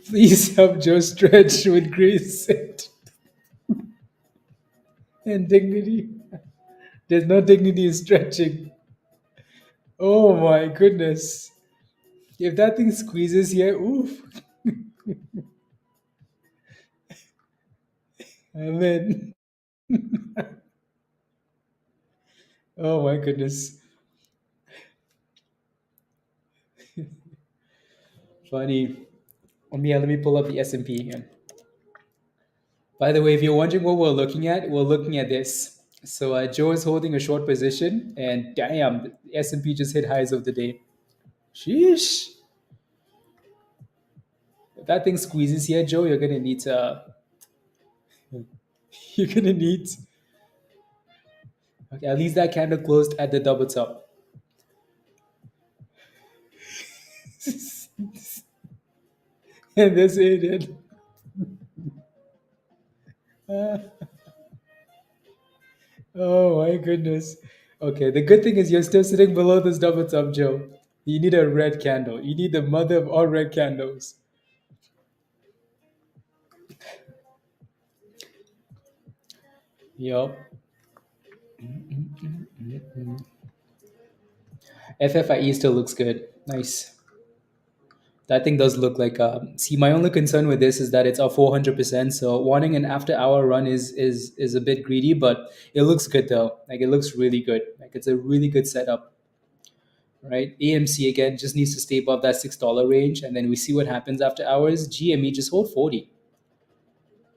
Please help Joe stretch with grace and dignity. There's no dignity in stretching. Oh my goodness. If that thing squeezes here, oof. Amen. Oh my goodness. Funny. Let me pull up the S&P here. By the way, if you're wondering what we're looking at this. So Joe is holding a short position, and damn, the S&P just hit highs of the day. Sheesh. If that thing squeezes here, Joe, you're gonna need to. You're gonna need. Okay, at least that candle closed at the double top. And that's it. Uh, oh my goodness. Okay, the good thing is you're still sitting below this double top, Joe. You need a red candle. You need the mother of all red candles. Yup. FFIE still looks good. Nice. That thing does look like. See, my only concern with this is that it's up 400%. So wanting an after-hour run is a bit greedy, but it looks good though. Like it looks really good. Like it's a really good setup, right? AMC again just needs to stay above that $6 range, and then we see what happens after hours. GME just hold 40.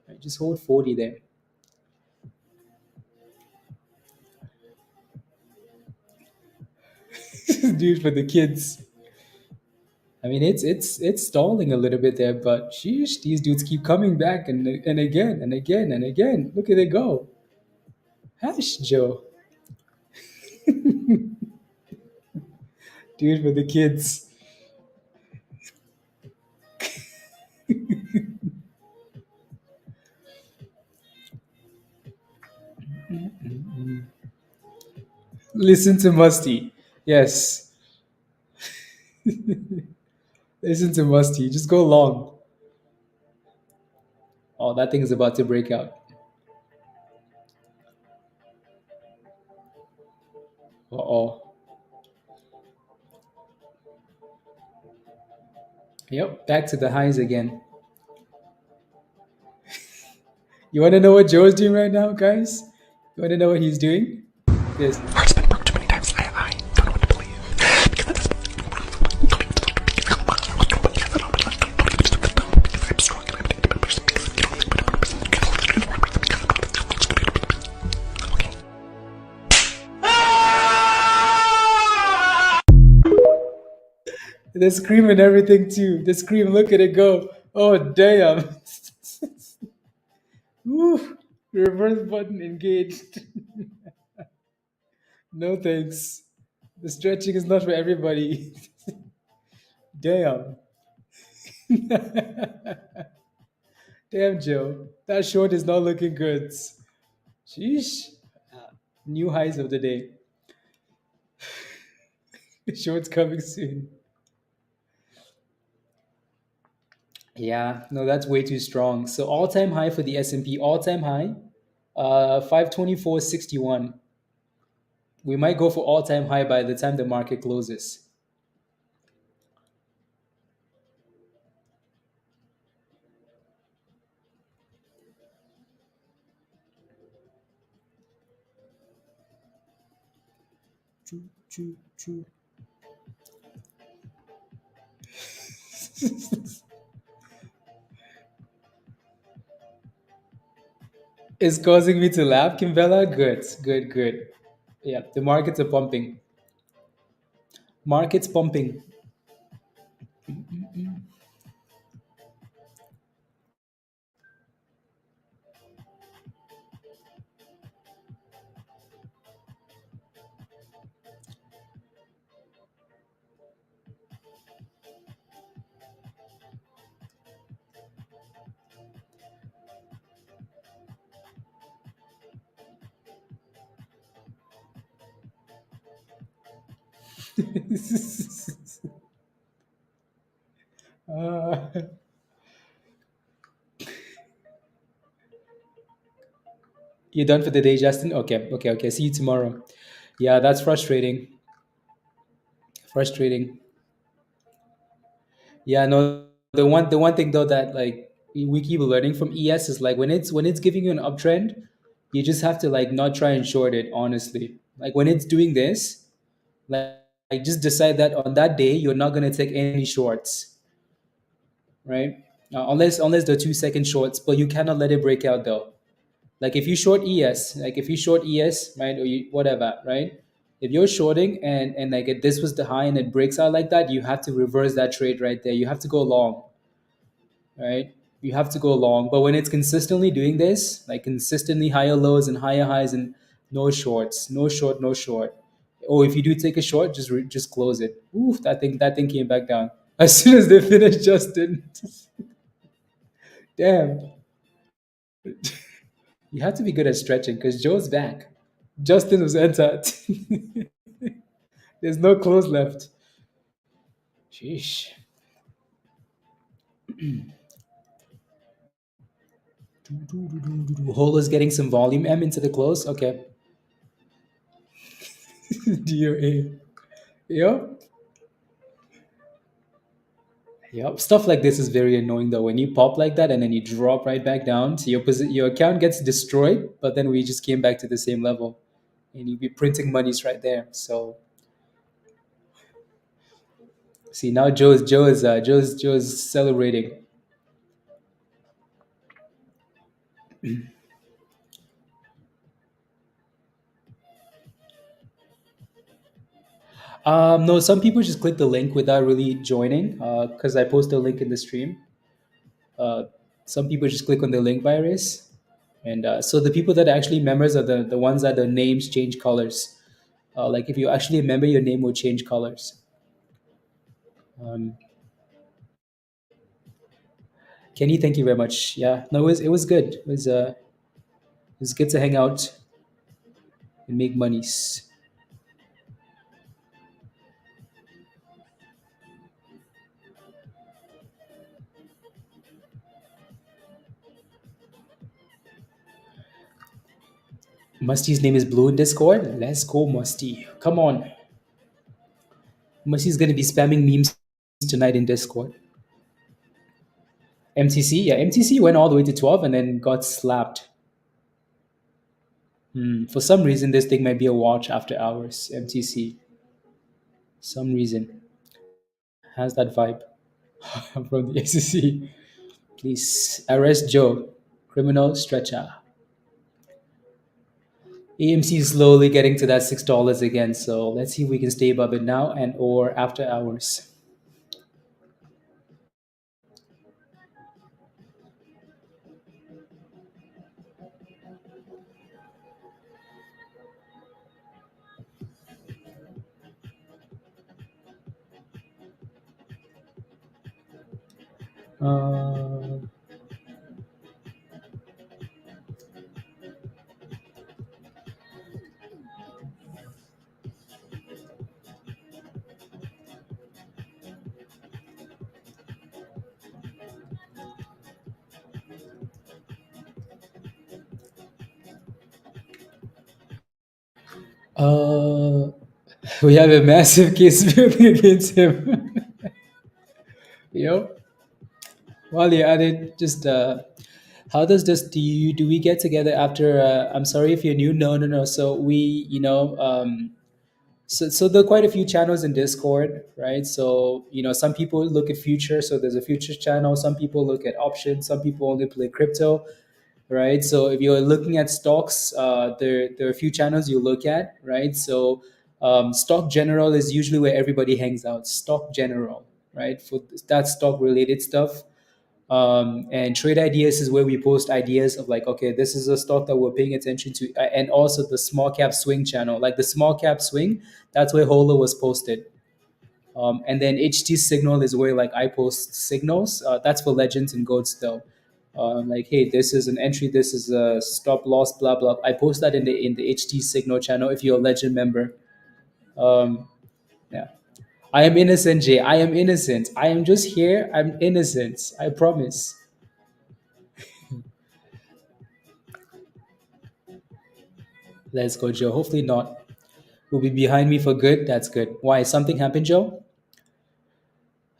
Right? Just hold 40 there. Dude, for the kids. I mean, it's stalling a little bit there, but sheesh, these dudes keep coming back and again and again and again. Look at it go. Hash Joe. Dude, for the kids. Listen to Musty. Yes. Listen to Musty. Just go long. Oh, that thing is about to break out. Uh-oh. Yep, back to the highs again. You want to know what Joe's doing right now, guys? You want to know what he's doing? This. It's been broke too many times. I don't know what to believe. The scream and everything too. The scream, look at it go. Oh damn. Woo. Reverse button engaged. No thanks. The stretching is not for everybody. Damn. Damn, Joe. That short is not looking good. Sheesh. New highs of the day. Short's coming soon. Yeah, no, that's way too strong. So all-time high for the S&P, all-time high, 524.61. We might go for all-time high by the time the market closes. Choo, choo, choo. It's causing me to laugh, Kimbella. Good, good, good. Yeah, the markets are pumping. Markets pumping. uh, You're done for the day, Justin? Okay, okay, okay. See you tomorrow. Yeah, that's frustrating. Frustrating. Yeah, no. The one thing though that like we keep learning from ES is like when it's giving you an uptrend, you just have to like not try and short it. Honestly, like when it's doing this, like just decide that on that day you're not gonna take any shorts, right? Unless they're 2 second shorts, but you cannot let it break out though. Like if you short ES, like if you short ES, right, or you, whatever, right? If you're shorting and like if this was the high and it breaks out like that, you have to reverse that trade right there. You have to go long, right? You have to go long. But when it's consistently doing this, like consistently higher lows and higher highs and no shorts, no short, no short. Or if you do take a short, just close it. Oof, that thing came back down as soon as they finished. Justin, damn, you have to be good at stretching because Joe's back. Justin was entered. There's no clothes left. Sheesh. Holo's getting some volume M into the close. Okay. DOA. Yep. Yep. Stuff like this is very annoying though. When you pop like that and then you drop right back down, so your account gets destroyed, but then we just came back to the same level. And you'd be printing monies right there. So see now Joe's celebrating. No, some people just click the link without really joining because I post a link in the stream. Uh, some people just click on the link virus. And so the people that are actually members are the ones that the names change colors. Like if you actually a member, your name will change colors. Um, Kenny, thank you very much. Yeah, no, it was good. It was good to hang out and make monies. Musty's name is Blue in Discord. Let's go, Musty. Come on. Musty's gonna be spamming memes tonight in Discord. MTC, yeah, MTC went all the way to 12 and then got slapped. For some reason, this thing might be a watch after hours. MTC, some reason has that vibe from the ACC. Please arrest Joe, criminal stretcher. AMC is slowly getting to that $6 again, so let's see if we can stay above it now and or after hours. Uh, uh, we have a massive case building against him. Yep. While you're at it, just how does this do we get together after? I'm sorry if you're new. No, no, no. So we, so there are quite a few channels in Discord, right? So some people look at future. So there's a futures channel. Some people look at options. Some people only play crypto, right? So if you're looking at stocks, there are a few channels you look at, right? So stock general is usually where everybody hangs out. Stock general, right? For that stock related stuff. And trade ideas is where we post ideas of like, okay, this is a stock that we're paying attention to, and also the small cap swing channel, like the small cap swing. That's where HOLO was posted. And then HT signal is where like I post signals. That's for legends and goats though. Like, hey, this is an entry, this is a stop loss, blah blah. I post that in the HT signal channel if you're a legend member. Um, yeah. I am innocent, Jay. I am innocent. I am just here. I'm innocent. I promise. Let's go, Joe. Hopefully not. Will be behind me for good. That's good. Why? Something happened, Joe?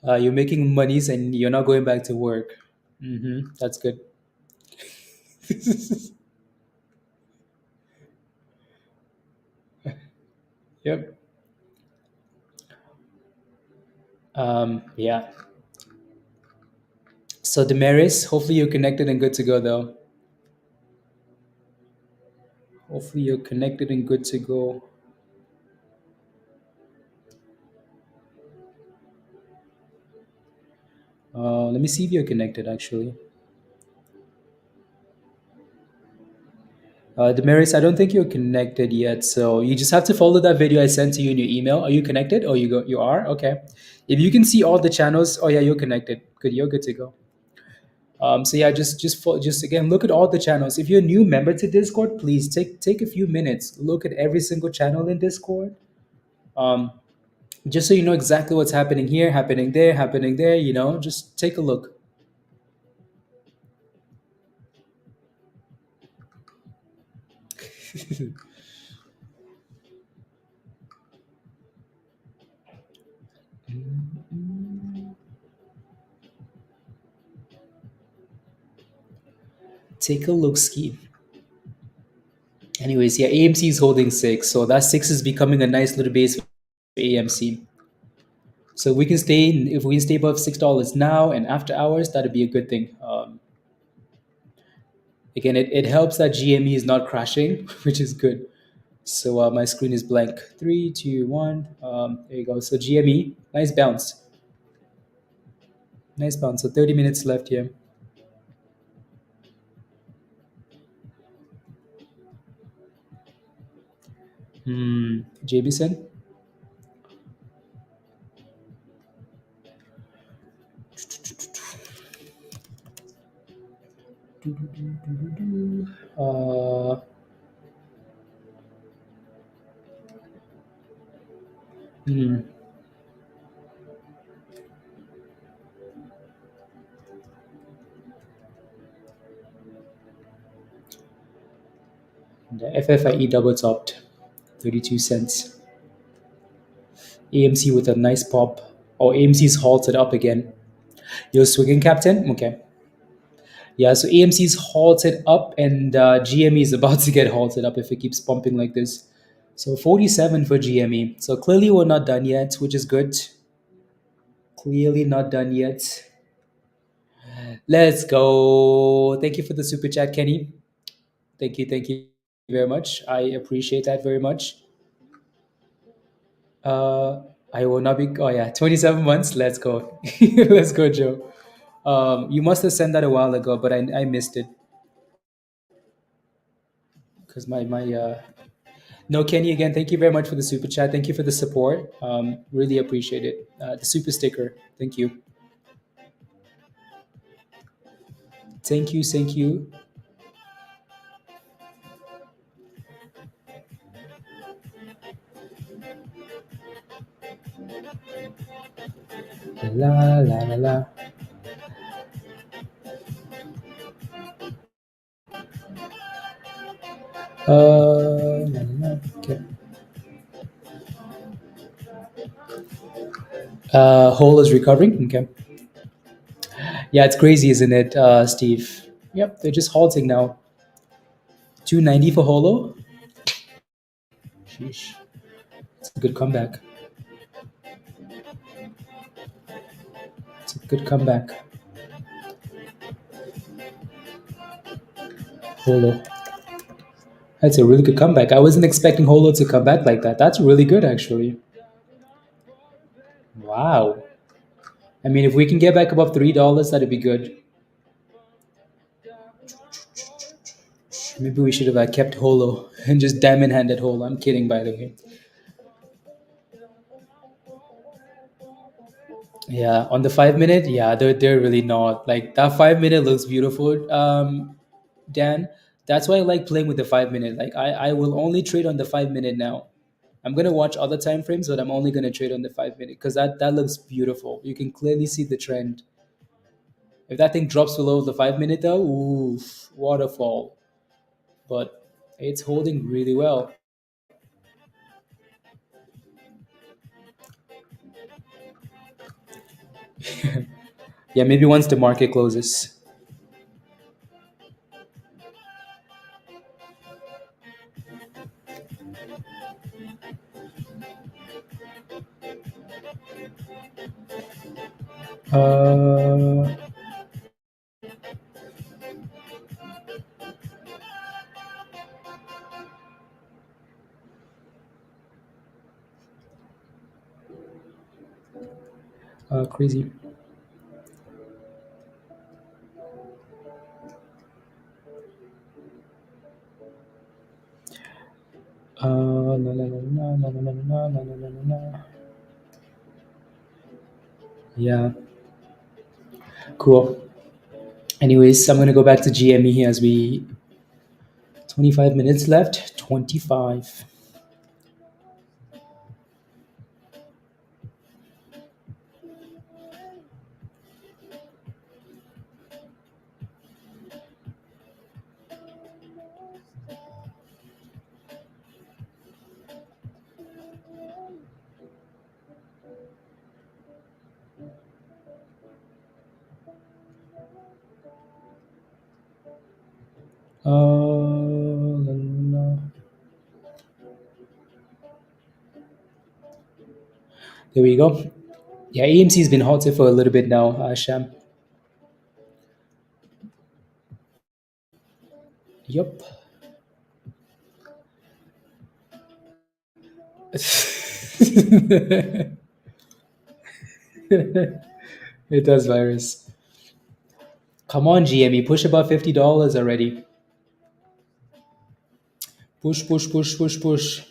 You're making monies and you're not going back to work. That's good. Yep. Yeah. So Damaris, hopefully you're connected and good to go though. Hopefully you're connected and good to go. Let me see if you're connected actually. Damaris, I don't think you're connected yet, so you just have to follow that video I sent to you in your email. Are you connected? Oh, you are? Okay. If you can see all the channels, oh yeah, you're connected. Good, you're good to go. So yeah, just again look at all the channels. If you're a new member to Discord, please take a few minutes. Look at every single channel in Discord. Um, just so you know exactly what's happening here, happening there, happening there. Just take a look. Take a look, ski. Anyways, yeah, AMC is holding 6, so that 6 is becoming a nice little base for AMC. So we can stay if we can stay above $6 now and after hours, that'd be a good thing. Again, it helps that GME is not crashing, which is good. So my screen is blank. 3, 2, 1. There you go. So GME, nice bounce. Nice bounce. So 30 minutes left here. Jameson. Uh, hmm. The FFIE double topped, 32 cents. AMC with a nice pop. Oh, AMC's halted up again. You're swinging, Captain? Okay. Yeah, so AMC's halted up and GME is about to get halted up if it keeps pumping like this. So 47 for GME. So clearly we're not done yet, which is good. Clearly not done yet. Let's go. Thank you for the super chat, Kenny. Thank you very much. I appreciate that very much. Uh, I will not be. Oh yeah, 27 months. Let's go. Let's go, Joe. You must have sent that a while ago, but I missed it because my. No, Kenny, again, thank you very much for the super chat. Thank you for the support. Really appreciate it. The super sticker. Thank you. Thank you. Thank you. La la la la. La, la, la. Okay. Hole is recovering. Okay. Yeah, it's crazy, isn't it, Steve? Yep, they're just halting now. 290 for Holo. Sheesh. It's a good comeback. It's a good comeback. Holo. That's a really good comeback. I wasn't expecting Holo to come back like that. That's really good, actually. Wow. I mean, if we can get back above $3, that'd be good. Maybe we should have kept Holo and just diamond handed Holo. I'm kidding, by the way. Yeah, on the 5 minute, yeah, they're really not. Like that 5 minute looks beautiful, Dan. That's why I like playing with the 5 minute. Like I will only trade on the 5 minute now. I'm gonna watch other time frames, but I'm only gonna trade on the 5 minute because that looks beautiful. You can clearly see the trend. If that thing drops below the 5 minute though, oof, waterfall. But It's holding really well. Yeah, maybe once the market closes. Uh, Crazy. No, no, no, no, no, no, no, no, no, no, no, no, no. Yeah, cool. Anyways, I'm gonna go back to GME here as we 25 minutes left. 25. La, la, la. There we go. Yeah, AMC has been halted for a little bit now, Sham. Yup. It does, virus. Come on, GME, push above $50 already. Push, push, push, push, push.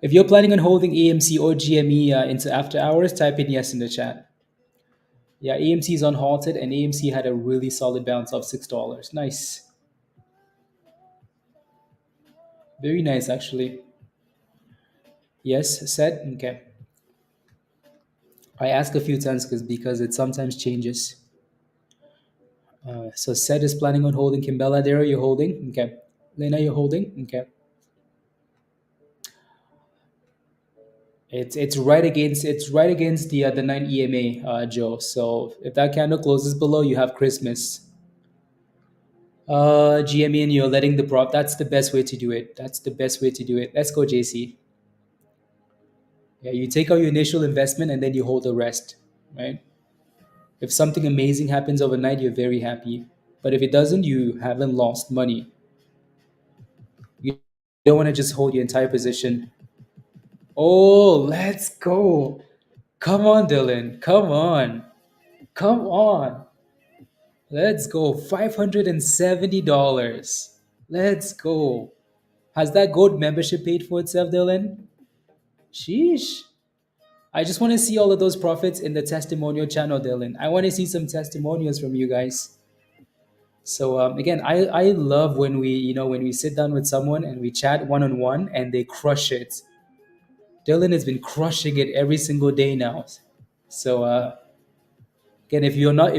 If you're planning on holding AMC or GME into after hours, type in yes in the chat. Yeah, AMC is unhalted, and AMC had a really solid bounce of $6. Nice. Very nice, actually. Yes, set? Okay. I ask a few times because it sometimes changes. So set is planning on holding. Kimbella, Dara, you're holding. Okay. Lena, you're holding. Okay. It's right against the 9 EMA, Joe. So if that candle closes below, you have Christmas. GME, and you're letting the prop. That's the best way to do it. That's the best way to do it. Let's go, JC. Yeah, you take out your initial investment and then you hold the rest, right? If something amazing happens overnight, you're very happy. But if it doesn't, you haven't lost money. You don't want to just hold your entire position. Oh, let's go. Come on, Dylan. Come on. Come on. Let's go. $570. Let's go. Has that gold membership paid for itself, Dylan? Sheesh. I just want to see all of those profits in the testimonial channel, Dylan. I want to see some testimonials from you guys. So again, I love when we sit down with someone and we chat one on one and they crush it. Dylan has been crushing it every single day now. So again, if you're not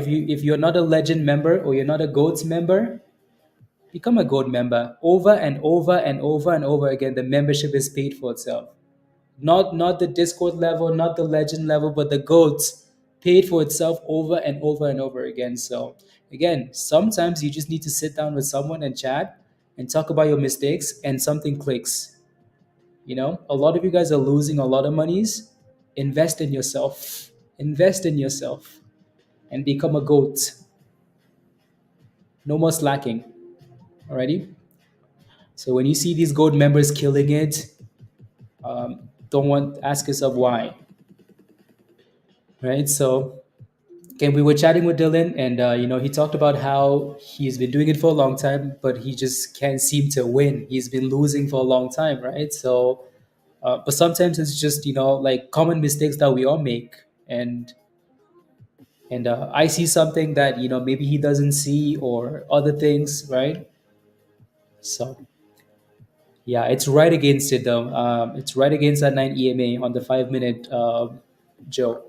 a legend member or you're not a goats member, become a goat member. Over and over and over and over again, the membership is paid for itself. Not the Discord level, not the legend level, but the goats paid for itself over and over and over again. So again, sometimes you just need to sit down with someone and chat and talk about your mistakes and something clicks. A lot of you guys are losing a lot of monies. Invest in yourself. Invest in yourself and become a goat. No more slacking. Alrighty? So when you see these goat members killing it, ask yourself why. Right? So again, we were chatting with Dylan, and he talked about how he's been doing it for a long time, but he just can't seem to win. He's been losing for a long time, right? So, but sometimes it's just like common mistakes that we all make, and I see something that maybe he doesn't see or other things, right? So yeah, it's right against it though. It's right against that 9 EMA on the 5 minute, Joe.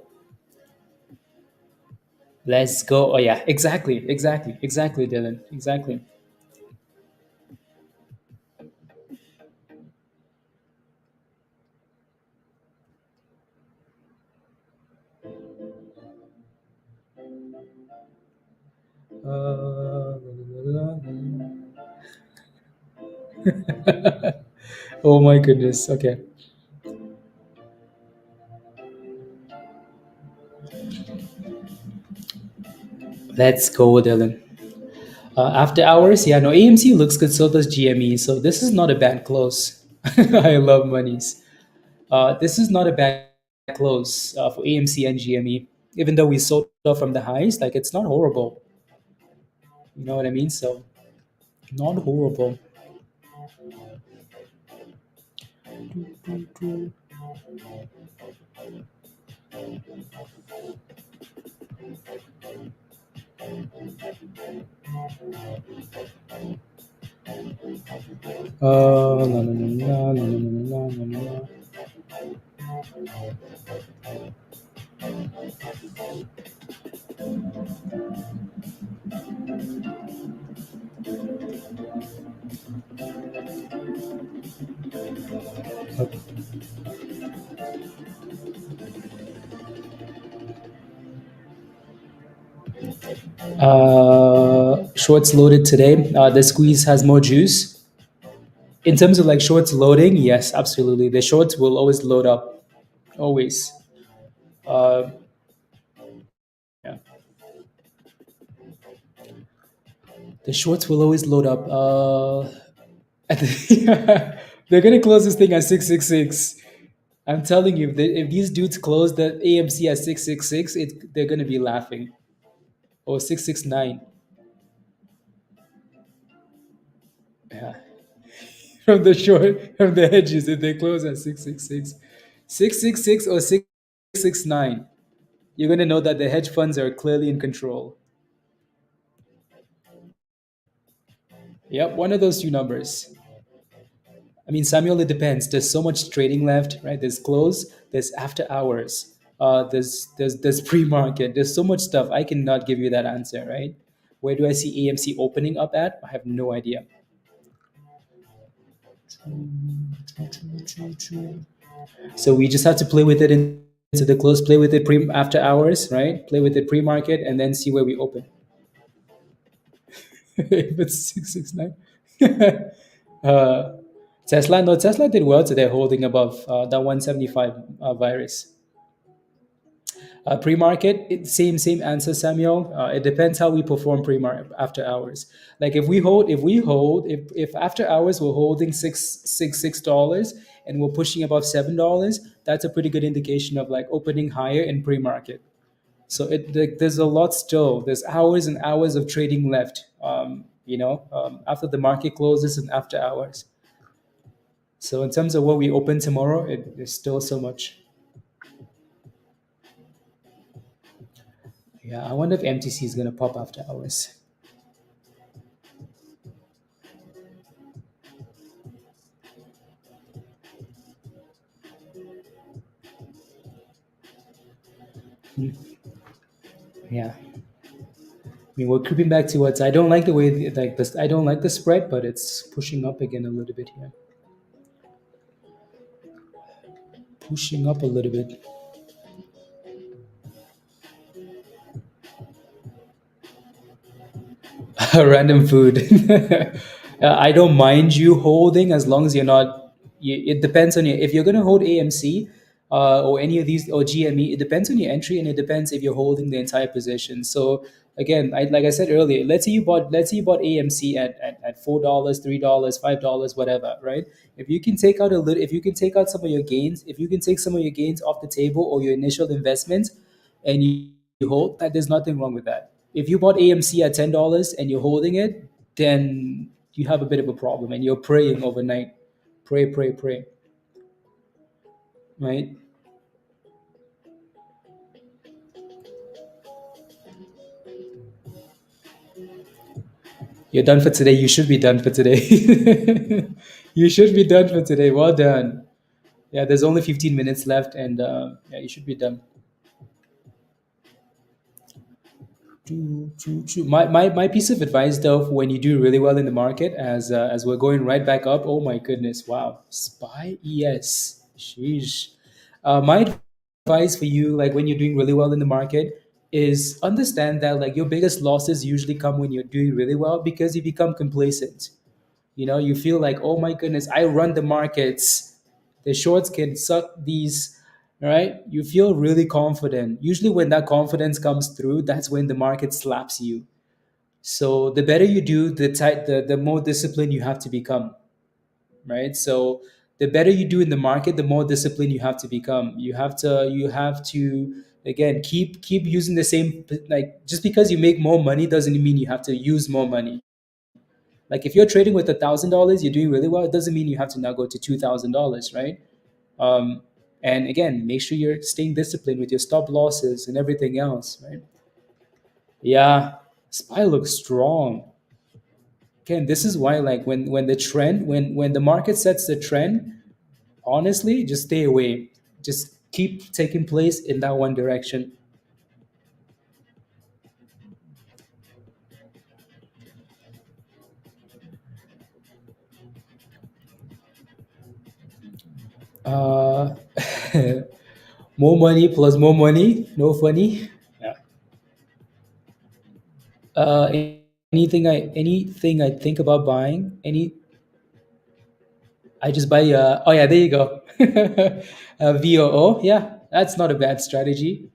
Let's go. Oh yeah, exactly, Dylan, exactly. Uh, oh my goodness. Okay. Let's go, Dylan. After hours, yeah, no, AMC looks good, so does GME. So this is not a bad close. I love monies. This is not a bad close for AMC and GME, even though we sold off from the highs. Like it's not horrible. You know what I mean? So not horrible. La, la, la, la, la, la, la, la, la. Shorts loaded today. The squeeze has more juice. In terms of like shorts loading, yes, absolutely. The shorts will always load up, always. Uh, yeah, the shorts will always load up. They're gonna close this thing at 666. I'm telling you, if these dudes close the AMC at 666, they're gonna be laughing. Or 669. Yeah. From the hedges, if they close at 666. 666 or 669. You're gonna know that the hedge funds are clearly in control. Yep, one of those two numbers. I mean, Samuel, it depends. There's so much trading left, right? There's close, there's after hours, there's pre-market. There's so much stuff. I cannot give you that answer, right? Where do I see AMC opening up at? I have no idea. So we just have to play with it into the close, play with it after hours, right? Play with it pre-market, and then see where we open. If it's 669. uh, Tesla, no, Tesla did well today, holding above that 175 virus. Pre-market, same answer, Samuel. It depends how we perform pre-market after hours. Like if after hours we're holding $6 and we're pushing above $7, that's a pretty good indication of like opening higher in pre-market. So there's a lot still. There's hours and hours of trading left. After the market closes and after hours. So in terms of what we open tomorrow, there's still so much. Yeah, I wonder if MTC is gonna pop after hours. Yeah, I mean we're creeping back towards. I don't like the way like this. I don't like the spread, but it's pushing up again a little bit here. Pushing up a little bit. Random food. I don't mind you holding as long as you're not. It depends on you. If you're gonna hold AMC or any of these or GME, it depends on your entry and it depends if you're holding the entire position. So again, like I said earlier, let's say you bought AMC at $4, $3, $5, whatever, right? If you can take out a little, if you can take out some of your gains, if you can take some of your gains off the table or your initial investments, and you hold that, there's nothing wrong with that. If you bought AMC at $10 and you're holding it, then you have a bit of a problem and you're praying overnight. Pray, right? You're done for today. You should be done for today. You should be done for today. Well done. Yeah, there's only 15 minutes left, and yeah, you should be done. My piece of advice though, for when you do really well in the market, as we're going right back up. Oh my goodness! Wow, SPY ES. Sheesh. My advice for you, like when you're doing really well in the market, is understand that like your biggest losses usually come when you're doing really well because you become complacent. You feel like, oh my goodness, I run the markets. The shorts can suck these, right? You feel really confident. Usually, when that confidence comes through, that's when the market slaps you. So the better you do, the more disciplined you have to become, right? So the better you do in the market, the more disciplined you have to become. You have to again keep using the same, like just because you make more money doesn't mean you have to use more money. Like if you're trading with $1,000, you're doing really well. It doesn't mean you have to now go to $2,000, right? Um, and again, make sure you're staying disciplined with your stop losses and everything else, right? Yeah, SPY looks strong. Again, this is why like when the trend when the market sets the trend, honestly, just stay away. Just keep taking place in that one direction. Uh, more money plus more money, no funny. Yeah. Uh, anything I think about buying, I just buy. Oh yeah, there you go. VOO. Yeah, that's not a bad strategy.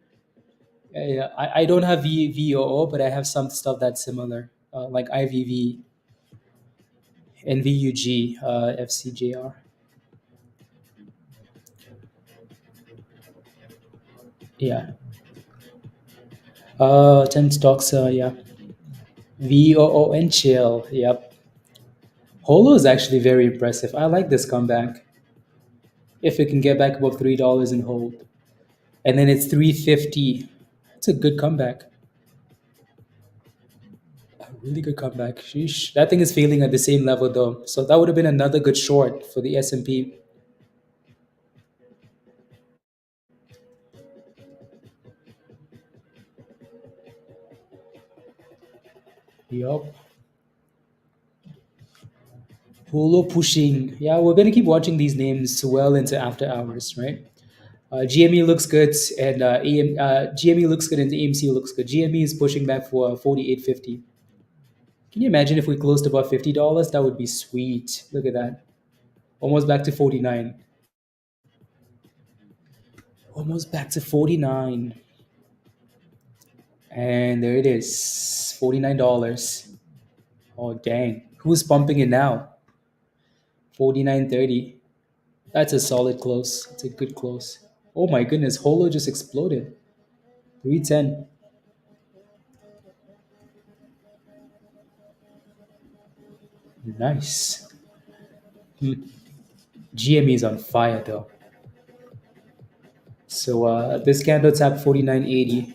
Yeah, I don't have VOO, but I have some stuff that's similar, like IVV, NVUG, FCJR. Yeah. 10 stocks. Yeah. VOO and chill. Yep. Holo is actually very impressive. I like this comeback. If it can get back above $3 and hold, and then it's 350. It's a good comeback. A really good comeback. Sheesh. That thing is failing at the same level though, so that would have been another good short for the S&P. Yup. Holo pushing. Yeah, we're gonna keep watching these names well into after hours, right? GME looks good, and GME looks good, and AMC looks good. GME is pushing back for 48.50. Can you imagine if we closed above $50? That would be sweet. Look at that. Almost back to 49. Almost back to 49. And there it is. $49. Oh dang. Who's pumping it now? 49.30. That's a solid close. It's a good close. Oh my goodness, Holo just exploded. 310. Nice. GME is on fire though. So this candle tap 49.80.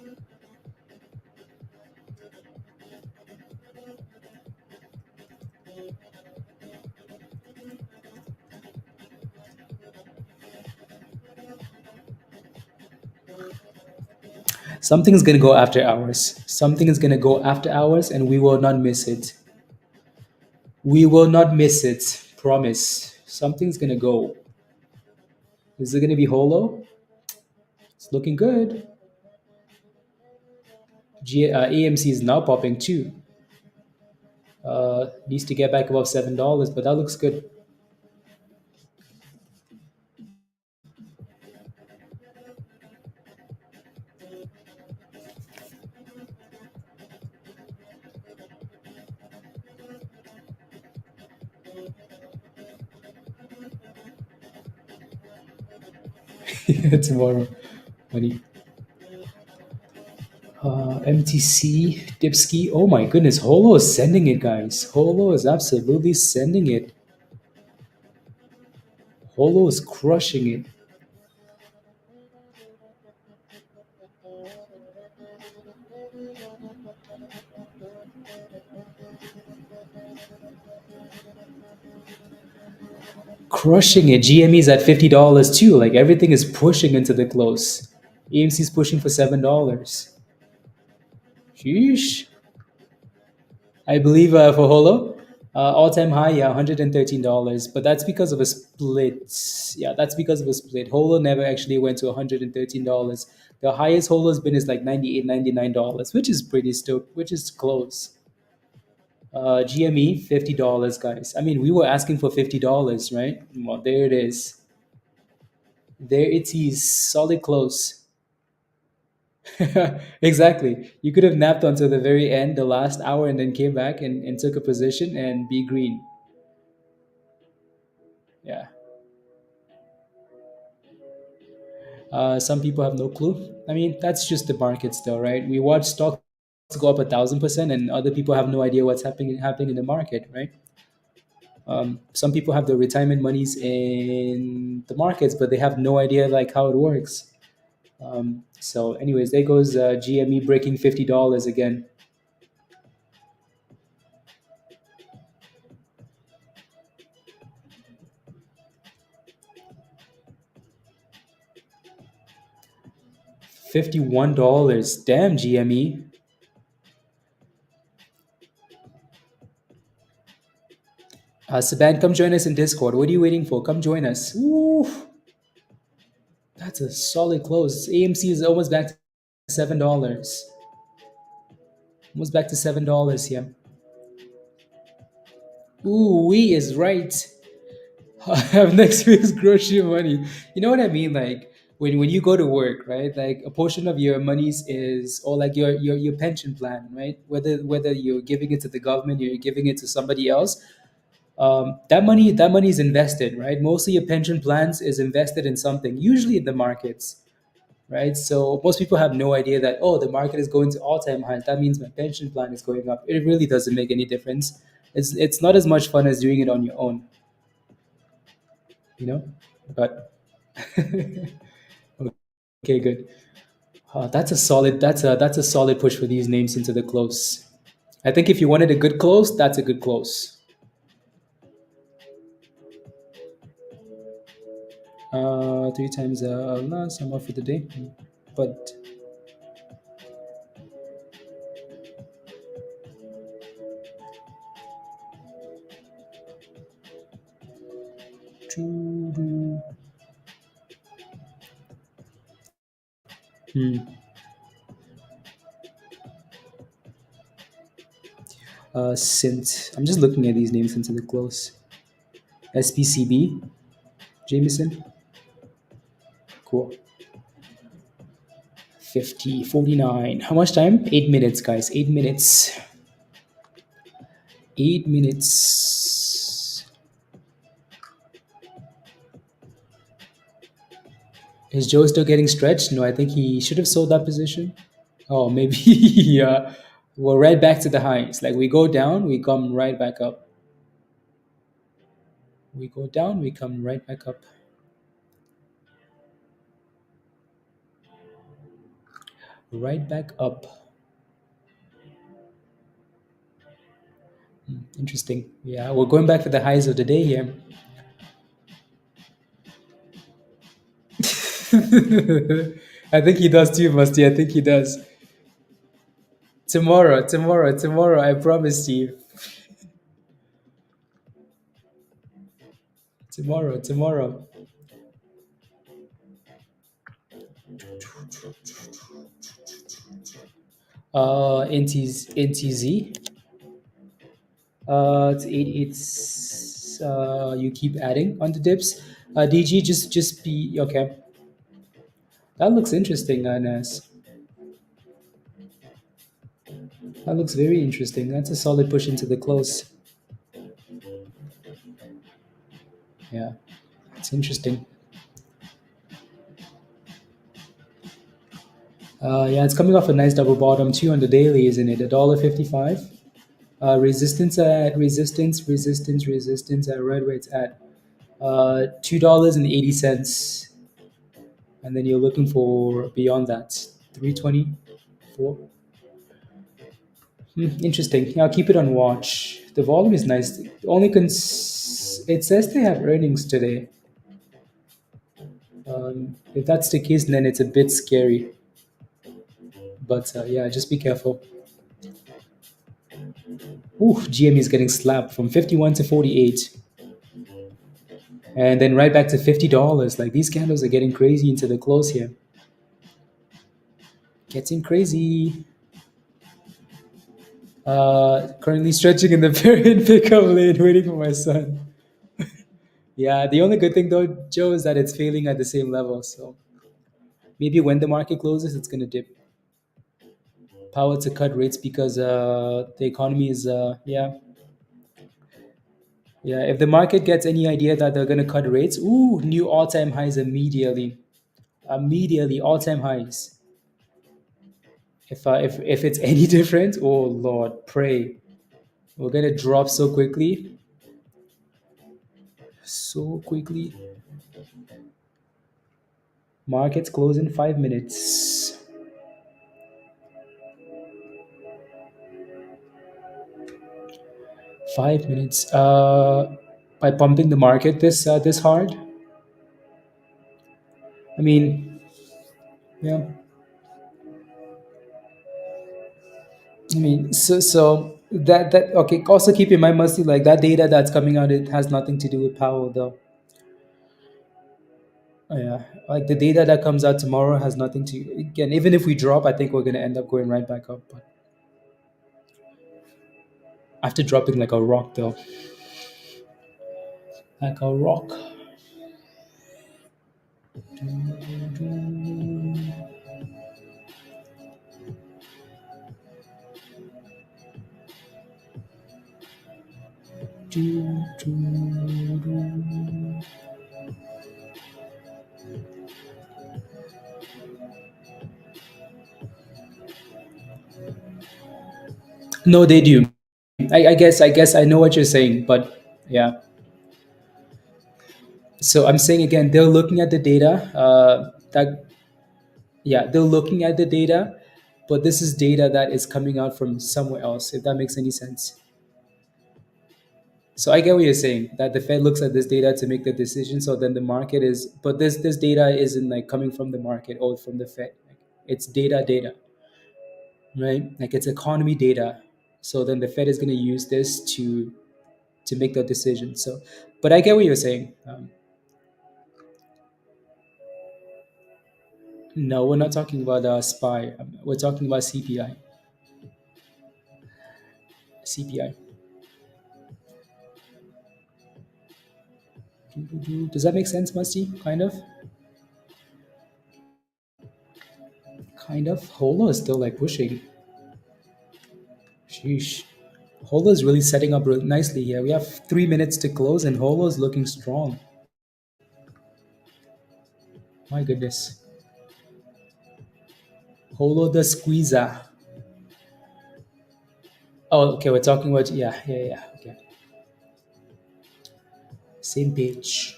Something is going to go after hours. Something is going to go after hours, and we will not miss it. We will not miss it. Promise. Something's going to go. Is it going to be Holo? It's looking good. AMC is now popping too. Needs to get back above $7, but that looks good. Tomorrow. Money. MTC, Dipski. Oh my goodness, Holo is sending it, guys. Holo is absolutely sending it. Holo is crushing it. Crushing it. GME is at $50 too. Like everything is pushing into the close. AMC is pushing for $7. Sheesh. I believe for Holo. All-time high, yeah, $113. But that's because of a split. Yeah, that's because of a split. HOLO never actually went to $113. The highest HOLO's been is like $98, $99, which is pretty still, which is close. GME, $50, guys. I mean, we were asking for $50, right? Well, there it is. There it is, solid close. Exactly. You could have napped until the very end, the last hour, and then came back and took a position and be green. Yeah. Some people have no clue. I mean, that's just the market still, right? We watch stocks go up 1,000%, and other people have no idea what's happening in the market, right? Some people have their retirement monies in the markets, but they have no idea like how it works. So, anyways, there goes GME breaking $50 again. $51. Damn, GME. Saban, come join us in Discord. What are you waiting for? Come join us. Ooh, that's a solid close. AMC is almost back to $7. Almost back to $7. Yeah. Ooh, we is right. I have next week's grocery money. You know what I mean? Like when you go to work, right? Like a portion of your monies is, or like your pension plan, right? Whether you're giving it to the government or you're giving it to somebody else, that money is invested, right? Mostly your pension plans is invested in something, usually in the markets, right? So most people have no idea that, oh, the market is going to all-time highs. That means my pension plan is going up. It really doesn't make any difference. It's not as much fun as doing it on your own, you know. But okay, good. That's a solid push for these names into the close. I think if you wanted a good close, that's a good close. Three times last, I'm off for the day, but hmm. Sint. I'm just looking at these names into the close. SPCB, Jameson. Cool. 50, 49. How much time? 8 minutes, guys. 8 minutes. 8 minutes. Is Joe still getting stretched? No, I think he should have sold that position. Oh, maybe. Yeah. We're right back to the highs. Like we go down, we come right back up. We go down, we come right back up. Right back up. Interesting. Yeah, we're going back to the highs of the day here. I think he does too, Musty. I think he does. Tomorrow. I promise you. Tomorrow. NTZ. It's you keep adding on the dips. DG, just be okay. That looks interesting, Nas. That looks very interesting. That's a solid push into the close. Yeah, it's interesting. Yeah, it's coming off a nice double bottom too on the daily, isn't it? $1.55. Resistance at right where it's at. $2.80, and then you're looking for beyond that 324. Interesting. Yeah, I'll keep it on watch. The volume is nice. Only it says they have earnings today. If that's the case, then it's a bit scary. But yeah, just be careful. Ooh, GME is getting slapped from 51 to 48. And then right back to $50. Like these candles are getting crazy into the close here. Getting crazy. Currently stretching in the period pickup lane, waiting for my son. Yeah, the only good thing though, Joe, is that it's failing at the same level. So maybe when the market closes, it's gonna dip. Power to cut rates because the economy is yeah. If the market gets any idea that they're gonna cut rates, ooh, new all-time highs immediately. Immediately all-time highs. If it's any different, oh Lord, pray. We're gonna drop so quickly. So quickly. Markets close in 5 minutes. Five minutes. By pumping the market this hard. I mean, yeah. I mean, so that okay. Also keep in mind, mostly like that data that's coming out, it has nothing to do with Powell, though. Yeah, like the data that comes out tomorrow has nothing to. Again, even if we drop, I think we're gonna end up going right back up. But after dropping like a rock, though, like a rock. No, they do. I guess I know what you're saying, but yeah. So I'm saying again, they're looking at the data. That yeah, they're looking at the data, but this is data that is coming out from somewhere else. If that makes any sense. So I get what you're saying that the Fed looks at this data to make the decision. So then the market is, but this data isn't like coming from the market or from the Fed. Like, it's data, right? Like it's economy data. So then the Fed is going to use this to make the decision. So, but I get what you're saying. No, we're not talking about SPY. We're talking about CPI. CPI. Does that make sense, Musty? Kind of. Kind of. HOLO is still like pushing. Sheesh. HOLO is really setting up really nicely here. We have 3 minutes to close, and HOLO is looking strong. My goodness. HOLO the squeezer. Oh, okay. We're talking about yeah. Okay, same page.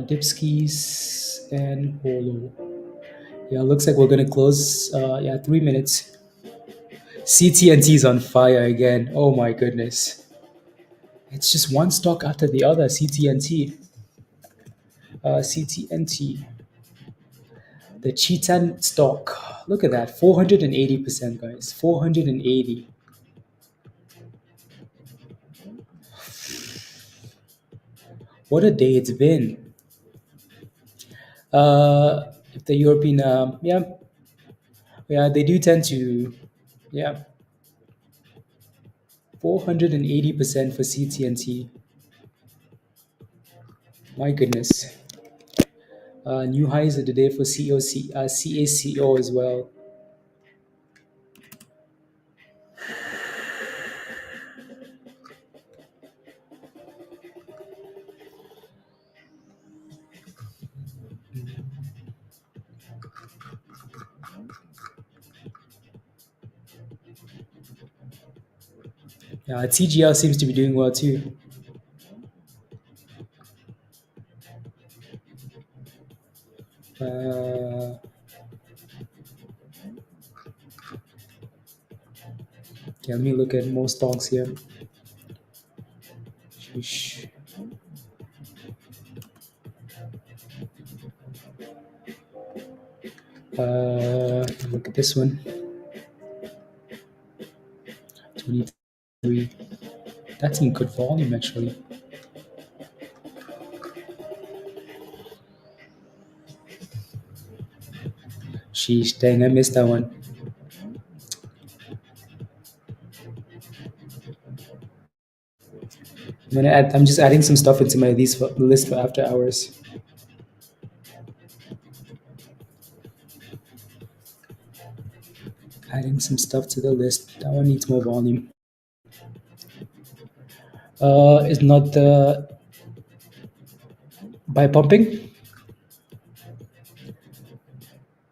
Dipskis and HOLO. Yeah, looks like we're gonna close. 3 minutes. CTNT is on fire again. Oh my goodness. It's just one stock after the other. CTNT. CTNT. The Chitan stock. Look at that. 480%, guys. 480. What a day it's been. The European, yeah, they do tend to, yeah, 480% for CTNT. My goodness. New highs of the day for CACO as well. Yeah, TGL seems to be doing well too. Uh, let me look at more stocks here. Sheesh. Look at this one. 23. That's in good volume actually. Sheesh, dang, I missed that one. I'm just adding some stuff into my list for after hours. Adding some stuff to the list. That one needs more volume. Is not the by pumping?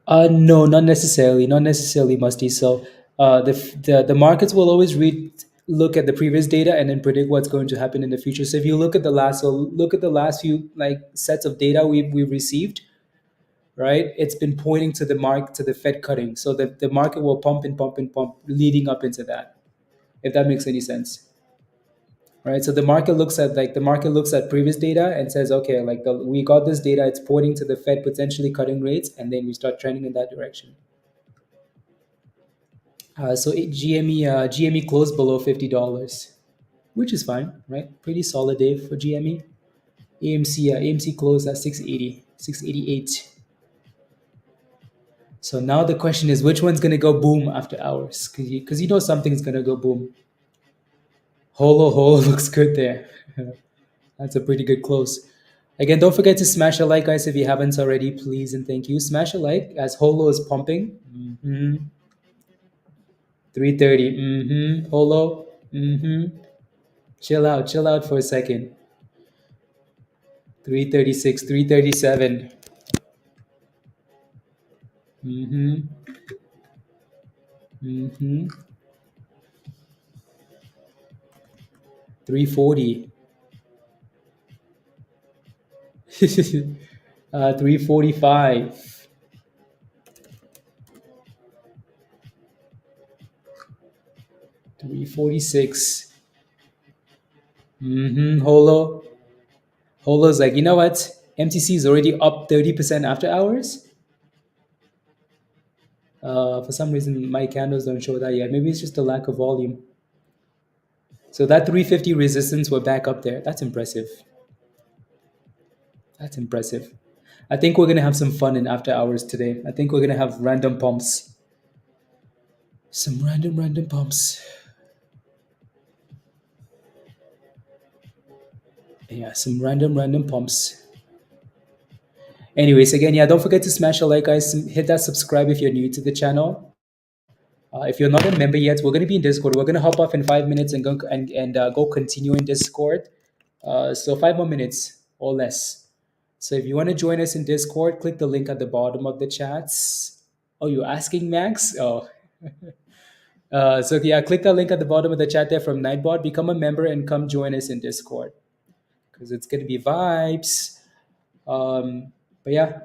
No, not necessarily. Not necessarily, Musty. So, the markets will always look at the previous data and then predict what's going to happen in the future. So, if you look at the last few like sets of data we've received, right? It's been pointing to the Fed cutting. So the market will pump and pump and pump leading up into that. If that makes any sense. Right? So the market looks at previous data and says, okay, we got this data, it's pointing to the Fed potentially cutting rates, and then we start trending in that direction. GME closed below $50, which is fine, right? Pretty solid day for GME. AMC closed at 680, 688. So now the question is, which one's gonna go boom after hours? Because you know something's gonna go boom. HOLO looks good there. That's a pretty good close. Again, don't forget to smash a like, guys, if you haven't already, please and thank you. Smash a like as HOLO is pumping. 330. HOLO. Chill out for a second. 336, 337. 340. 345. 346. HOLO's like, you know what? MTC is already up 30% after hours. For some reason, my candles don't show that yet. Maybe it's just a lack of volume. So that 350 resistance, we're back up there. That's impressive. That's impressive. I think we're going to have some fun in after hours today. I think we're going to have random pumps. Some random pumps. Yeah, some random pumps. Anyways, again, yeah, don't forget to smash a like, guys. Hit that subscribe if you're new to the channel. If you're not a member yet, we're going to be in Discord. We're going to hop off in 5 minutes and go continue in Discord. So 5 more minutes or less. So if you want to join us in Discord, click the link at the bottom of the chats. Oh, you're asking, Max? Oh. So yeah, click the link at the bottom of the chat there from Nightbot. Become a member and come join us in Discord because it's going to be vibes. But yeah,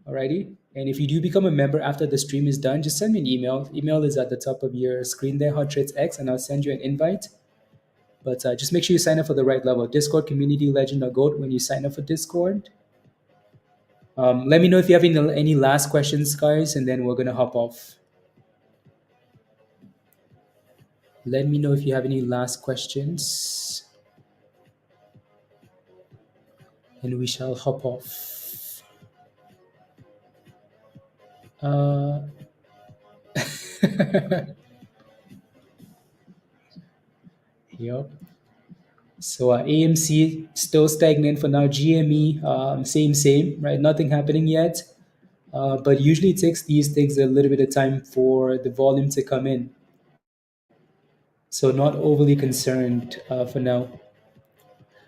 alrighty. And if you do become a member after the stream is done, just send me an email. Email is at the top of your screen there, Hot Trades X, and I'll send you an invite. But just make sure you sign up for the right level. Discord Community Legend or Goat when you sign up for Discord. Let me know if you have any last questions, guys, and then we're going to hop off. Let me know if you have any last questions. And we shall hop off. Yep. So AMC still stagnant for now. GME, same, right? Nothing happening yet. But usually it takes these things a little bit of time for the volume to come in. So not overly concerned for now.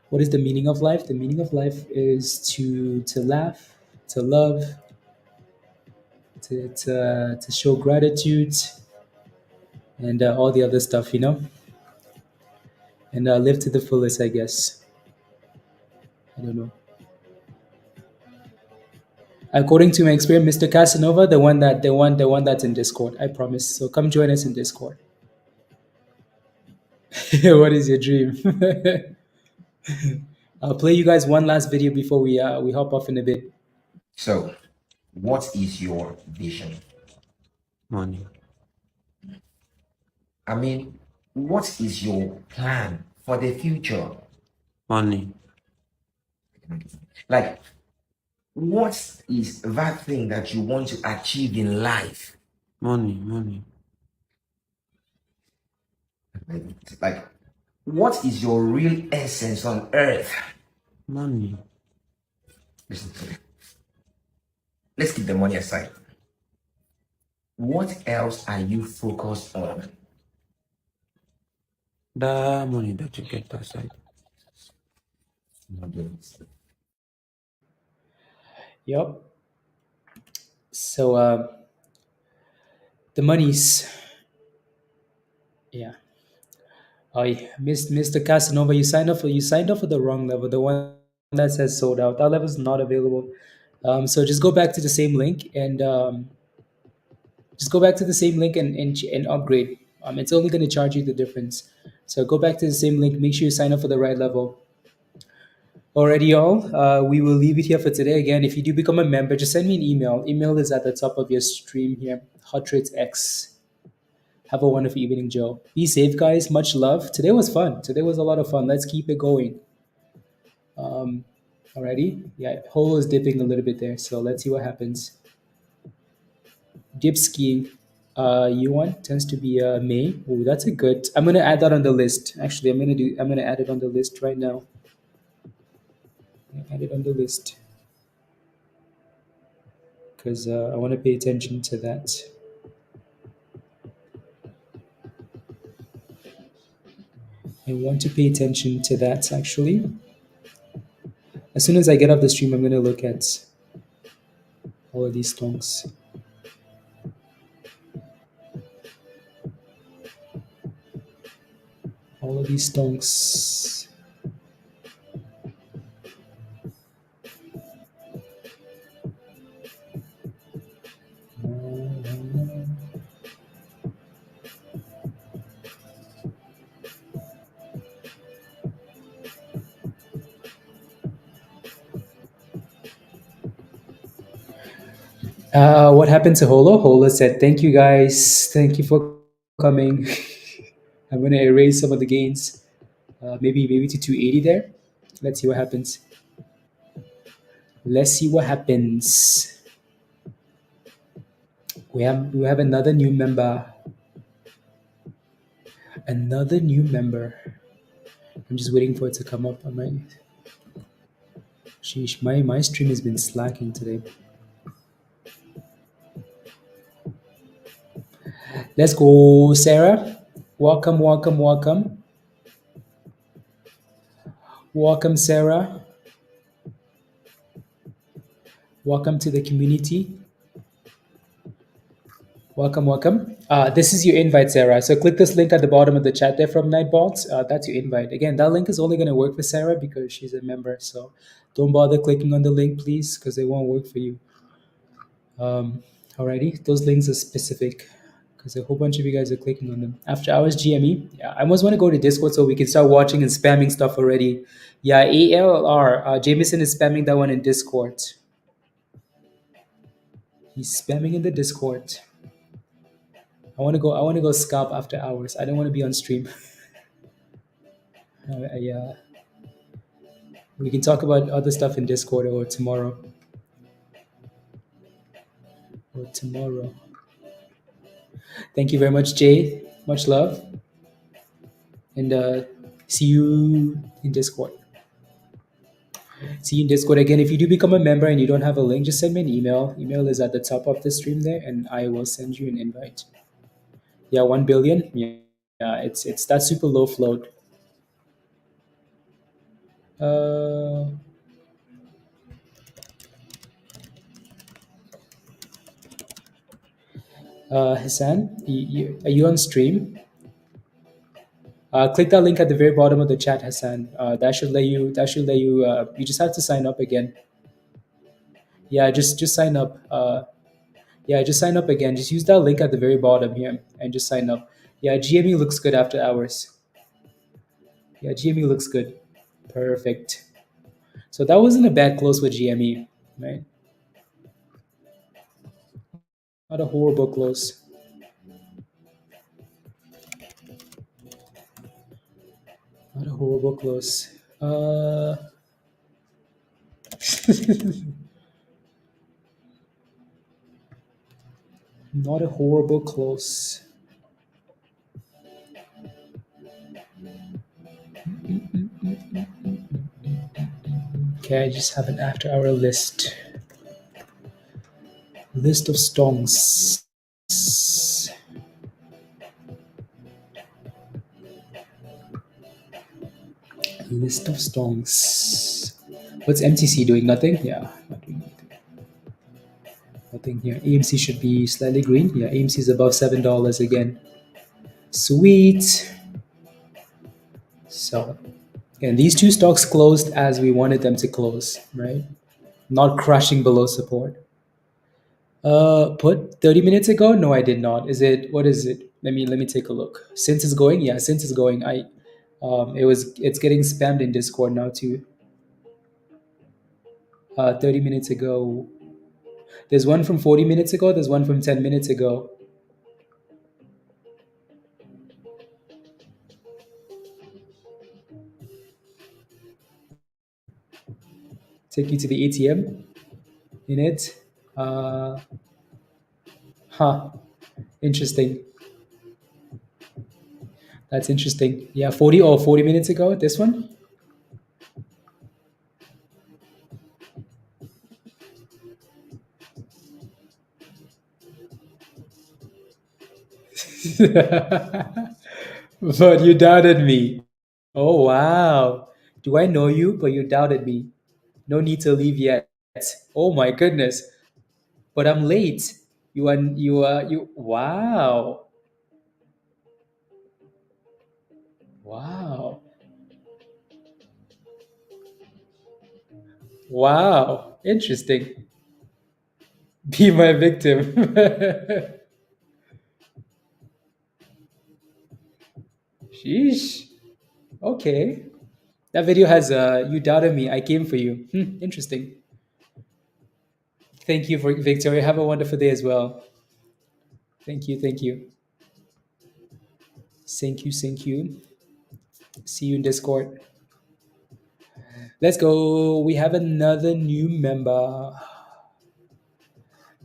What is the meaning of life? The meaning of life is to laugh, to love, to show gratitude, and all the other stuff, you know? And live to the fullest, I guess. I don't know. According to my experience, Mr. Casanova, the one that's in Discord, I promise. So come join us in Discord. What is your dream? I'll play you guys one last video before we hop off in a bit. So, What is your vision? Money. I mean, what is your plan for the future? Money. Like, what is that thing that you want to achieve in life? Money. Like, what is your real essence on earth? Money. Listen to me. Let's keep the money aside. What else are you focused on? The money that you get aside. Yep. So the monies. Yeah. Oh, yeah. Mr. Casanova, you signed up for the wrong level. The one that says sold out. That level is not available. So just go back to the same link and and upgrade. It's only going to charge you the difference. So go back to the same link. Make sure you sign up for the right level. Alrighty, y'all. We will leave it here for today. Again, if you do become a member, just send me an email. Email is at the top of your stream here. Hot Trades X. Have a wonderful evening, Joe. Be safe, guys. Much love. Today was fun. Today was a lot of fun. Let's keep it going. Alrighty. Yeah, HOLO is dipping a little bit there, so let's see what happens. Dip skiing. Yuan tends to be May. Oh, that's a good. I'm gonna add that on the list. Actually, I'm gonna add it on the list right now. Add it on the list because I want to pay attention to that. I want to pay attention to that actually. As soon as I get off the stream, I'm gonna look at all of these stocks. All of these stocks. What happened to HOLO? HOLO said, "Thank you guys. Thank you for coming." I'm gonna erase some of the gains. Maybe to 280 there. Let's see what happens. Let's see what happens. We have another new member. Another new member. I'm just waiting for it to come up. Sheesh, my stream has been slacking today. Let's go, Sarah. Welcome. Welcome, Sarah. Welcome to the community. Welcome. This is your invite, Sarah. So click this link at the bottom of the chat there from Nightbots. That's your invite. Again, that link is only going to work for Sarah because she's a member. So don't bother clicking on the link, please, because it won't work for you. Alrighty, those links are specific because a whole bunch of you guys are clicking on them. After hours GME, yeah, I almost want to go to Discord so we can start watching and spamming stuff already. Yeah, ALR, Jameson is spamming that one in Discord. He's spamming in the Discord. I want to go scalp after hours. I don't want to be on stream. Yeah, we can talk about other stuff in Discord or tomorrow. Thank you very much, Jay. Much love. And see you in Discord. See you in Discord again. If you do become a member and you don't have a link, just send me an email. Email is at the top of the stream there, and I will send you an invite. Yeah, 1 billion. Yeah, it's that super low float. Hassan, are you on stream? Click that link at the very bottom of the chat, Hassan. That should let you. You just have to sign up again. Yeah, just sign up. Yeah, just sign up again. Just use that link at the very bottom here and just sign up. Yeah, GME looks good after hours. Yeah, GME looks good. Perfect. So that wasn't a bad close with GME, right? Not a horrible close. Not a horrible close. Not a horrible close. Okay, I just have an after hour list. List of stonks. List of stonks. What's MTC doing? Nothing? Yeah, not doing anything. Nothing here. AMC should be slightly green. Yeah, AMC is above $7 again. Sweet. So, and these two stocks closed as we wanted them to close, right? Not crushing below support. Put 30 minutes ago? No, I did not. Is it, what is it? Let me take a look. Since it's going, yeah, since it's going, it's getting spammed in Discord now too. 30 minutes ago. There's one from 40 minutes ago. There's one from 10 minutes ago. Take you to the ATM in it. Interesting. That's interesting. Yeah, 40 minutes ago, this one. But you doubted me. Oh, wow. Do I know you? But you doubted me. No need to leave yet. Oh my goodness. But I'm late. Wow. Wow. Wow. Interesting. Be my victim. Sheesh. Okay. That video has you doubted me. I came for you. Interesting. Thank you for Victoria. Have a wonderful day as well. Thank you. Thank you. Thank you. Thank you. See you in Discord. Let's go. We have another new member.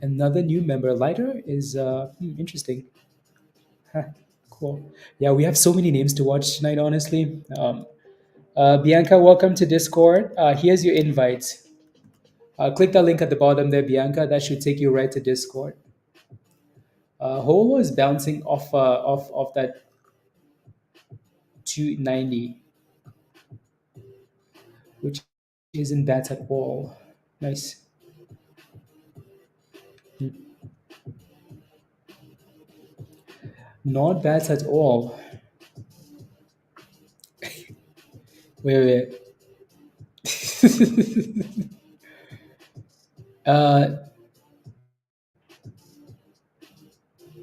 Another new member. Lighter is interesting. Huh, cool. Yeah, we have so many names to watch tonight, honestly. Bianca, welcome to Discord. Here's your invite. Click the link at the bottom there, Bianca. That should take you right to Discord. HOLO is bouncing off that 290, which isn't bad at all. Nice. Not bad at all. Wait.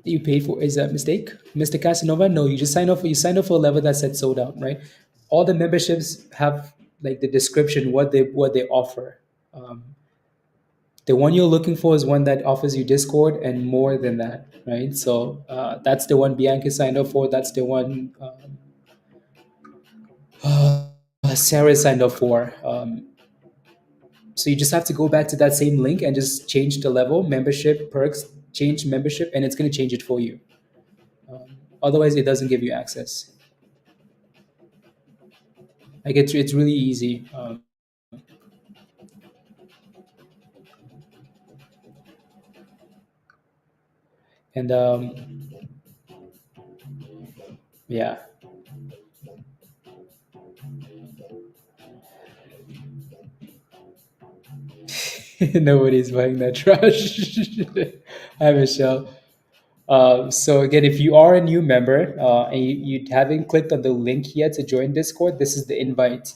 You paid for is a mistake, Mr. Casanova? No, you just signed up. You signed up for a level that said sold out, right? All the memberships have like the description what they offer. The one you're looking for is one that offers you Discord and more than that, right? So that's the one Bianca signed up for. That's the one Sarah signed up for. So you just have to go back to that same link and just change the level, membership, perks, change membership, and it's going to change it for you. Otherwise, it doesn't give you access. Like it's really easy. And yeah. Nobody's buying that trash. Hi, Michelle. So again, if you are a new member and you haven't clicked on the link yet to join Discord, this is the invite.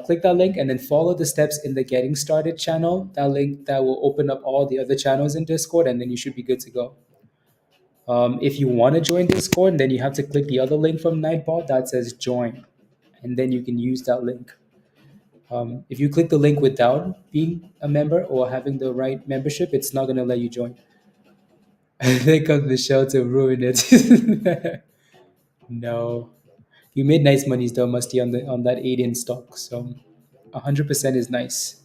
Click that link and then follow the steps in the Getting Started channel. That link that will open up all the other channels in Discord, and then you should be good to go. If you want to join Discord, then you have to click the other link from Nightbot that says join, and then you can use that link. If you click the link without being a member or having the right membership, it's not going to let you join. They got Michelle to ruin it. No. You made nice monies though, Musty, on that 8 in stock. So 100% is nice.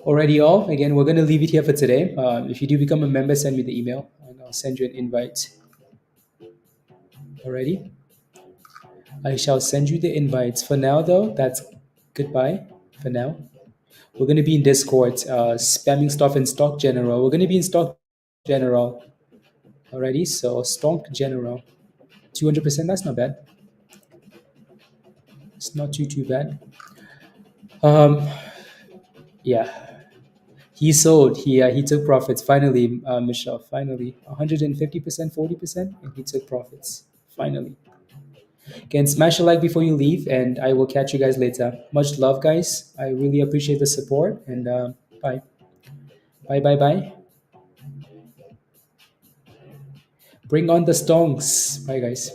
Alrighty, all. Again, we're gonna leave it here for today. If you do become a member, send me the email and I'll send you an invite. Alrighty. I shall send you the invites. For now, though, that's goodbye. For now, we're gonna be in Discord, spamming stuff in Stock General. We're gonna be in Stock General. Alrighty, so Stock General, 200%. That's not bad. It's not too bad. Yeah, he sold. He took profits finally, Michelle. Finally, 150%, 40%, and he took profits finally. Again, smash a like before you leave, and I will catch you guys later. Much love, guys. I really appreciate the support, and bye, bye. Bring on the stonks. Bye, guys.